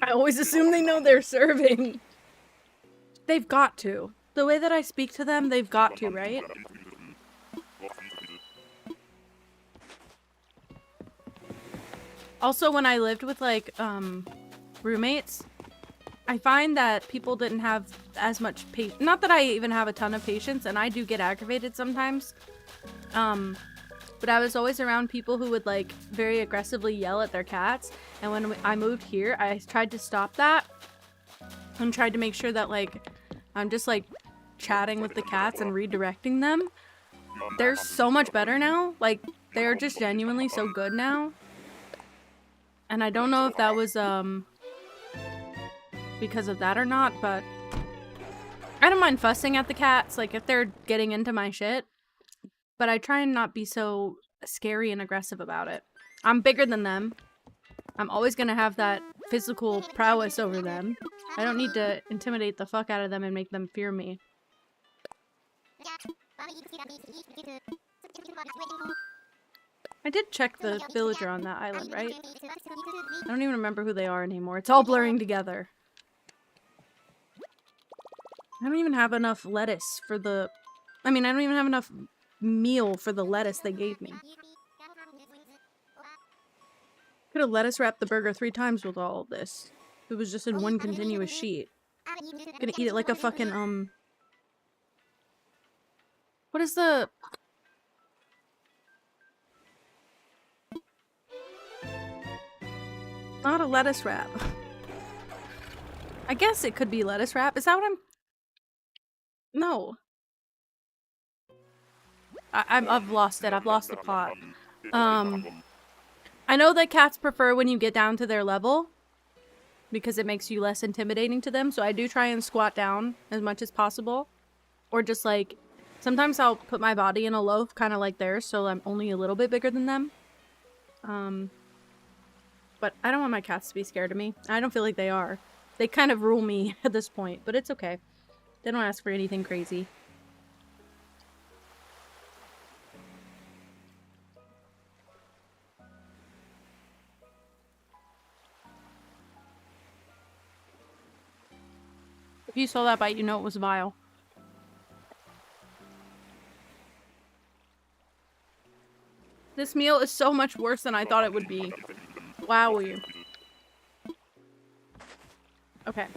I always assume they know they're serving. They've got to. The way that I speak to them, they've got to, right? Also, when I lived with, like, roommates, I find that people didn't have as much patience. Not that I even have a ton of patience, and I do get aggravated sometimes. But I was always around people who would, like, very aggressively yell at their cats. And when I moved here, I tried to stop that. And tried to make sure that, like, I'm just, like, chatting with the cats and redirecting them. They're so much better now. Like, they're just genuinely so good now. And I don't know if that was, because of that or not, but I don't mind fussing at the cats, like, if they're getting into my shit. But I try and not be so scary and aggressive about it. I'm bigger than them. I'm always gonna have that physical prowess over them. I don't need to intimidate the fuck out of them and make them fear me. I did check the villager on that island, right? I don't even remember who they are anymore. It's all blurring together. I don't even have enough lettuce for the— I mean, I don't even have enough meal for the lettuce they gave me. Could have lettuce wrapped the burger 3 times with all of this. It was just in one continuous sheet. Gonna eat it like a fucking, what is the— not a lettuce wrap. I guess it could be lettuce wrap. Is that what I'm— no. I've lost it. I've lost the plot. I know that cats prefer when you get down to their level because it makes you less intimidating to them, so I do try and squat down as much as possible. Or just, like, sometimes I'll put my body in a loaf, kind of like theirs, so I'm only a little bit bigger than them. But I don't want my cats to be scared of me. I don't feel like they are. They kind of rule me at this point, but it's okay. They don't ask for anything crazy. If you saw that bite, you know it was vile. This meal is so much worse than I thought it would be. Wowie. Okay.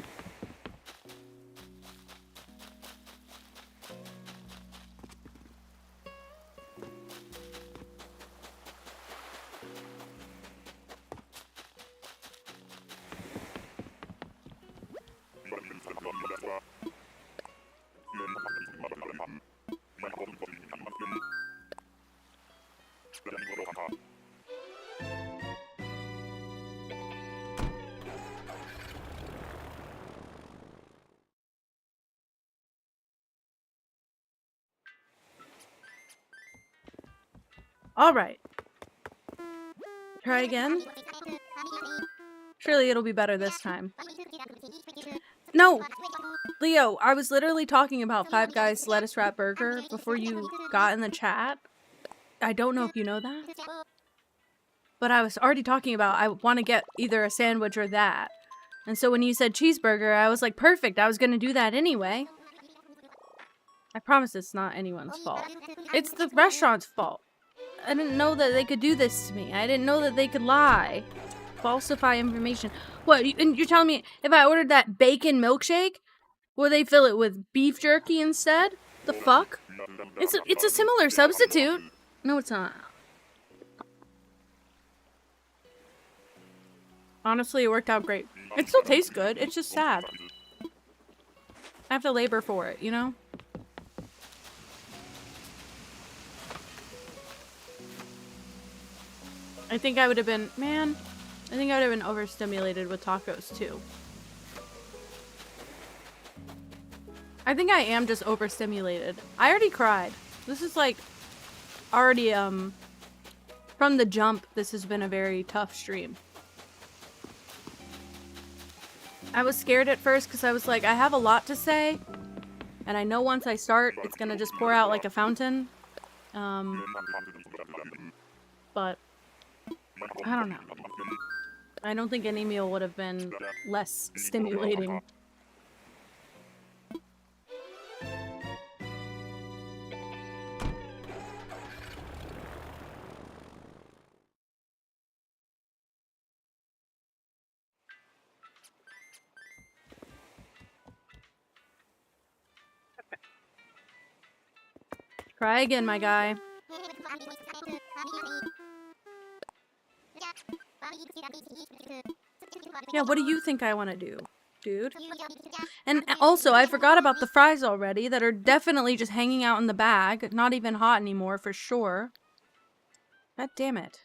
Alright. Try again? Surely it'll be better this time. No! Leo, I was literally talking about Five Guys lettuce wrap burger before you got in the chat. I don't know if you know that. But I was already talking about I want to get either a sandwich or that. And so when you said cheeseburger, I was like, perfect. I was going to do that anyway. I promise it's not anyone's fault. It's the restaurant's fault. I didn't know that they could do this to me. I didn't know that they could lie. Falsify information. What, and you're telling me if I ordered that bacon milkshake, will they fill it with beef jerky instead? The fuck? It's a similar substitute. No, it's not. Honestly, it worked out great. It still tastes good. It's just sad. I have to labor for it, you know? I think I would have been, man, I think I would have been overstimulated with tacos too. I think I am just overstimulated. I already cried. This is like already, from the jump, this has been a very tough stream. I was scared at first because I was like, I have a lot to say. And I know once I start, it's gonna just pour out like a fountain. But I don't know. I don't think any meal would have been less stimulating. Try again, my guy. Yeah, what do you think I want to do, dude? And also, I forgot about the fries already that are definitely just hanging out in the bag. Not even hot anymore, for sure. God damn it.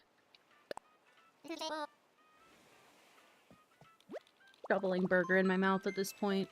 Doubling burger in my mouth at this point.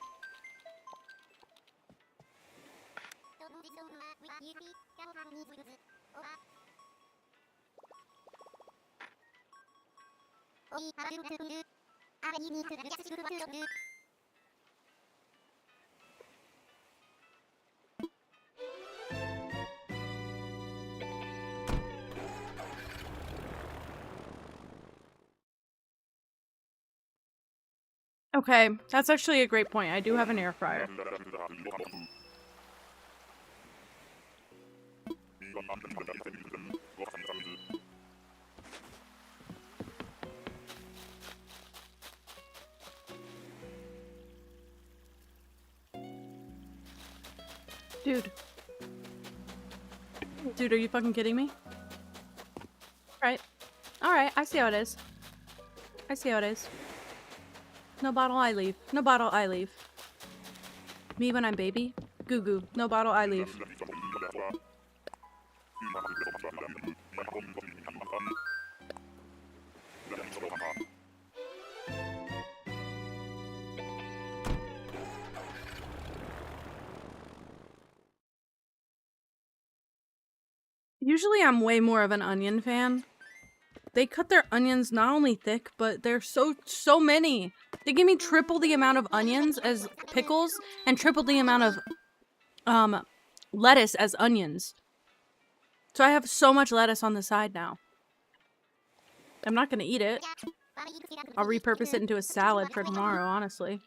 Okay, that's actually a great point. I do have an air fryer. Dude. Dude, are you fucking kidding me? Alright. Alright, I see how it is. I see how it is. No bottle, I leave. No bottle, I leave. Me when I'm baby? Goo goo. No bottle, I leave. Usually I'm way more of an onion fan. They cut their onions not only thick, but they're so many. They give me triple the amount of onions as pickles and triple the amount of lettuce as onions. So I have so much lettuce on the side now. I'm not gonna eat it. I'll repurpose it into a salad for tomorrow, honestly.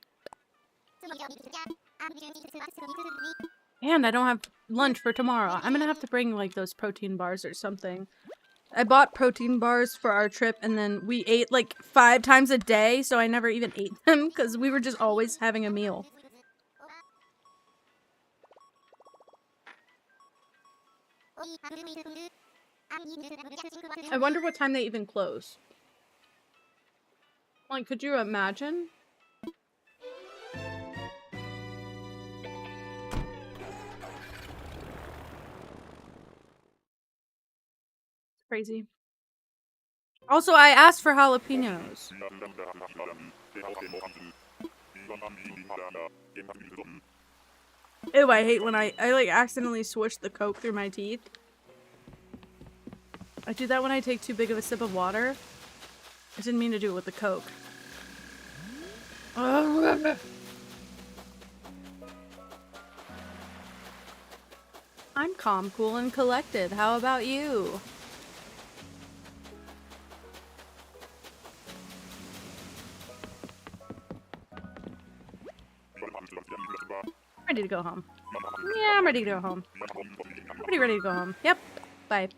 And I don't have lunch for tomorrow. I'm gonna have to bring like those protein bars or something. I bought protein bars for our trip and then we ate like 5 times a day, so I never even ate them because we were just always having a meal. I wonder what time they even close. Like, could you imagine? Crazy. Also, I asked for jalapenos. Ew, I hate when I like accidentally swish the Coke through my teeth. I do that when I take too big of a sip of water. I didn't mean to do it with the Coke. I'm calm, cool, and collected. How about you? Ready to go home. Yeah, I'm ready to go home. Pretty ready to go home. Yep. Bye.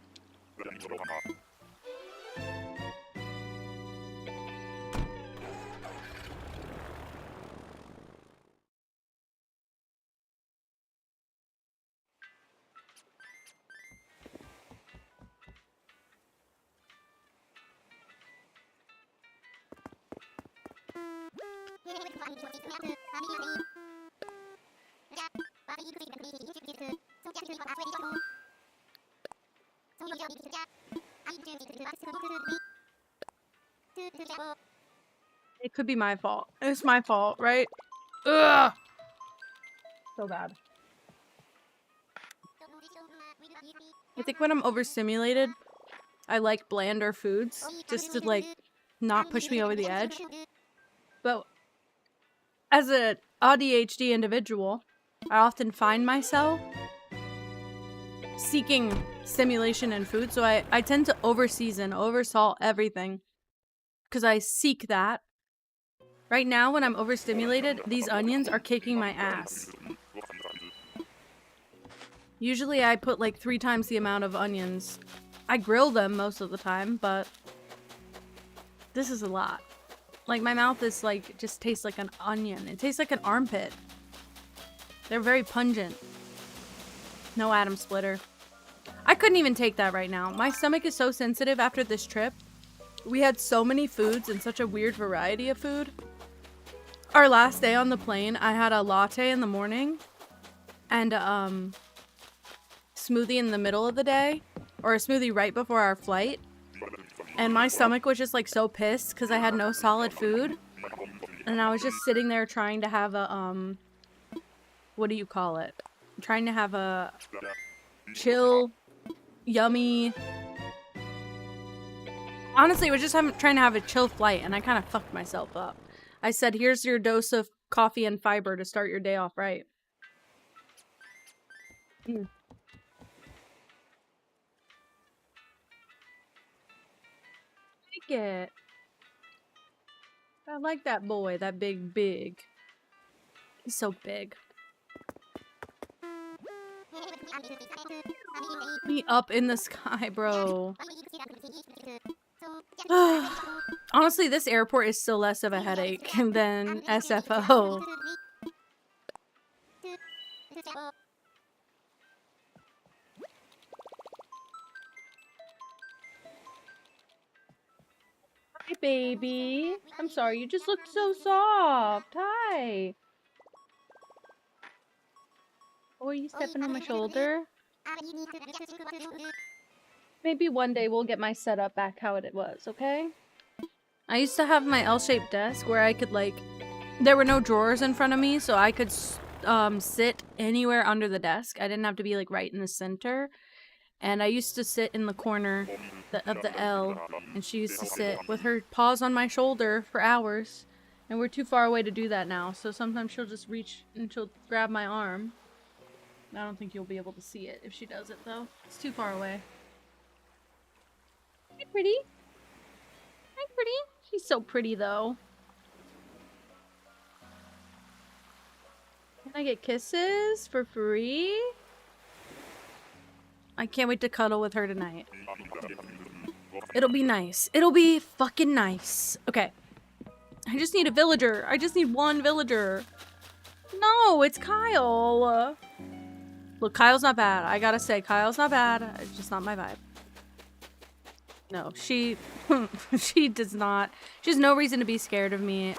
It could be my fault. It's my fault, right? Ugh! So bad. I think when I'm overstimulated, I like blander foods just to like not push me over the edge. But as an ADHD individual, I often find myself seeking stimulation in food, so I tend to overseason, oversalt everything because I seek that. Right now, when I'm overstimulated, these onions are kicking my ass. Usually I put like 3 times the amount of onions. I grill them most of the time, but this is a lot. Like, my mouth is like, just tastes like an onion. It tastes like an armpit. They're very pungent. No atom splitter. I couldn't even take that right now. My stomach is so sensitive after this trip. We had so many foods and such a weird variety of food. Our last day on the plane, I had a latte in the morning and smoothie in the middle of the day, or a smoothie right before our flight. And my stomach was just like so pissed because I had no solid food. And I was just sitting there trying to have a, what do you call it? Trying to have a chill, yummy. Honestly, I was just trying to have a chill flight, and I kind of fucked myself up. I said, here's your dose of coffee and fiber to start your day off right. Mm. Take it. I like that boy, that big. He's so big. Me up in the sky, bro. Honestly, this airport is still less of a headache than SFO. Hi, baby. I'm sorry, you just looked so soft. Hi. Oh, are you stepping on my shoulder? Maybe one day we'll get my setup back how it was, okay? I used to have my L-shaped desk where I could, like, there were no drawers in front of me, so I could sit anywhere under the desk. I didn't have to be, like, right in the center. And I used to sit in the corner of the L, and she used to sit with her paws on my shoulder for hours. And we're too far away to do that now, so sometimes she'll just reach and she'll grab my arm. I don't think you'll be able to see it if she does it, though. It's too far away. Hi, pretty. Hi, pretty. She's so pretty, though. Can I get kisses for free? I can't wait to cuddle with her tonight. It'll be nice. It'll be fucking nice. Okay. I just need a villager. I just need one villager. No, it's Kyle. Look, Kyle's not bad. I gotta say, Kyle's not bad. It's just not my vibe. No, she does not. She has no reason to be scared of me.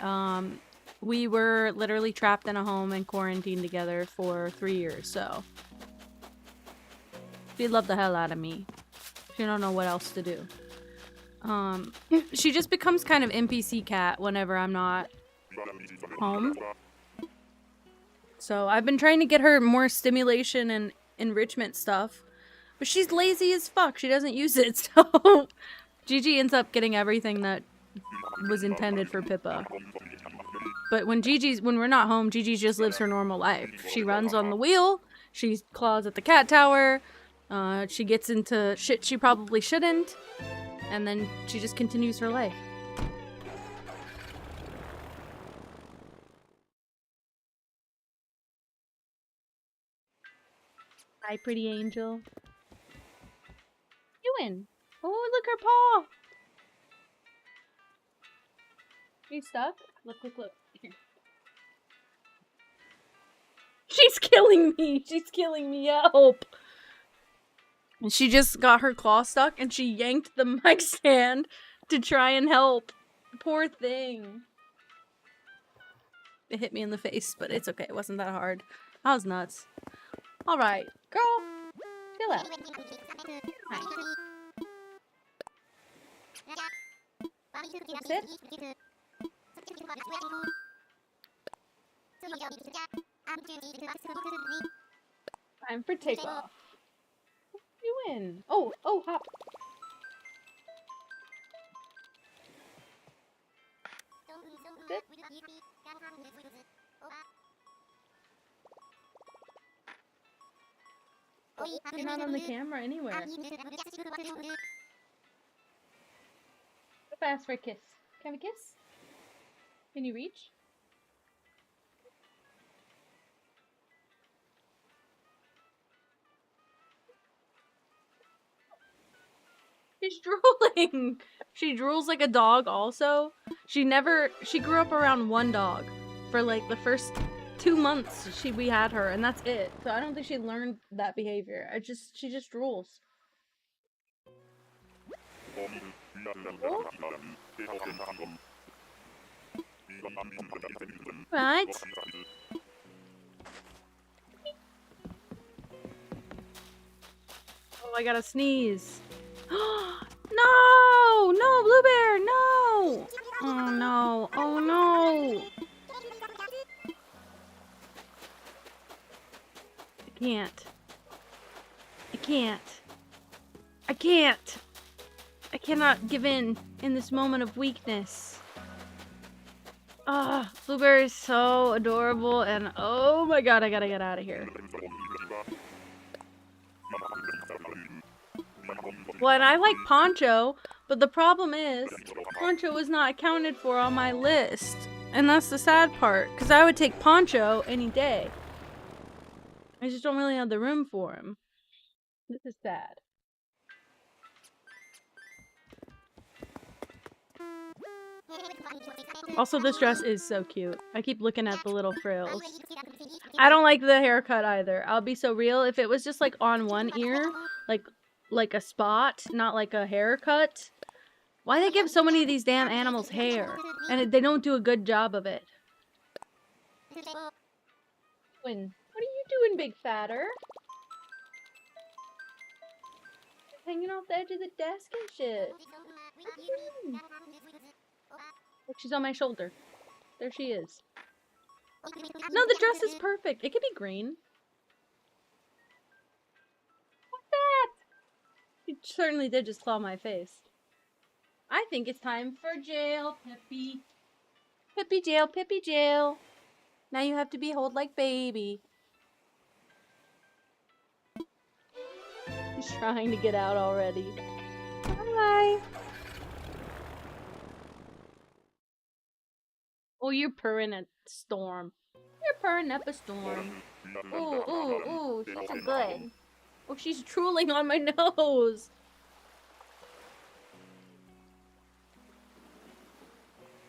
We were literally trapped in a home and quarantined together for 3 years, so she loved the hell out of me. She don't know what else to do. She just becomes kind of NPC cat whenever I'm not home. So I've been trying to get her more stimulation and enrichment stuff. But she's lazy as fuck. She doesn't use it, so Gigi ends up getting everything that was intended for Pippa. But when we're not home, Gigi just lives her normal life. She runs on the wheel, She claws at the cat tower. She gets into shit she probably shouldn't. And then she just continues her life. Hi, pretty angel. You in? Oh, look, her paw! You stuck? Look, look, look. Here. She's killing me! She's killing me, help! And she just got her claw stuck and she yanked the mic stand to try and help. Poor thing. It hit me in the face, but it's okay. It wasn't that hard. I was nuts. Alright, girl. Chill out. Hi. Sit. Time for takeoff. You win. Oh, hop. Sit. You're not on the camera anywhere. Go fast for a kiss. Can I have a kiss? Can you reach? She's drooling! She drools like a dog also. She grew up around one dog. For like the first 2 months we had her, and that's it. So I don't think she learned that behavior. She just drools. Oh. Right. Oh, I gotta sneeze. No! No, Blue Bear, no! Oh no, oh no! I can't. I can't. I can't! I cannot give in this moment of weakness. Ah, Blue Bear is so adorable and oh my god, I gotta get out of here. Well, and I like Poncho, but the problem is, Poncho was not accounted for on my list. And that's the sad part, because I would take Poncho any day. I just don't really have the room for him. This is sad. Also, this dress is so cute. I keep looking at the little frills. I don't like the haircut either. I'll be so real. If it was just like on one ear, like a spot, not like a haircut. Why they give so many of these damn animals hair? And they don't do a good job of it. What are you doing, big fatter? Hanging off the edge of the desk and shit. Look, she's on my shoulder. There she is. No, the dress is perfect. It could be green. What's that? She certainly did just claw my face. I think it's time for jail, Pippi. Pippi jail, Pippi jail. Now you have to be held like baby. He's trying to get out already. Bye. Oh, you're purring at storm. You're purring up a storm. Ooh, ooh, ooh, she's so good. Oh, she's drooling on my nose.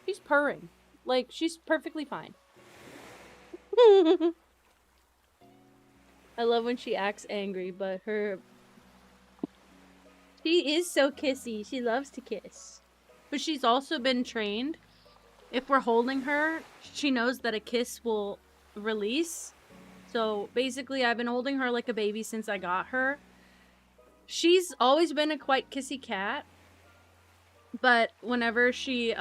She's purring. Like, she's perfectly fine. I love when she acts angry, but she is so kissy. She loves to kiss. But she's also been trained. If we're holding her, she knows that a kiss will release. So basically, I've been holding her like a baby since I got her. She's always been a quite kissy cat. But whenever she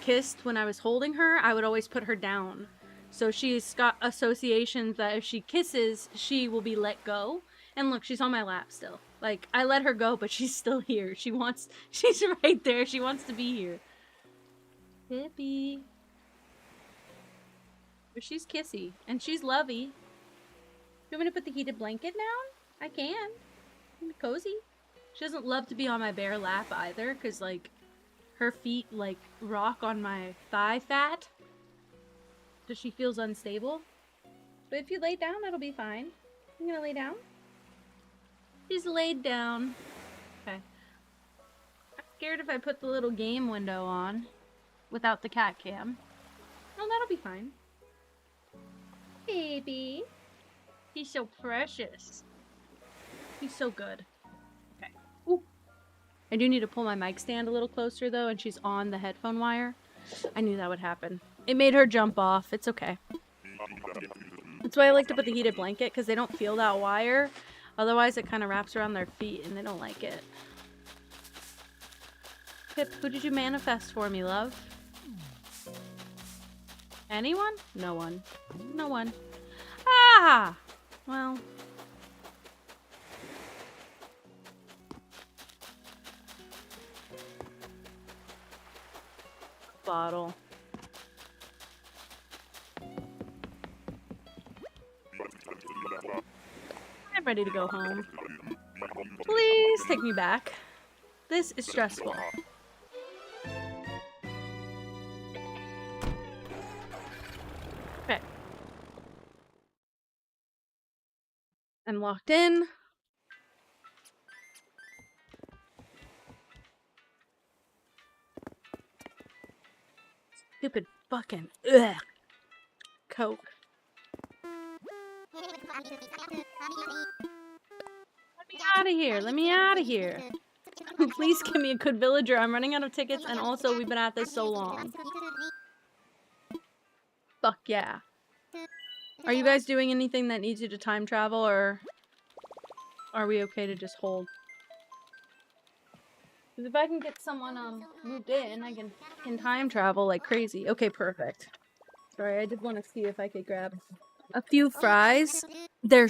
kissed when I was holding her, I would always put her down. So she's got associations that if she kisses, she will be let go. And look, she's on my lap still. Like, I let her go, but she's still here. She's right there. She wants to be here. Pippi. But she's kissy. And she's lovey. you want me to put the heated blanket down? I can. I'm cozy. She doesn't love to be on my bare lap either, because, like, her feet, like, rock on my thigh fat. So she feels unstable. But if you lay down, it'll be fine. You gonna lay down? She's laid down. Okay. I'm scared if I put the little game window on without the cat cam. Oh, that'll be fine. Baby. He's so precious. He's so good. Okay. Ooh. I do need to pull my mic stand a little closer, though, and she's on the headphone wire. I knew that would happen. It made her jump off. It's okay. That's why I like to put the heated blanket, because they don't feel that wire. Otherwise, it kind of wraps around their feet, and they don't like it. Pip, who did you manifest for me, love? Anyone? No one. No one. Ah! Well. Bottle. I'm ready to go home. Please take me back. This is stressful. Okay. I'm locked in. Stupid fucking ugh. Coke. Let me out of here. Let me out of here. Please give me a good villager. I'm running out of tickets, and also we've been at this so long. Fuck yeah. Are you guys doing anything that needs you to time travel, or are we okay to just hold? Because if I can get someone moved in, I can time travel like crazy. Okay, perfect. Sorry, I did want to see if I could grab a few fries. They're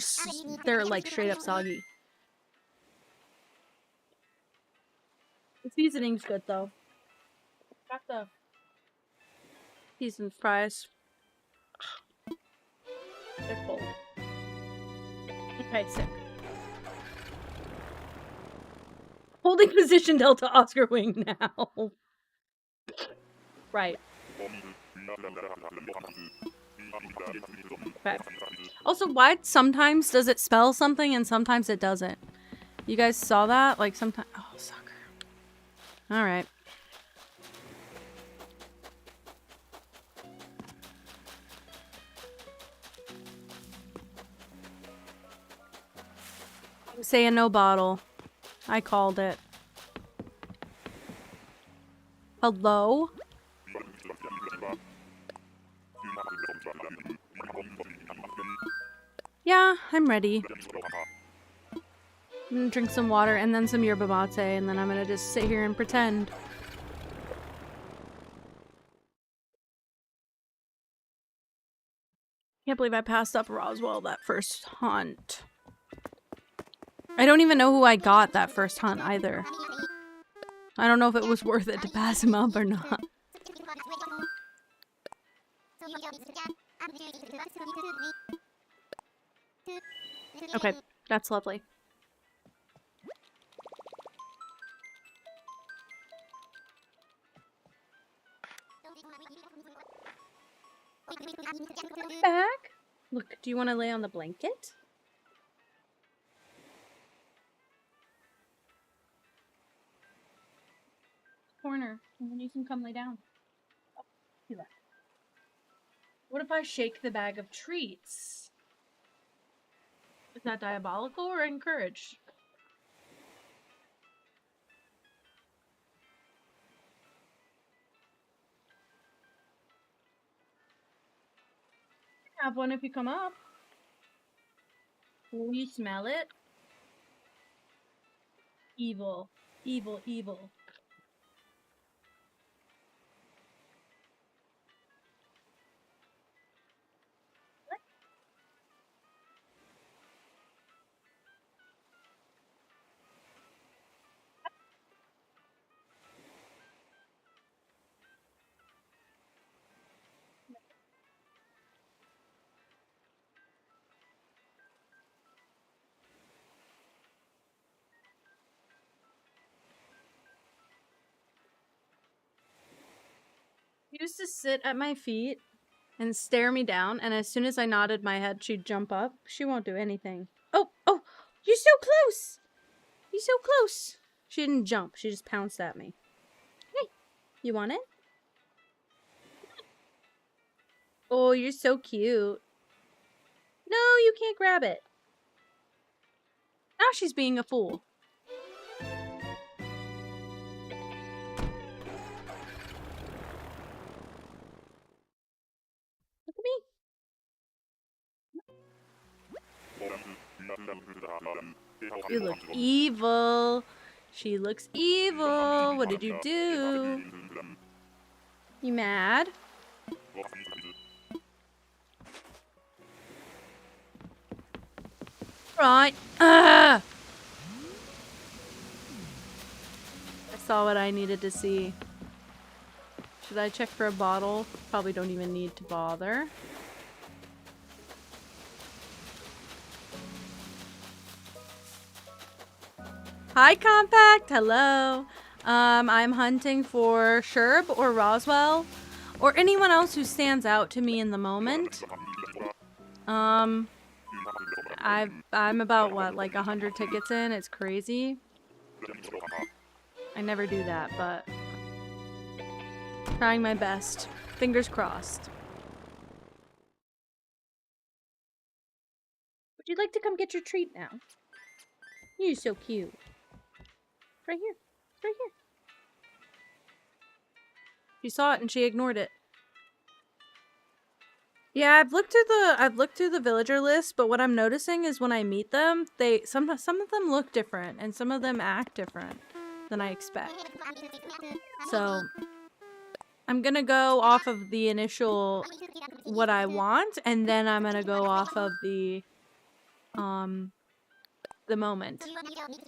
like straight up soggy. The seasoning's good though. Got the seasoned fries. They're cold. Okay, sick. Holding position Delta Oscar Wing now. Right. Okay. Also, why sometimes does it spell something and sometimes it doesn't? You guys saw that? Like sometimes. Oh, sucker. Alright. I'm saying no bottle. I called it. Hello? Yeah, I'm ready. I'm gonna drink some water and then some yerba mate, and then I'm gonna just sit here and pretend. Can't believe I passed up Roswell that first hunt. I don't even know who I got that first hunt either. I don't know if it was worth it to pass him up or not. Okay, that's lovely. Back? Look, do you want to lay on the blanket? Corner, and then you can come lay down. Oh, he left. What if I shake the bag of treats? Is that diabolical or encouraged? Have one if you come up. Will you smell it? Evil. Evil, evil. What? She used to sit at my feet and stare me down, and as soon as I nodded my head, she'd jump up. She won't do anything. Oh, oh, you're so close! You're so close! She didn't jump, she just pounced at me. Hey, you want it? Oh, you're so cute. No, you can't grab it. Now she's being a fool. Look at me. You look evil. She looks evil. What did you do? You mad? Right. I saw what I needed to see. Should I check for a bottle? Probably don't even need to bother. Hi, Compact. Hello. I'm hunting for Sherb or Roswell or anyone else who stands out to me in the moment. I'm about what, like 100 tickets in? It's crazy. I never do that, but trying my best. Fingers crossed. Would you like to come get your treat now? You're so cute. Right here. Right here. She saw it and she ignored it. Yeah, I've looked through the villager list, but what I'm noticing is when I meet them, some of them look different and some of them act different than I expect. So I'm gonna go off of the initial what I want, and then I'm gonna go off of the moment,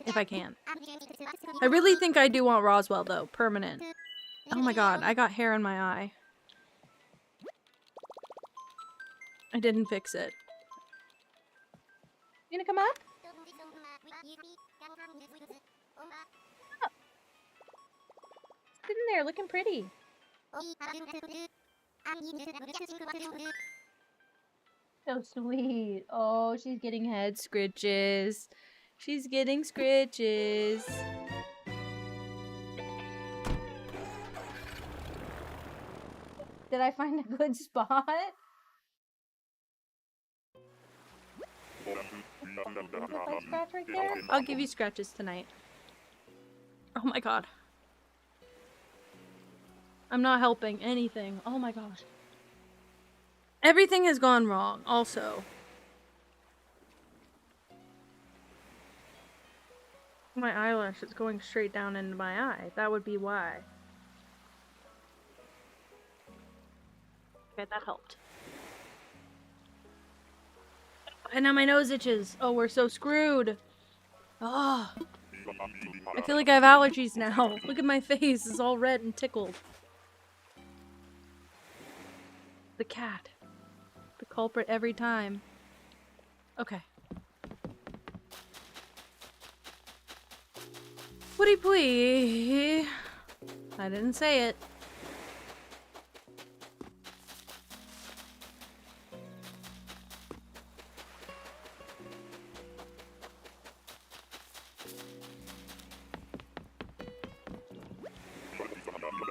if I can. I really think I do want Roswell though, permanent. Oh my god, I got hair in my eye. I didn't fix it. You gonna come up? Oh. Sitting there looking pretty. So sweet. Oh, she's getting head scritches. She's getting scritches. Did I find a good spot? Scratch right there? I'll give you scratches tonight. Oh my god. I'm not helping anything. Oh my gosh. Everything has gone wrong, also. My eyelash is going straight down into my eye. That would be why. Okay, that helped. And now my nose itches. Oh, we're so screwed. Oh. I feel like I have allergies now. Look at my face. It's all red and tickled. The cat. The culprit every time. Okay. Woody pwee. I didn't say it.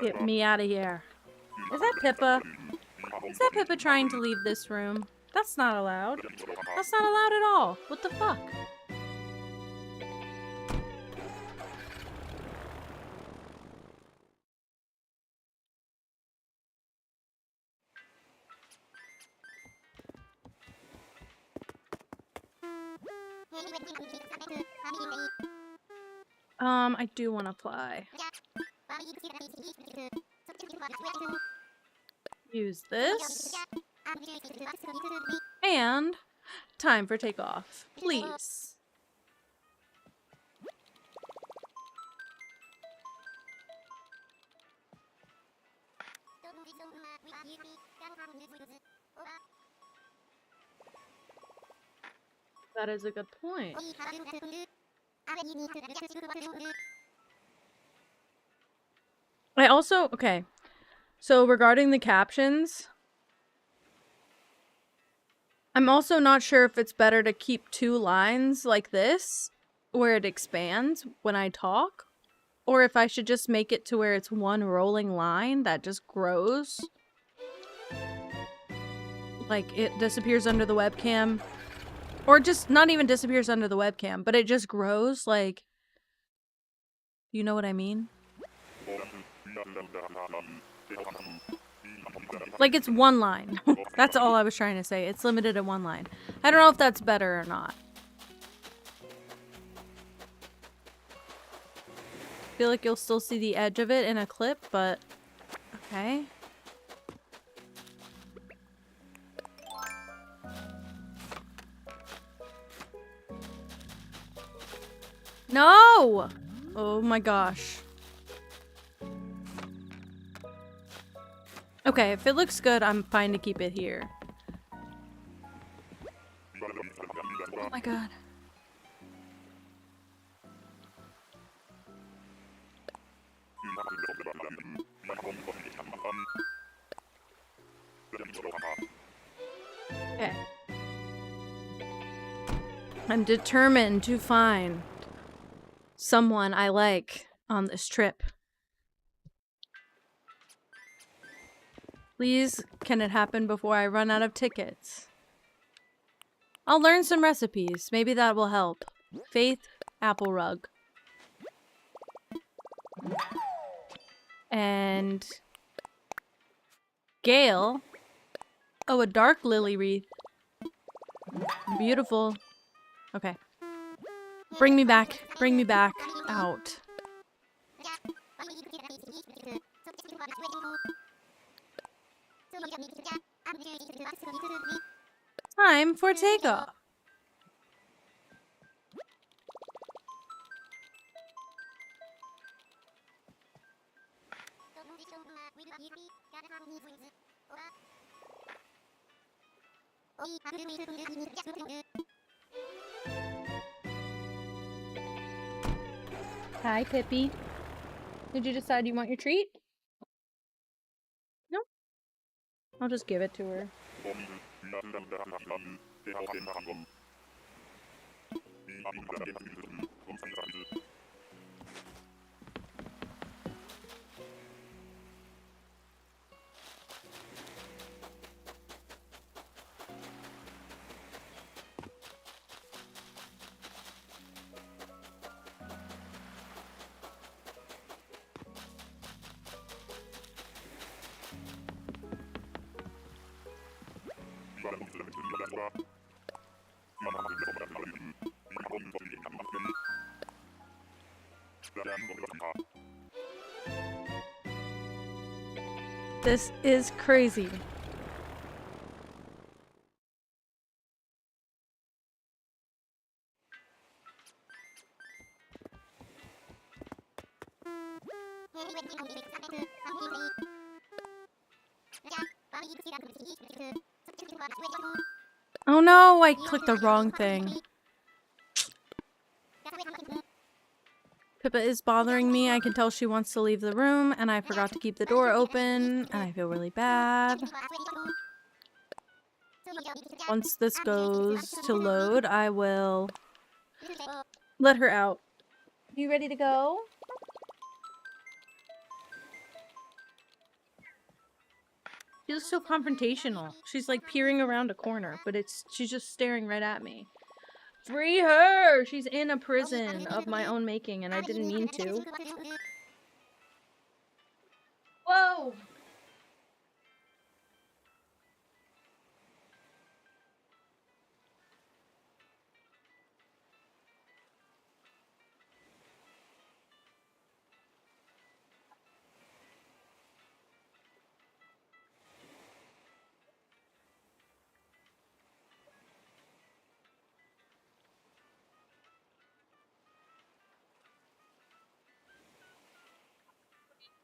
Get me out of here. Is that Pippa? Is that Pippa trying to leave this room? That's not allowed. That's not allowed at all. What the fuck? I do want to fly. Use this. And time for takeoff. Please. That is a good point. I also, okay. So regarding the captions, I'm also not sure if it's better to keep 2 lines like this, where it expands when I talk, or if I should just make it to where it's one rolling line that just grows. Like, it disappears under the webcam. Or just not even disappears under the webcam, but it just grows, like... You know what I mean? Like, it's one line. That's all I was trying to say. It's limited to 1 line. I don't know if that's better or not. I feel like you'll still see the edge of it in a clip, but... Okay. No! Oh my gosh. Okay, if it looks good, I'm fine to keep it here. Oh my god. Okay. I'm determined to find someone I like on this trip. Please, can it happen before I run out of tickets? I'll learn some recipes. Maybe that will help. Faith, apple rug. And... Gale. Oh, a dark lily wreath. Beautiful. Okay. Bring me back. Bring me back out. Time for takeoff. Hi, Pippi. Did you decide you want your treat? No? I'll just give it to her. This is crazy. Oh no, I clicked the wrong thing. Pippa is bothering me. I can tell she wants to leave the room, and I forgot to keep the door open, and I feel really bad. Once this goes to load, I will let her out. You ready to go? She looks so confrontational. She's like peering around a corner, but she's just staring right at me. Free her! She's in a prison of my own making, and I didn't mean to. Whoa!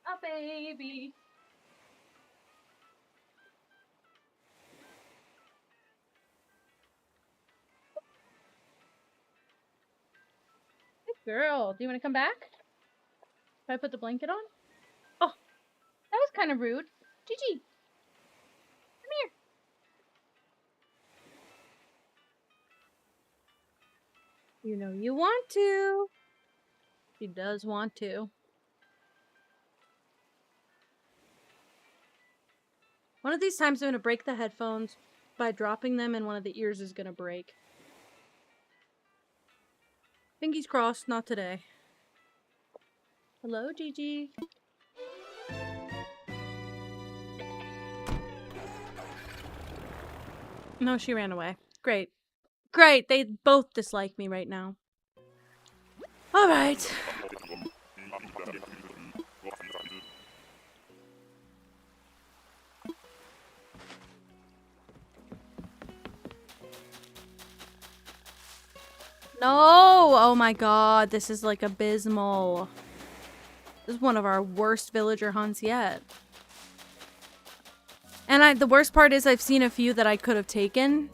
A baby. Good girl. Do you want to come back? If I put the blanket on? Oh, that was kind of rude. Gigi, come here. You know you want to. She does want to. One of these times I'm going to break the headphones by dropping them and one of the ears is going to break. Fingers crossed, not today. Hello, Gigi. No, she ran away. Great. Great, they both dislike me right now. Alright. No! Oh my god, this is like abysmal. This is one of our worst villager hunts yet. And the worst part is I've seen a few that I could have taken.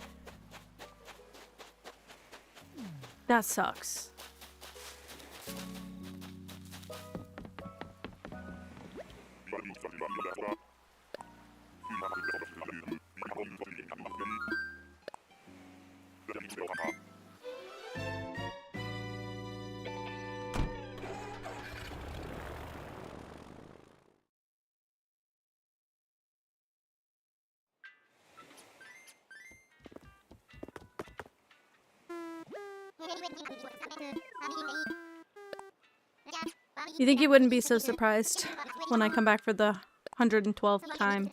That sucks. You think he wouldn't be so surprised when I come back for the 112th time?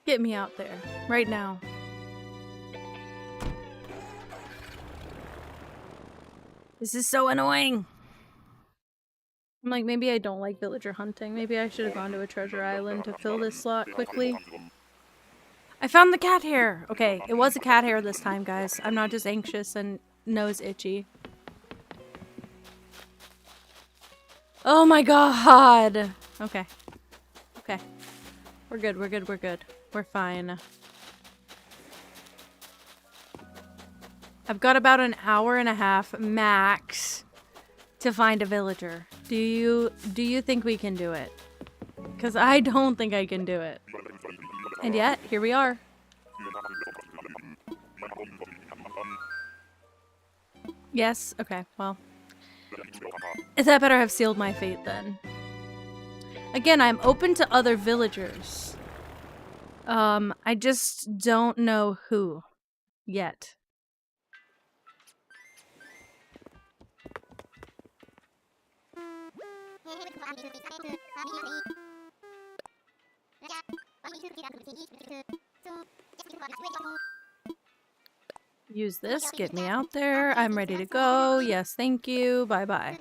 Get me out there, right now. This is so annoying. I'm like, maybe I don't like villager hunting. Maybe I should have gone to a treasure island to fill this slot quickly. I found the cat hair! Okay, it was a cat hair this time, guys. I'm not just anxious and nose itchy. Oh my god! Okay. Okay. We're good, we're good, we're good. We're fine. I've got about an hour and a half max to find a villager. Do you think we can do it? Because I don't think I can do it. And yet, here we are. Yes? Okay, well. That better have sealed my fate then. Again, I'm open to other villagers. I just don't know who yet. Use this, get me out there. I'm ready to go. Yes, thank you. Bye-bye.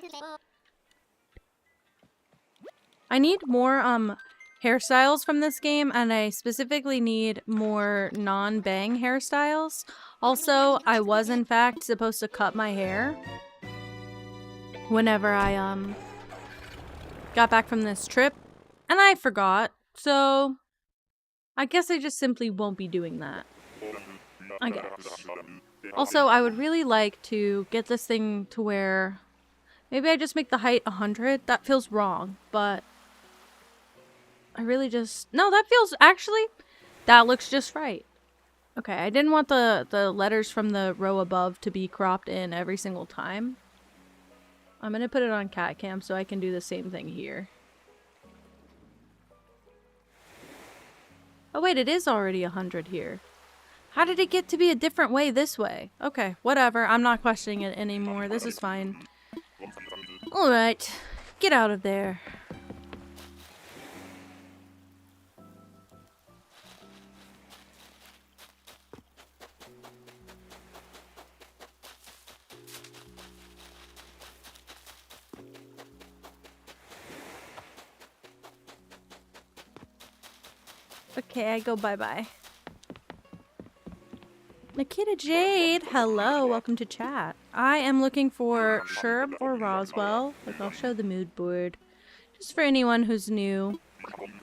I need more hairstyles from this game, and I specifically need more non-bang hairstyles. Also, I was in fact supposed to cut my hair whenever I got back from this trip, and I forgot, so I guess I just simply won't be doing that. I guess. Also, I would really like to get this thing to where maybe I just make the height 100. That feels wrong, but I really just... No, that feels... Actually, that looks just right. Okay, I didn't want the letters from the row above to be cropped in every single time. I'm gonna put it on cat cam so I can do the same thing here. Oh wait, it is already 100 here. How did it get to be a different way this way? Okay, whatever. I'm not questioning it anymore. This is fine. Alright, get out of there. Okay, I go bye-bye. Nikita Jade, hello, welcome to chat. I am looking for Sherb or Roswell. Like, I'll show the mood board. Just for anyone who's new.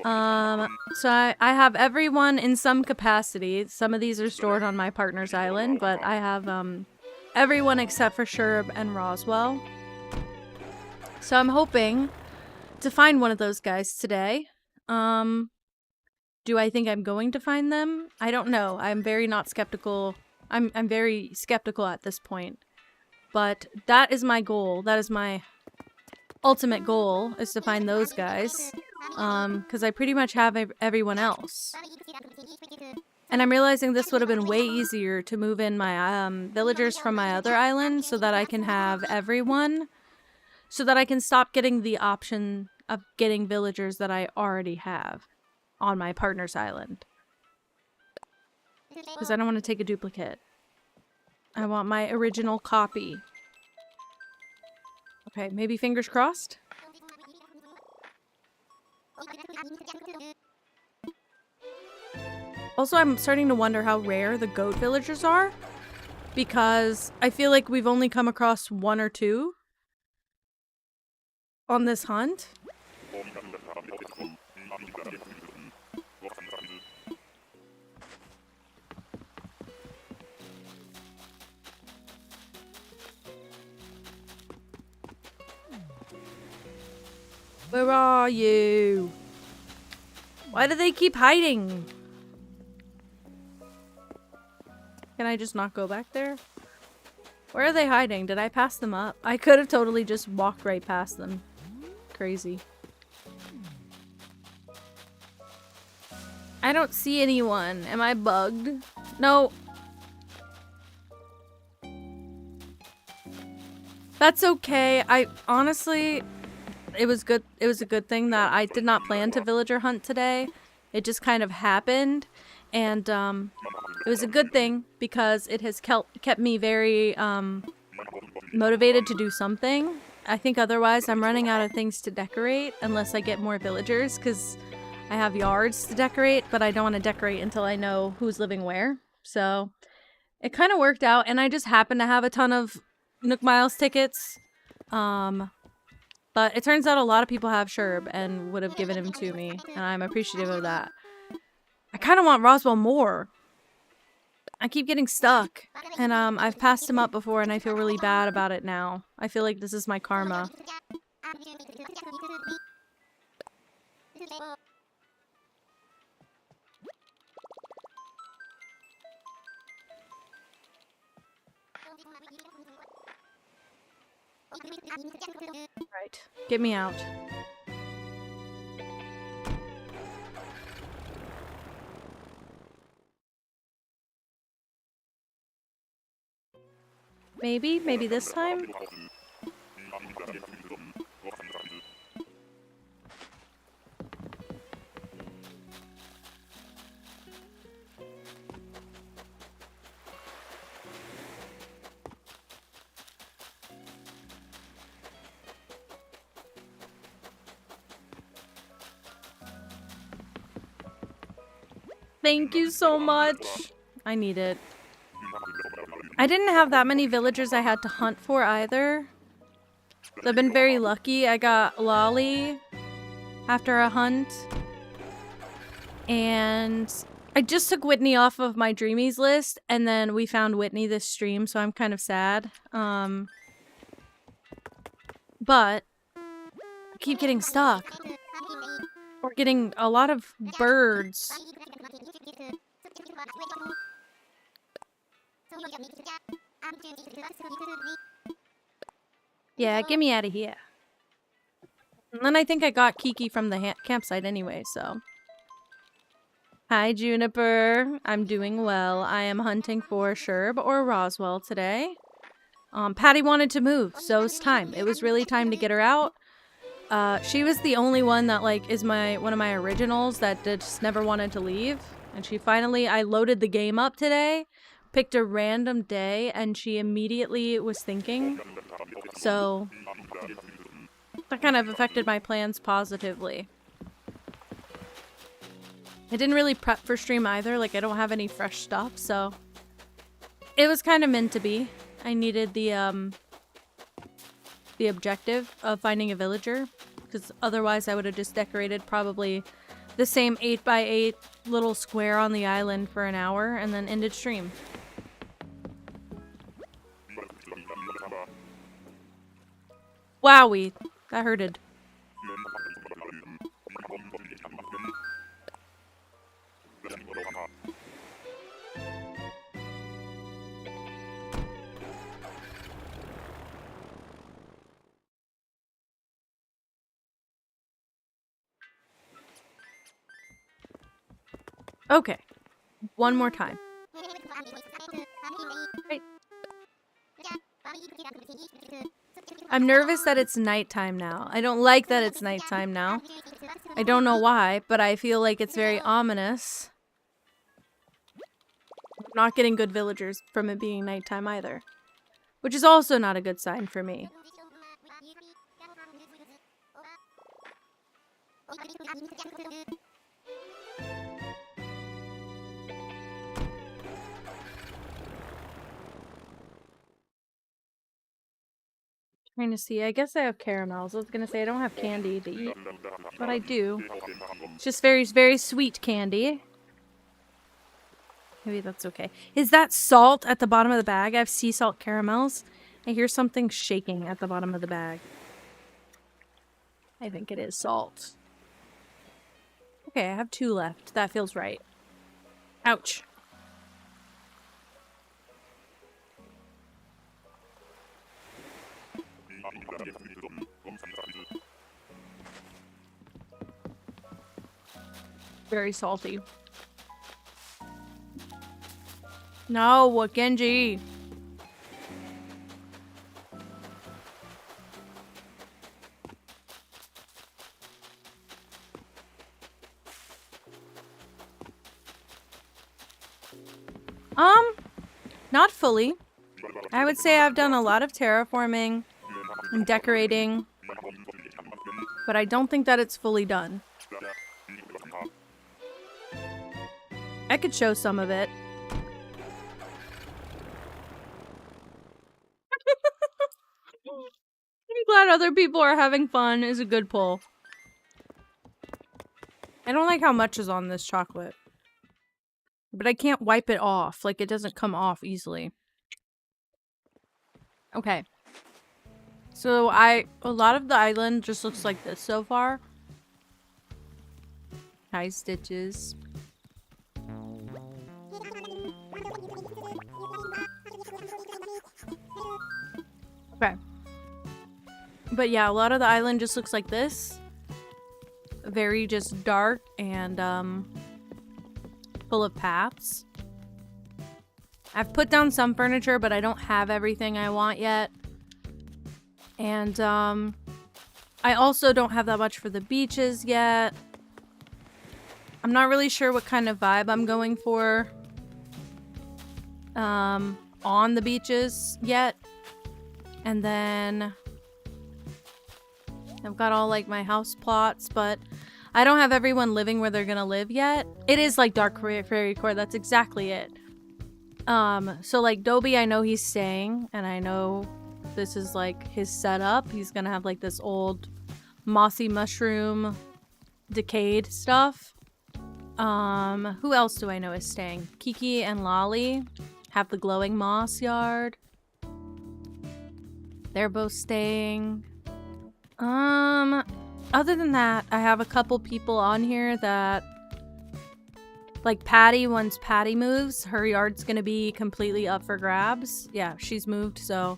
So I have everyone in some capacity. Some of these are stored on my partner's island, but I have, everyone except for Sherb and Roswell. So I'm hoping to find one of those guys today. Do I think I'm going to find them? I don't know. I'm very not skeptical. I'm very skeptical at this point. But that is my goal. That is my ultimate goal, is to find those guys. Because I pretty much have everyone else. And I'm realizing this would have been way easier to move in my villagers from my other island so that I can have everyone. So that I can stop getting the option of getting villagers that I already have on my partner's island. Because I don't want to take a duplicate. I want my original copy. Okay, maybe fingers crossed? Also, I'm starting to wonder how rare the goat villagers are. Because I feel like we've only come across 1 or 2 on this hunt. Where are you? Why do they keep hiding? Can I just not go back there? Where are they hiding? Did I pass them up? I could have totally just walked right past them. Crazy. I don't see anyone. Am I bugged? No. That's okay. I honestly, it was good. It was a good thing that I did not plan to villager hunt today. It just kind of happened. And it was a good thing because it has kept me very motivated to do something. I think otherwise I'm running out of things to decorate unless I get more villagers, because I have yards to decorate, but I don't want to decorate until I know who's living where. So it kind of worked out, and I just happened to have a ton of Nook Miles tickets. But it turns out a lot of people have Sherb and would have given him to me, and I'm appreciative of that. I kind of want Roswell more. I keep getting stuck, and I've passed him up before, and I feel really bad about it now. I feel like this is my karma. Right, get me out. Maybe this time? Thank you so much. I need it. I didn't have that many villagers I had to hunt for either. I've been very lucky. I got Lolly after a hunt. And I just took Whitney off of my Dreamies list, and then we found Whitney this stream, so I'm kind of sad. But I keep getting stuck. Or getting a lot of birds. Yeah, get me out of here. And then I think I got Kiki from the campsite anyway, so. Hi, Juniper. I'm doing well. I am hunting for Sherb or Roswell today. Patty wanted to move, so it's time. It was really time to get her out. She was the only one that, like, is one of my originals that just never wanted to leave. And she finally, I loaded the game up today, picked a random day, and she immediately was thinking. So, that kind of affected my plans positively. I didn't really prep for stream either, like, I don't have any fresh stuff, so. It was kind of meant to be. I needed the objective of finding a villager, because otherwise I would have just decorated probably the same 8x8 little square on the island for an hour and then ended stream. Wowie, that hurted. Okay, one more time. Great. I'm nervous that it's nighttime now. I don't like that it's nighttime now. I don't know why, but I feel like it's very ominous. I'm not getting good villagers from it being nighttime either. Which is also not a good sign for me. Trying to see. I guess I have caramels. I was gonna say I don't have candy to eat, but I do. It's just very, very sweet candy. Maybe that's okay. Is that salt at the bottom of the bag? I have sea salt caramels. I hear something shaking at the bottom of the bag. I think it is salt. Okay, I have 2 left. That feels right. Ouch. Very salty. No, Genji. Not fully. I would say I've done a lot of terraforming and decorating, but I don't think that it's fully done. I could show some of it. I'm glad other people are having fun is a good pull. I don't like how much is on this chocolate. But I can't wipe it off. Like, it doesn't come off easily. Okay. So, a lot of the island just looks like this so far. Hi, Stitches. Okay. But yeah, a lot of the island just looks like this. Very just dark and, full of paths. I've put down some furniture, but I don't have everything I want yet. And, I also don't have that much for the beaches yet. I'm not really sure what kind of vibe I'm going for, on the beaches yet. And then I've got all, like, my house plots, but I don't have everyone living where they're gonna live yet. It is like Dark Fairy Court. That's exactly it. So like Dobie, I know he's staying, and I know this is like his setup. He's gonna have like this old mossy mushroom decayed stuff. Who else do I know is staying? Kiki and Lolly have the glowing moss yard. They're both staying. Other than that, I have a couple people on here that, like Patty, once Patty moves, her yard's gonna be completely up for grabs. Yeah, she's moved, so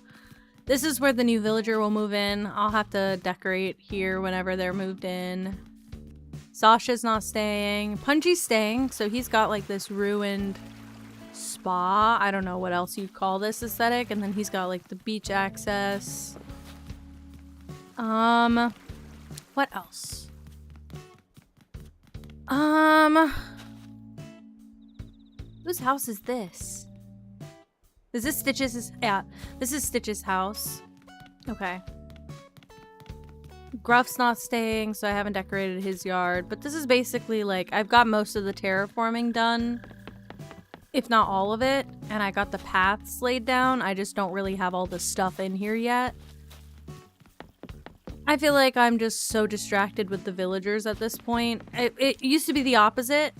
this is where the new villager will move in. I'll have to decorate here whenever they're moved in. Sasha's not staying. Punchy's staying, so he's got like this ruined spa. I don't know what else you'd call this aesthetic. And then he's got like the beach access. What else? Whose house is this? Is this Stitch's? Yeah, this is Stitch's house. Okay. Gruff's not staying, so I haven't decorated his yard. But this is basically like, I've got most of the terraforming done. If not all of it. And I got the paths laid down. I just don't really have all the stuff in here yet. I feel like I'm just so distracted with the villagers at this point. It used to be the opposite,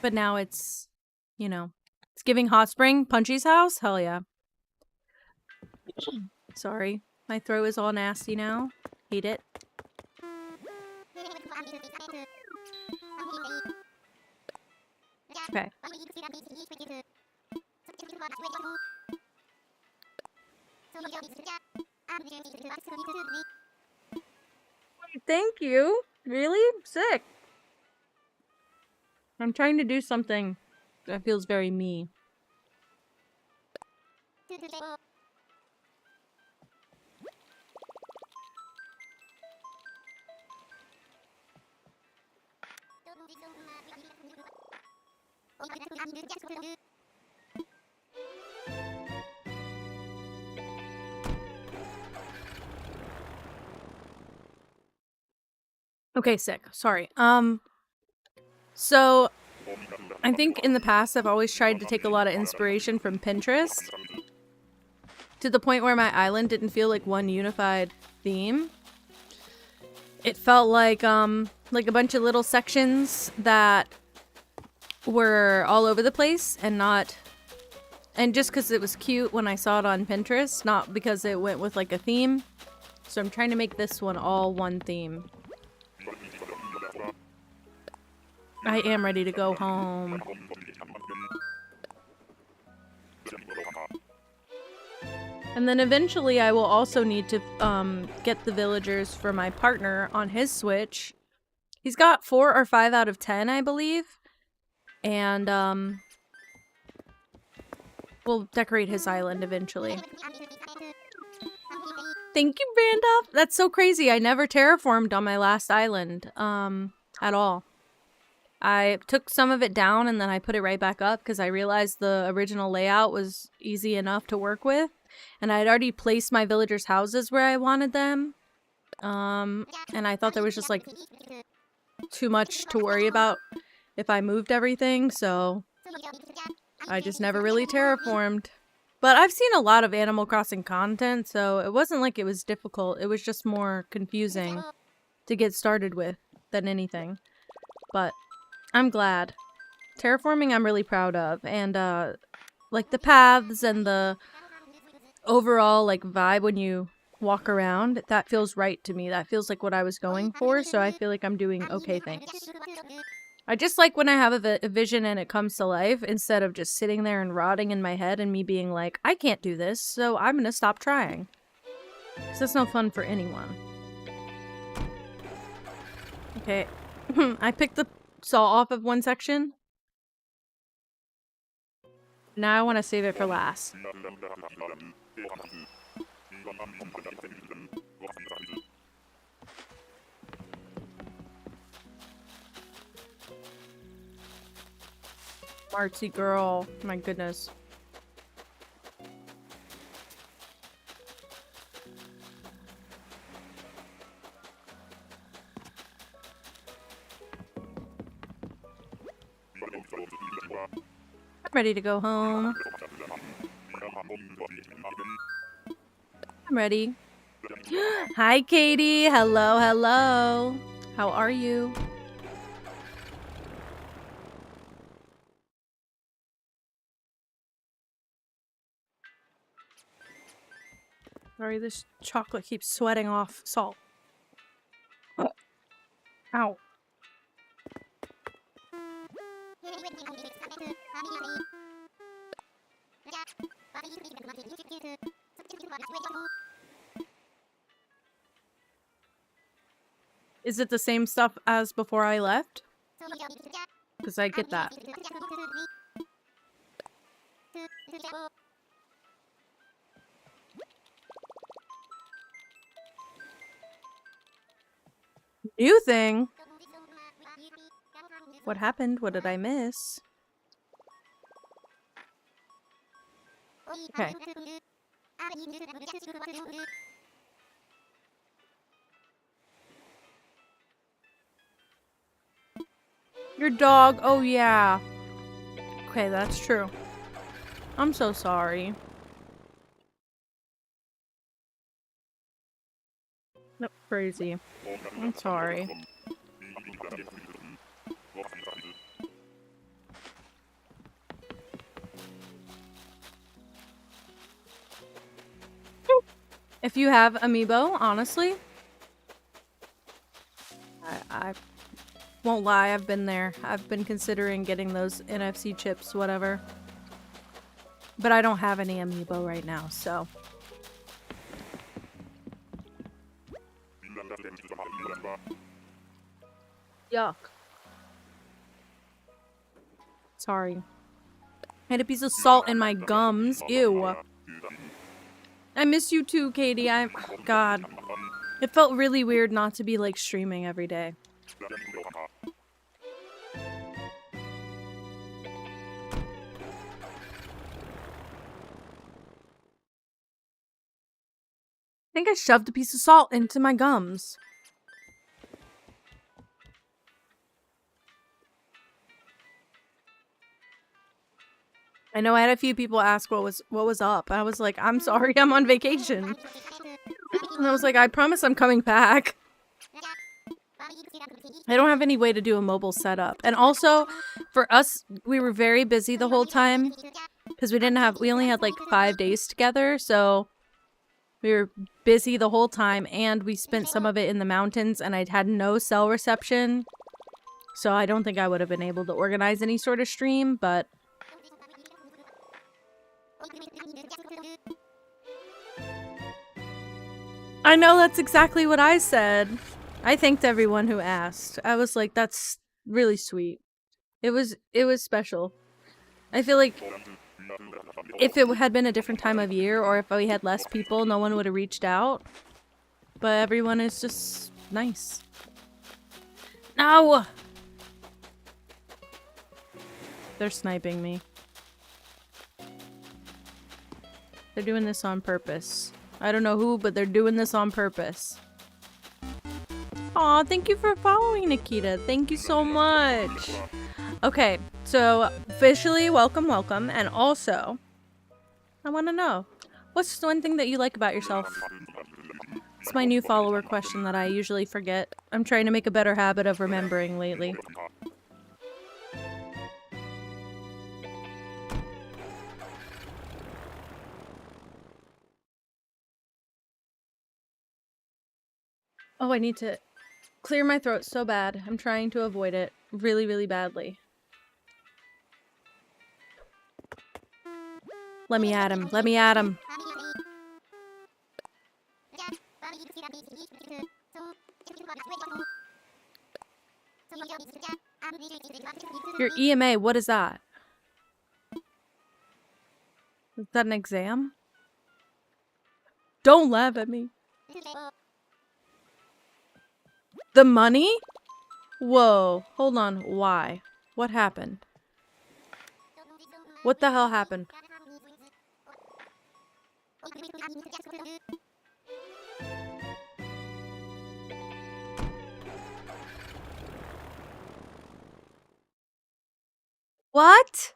but now it's, you know, it's giving hot spring. Punchy's house? Hell yeah. Sorry. My throat is all nasty now. Hate it. Okay. Thank you. Really? Sick. I'm trying to do something that feels very me. Okay, sick. Sorry. So I think in the past I've always tried to take a lot of inspiration from Pinterest to the point where my island didn't feel like one unified theme. It felt like a bunch of little sections that were all over the place and just because it was cute when I saw it on Pinterest, not because it went with like a theme. So I'm trying to make this one all one theme. I am ready to go home. And then eventually I will also need to get the villagers for my partner on his Switch. He's got 4 or 5 out of 10, I believe. And we'll decorate his island eventually. Thank you, Branda. That's so crazy. I never terraformed on my last island at all. I took some of it down and then I put it right back up because I realized the original layout was easy enough to work with. And I had already placed my villagers' houses where I wanted them. And I thought there was just like too much to worry about if I moved everything, so I just never really terraformed. But I've seen a lot of Animal Crossing content, so it wasn't like it was difficult. It was just more confusing to get started with than anything. But I'm glad. Terraforming I'm really proud of, and like the paths and the overall like vibe when you walk around, that feels right to me. That feels like what I was going for, so I feel like I'm doing okay, thanks. I just like when I have a vision and it comes to life instead of just sitting there and rotting in my head and me being like, I can't do this, so I'm gonna stop trying. Because that's no fun for anyone. Okay, I picked the saw off of one section. Now I want to save it for last. Artsy girl, my goodness. I'm ready to go home. I'm ready. Hi, Katie. Hello, hello. How are you? Sorry, this chocolate keeps sweating off salt. Ow. Is it the same stuff as before I left? Because I get that. New thing? What happened? What did I miss? Okay. Your dog. Oh, yeah. Okay, that's true. I'm so sorry. That's crazy. I'm sorry. If you have amiibo, honestly, I won't lie, I've been there. I've been considering getting those NFC chips, whatever. But I don't have any amiibo right now, so. Yuck. Sorry. I had a piece of salt in my gums. Ew. I miss you too, Katie. God. It felt really weird not to be, like, streaming every day. I think I shoved a piece of salt into my gums. I know I had a few people ask what was up. I was like, I'm sorry, I'm on vacation. And I was like, I promise I'm coming back. I don't have any way to do a mobile setup. And also, for us, we were very busy the whole time. Because we only had like 5 days together, so we were busy the whole time, and we spent some of it in the mountains, and I'd had no cell reception. So I don't think I would have been able to organize any sort of stream, but... I know, that's exactly what I said. I thanked everyone who asked. I was like, that's really sweet. It was special. I feel like if it had been a different time of year, or if we had less people, no one would have reached out. But everyone is just nice. No! They're sniping me. They're doing this on purpose. I don't know who, but they're doing this on purpose. Aw, thank you for following, Nikita. Thank you so much. Okay, so officially, welcome, welcome. And also, I want to know, what's the one thing that you like about yourself? It's my new follower question that I usually forget. I'm trying to make a better habit of remembering lately. Oh, I need to clear my throat so bad. I'm trying to avoid it really, really badly. Let me at him. Let me at him. Your EMA, what is that? Is that an exam? Don't laugh at me. The money? Whoa, hold on. Why? What happened? What the hell happened? What?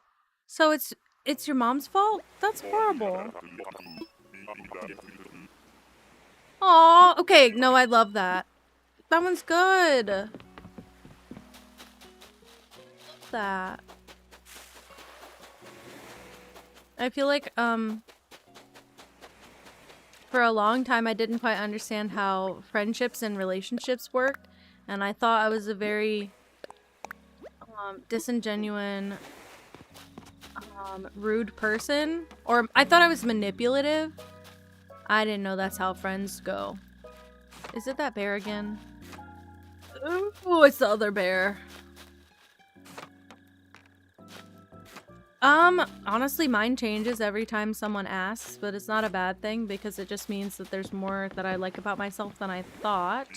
So it's your mom's fault? That's horrible. Aw, okay, no, I love that. That one's good. Love that. I feel like, for a long time I didn't quite understand how friendships and relationships worked, and I thought I was a very, disingenuous, rude person. Or I thought I was manipulative. I didn't know that's how friends go. Is it that bear again? Oh, it's the other bear. Honestly, mine changes every time someone asks, but it's not a bad thing because it just means that there's more that I like about myself than I thought.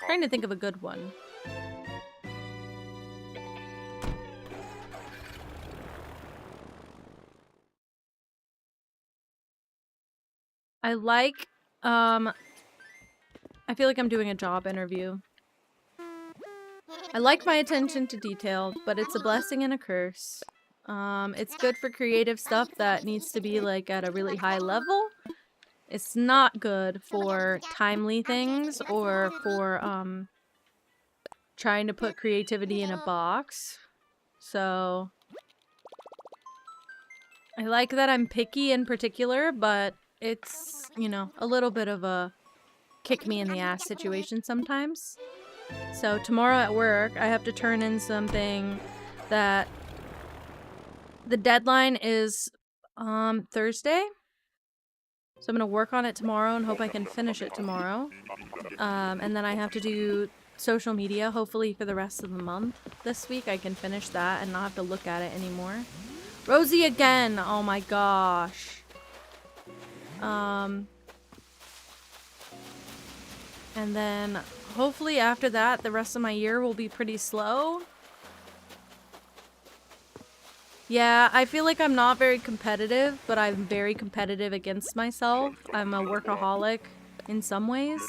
Trying to think of a good one. I like, I feel like I'm doing a job interview. I like my attention to detail, but it's a blessing and a curse. It's good for creative stuff that needs to be like at a really high level. It's not good for timely things or for trying to put creativity in a box. So I like that I'm picky in particular, but it's, you know, a little bit of a kick me in the ass situation sometimes. So tomorrow at work, I have to turn in something that the deadline is Thursday. So I'm gonna work on it tomorrow and hope I can finish it tomorrow. And then I have to do social media, hopefully for the rest of the month. This week I can finish that and not have to look at it anymore. Rosie again! Oh my gosh. And then hopefully after that, the rest of my year will be pretty slow. Yeah, I feel like I'm not very competitive, but I'm very competitive against myself. I'm a workaholic in some ways.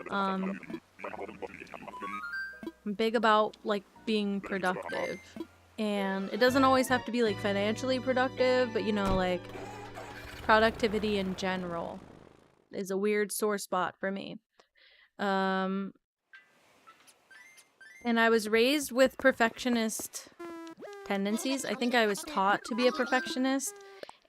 I'm big about, like, being productive. And it doesn't always have to be, like, financially productive, but, you know, like, productivity in general is a weird sore spot for me. And I was raised with perfectionist tendencies. I think I was taught to be a perfectionist.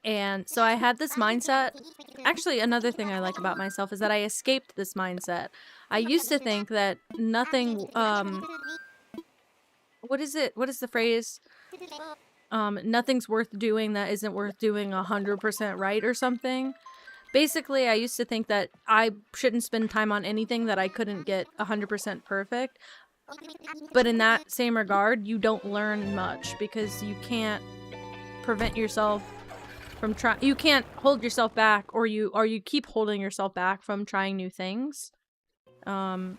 And so I had this mindset. Actually, another thing I like about myself is that I escaped this mindset. I used to think that nothing, what is it? What is the phrase? Nothing's worth doing that isn't worth doing 100% right or something. Basically, I used to think that I shouldn't spend time on anything that I couldn't get 100% perfect. But in that same regard, you don't learn much because you can't prevent yourself from trying. You can't hold yourself back, or you keep holding yourself back from trying new things. So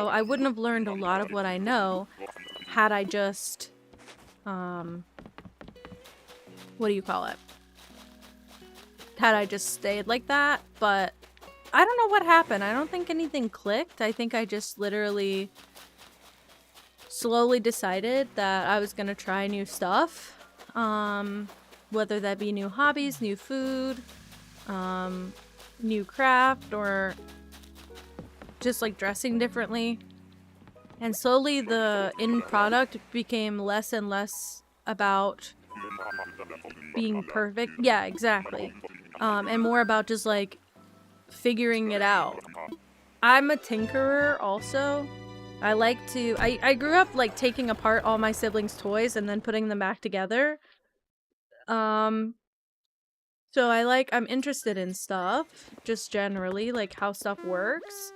I wouldn't have learned a lot of what I know had I just, what do you call it? Had I just stayed like that, but I don't know what happened. I don't think anything clicked. I think I just literally slowly decided that I was gonna try new stuff. Whether that be new hobbies, new food, new craft, or just like dressing differently. And slowly the end product became less and less about being perfect. Yeah, exactly. And more about just like figuring it out. I'm a tinkerer also. I like to, I grew up like taking apart all my siblings' toys and then putting them back together. So I'm interested in stuff, just generally, like how stuff works.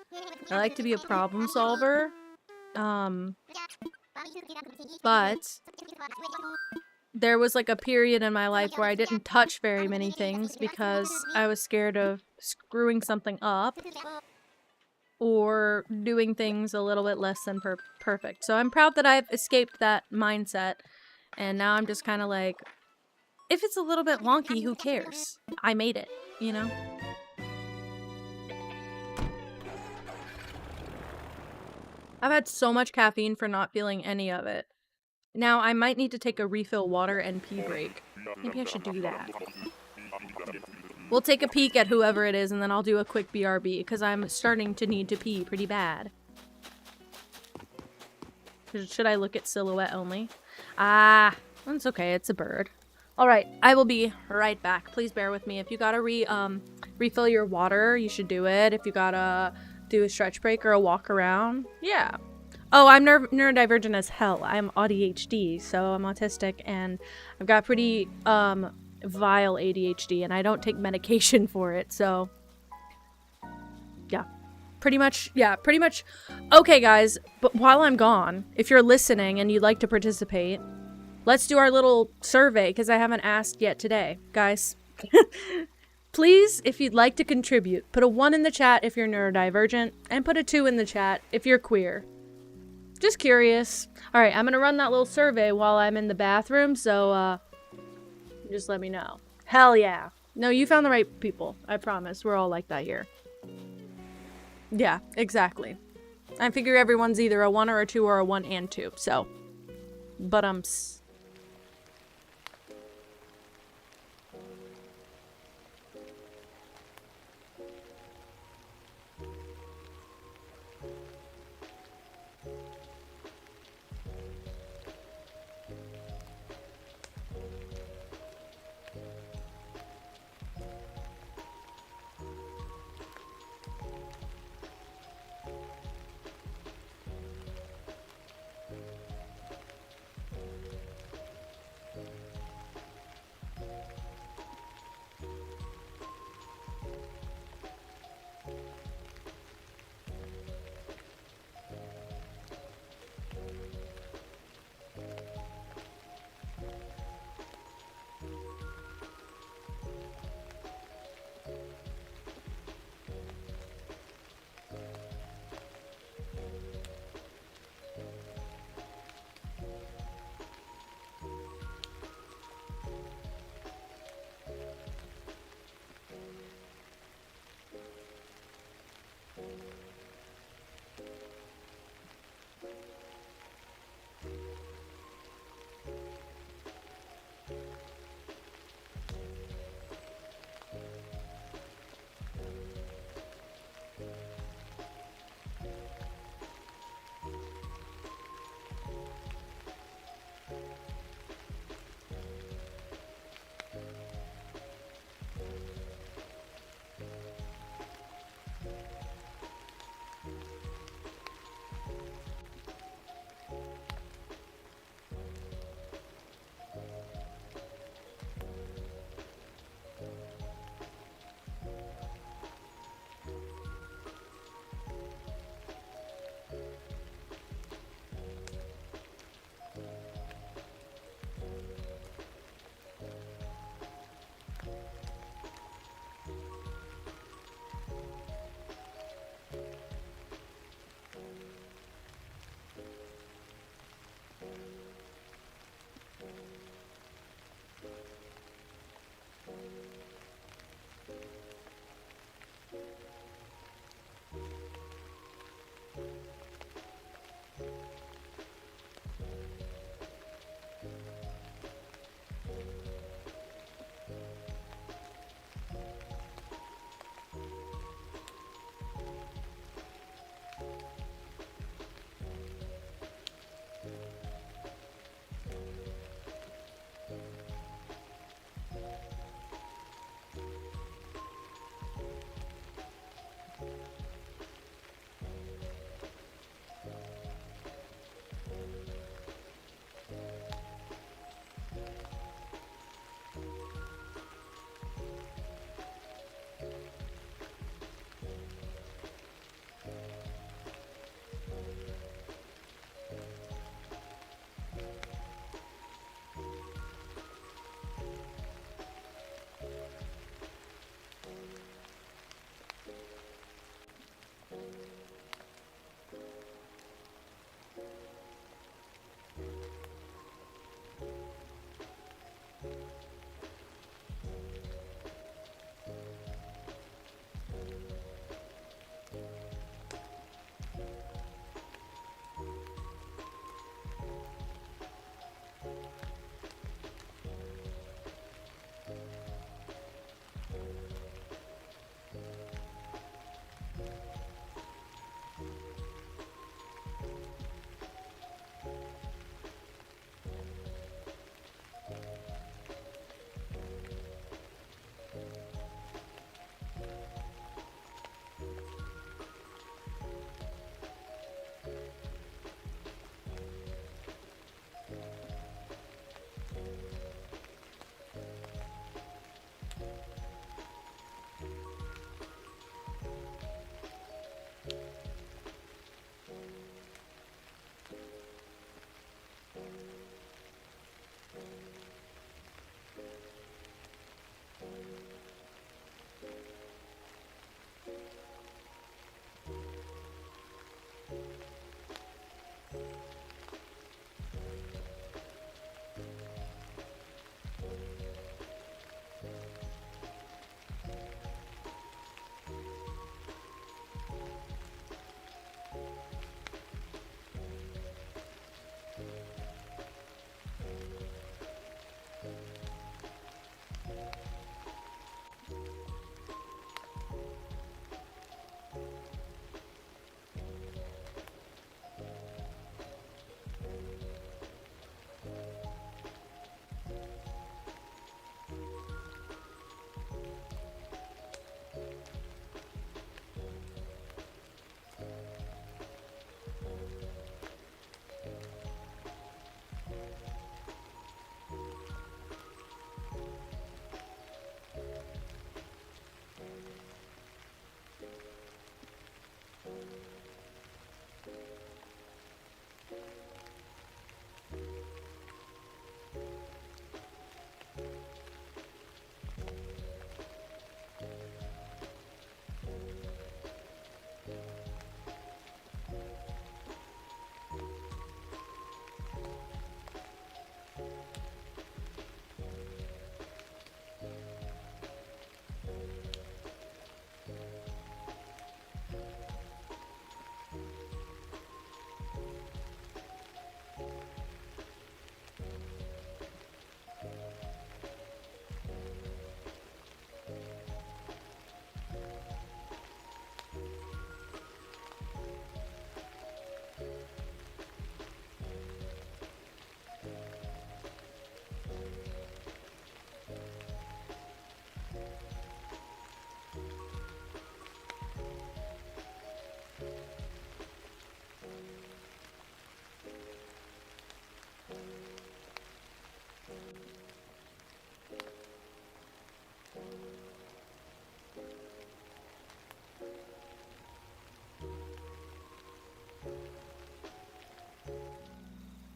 I like to be a problem solver. But there was like a period in my life where I didn't touch very many things because I was scared of screwing something up or doing things a little bit less than perfect. So I'm proud that I've escaped that mindset, and now I'm just kind of like, if it's a little bit wonky, who cares? I made it, you know? I've had so much caffeine for not feeling any of it. Now, I might need to take a refill water and pee break. Maybe I should do that. We'll take a peek at whoever it is, and then I'll do a quick BRB, because I'm starting to need to pee pretty bad. Should I look at silhouette only? Ah, it's okay, it's a bird. Alright, I will be right back. Please bear with me. If you gotta refill your water, you should do it. If you gotta do a stretch break or a walk around, yeah. Oh, I'm neurodivergent as hell. I'm ADHD, so I'm autistic, and I've got pretty, vile ADHD, and I don't take medication for it, so yeah. Pretty much. Okay, guys, but while I'm gone, if you're listening and you'd like to participate, let's do our little survey, because I haven't asked yet today. Guys, please, if you'd like to contribute, put a 1 in the chat if you're neurodivergent, and put a 2 in the chat if you're queer. Just curious. Alright, I'm gonna run that little survey while I'm in the bathroom, so, just let me know. Hell yeah. No, you found the right people. I promise. We're all like that here. Yeah, exactly. I figure everyone's either a 1 or a 2 or a 1 and 2, so. But,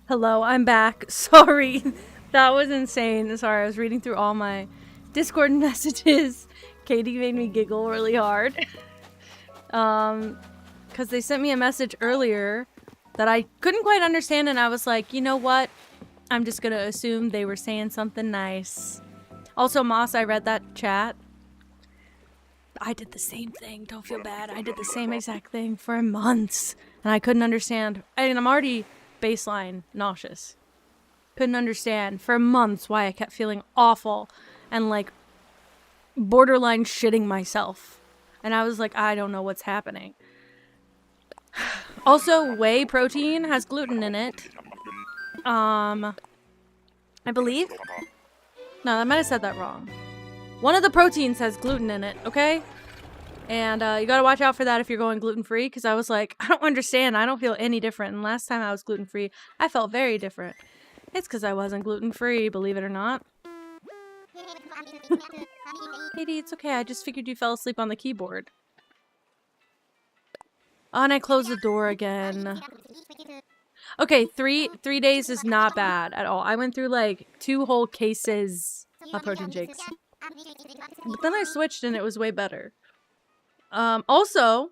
Hello, I'm back. Sorry. That was insane. Sorry, I was reading through all my Discord messages. Katie made me giggle really hard. Because they sent me a message earlier that I couldn't quite understand, and I was like, you know what? I'm just gonna assume they were saying something nice. Also, Moss, I read that chat. I did the same thing. Don't feel bad. I did the same exact thing for months, and I couldn't understand. I mean, I'm already baseline nauseous. Couldn't understand for months why I kept feeling awful and like borderline shitting myself. And I was like, I don't know what's happening. Also, whey protein has gluten in it. I believe. No, I might have said that wrong. One of the proteins has gluten in it, okay? And you gotta watch out for that if you're going gluten-free, because I was like, I don't understand. I don't feel any different. And last time I was gluten-free, I felt very different. It's because I wasn't gluten-free, believe it or not. Katie, it's okay. I just figured you fell asleep on the keyboard. Oh, and I closed the door again. Okay, three days is not bad at all. I went through like 2 whole cases of protein shakes. But then I switched and it was way better. Also,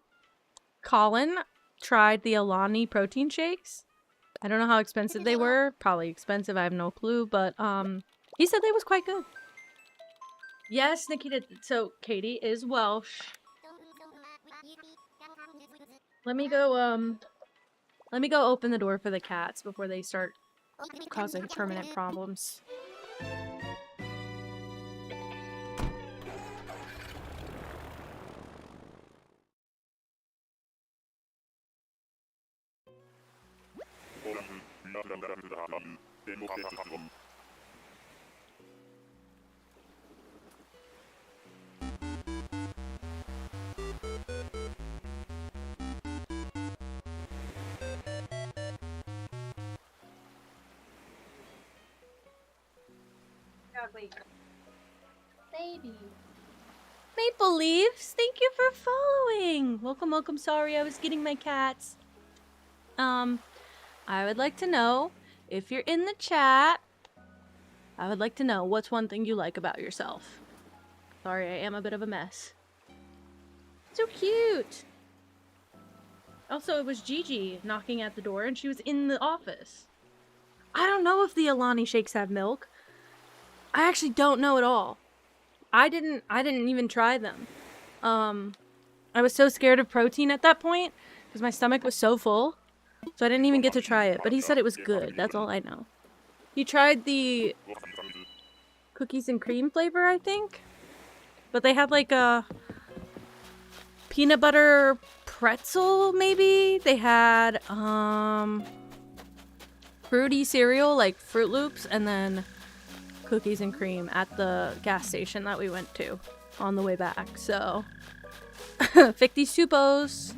Colin tried the Alani protein shakes. I don't know how expensive they were. Probably expensive, I have no clue. But he said they was quite good. Yes, Nikita. So, Katie is Welsh. Let me go open the door for the cats before they start causing permanent problems. Wait. Baby. Maple Leaves, thank you for following. Welcome, welcome. Sorry, I was getting my cats. I would like to know, if you're in the chat, I would like to know what's one thing you like about yourself. Sorry, I am a bit of a mess. So cute. Also, it was Gigi knocking at the door and she was in the office. I don't know if the Alani shakes have milk. I actually don't know at all. I didn't even try them. I was so scared of protein at that point because my stomach was so full. So I didn't even get to try it, but he said it was good. That's all I know. He tried the cookies and cream flavor, I think. But they had like a peanut butter pretzel, maybe? They had fruity cereal, like Fruit Loops, and then cookies and cream at the gas station that we went to on the way back. So 50 supos.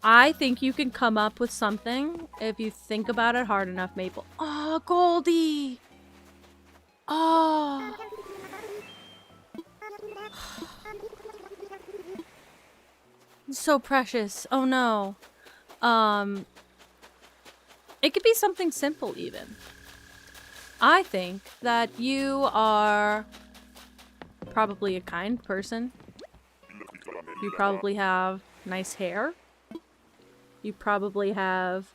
I think you can come up with something if you think about it hard enough, Maple. Oh, Goldie! Oh! So precious. Oh no. It could be something simple even. I think that you are probably a kind person. You probably have nice hair. You probably have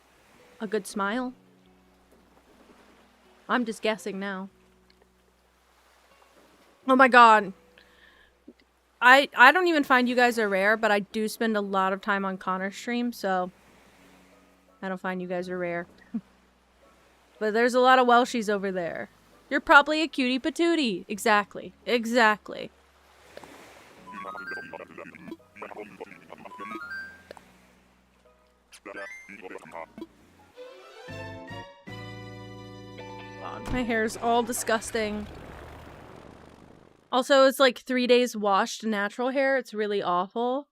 a good smile. I'm just guessing now. Oh my god. I don't even find you guys are rare, but I do spend a lot of time on Connor's stream, so I don't find you guys are rare. But there's a lot of Welshies over there. You're probably a cutie patootie. Exactly. Exactly. God, my hair's all disgusting. Also, it's like 3 days washed natural hair. It's really awful.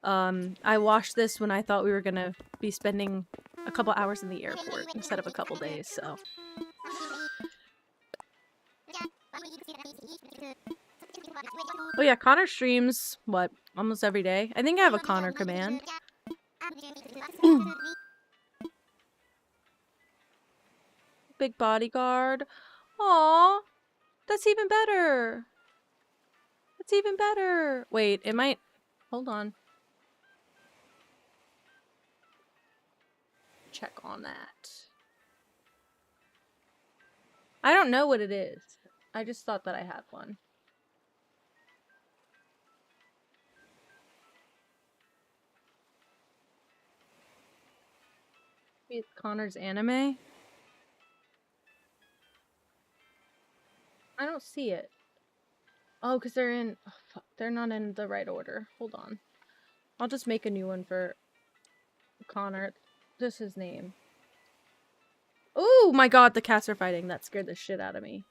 I washed this when I thought we were gonna be spending a couple hours in the airport instead of a couple days, so. Oh yeah, Connor streams, what, almost every day? I think I have a Connor command. Big bodyguard. Aw, that's even better. That's even better. Wait, it might... Hold on. Check on that. I don't know what it is. I just thought that I had one. Maybe it's Connor's anime? I don't see it. Oh, because they're in... Oh, fuck. They're not in the right order. Hold on. I'll just make a new one for Connor. Just his name. Oh my god, the cats are fighting. That scared the shit out of me.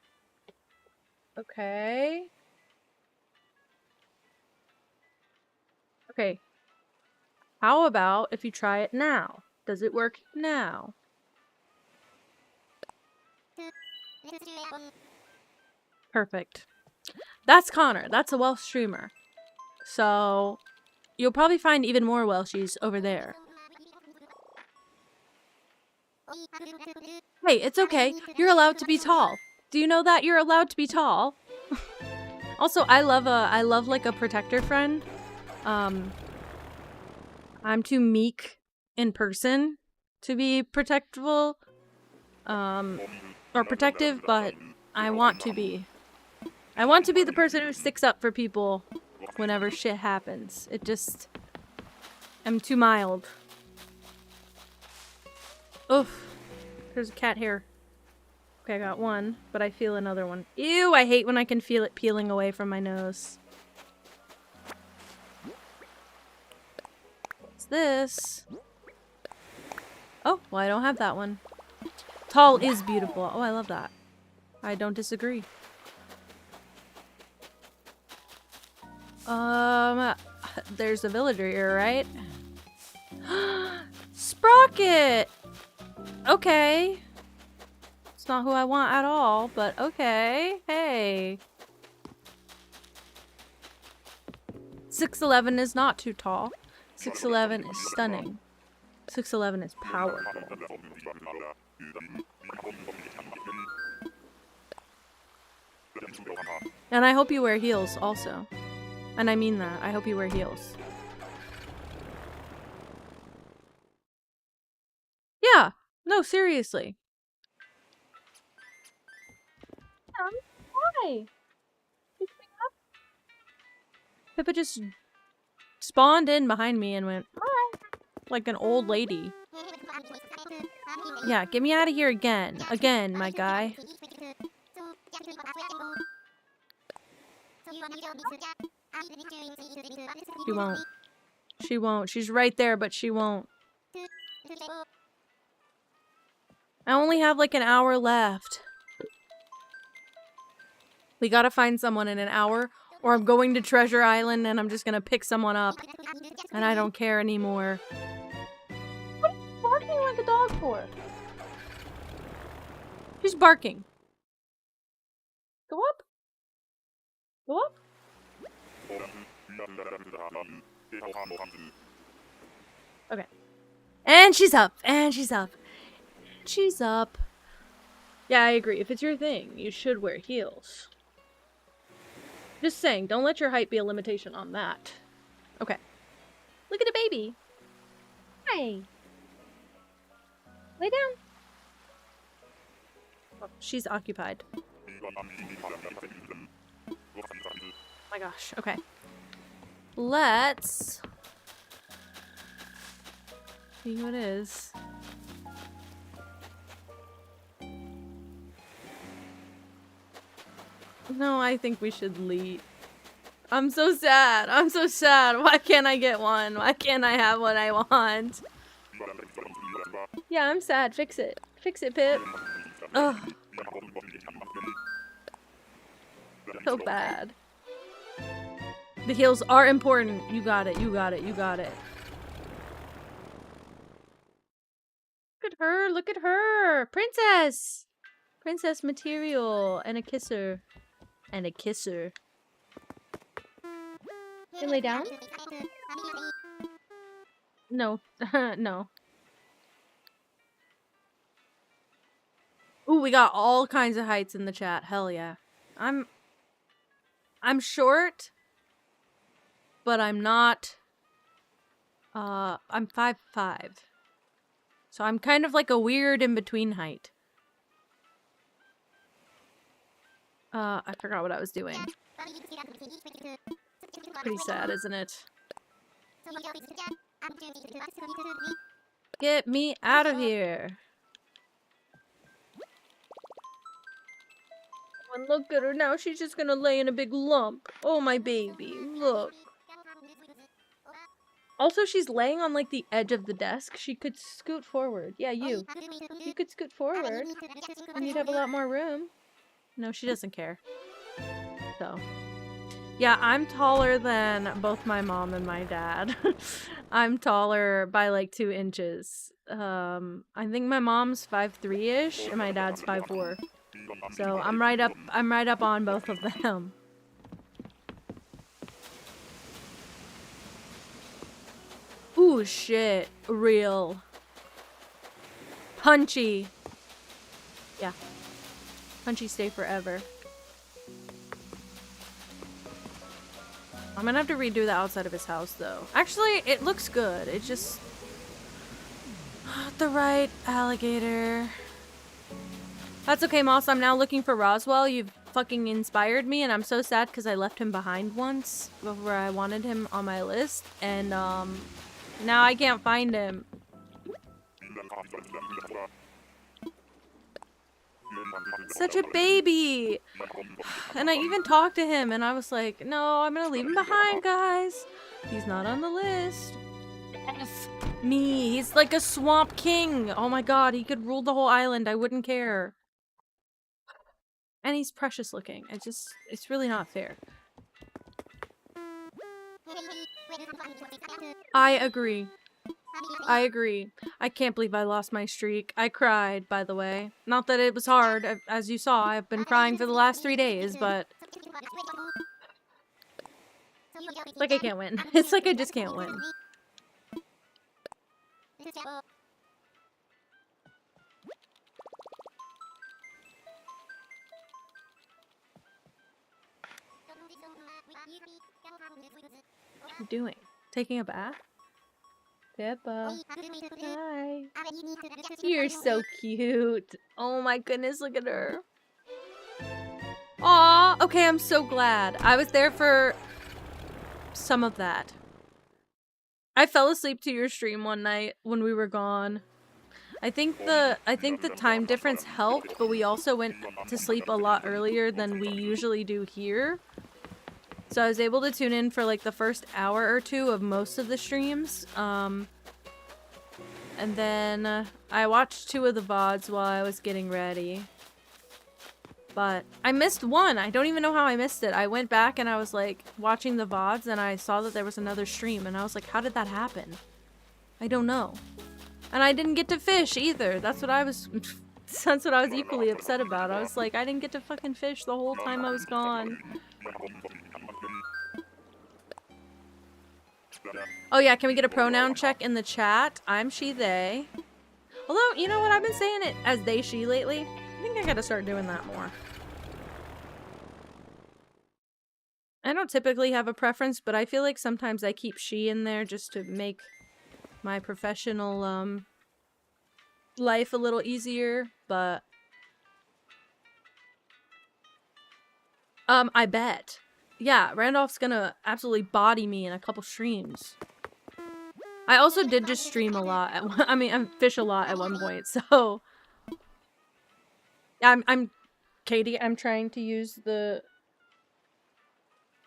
Okay. Okay. How about if you try it now? Does it work now? Perfect. That's Connor. That's a Welsh streamer. So, you'll probably find even more Welshies over there. Hey, it's okay. You're allowed to be tall. Do you know that you're allowed to be tall? Also, I love like a protector friend. I'm too meek in person to be protectable, or protective, but I want to be. I want to be the person who sticks up for people whenever shit happens. It just... I'm too mild. Oof. There's a cat here. Okay, I got one, but I feel another one. Ew, I hate when I can feel it peeling away from my nose. What's this? Oh, well, I don't have that one. Tall is beautiful. Oh, I love that. I don't disagree. There's a villager here, right? Sprocket! Okay. It's not who I want at all, but okay. Hey. 6'11" is not too tall. 6'11" is stunning. 6'11" is powerful. And I hope you wear heels also. And I mean that. I hope you wear heels. Yeah. No, seriously. Why? Pippa just spawned in behind me and went, hi, like an old lady. Yeah, get me out of here again. Again, my guy. She won't. She won't. She's right there, but she won't. I only have like an hour left. We gotta find someone in an hour, or I'm going to Treasure Island and I'm just gonna pick someone up. And I don't care anymore. What are you barking like a dog for? She's barking. Go up. Go up. Okay. And she's up. And she's up. She's up. Yeah, I agree. If it's your thing, you should wear heels. Just saying, don't let your height be a limitation on that. Okay. Look at a baby. Hi. Lay down. Oh, she's occupied. Oh my gosh. Okay. Let's see who it is. No, I think we should leave. I'm so sad. I'm so sad. Why can't I get one? Why can't I have what I want? Yeah, I'm sad. Fix it. Fix it, Pip. Ugh. So bad. The heels are important. You got it. You got it. You got it. Look at her. Look at her. Princess. Princess material. And a kisser. And a kisser. Can you lay down? No. No. Ooh, we got all kinds of heights in the chat. Hell yeah. I'm short, but I'm not. I'm 5'5". So I'm kind of like a weird in-between height. I forgot what I was doing. Pretty sad, isn't it? Get me out of here. And look at her now. She's just gonna lay in a big lump. Oh, my baby. Look. Also, she's laying on, like, the edge of the desk. She could scoot forward. Yeah, you. You could scoot forward. And you'd have a lot more room. No, she doesn't care. So. Yeah, I'm taller than both my mom and my dad. I'm taller by, like, 2 inches. I think my mom's 5'3"-ish and my dad's 5'4". So I'm right up on both of them. Ooh, shit. Real. Punchy. Yeah. Punchy stay forever. I'm gonna have to redo the outside of his house, though. Actually, it looks good. It just... the right alligator. That's okay, Moss. I'm now looking for Roswell. You've fucking inspired me, and I'm so sad because I left him behind once where I wanted him on my list, and now I can't find him. Such a baby! And I even talked to him, and I was like, no, I'm gonna leave him behind, guys. He's not on the list. F me. He's like a swamp king. Oh my god, he could rule the whole island. I wouldn't care. And he's precious looking. It's really not fair. I agree. I agree. I can't believe I lost my streak. I cried, by the way. Not that it was hard. As you saw, I've been crying for the last 3 days, but... It's like I can't win. It's like I just can't win. What are you doing? Taking a bath? Pippa. Hi. You're so cute. Oh my goodness, look at her. Aw, okay, I'm so glad. I was there for some of that. I fell asleep to your stream one night when we were gone. I think the time difference helped, but we also went to sleep a lot earlier than we usually do here. So I was able to tune in for like the first hour or two of most of the streams. And then I watched 2 of the VODs while I was getting ready. But I missed one. I don't even know how I missed it. I went back and I was like watching the VODs and I saw that there was another stream and I was like, how did that happen? I don't know. And I didn't get to fish either. That's what I was equally upset about. I was like, I didn't get to fucking fish the whole time I was gone. Oh yeah, can we get a pronoun check in the chat? I'm she, they. Although, you know what? I've been saying it as they, she lately. I think I gotta start doing that more. I don't typically have a preference, but I feel like sometimes I keep she in there just to make my professional, life a little easier, but... I bet. Yeah, Randolph's gonna absolutely body me in a couple streams. I also did just stream a lot at I mean, I fish a lot at one point, so... I'm Katie, I'm trying to use the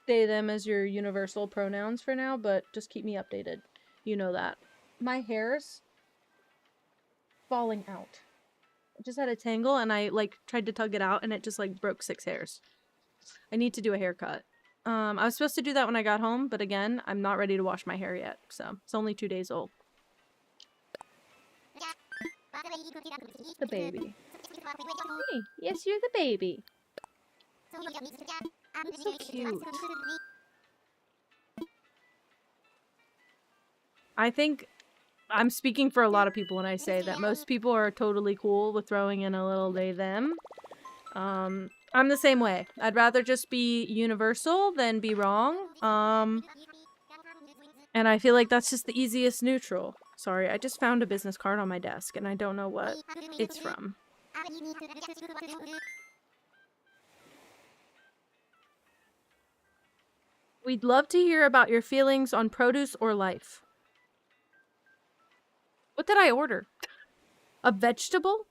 they, them as your universal pronouns for now, but just keep me updated. You know that. My hair's falling out. I just had a tangle and I, like, tried to tug it out and it just, like, broke 6 hairs. I need to do a haircut. I was supposed to do that when I got home, but again, I'm not ready to wash my hair yet, so it's only 2 days old. The baby. Hey, yes, you're the baby. So cute. I think I'm speaking for a lot of people when I say that most people are totally cool with throwing in a little they, them. I'm the same way. I'd rather just be universal than be wrong. And I feel like that's just the easiest neutral. Sorry, I just found a business card on my desk and I don't know what it's from. We'd love to hear about your feelings on produce or life. What did I order? A vegetable?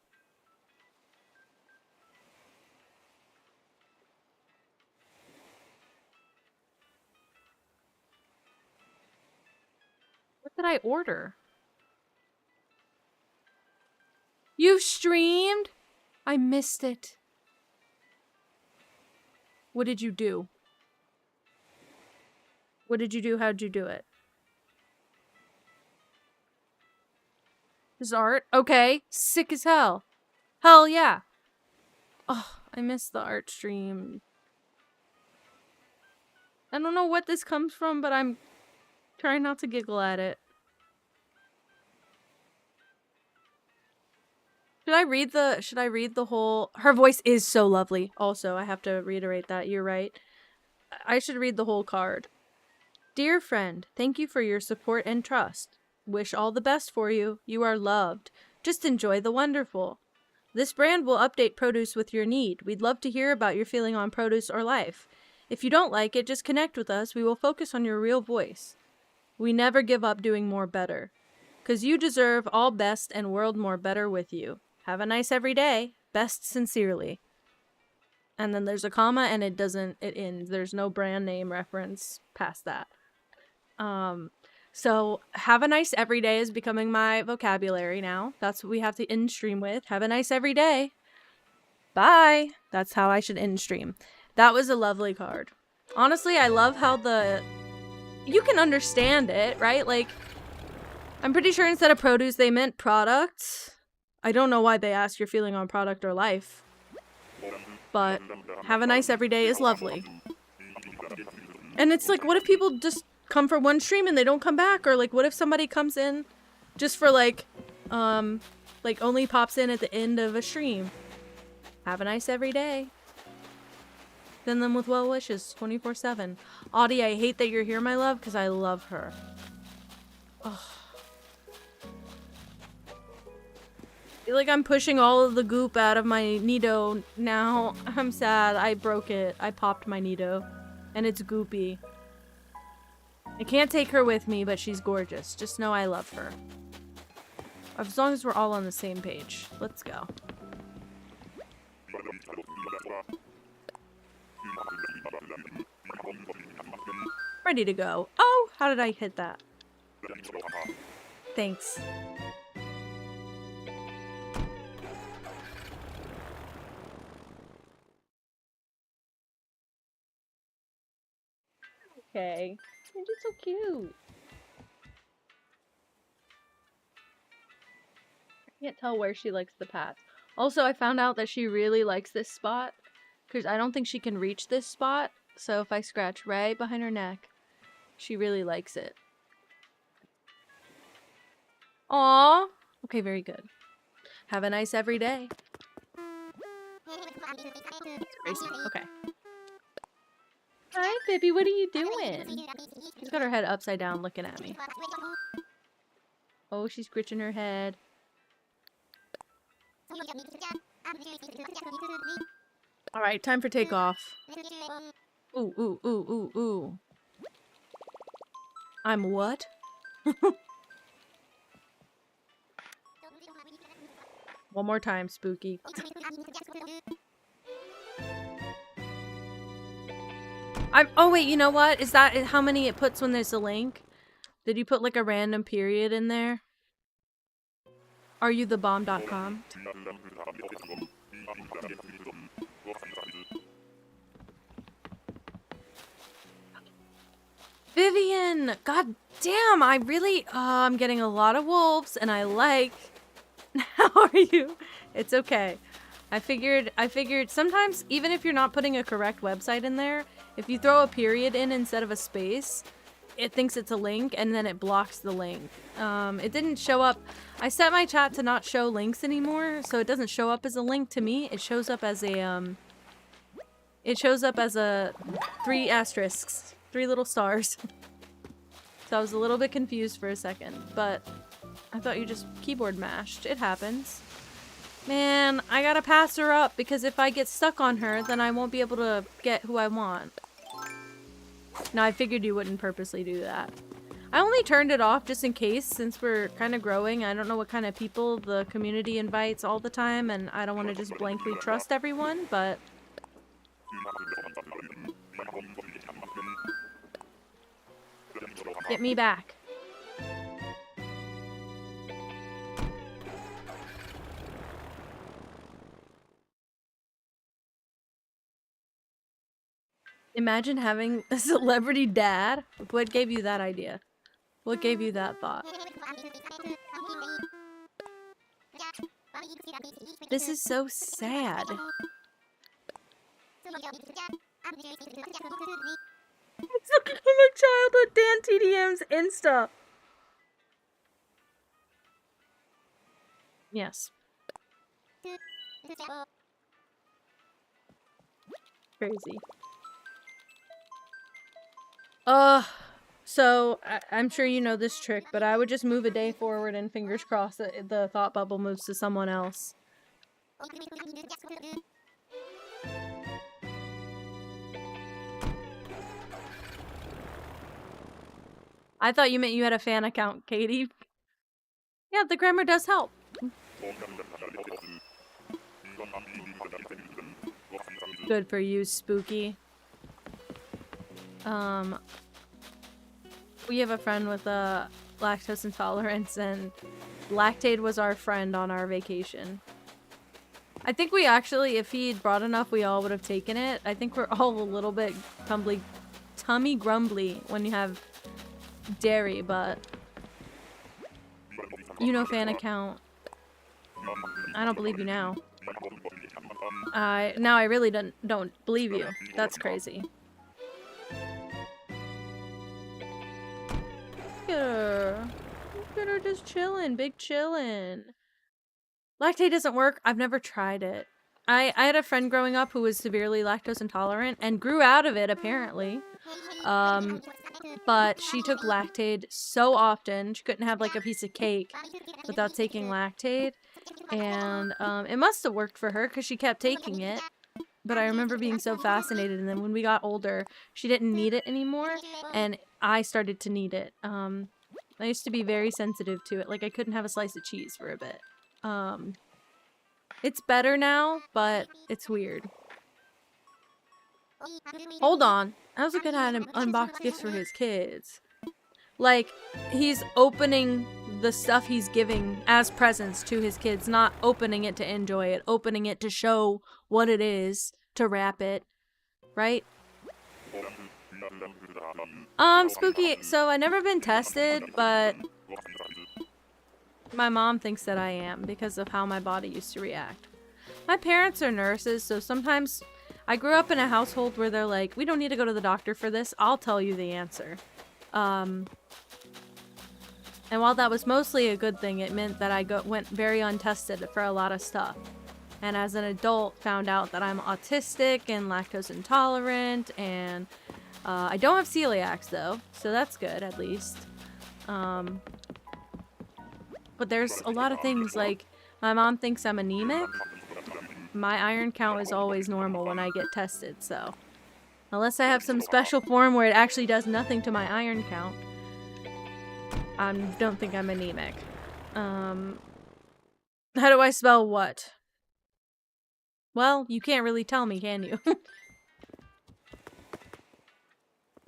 What did I order? You streamed? I missed it. What did you do? What did you do? How'd you do it? His art? Okay. Sick as hell. Hell yeah. Oh, I missed the art stream. I don't know what this comes from, but I'm trying not to giggle at it. Should I read the whole... Her voice is so lovely. Also, I have to reiterate that. You're right. I should read the whole card. Dear friend, thank you for your support and trust. Wish all the best for you. You are loved. Just enjoy the wonderful. This brand will update produce with your need. We'd love to hear about your feeling on produce or life. If you don't like it, just connect with us. We will focus on your real voice. We never give up doing more better. 'Cause you deserve all best and world more better with you. Have a nice every day. Best sincerely. And then there's a comma and it ends. There's no brand name reference past that. So have a nice every day is becoming my vocabulary now. That's what we have to end stream with. Have a nice every day. Bye. That's how I should end stream. That was a lovely card. Honestly, I love how you can understand it, right? Like, I'm pretty sure instead of produce, they meant products. I don't know why they asked your feeling on product or life. But have a nice every day is lovely. And it's like, what if people just come for one stream and they don't come back? Or like, what if somebody comes in just for like only pops in at the end of a stream? Have a nice every day. Send them with well wishes 24/7. Audie, I hate that you're here, my love, because I love her. Ugh. I feel like I'm pushing all of the goop out of my Nido now. I'm sad. I broke it. I popped my Nido. And it's goopy. I can't take her with me, but she's gorgeous. Just know I love her. As long as we're all on the same page. Let's go. Ready to go. Oh, how did I hit that? Thanks. Okay. You're just so cute. I can't tell where she likes the pats. Also, I found out that she really likes this spot. Because I don't think she can reach this spot. So if I scratch right behind her neck, she really likes it. Aw. Okay, very good. Have a nice every day. Crazy. Okay. Hi, baby. What are you doing? She's got her head upside down looking at me. Oh, she's scritching her head. Alright, time for takeoff. Ooh, ooh, ooh, ooh, ooh. I'm what? One more time, Spooky. Oh wait, you know what? Is that how many it puts when there's a link? Did you put like a random period in there? Areyouthe.bomb.com? Vivian! God damn, I'm getting a lot of wolves and I like... How are you? It's okay. I figured sometimes, even if you're not putting a correct website in there, if you throw a period in instead of a space, it thinks it's a link and then it blocks the link. It didn't show up. I set my chat to not show links anymore, so it doesn't show up as a link to me. It shows up as a, 3 asterisks. 3 little stars. So I was a little bit confused for a second, but I thought you just keyboard mashed. It happens. Man, I gotta pass her up because if I get stuck on her, then I won't be able to get who I want. Now, I figured you wouldn't purposely do that. I only turned it off just in case, since we're kind of growing. I don't know what kind of people the community invites all the time, and I don't want to just blankly trust everyone, but... Get me back. Imagine having a celebrity dad. What gave you that idea? What gave you that thought? This is so sad. It's looking at my childhood Dan TDM's Insta. Yes. Crazy. So I'm sure you know this trick, but I would just move a day forward and fingers crossed that the thought bubble moves to someone else. I thought you meant you had a fan account, Katie. Yeah, the grammar does help. Good for you, Spooky. We have a friend with a lactose intolerance, and Lactaid was our friend on our vacation. I think we actually, if he'd brought enough, we all would have taken it. I think we're all a little bit tummy grumbly when you have dairy, but you know, fan account. I don't believe you now. Now I really don't believe you. That's crazy. Look at her just chilling, big chillin'. Lactate doesn't work. I've never tried it. I had a friend growing up who was severely lactose intolerant and grew out of it, apparently. But she took Lactaid so often, she couldn't have like a piece of cake without taking Lactaid. And it must have worked for her because she kept taking it. But I remember being so fascinated, and then when we got older, she didn't need it anymore, and I started to need it. I used to be very sensitive to it. Like, I couldn't have a slice of cheese for a bit. It's better now, but it's weird. Hold on. I was looking at him unbox gifts for his kids. Like, he's opening the stuff he's giving as presents to his kids, not opening it to enjoy it, opening it to show what it is, to wrap it, right? Spooky, so I've never been tested, but my mom thinks that I am because of how my body used to react. My parents are nurses, so sometimes I grew up in a household where they're like, we don't need to go to the doctor for this, I'll tell you the answer. And And while that was mostly a good thing, it meant that I went very untested for a lot of stuff. And as an adult, found out that I'm autistic and lactose intolerant, and I don't have celiacs though, so that's good at least. But there's a lot of things, like my mom thinks I'm anemic. My iron count is always normal when I get tested, so unless I have some special form where it actually does nothing to my iron count, I don't think I'm anemic. How do I spell what? Well, you can't really tell me, can you?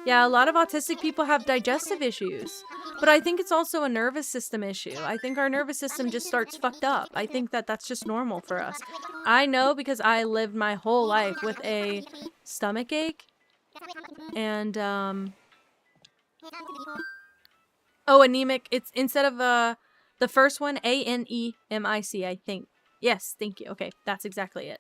Yeah, a lot of autistic people have digestive issues, but I think it's also a nervous system issue. I think our nervous system just starts fucked up. I think that that's just normal for us. I know because I lived my whole life with a stomach ache, and oh, anemic. It's instead of the first one, A-N-E-M-I-C, I think. Yes, thank you. Okay, that's exactly it.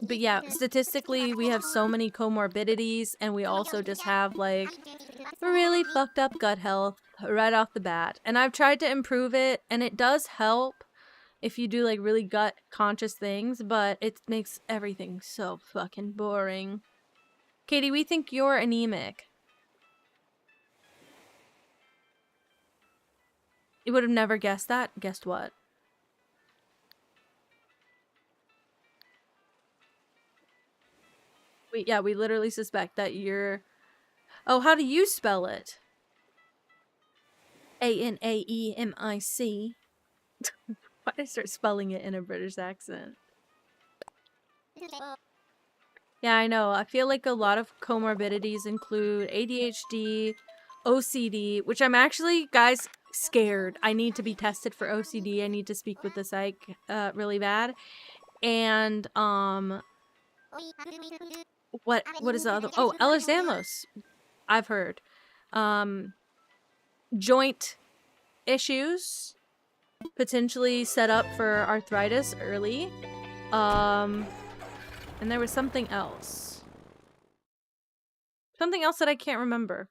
But yeah, statistically, we have so many comorbidities, and we also just have, like, really fucked up gut health right off the bat. And I've tried to improve it, and it does help if you do, like, really gut-conscious things, but it makes everything so fucking boring. Katie, we think you're anemic. You would have never guessed that? Guessed what? We literally suspect that you're... Oh, how do you spell it? A-N-A-E-M-I-C. Why did I start spelling it in a British accent? Yeah, I know. I feel like a lot of comorbidities include ADHD, OCD, which I'm actually, guys, scared. I need to be tested for OCD. I need to speak with the psych really bad. And, what is the other? Oh, Ehlers-Danlos. I've heard. Joint issues, potentially set up for arthritis early. And there was something else. Something else that I can't remember.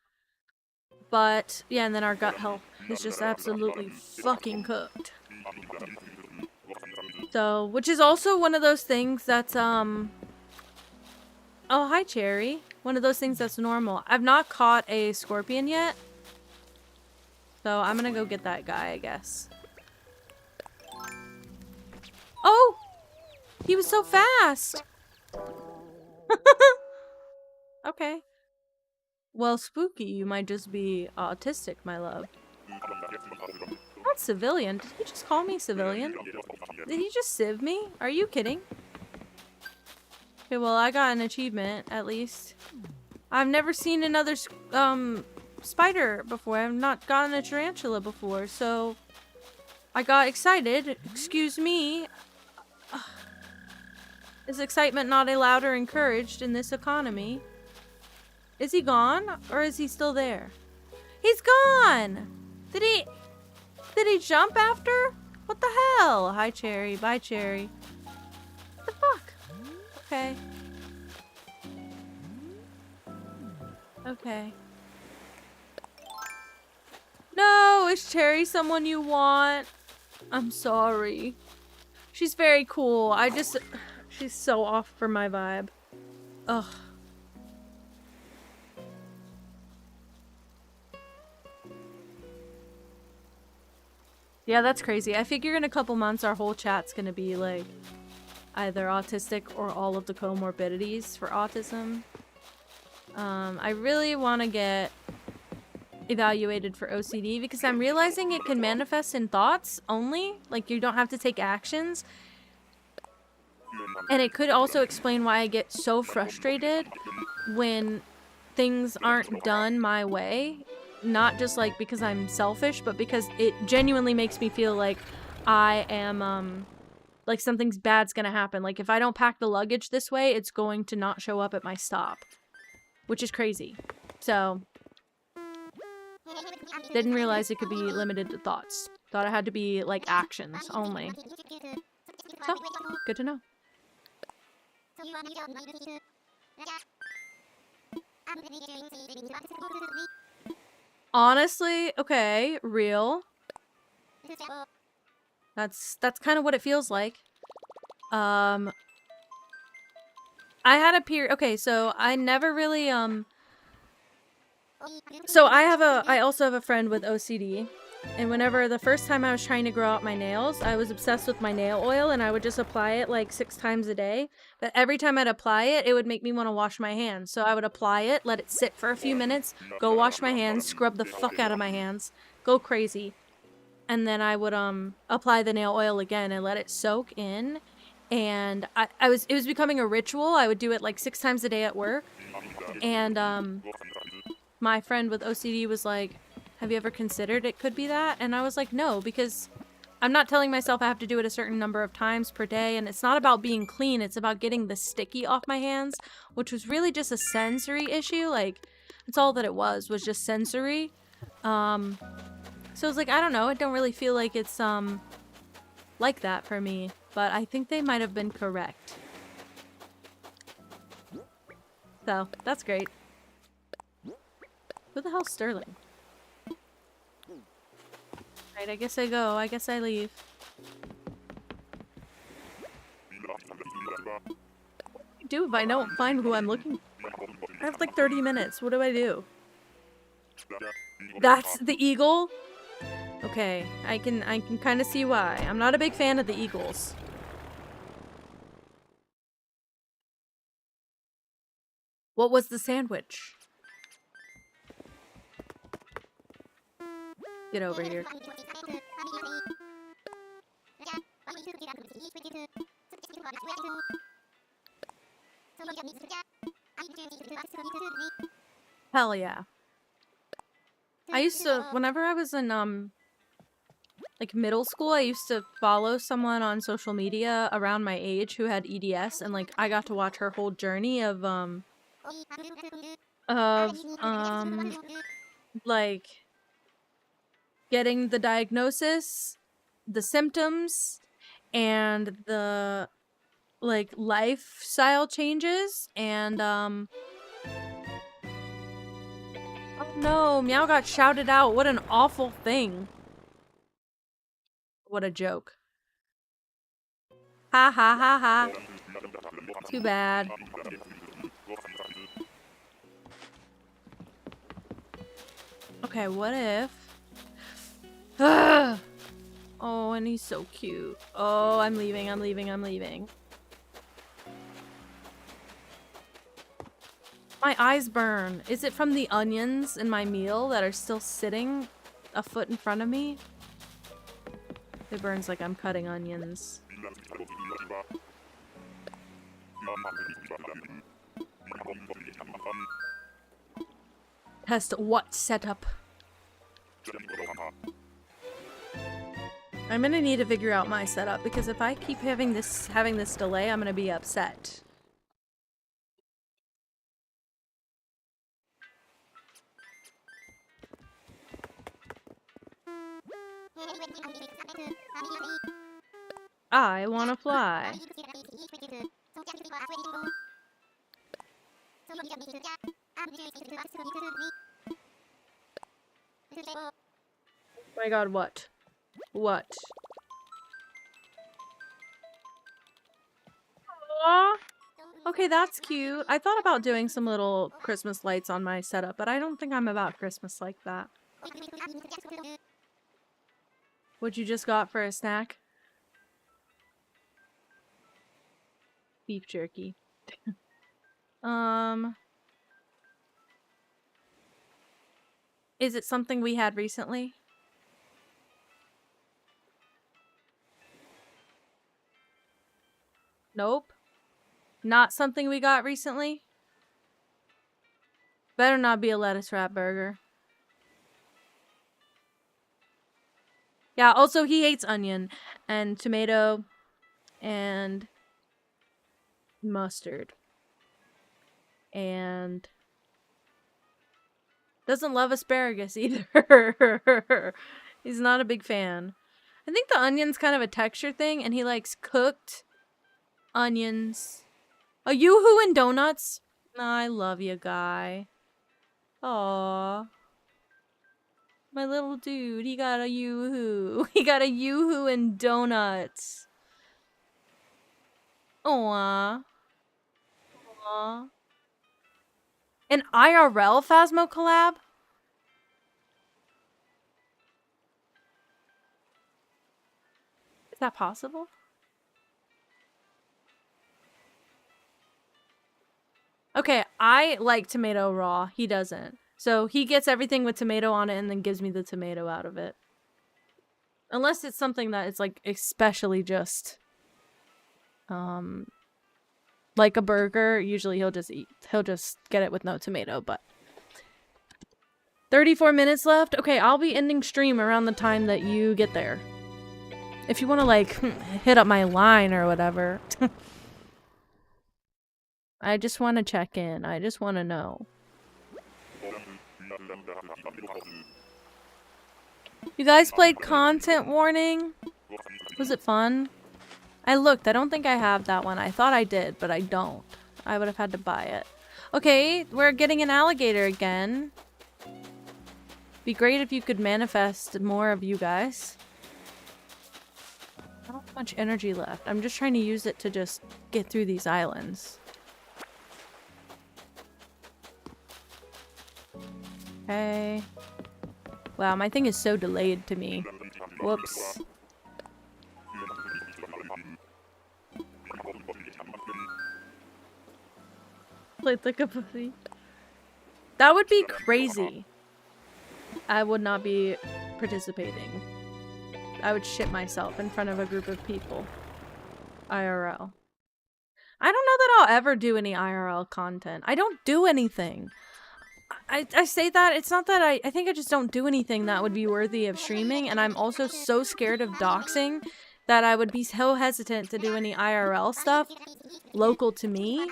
But, yeah, and then our gut health is just absolutely fucking cooked. So, which is also one of those things that's, Oh, hi, Cherry. One of those things that's normal. I've not caught a scorpion yet. So I'm gonna go get that guy, I guess. Oh! He was so fast! Okay. Well, Spooky, you might just be autistic, my love. Not civilian. Did he just call me civilian? Did he just civ me? Are you kidding? Okay, well, I got an achievement, at least. I've never seen another, spider before. I've not gotten a tarantula before, so... I got excited. Excuse me. Is excitement not allowed or encouraged in this economy? Is he gone? Or is he still there? He's gone! Did he jump after? What the hell? Hi, Cherry. Bye, Cherry. What the fuck? Okay. Okay. No! Is Cherry someone you want? I'm sorry. She's very cool. She's so off for my vibe. Ugh. Yeah, that's crazy. I figure in a couple months our whole chat's gonna be like either autistic or all of the comorbidities for autism. I really want to get evaluated for OCD because I'm realizing it can manifest in thoughts only. Like, you don't have to take actions. And it could also explain why I get so frustrated when things aren't done my way. Not just like because I'm selfish, but because it genuinely makes me feel like I am, like something's bad's gonna happen. Like if I don't pack the luggage this way, it's going to not show up at my stop. Which is crazy. So, didn't realize it could be limited to thoughts. Thought it had to be like actions only. So, good to know. Honestly, okay, real. That's kind of what it feels like. I had a period. Okay, so I never really So I also have a friend with OCD. And whenever the first time I was trying to grow out my nails, I was obsessed with my nail oil and I would just apply it like 6 times a day. But every time I'd apply it, it would make me want to wash my hands. So I would apply it, let it sit for a few minutes, go wash my hands, scrub the fuck out of my hands, go crazy. And then I would apply the nail oil again and let it soak in. And it was becoming a ritual. I would do it like 6 times a day at work. And my friend with OCD was like, have you ever considered it could be that? And I was like, no, because I'm not telling myself I have to do it a certain number of times per day. And it's not about being clean. It's about getting the sticky off my hands, which was really just a sensory issue. Like, that's all that it was just sensory. So I was like, I don't know. It don't really feel like it's, like that for me. But I think they might have been correct. So, that's great. Who the hell's Sterling? Right, I guess I go. I guess I leave. What do I do if I don't find who I'm looking for? I have like 30 minutes. What do I do? That's the eagle? Okay, I can kind of see why. I'm not a big fan of the eagles. What was the sandwich? Get over here. Hell yeah. I used to, whenever I was in, like middle school, I used to follow someone on social media around my age who had EDS, and like I got to watch her whole journey of, like getting the diagnosis, the symptoms, and the like lifestyle changes, and oh no, Meow got shouted out. What an awful thing. What a joke. Ha ha ha ha. Too bad. Okay, what if... Ugh! Oh, and he's so cute. Oh, I'm leaving, I'm leaving, I'm leaving. My eyes burn. Is it from the onions in my meal that are still sitting a foot in front of me? It burns like I'm cutting onions. Test what setup? I'm gonna need to figure out my setup because if I keep having this delay, I'm gonna be upset. I wanna fly. Oh my god, what? What? Aww. Okay, that's cute. I thought about doing some little Christmas lights on my setup, but I don't think I'm about Christmas like that. What you just got for a snack? Beef jerky. Is it something we had recently? Nope. Not something we got recently? Better not be a lettuce wrap burger. Yeah, also he hates onion and tomato and mustard. And doesn't love asparagus either. He's not a big fan. I think the onion's kind of a texture thing and he likes cooked onions. A yoo-hoo and donuts? I love you, guy. Aww. My little dude, he got a yoo-hoo. He got a yoo-hoo and donuts. Aww. Aww. An IRL Phasmo collab? Is that possible? Okay, I like tomato raw. He doesn't. So he gets everything with tomato on it and then gives me the tomato out of it. Unless it's something that is like especially just like a burger, usually he'll just get it with no tomato, but 34 minutes left. Okay, I'll be ending stream around the time that you get there. If you want to like hit up my line or whatever. I just want to check in. I just want to know. You guys played Content Warning? Was it fun? I looked. I don't think I have that one. I thought I did, but I don't. I would have had to buy it. Okay, we're getting an alligator again. Be great if you could manifest more of you guys. I don't have much energy left. I'm just trying to use it to just get through these islands. Okay. Wow, my thing is so delayed to me. Whoops. Played like a pussy. That would be crazy. I would not be participating. I would shit myself in front of a group of people. IRL. I don't know that I'll ever do any IRL content. I don't do anything. I say that, it's not that I think I just don't do anything that would be worthy of streaming, and I'm also so scared of doxing that I would be so hesitant to do any IRL stuff local to me.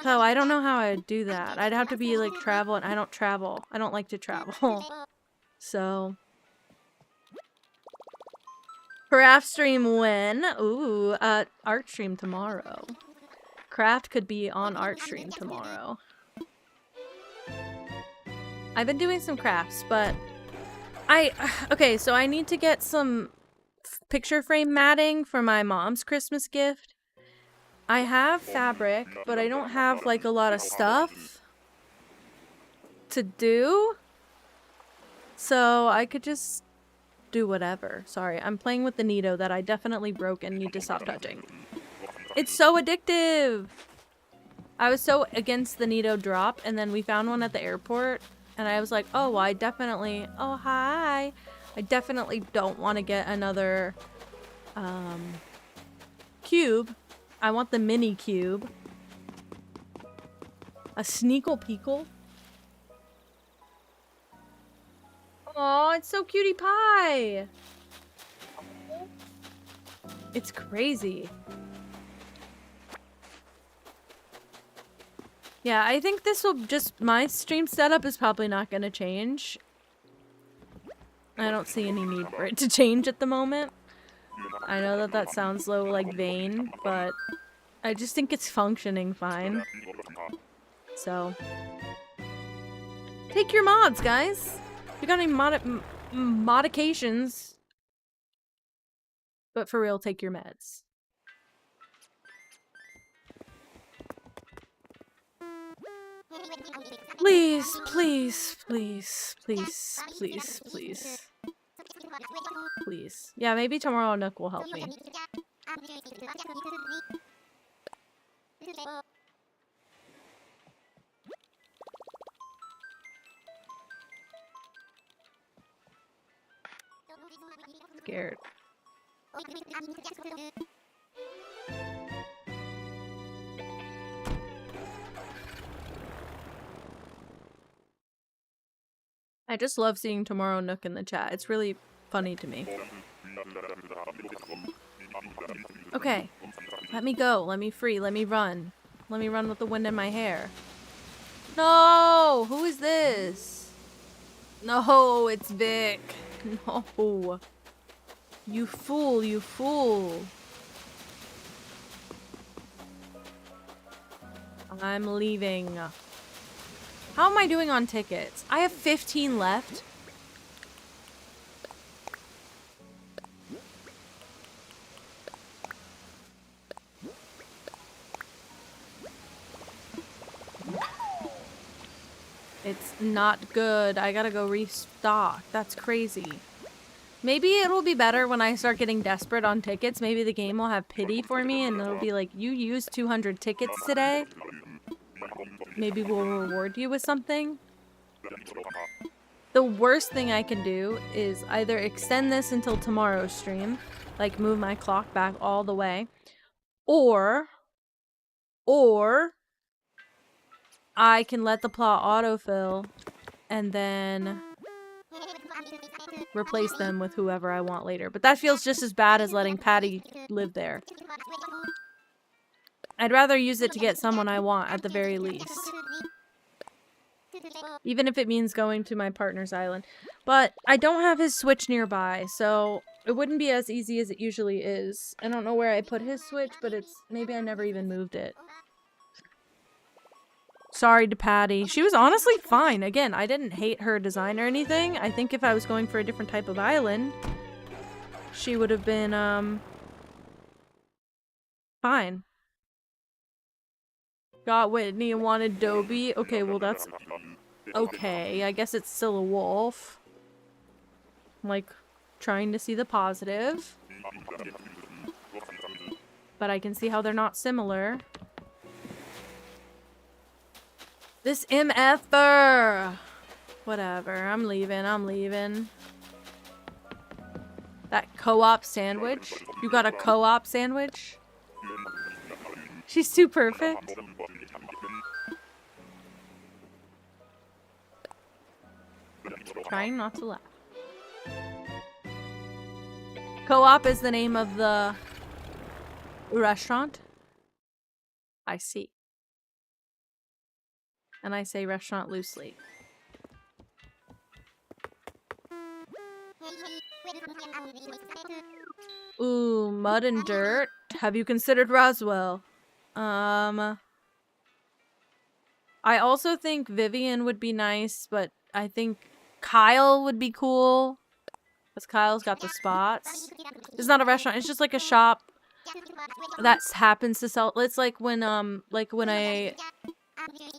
So I don't know how I'd do that. I'd have to be like travel, and I don't travel. I don't like to travel. So. Craft stream when? Ooh, art stream tomorrow. Craft could be on art stream tomorrow. I've been doing some crafts, but okay, so I need to get some picture frame matting for my mom's Christmas gift. I have fabric, but I don't have like a lot of stuff to do. So I could just do whatever. Sorry, I'm playing with the Nido that I definitely broke and need to stop touching. It's so addictive! I was so against the Nido drop, and then we found one at the airport, and I was like, oh, well, oh, hi! I definitely don't want to get another, cube. I want the mini cube. A Sneakle Peekle. Oh, it's so cutie pie! It's crazy. Yeah, I think this will just... My stream setup is probably not going to change. I don't see any need for it to change at the moment. I know that that sounds low, like, vain, but I just think it's functioning fine. So. Take your mods, guys! If you got any modifications. But for real, take your meds. Please, please, please, please, please, please. Please. Yeah, maybe tomorrow Nook will help me. Scared. I just love seeing Tomorrow Nook in the chat. It's really funny to me. Okay. Let me go. Let me free. Let me run. Let me run with the wind in my hair. No! Who is this? No, it's Vic. No. You fool, you fool. I'm leaving. How am I doing on tickets? I have 15 left. It's not good. I gotta go restock. That's crazy. Maybe it'll be better when I start getting desperate on tickets. Maybe the game will have pity for me and it'll be like, you used 200 tickets today. Maybe we'll reward you with something. The worst thing I can do is either extend this until tomorrow's stream, like move my clock back all the way, or I can let the plot autofill and then replace them with whoever I want later. But that feels just as bad as letting Patty live there. I'd rather use it to get someone I want at the very least. Even if it means going to my partner's island. But I don't have his Switch nearby, so it wouldn't be as easy as it usually is. I don't know where I put his Switch, but maybe I never even moved it. Sorry to Patty. She was honestly fine. Again, I didn't hate her design or anything. I think if I was going for a different type of island, she would have been, fine. Got Whitney and wanted Dobie. Okay, well that's okay. I guess it's still a wolf. I'm, like, trying to see the positive. But I can see how they're not similar. This MFer! Whatever, I'm leaving. That co-op sandwich? You got a co-op sandwich? She's too perfect. Trying not to laugh. Co-op is the name of the restaurant? I see. And I say restaurant loosely. Ooh, mud and dirt. Have you considered Roswell? I also think Vivian would be nice, but I think Kyle would be cool. Because Kyle's got the spots. It's not a restaurant, it's just like a shop that happens to sell. It's like when a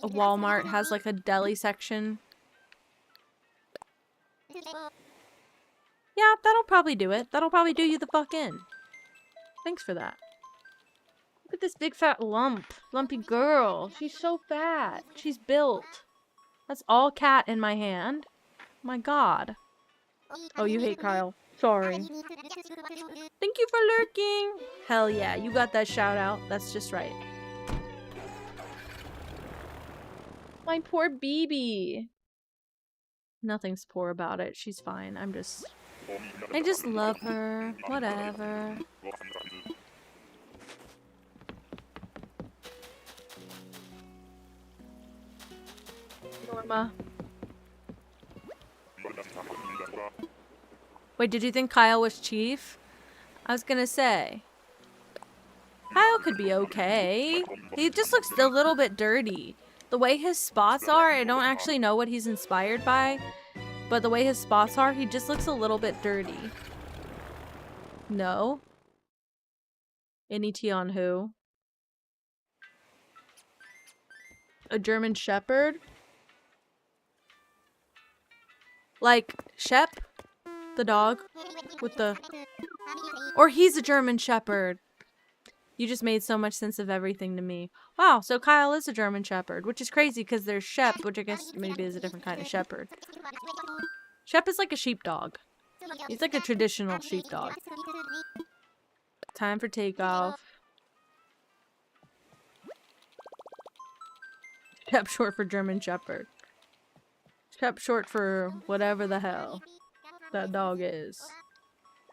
Walmart has like a deli section. Yeah, that'll probably do it. That'll probably do you the fuck in. Thanks for that. Look at this big fat lumpy girl. She's so fat. She's built. That's all cat in my hand. My god. Oh, you hate Kyle. Sorry. Thank you for lurking. Hell yeah, you got that shout out. That's just right. My poor BB. Nothing's poor about it. She's fine. I just love her. Whatever. Norma. Wait, did you think Kyle was chief? I was gonna say. Kyle could be okay. He just looks a little bit dirty. The way his spots are, I don't actually know what he's inspired by. But the way his spots are, he just looks a little bit dirty. No? Any tea on who? A German Shepherd? Like, Shep? The dog? With the... Or he's a German Shepherd. You just made so much sense of everything to me. Wow, so Kyle is a German Shepherd, which is crazy because there's Shep, which I guess maybe is a different kind of shepherd. Shep is like a sheepdog. He's like a traditional sheepdog. Time for takeoff. Shep short for German Shepherd. Shep short for whatever the hell that dog is.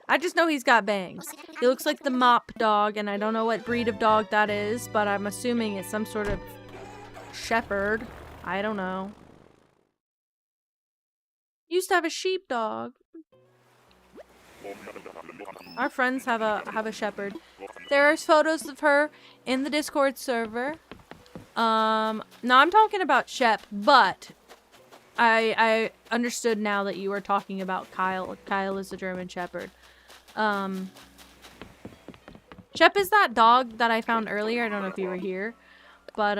I just know he's got bangs. He looks like the mop dog, and I don't know what breed of dog that is, but I'm assuming it's some sort of shepherd. I don't know. Used to have a sheepdog. Our friends have a shepherd. There's photos of her in the Discord server. No, I'm talking about Shep, but I understood now that you were talking about Kyle. Kyle is the German Shepherd. Shep is that dog that I found earlier. I don't know if you were here. But,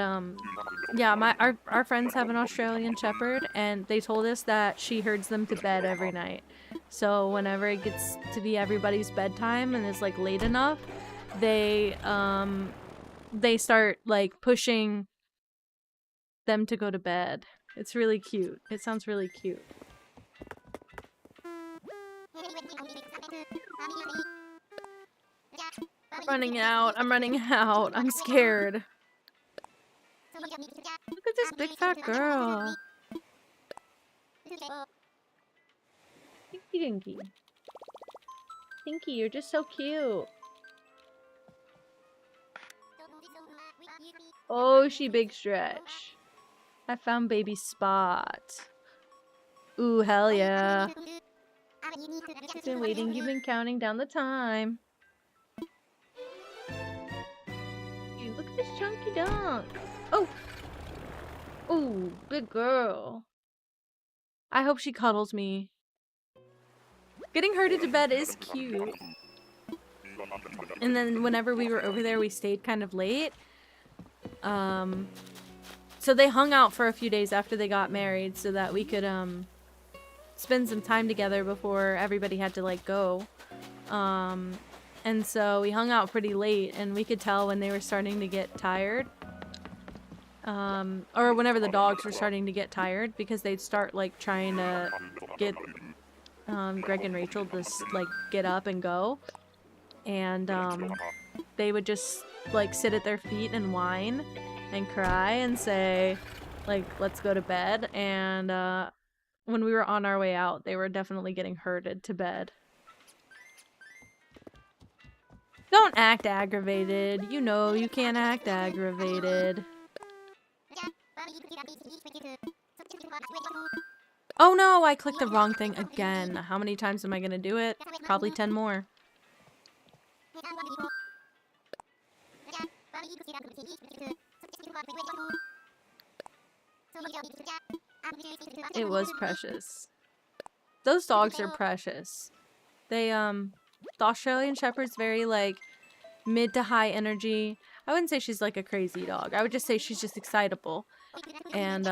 yeah, our friends have an Australian Shepherd, and they told us that she herds them to bed every night. So whenever it gets to be everybody's bedtime and it's, like, late enough, they start, like, pushing them to go to bed. It's really cute. It sounds really cute. I'm running out. I'm running out. I'm scared. Look at this big fat girl. Dinky Dinky. Dinky, you're just so cute. Oh, she big stretch. I found baby Spot. Ooh, hell yeah. You've been waiting, you've been counting down the time. Dude, look at this chunky dunk. Oh! Ooh, big girl. I hope she cuddles me. Getting herded to bed is cute. And then whenever we were over there, we stayed kind of late. So they hung out for a few days after they got married so that we could, spend some time together before everybody had to, like, go. And so we hung out pretty late, and we could tell when they were starting to get tired. Or whenever the dogs were starting to get tired, because they'd start, like, trying to get, Greg and Rachel to, like, get up and go. And, they would just, like, sit at their feet and whine and cry and say, like, let's go to bed. And, when we were on our way out, they were definitely getting herded to bed. Don't act aggravated. You know you can't act aggravated. Oh no, I clicked the wrong thing again. How many times am I gonna do it? Probably 10 more. It was precious. Those dogs are precious. They, the Australian Shepherd's very, like, mid to high energy. I wouldn't say she's, like, a crazy dog. I would just say she's just excitable. And,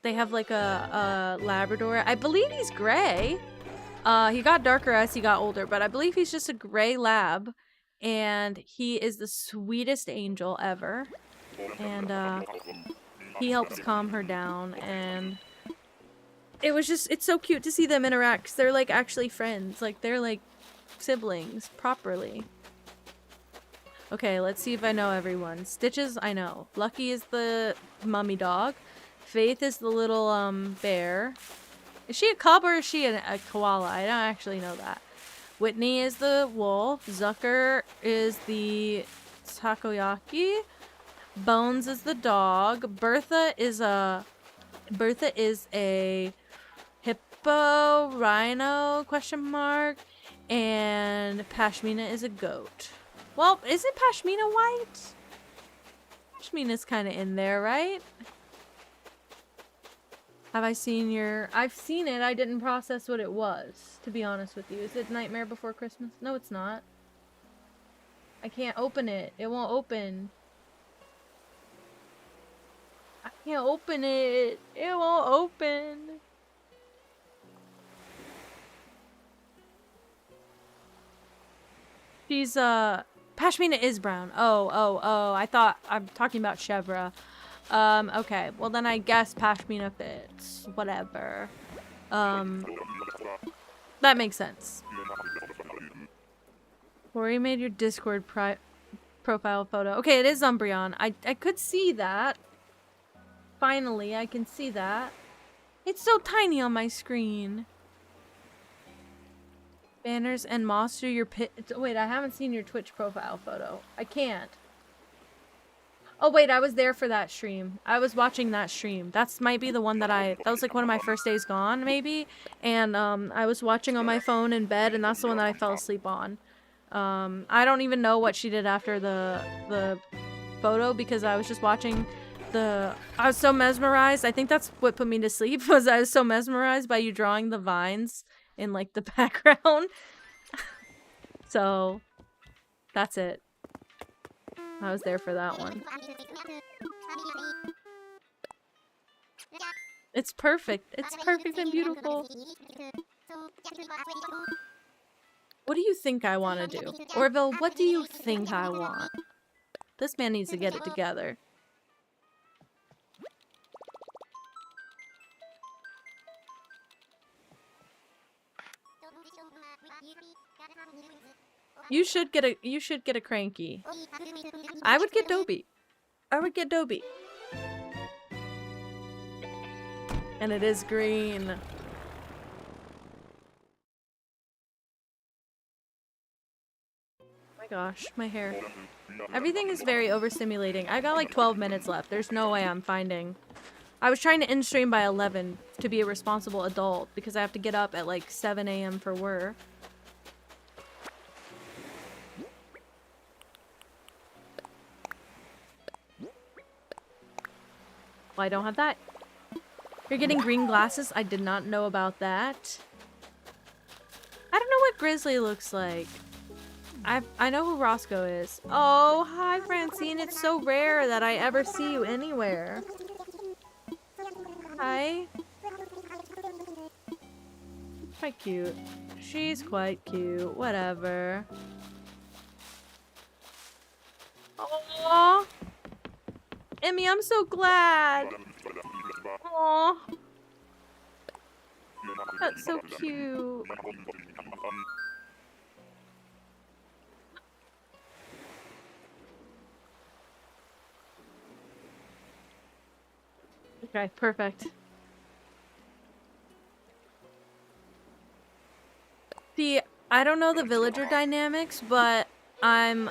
they have, like, a Labrador. I believe he's gray. He got darker as he got older, but I believe he's just a gray lab. And he is the sweetest angel ever. And, he helps calm her down, and it was just, it's so cute to see them interact, 'cause they're, like, actually friends. Like, they're, like, siblings, properly. Okay, let's see if I know everyone. Stitches, I know. Lucky is the mummy dog. Faith is the little, bear. Is she a cub or is she a koala? I don't actually know that. Whitney is the wolf. Zucker is the takoyaki. Bones is the dog. Bertha is a hippo, rhino, question mark, and Pashmina is a goat. Well, isn't Pashmina white? Pashmina's kind of in there, right? Have I seen your... I've seen it. I didn't process what it was, to be honest with you. Is it Nightmare Before Christmas? No, it's not. I can't open it. It won't open. I can't open it. It won't open. She's, Pashmina is brown. Oh. I thought I'm talking about Chevra. Okay. Well, then I guess Pashmina fits. Whatever. That makes sense. Corey made your Discord profile photo. Okay, it is Umbreon. I could see that. Finally, I can see that. It's so tiny on my screen. Banners and moss through your pit. Wait, I haven't seen your Twitch profile photo. I can't. Oh wait, I was there for that stream. I was watching that stream. That's might be the one that was like one of my first days gone, maybe. And I was watching on my phone in bed, and that's the one that I fell asleep on. I don't even know what she did after the photo because I was just watching I was so mesmerized. I think that's what put me to sleep, was I was so mesmerized by you drawing the vines in like the background. So that's it. I was there for that one. It's perfect. It's perfect and beautiful. What do you think I want to do? Orville, what do you think I want? This man needs to get it together. You should get a cranky. I would get Dobie. I would get Dobie. And it is green. Oh my gosh, my hair. Everything is very overstimulating. I got like 12 minutes left. There's no way I'm finding. I was trying to end stream by 11 to be a responsible adult because I have to get up at like 7 a.m. for work. Well, I don't have that. You're getting green glasses? I did not know about that. I don't know what Grizzly looks like. I know who Roscoe is. Oh, hi Francine. It's so rare that I ever see you anywhere. Hi. Quite cute. She's quite cute. Whatever. Aww. Emmy, I'm so glad. Aww. That's so cute. Okay, perfect. See, I don't know the villager dynamics, but I've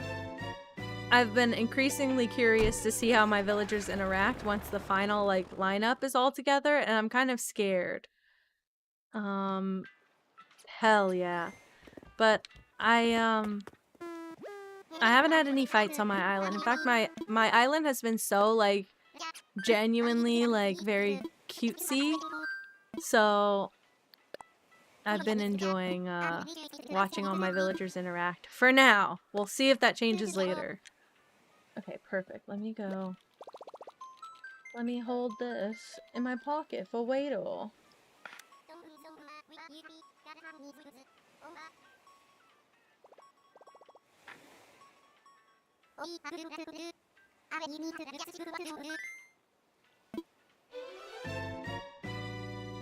been increasingly curious to see how my villagers interact once the final like lineup is all together, and I'm kind of scared. Hell yeah. But I haven't had any fights on my island. In fact, my island has been so like genuinely like very cutesy. So I've been enjoying watching all my villagers interact. For now. We'll see if that changes later. Okay, perfect. Let me go. Let me hold this in my pocket for Waddle.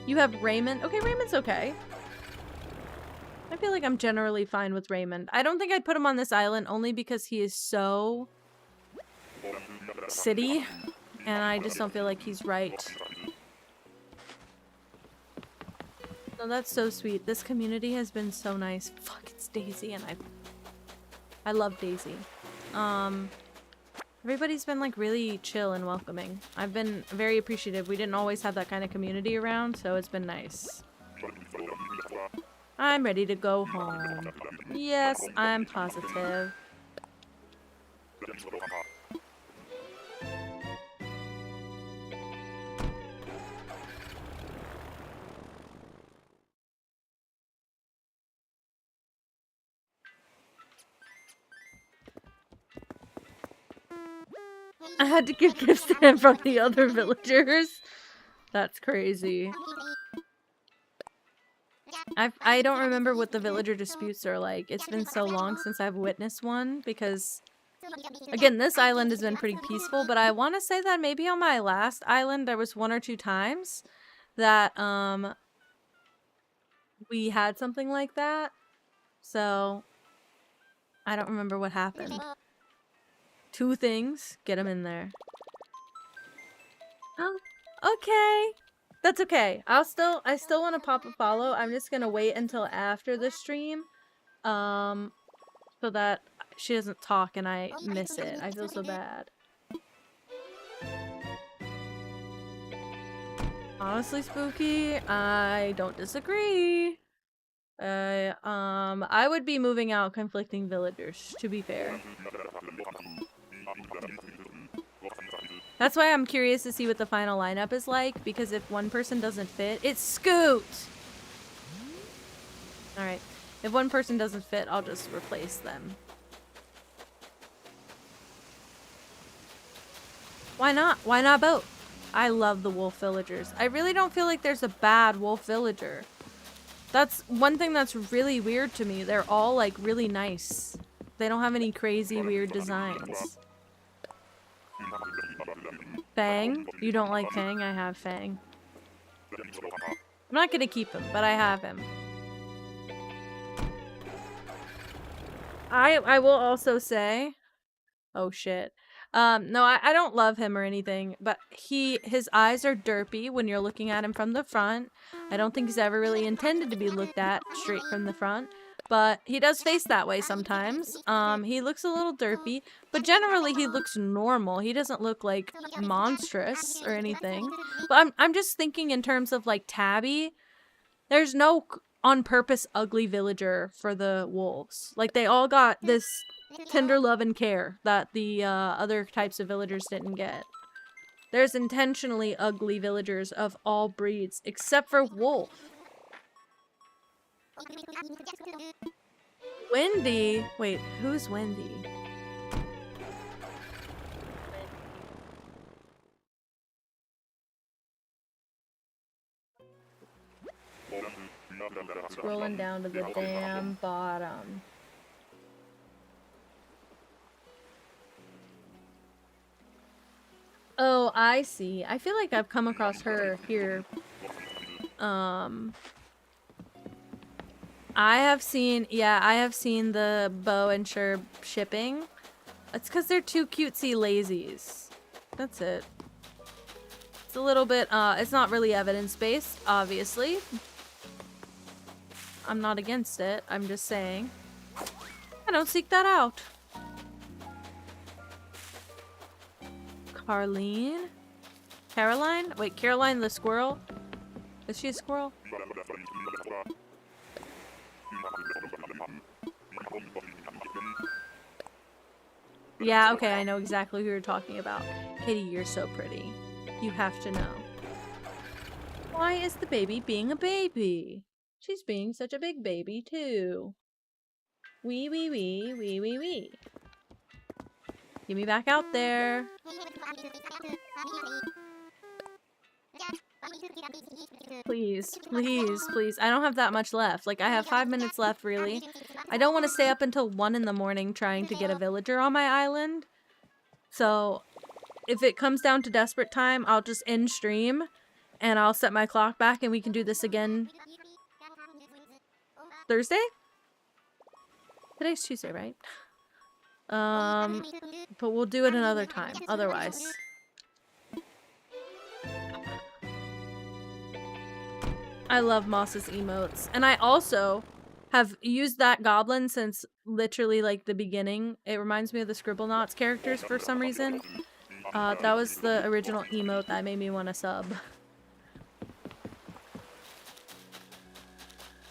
You have Raymond? Okay, Raymond's okay. I feel like I'm generally fine with Raymond. I don't think I'd put him on this island only because he is so city, and I just don't feel like he's right. No, that's so sweet. This community has been so nice. Fuck, it's Daisy, and I love Daisy. Everybody's been like really chill and welcoming. I've been very appreciative. We didn't always have that kind of community around, so it's been nice. I'm ready to go home. Yes, I'm positive. I had to give gifts to him from the other villagers. That's crazy. I don't remember what the villager disputes are like. It's been so long since I've witnessed one because, again, this island has been pretty peaceful, but I want to say that maybe on my last island there was 1 or 2 times that we had something like that. So I don't remember what happened. 2 things. Get them in there. Oh, okay. That's okay. I still want to pop a follow. I'm just gonna wait until after the stream, so that she doesn't talk and I miss it. I feel so bad. Honestly, Spooky, I don't disagree. I would be moving out conflicting villagers, to be fair. That's why I'm curious to see what the final lineup is like, because if one person doesn't fit, it's Scoot! Alright. If one person doesn't fit, I'll just replace them. Why not? Why not both? I love the wolf villagers. I really don't feel like there's a bad wolf villager. That's one thing that's really weird to me. They're all like really nice. They don't have any crazy weird designs. Fang? You don't like Fang? I have Fang. I'm not gonna keep him, but I have him. I will also say, oh shit. No, I don't love him or anything, but his eyes are derpy when you're looking at him from the front. I don't think he's ever really intended to be looked at straight from the front, but he does face that way sometimes. He looks a little derpy, but generally he looks normal. He doesn't look like monstrous or anything. But I'm just thinking in terms of like Tabby. There's no on purpose ugly villager for the wolves. Like they all got this tender love and care that the other types of villagers didn't get. There's intentionally ugly villagers of all breeds, except for wolf. Wendy? Wait, who's Wendy? Scrolling down to the damn bottom. Oh, I see. I feel like I've come across her here. I have seen the Bo and Sherb shipping. It's because they're two cutesy lazies. That's it. It's a little bit, it's not really evidence-based, obviously. I'm not against it. I'm just saying. I don't seek that out. Carleen? Caroline? Wait, Caroline the squirrel? Is she a squirrel? Yeah, okay, I know exactly who you're talking about. Kitty, you're so pretty. You have to know. Why is the baby being a baby? She's being such a big baby, too. Wee, wee, wee, wee, wee, wee. Get me back out there. Please, please, please. I don't have that much left. Like, I have 5 minutes left, really. I don't want to stay up until 1 in the morning trying to get a villager on my island. So, if it comes down to desperate time, I'll just end stream. And I'll set my clock back and we can do this again Thursday? Today's Tuesday, right? But we'll do it another time, otherwise. I love Moss's emotes. And I also have used that goblin since literally like the beginning. It reminds me of the Scribblenauts characters for some reason. That was the original emote that made me want to sub.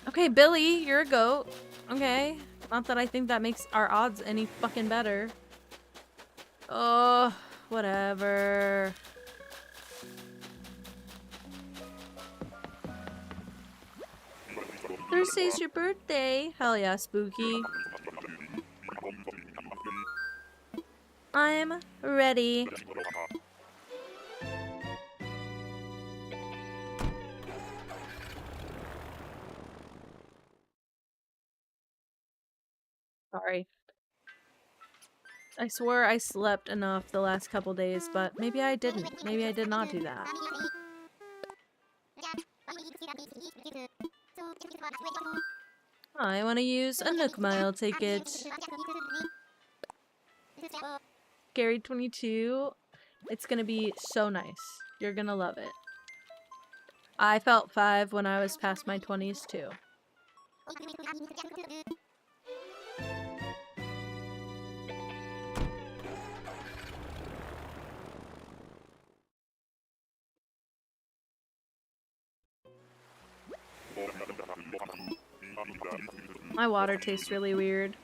Okay, Billy, you're a goat. Okay. Not that I think that makes our odds any fucking better. Oh, whatever. Thursday's your birthday. Hell yeah, spooky. I'm ready. Sorry. I swore I slept enough the last couple days, but maybe I didn't. Maybe I did not do that. I want to use a Nook Mile ticket. Gary 22. It's gonna be so nice. You're gonna love it. I felt 5 when I was past my 20s too. My water tastes really weird.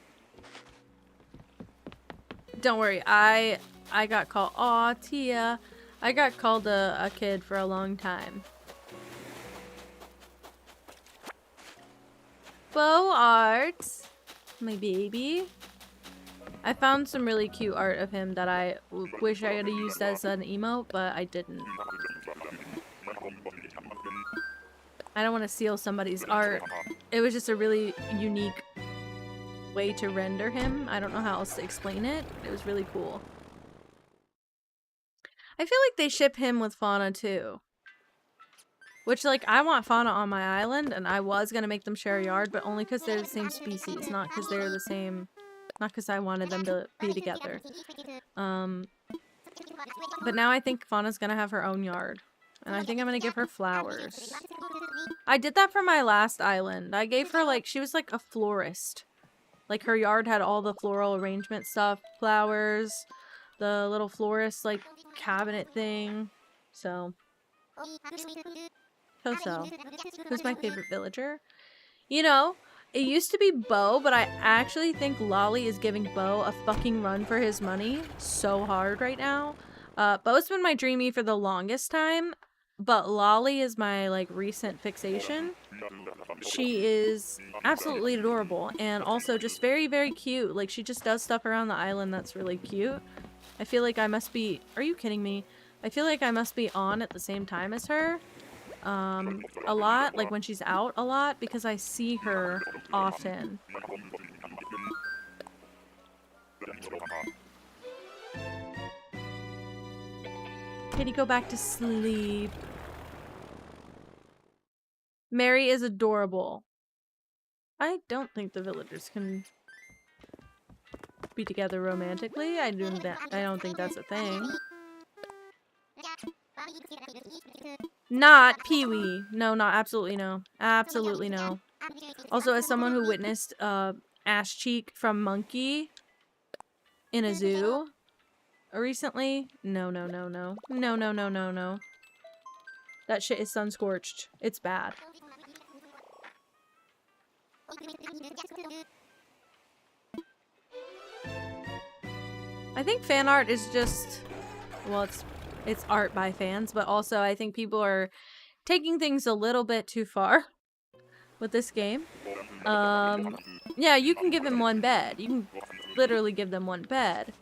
Don't worry, I I got called, aw, Tia. I got called a kid for a long time. Bow art, my baby. I found some really cute art of him that I wish I could have used as an emote, but I didn't. I don't want to steal somebody's art. It was just a really unique way to render him. I don't know how else to explain it. It was really cool. I feel like they ship him with Fauna too. Which, like, I want Fauna on my island, and I was gonna make them share a yard, but only because they're the same species, not because they're the same... Not because I wanted them to be together. But now I think Fauna's gonna have her own yard. And I think I'm gonna give her flowers. I did that for my last island. I gave her, like, she was like a florist. Like, her yard had all the floral arrangement stuff. Flowers, the little florist, like, cabinet thing. So. Toso. Who's my favorite villager? You know, it used to be Bo, but I actually think Lolly is giving Bo a fucking run for his money so hard right now. Bo's been my dreamie for the longest time, but Lolly is my, like, recent fixation. She is absolutely adorable and also just very, very cute. Like, she just does stuff around the island that's really cute. I feel like I must be... Are you kidding me? I feel like I must be on at the same time as her. A lot, like when she's out a lot, because I see her often. Kitty, go back to sleep. Mary is adorable. I don't think the villagers can be together romantically. I don't think that's a thing. Not Pee-wee. No, not absolutely no. Absolutely no. Also, as someone who witnessed ass cheek from Monkey in a zoo recently, no. That shit is sun-scorched. It's bad. I think fan art is just, well, it's art by fans, but also I think people are taking things a little bit too far with this game. Yeah, you can give them one bed. You can literally give them one bed.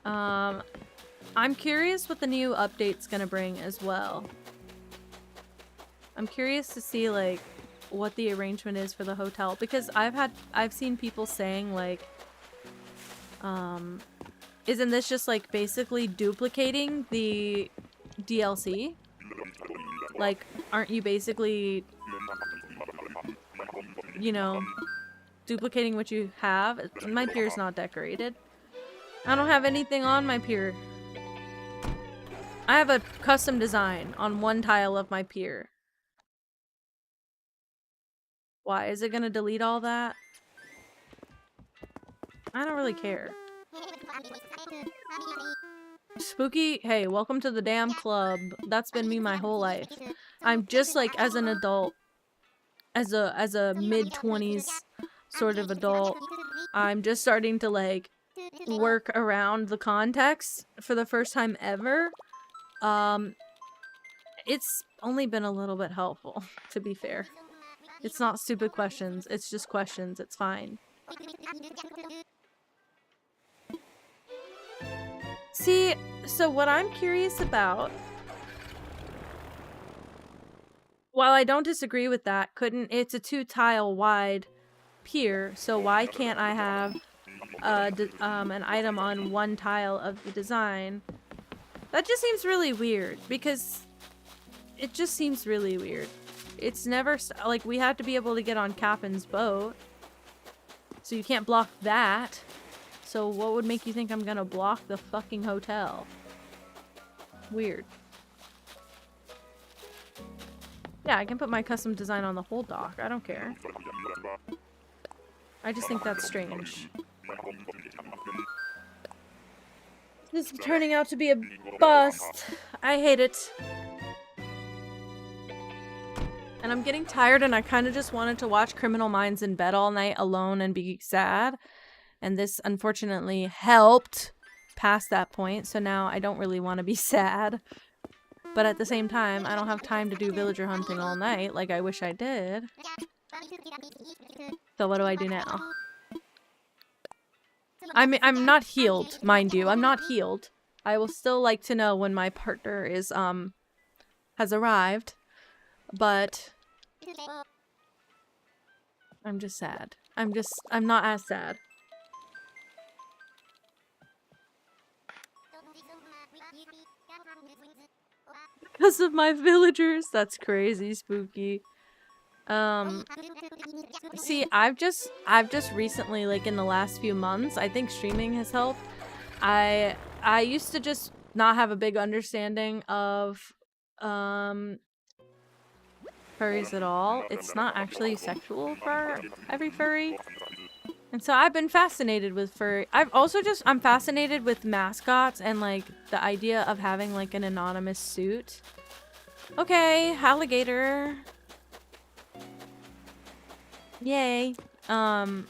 I'm curious what the new update's gonna bring as well. I'm curious to see, like, what the arrangement is for the hotel, because I've seen people saying, like, isn't this just, like, basically duplicating the DLC? Like, aren't you basically, you know, duplicating what you have? My pier's not decorated. I don't have anything on my pier. I have a custom design on one tile of my pier. Why? Is it gonna delete all that? I don't really care. Spooky, hey, welcome to the damn club. That's been me my whole life. I'm just, like, as an adult, as a mid-20s sort of adult, I'm just starting to, like, work around the context for the first time ever. It's only been a little bit helpful, to be fair. It's not stupid questions, it's just questions, it's fine. See, so what I'm curious about, while I don't disagree with that, it's a 2-tile wide pier, so why can't I have an item on one tile of the design? That just seems really weird, because it just seems really weird. It's never, like, we have to be able to get on Captain's boat, so you can't block that. So what would make you think I'm gonna block the fucking hotel? Weird. Yeah, I can put my custom design on the whole dock. I don't care. I just think that's strange. This is turning out to be a bust. I hate it. And I'm getting tired, and I kind of just wanted to watch Criminal Minds in bed all night alone and be sad. And this unfortunately helped past that point, so now I don't really want to be sad. But at the same time, I don't have time to do villager hunting all night like I wish I did. So what do I do now? I'm not healed, mind you. I'm not healed. I will still like to know when my partner is has arrived, but I'm just sad. I'm not as sad. Because of my villagers. That's crazy spooky. See, I've just recently, like in the last few months, I think streaming has helped. I used to just not have a big understanding of furries at all. It's not actually sexual for every furry. And so I've been fascinated with furry. I'm fascinated with mascots and like the idea of having like an anonymous suit. Okay, alligator. Yay. But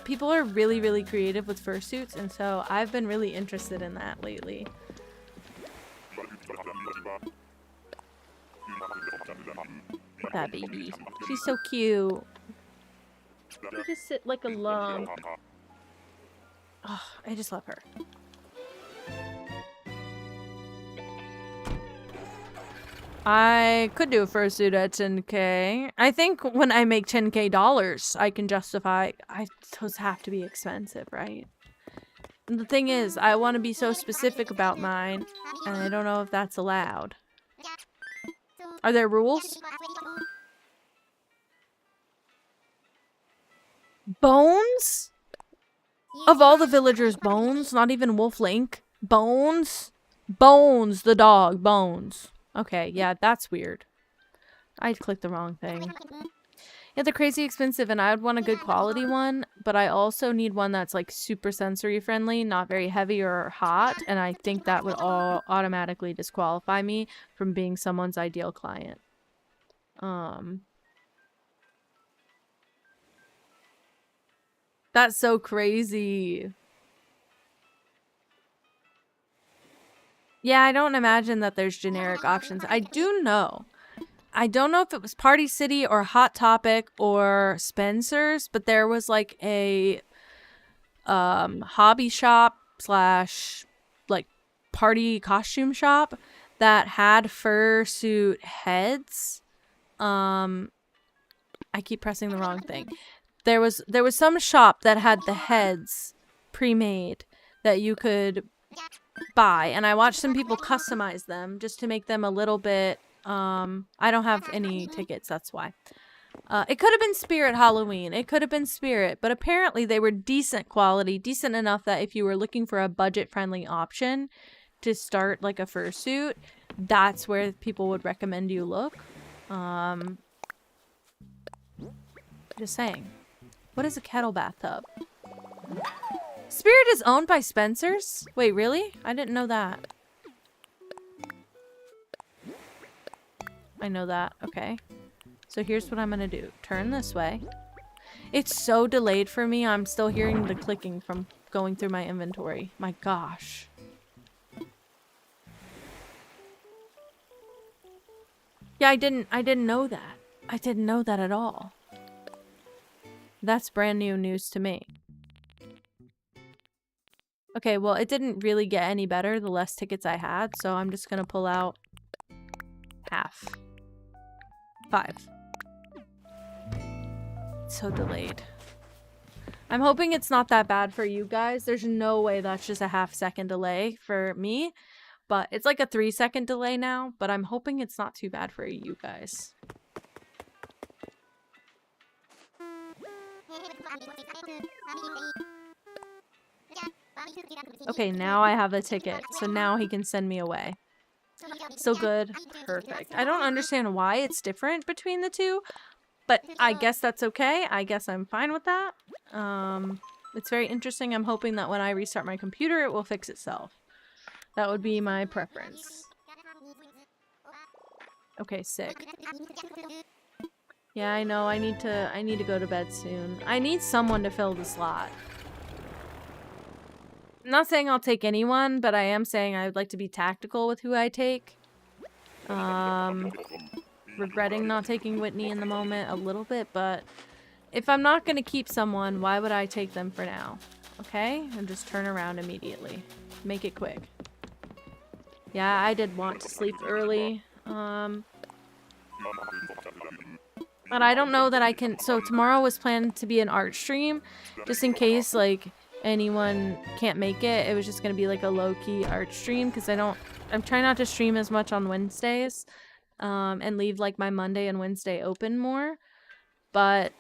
people are really, really creative with fursuits, and so I've been really interested in that lately. That baby. She's so cute. You just sit like a lump. Oh, I just love her. I could do a fursuit at 10K. I think when I make 10K dollars, I can justify. Those have to be expensive, right? And the thing is, I want to be so specific about mine, and I don't know if that's allowed. Are there rules? Bones? Of all the villagers, Bones? Not even Wolf Link? Bones? Bones, the dog. Bones. Okay, yeah, that's weird. I clicked the wrong thing. Yeah, they're crazy expensive, and I would want a good quality one, but I also need one that's like super sensory friendly, not very heavy or hot, and I think that would all automatically disqualify me from being someone's ideal client. That's so crazy. Yeah, I don't imagine that there's generic options. I don't know if it was Party City or Hot Topic or Spencer's, but there was like a hobby shop slash like party costume shop that had fursuit heads. I keep pressing the wrong thing. There was some shop that had the heads pre-made that you could buy, and I watched some people customize them just to make them a little bit I don't have any tickets, that's why. It could have been Spirit Halloween, it could have been Spirit, but apparently they were decent quality, decent enough that if you were looking for a budget-friendly option to start like a fursuit, that's where people would recommend you look. Just saying. What is a kettle bathtub? Spirit is owned by Spencer's? Wait, really? I didn't know that. I know that. Okay. So here's what I'm gonna do. Turn this way. It's so delayed for me. I'm still hearing the clicking from going through my inventory. My gosh. Yeah, I didn't know that. I didn't know that at all. That's brand new news to me. Okay, well, it didn't really get any better the less tickets I had, so I'm just gonna pull out half. 5. It's so delayed. I'm hoping it's not that bad for you guys. There's no way that's just a half-second delay for me, but it's like a 3-second delay now, but I'm hoping it's not too bad for you guys. Okay, now I have a ticket, so now he can send me away. So good. Perfect. I don't understand why it's different between the two, but I guess that's okay. I guess I'm fine with that. It's very interesting. I'm hoping that when I restart my computer, it will fix itself. That would be my preference. Okay, sick. Yeah, I know. I need to go to bed soon. I need someone to fill the slot. I'm not saying I'll take anyone, but I am saying I would like to be tactical with who I take. Regretting not taking Whitney in the moment a little bit, but if I'm not going to keep someone, why would I take them for now? Okay? And just turn around immediately. Make it quick. Yeah, I did want to sleep early. But I don't know that I can... So tomorrow was planned to be an art stream, just in case, like, anyone can't make it. It was just going to be, like, a low-key art stream, because I'm trying not to stream as much on Wednesdays, and leave, like, my Monday and Wednesday open more. But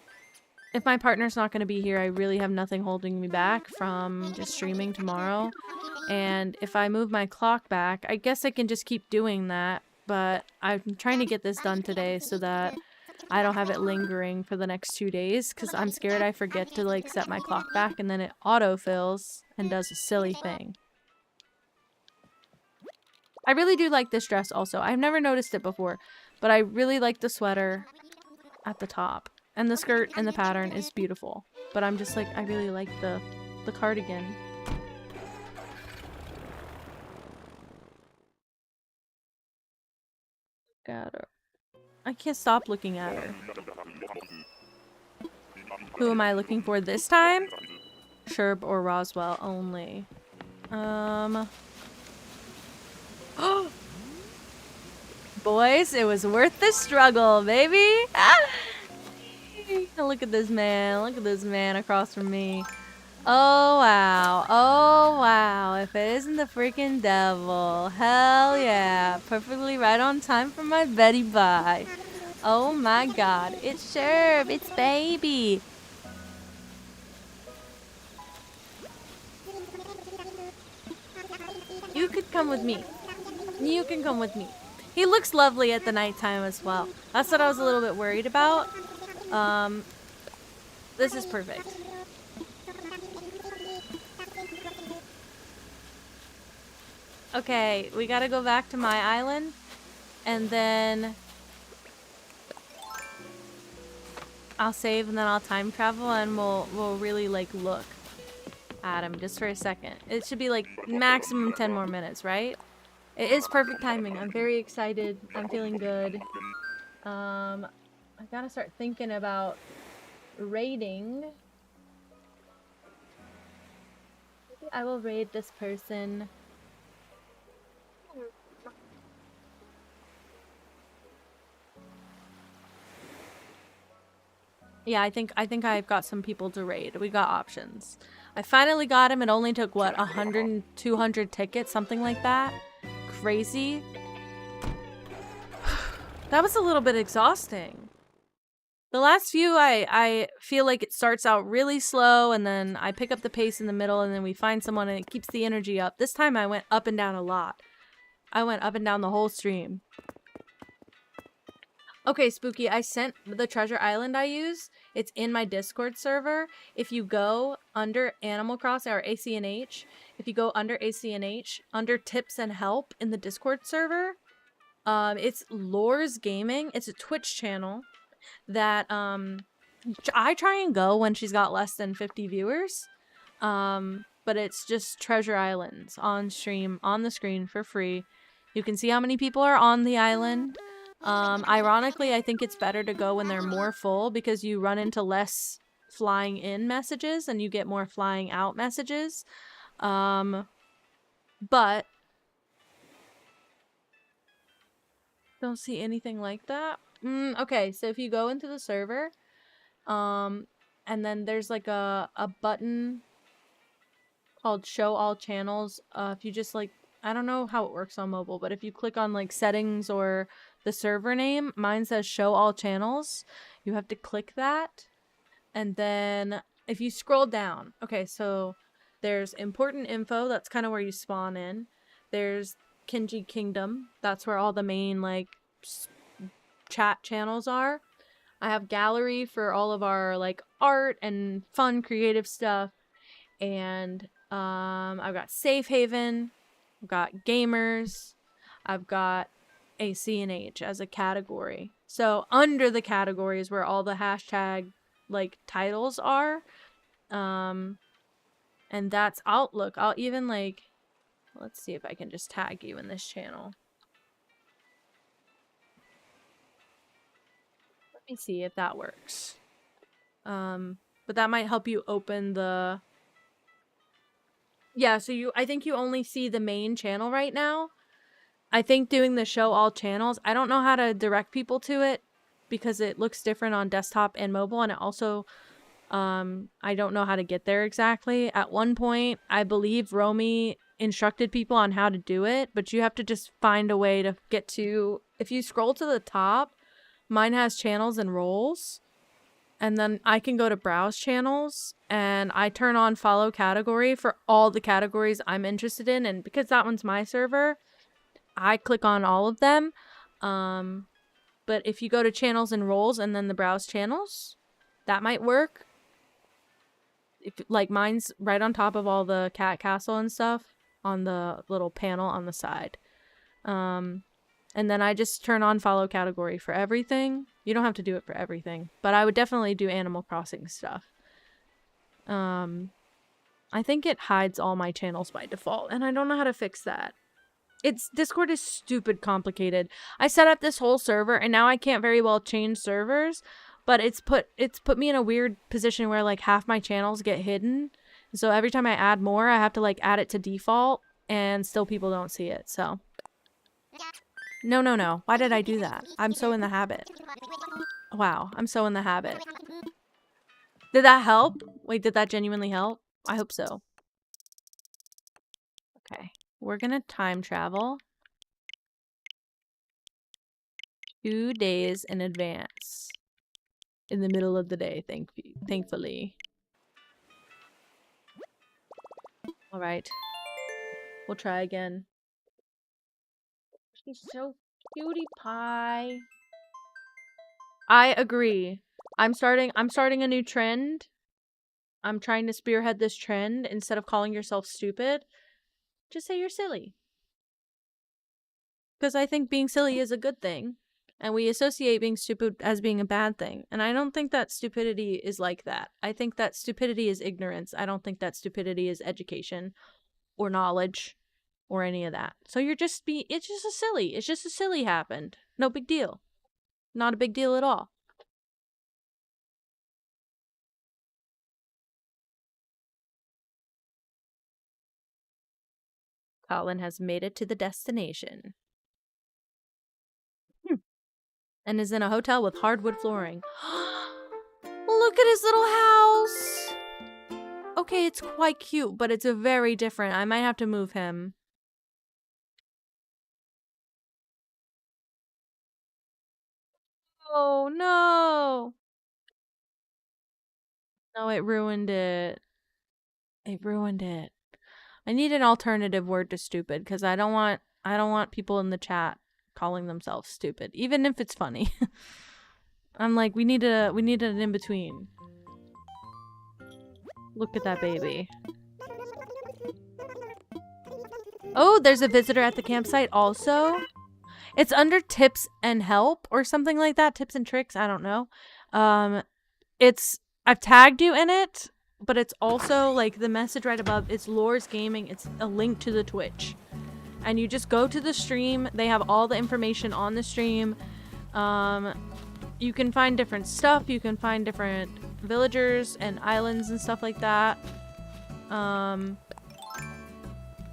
if my partner's not going to be here, I really have nothing holding me back from just streaming tomorrow. And if I move my clock back, I guess I can just keep doing that. But I'm trying to get this done today so that I don't have it lingering for the next 2 days, because I'm scared I forget to, like, set my clock back and then it autofills and does a silly thing. I really do like this dress also. I've never noticed it before, but I really like the sweater at the top. And the skirt and the pattern is beautiful. But I'm just like, I really like the cardigan. Got her. I can't stop looking at her. Who am I looking for this time? Sherb or Roswell only. Boys, it was worth the struggle, baby! Ah! Look at this man. Look at this man across from me. Oh, wow. Oh, wow. If it isn't the freaking devil. Hell yeah. Perfectly right on time for my Betty Bye. Oh my god. It's Sherb. It's baby. You could come with me. You can come with me. He looks lovely at the nighttime as well. That's what I was a little bit worried about. This is perfect. Okay, we gotta go back to my island, and then I'll save, and then I'll time travel, and we'll really, like, look at him just for a second. It should be, like, maximum 10 more minutes, right? It is perfect timing. I'm very excited. I'm feeling good. I gotta start thinking about raiding. Maybe I will raid this person. Yeah, I think I've got some people to raid. We got options. I finally got him. It only took, what, 100, 200 tickets? Something like that? Crazy. That was a little bit exhausting. The last few, I feel like it starts out really slow, and then I pick up the pace in the middle, and then we find someone, and it keeps the energy up. This time I went up and down a lot. I went up and down the whole stream. Okay, Spooky, I sent the treasure island I use. It's in my Discord server. If you go under Animal Crossing or acnh, if you go under acnh, under tips and help in the Discord server, it's Lore's Gaming. It's a Twitch channel that I try and go when she's got less than 50 viewers. But it's just treasure islands on stream, on the screen for free. You can see how many people are on the island. Ironically, I think it's better to go when they're more full because you run into less flying in messages and you get more flying out messages. But don't see anything like that. Okay, so if you go into the server, and then there's like a button called show all channels. If you just, like, I don't know how it works on mobile, but if you click on like settings or the server name, mine says show all channels. You have to click that. And then if you scroll down, okay, so there's important info. That's kind of where you spawn in. There's Kinji Kingdom. That's where all the main, like, chat channels are. I have gallery for all of our, like, art and fun creative stuff. And I've got Safe Haven. I've got gamers. I've got acnh as a category. So under the categories where all the hashtag, like, titles are. And And that's Outlook. I'll even like, let's see if I can just tag you in this channel. Let me see if that works. But that might help you open the... Yeah, so I think you only see the main channel right now. I think doing the show all channels, I don't know how to direct people to it because it looks different on desktop and mobile, and it also, I don't know how to get there exactly. At one point, I believe Romy instructed people on how to do it, but you have to just find a way to get to, if you scroll to the top, mine has channels and roles, and then I can go to browse channels, and I turn on follow category for all the categories I'm interested in, and because that one's my server, I click on all of them. But if you go to channels and roles and then the browse channels, that might work. If like mine's right on top of all the cat castle and stuff on the little panel on the side. And then I just turn on follow category for everything. You don't have to do it for everything, but I would definitely do Animal Crossing stuff. I think it hides all my channels by default, and I don't know how to fix that. Discord is stupid complicated. I set up this whole server and now I can't very well change servers, but it's put me in a weird position where like half my channels get hidden. So every time I add more, I have to like add it to default and still people don't see it. So no. Why did I do that? I'm so in the habit. Wow, I'm so in the habit. Did that help? Wait, did that genuinely help? I hope so. Okay. We're gonna time travel 2 days in advance. In the middle of the day, thankfully. Alright. We'll try again. She's so cutie pie. I agree. I'm starting a new trend. I'm trying to spearhead this trend. Instead of calling yourself stupid, just say you're silly. Because I think being silly is a good thing. And we associate being stupid as being a bad thing. And I don't think that stupidity is like that. I think that stupidity is ignorance. I don't think that stupidity is education or knowledge or any of that. So it's just a silly. It's just a silly happened. No big deal. Not a big deal at all. Colin has made it to the destination. And is in a hotel with hardwood flooring. Look at his little house! Okay, it's quite cute, but it's very different. I might have to move him. Oh, no! No, it ruined it. It ruined it. I need an alternative word to stupid, because I don't want people in the chat calling themselves stupid, even if it's funny. I'm like, we need an in-between. Look at that baby. Oh, there's a visitor at the campsite also. It's under tips and help or something like that. Tips and tricks. I don't know. I've tagged you in it, but it's also like the message right above. It's Lore's Gaming. It's a link to the Twitch. And you just go to the stream. They have all the information on the stream. You can find different stuff. You can find different villagers and islands and stuff like that.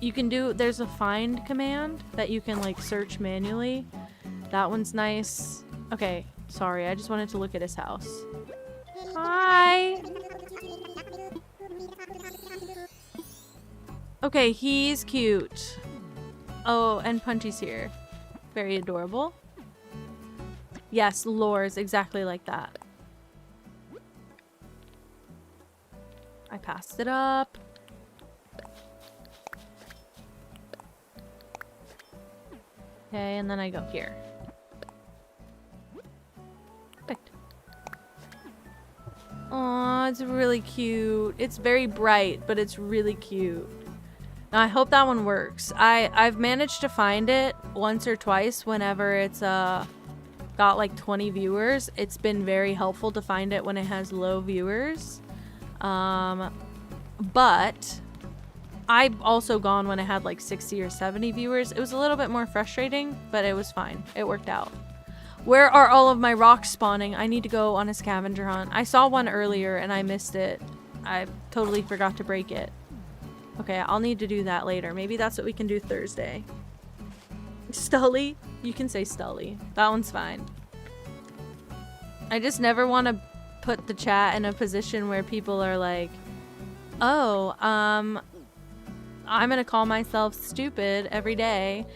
You can there's a find command that you can like search manually. That one's nice. Okay, sorry. I just wanted to look at his house. Hi. Okay, he's cute. Oh, and Punchy's here. Very adorable. Yes, Lore's exactly like that. I passed it up. Okay, and then I go here. Perfect. Aw, it's really cute. It's very bright, but it's really cute. Now, I hope that one works. I've managed to find it once or twice whenever it's got like 20 viewers. It's been very helpful to find it when it has low viewers. But I've also gone when I had like 60 or 70 viewers. It was a little bit more frustrating, but it was fine. It worked out. Where are all of my rocks spawning? I need to go on a scavenger hunt. I saw one earlier and I missed it. I totally forgot to break it. Okay, I'll need to do that later. Maybe that's what we can do Thursday. Stully? You can say Stully. That one's fine. I just never want to put the chat in a position where people are like, oh, I'm gonna call myself stupid every day.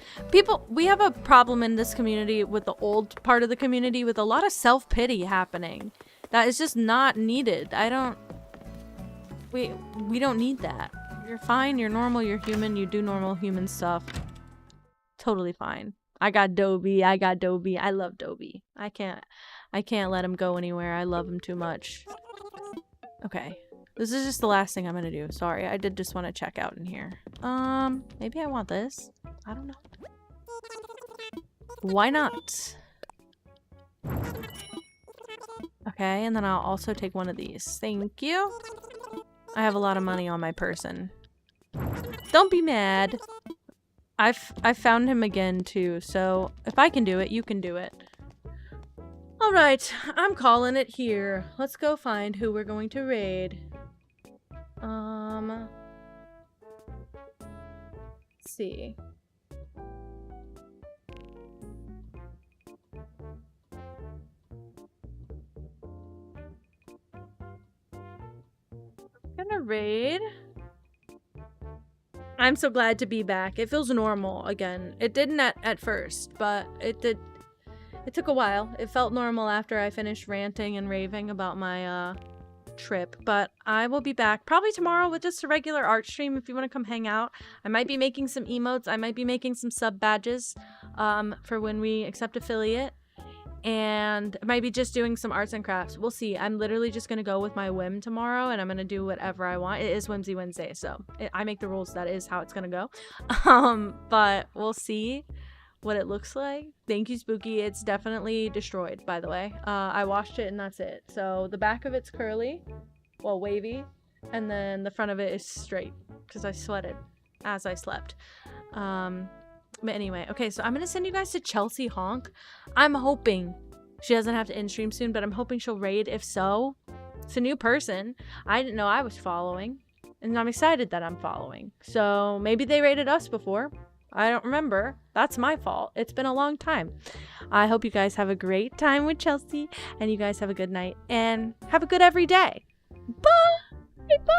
We have a problem in this community with the old part of the community with a lot of self-pity happening. That is just not needed. We don't need that. You're fine, you're normal, you're human, you do normal human stuff. Totally fine. I got Dobie, I love Dobie. I can't let him go anywhere. I love him too much. Okay. This is just the last thing I'm gonna do. Sorry, I did just want to check out in here. Maybe I want this. I don't know. Why not? Okay, and then I'll also take one of these. Thank you. I have a lot of money on my person. Don't be mad. I've found him again too, so if I can do it, you can do it. Alright, I'm calling it here. Let's go find who we're going to raid. Let's see. I'm gonna raid. I'm so glad to be back. It feels normal again. It didn't at first, but it did. It took a while. It felt normal after I finished ranting and raving about my trip, but I will be back probably tomorrow with just a regular art stream if you want to come hang out. I might be making some emotes. I might be making some sub badges for when we accept affiliate, and I might be just doing some arts and crafts. We'll see. I'm literally just gonna go with my whim tomorrow, and I'm gonna do whatever I want. It is Whimsy Wednesday, so I make the rules. That is how it's gonna go. But we'll see what it looks like. Thank you, Spooky. It's definitely destroyed, by the way. I washed it and that's it. So the back of it's curly, well, wavy, and then the front of it is straight because I sweated as I slept. But anyway, okay, so I'm gonna send you guys to Chelsea Honk. I'm hoping she doesn't have to end stream soon, but I'm hoping she'll raid. If so, it's a new person. I didn't know I was following, and I'm excited that I'm following. So maybe they raided us before. I don't remember. That's my fault. It's been a long time. I hope you guys have a great time with Chelsea, and you guys have a good night, and have a good every day. Bye! Bye!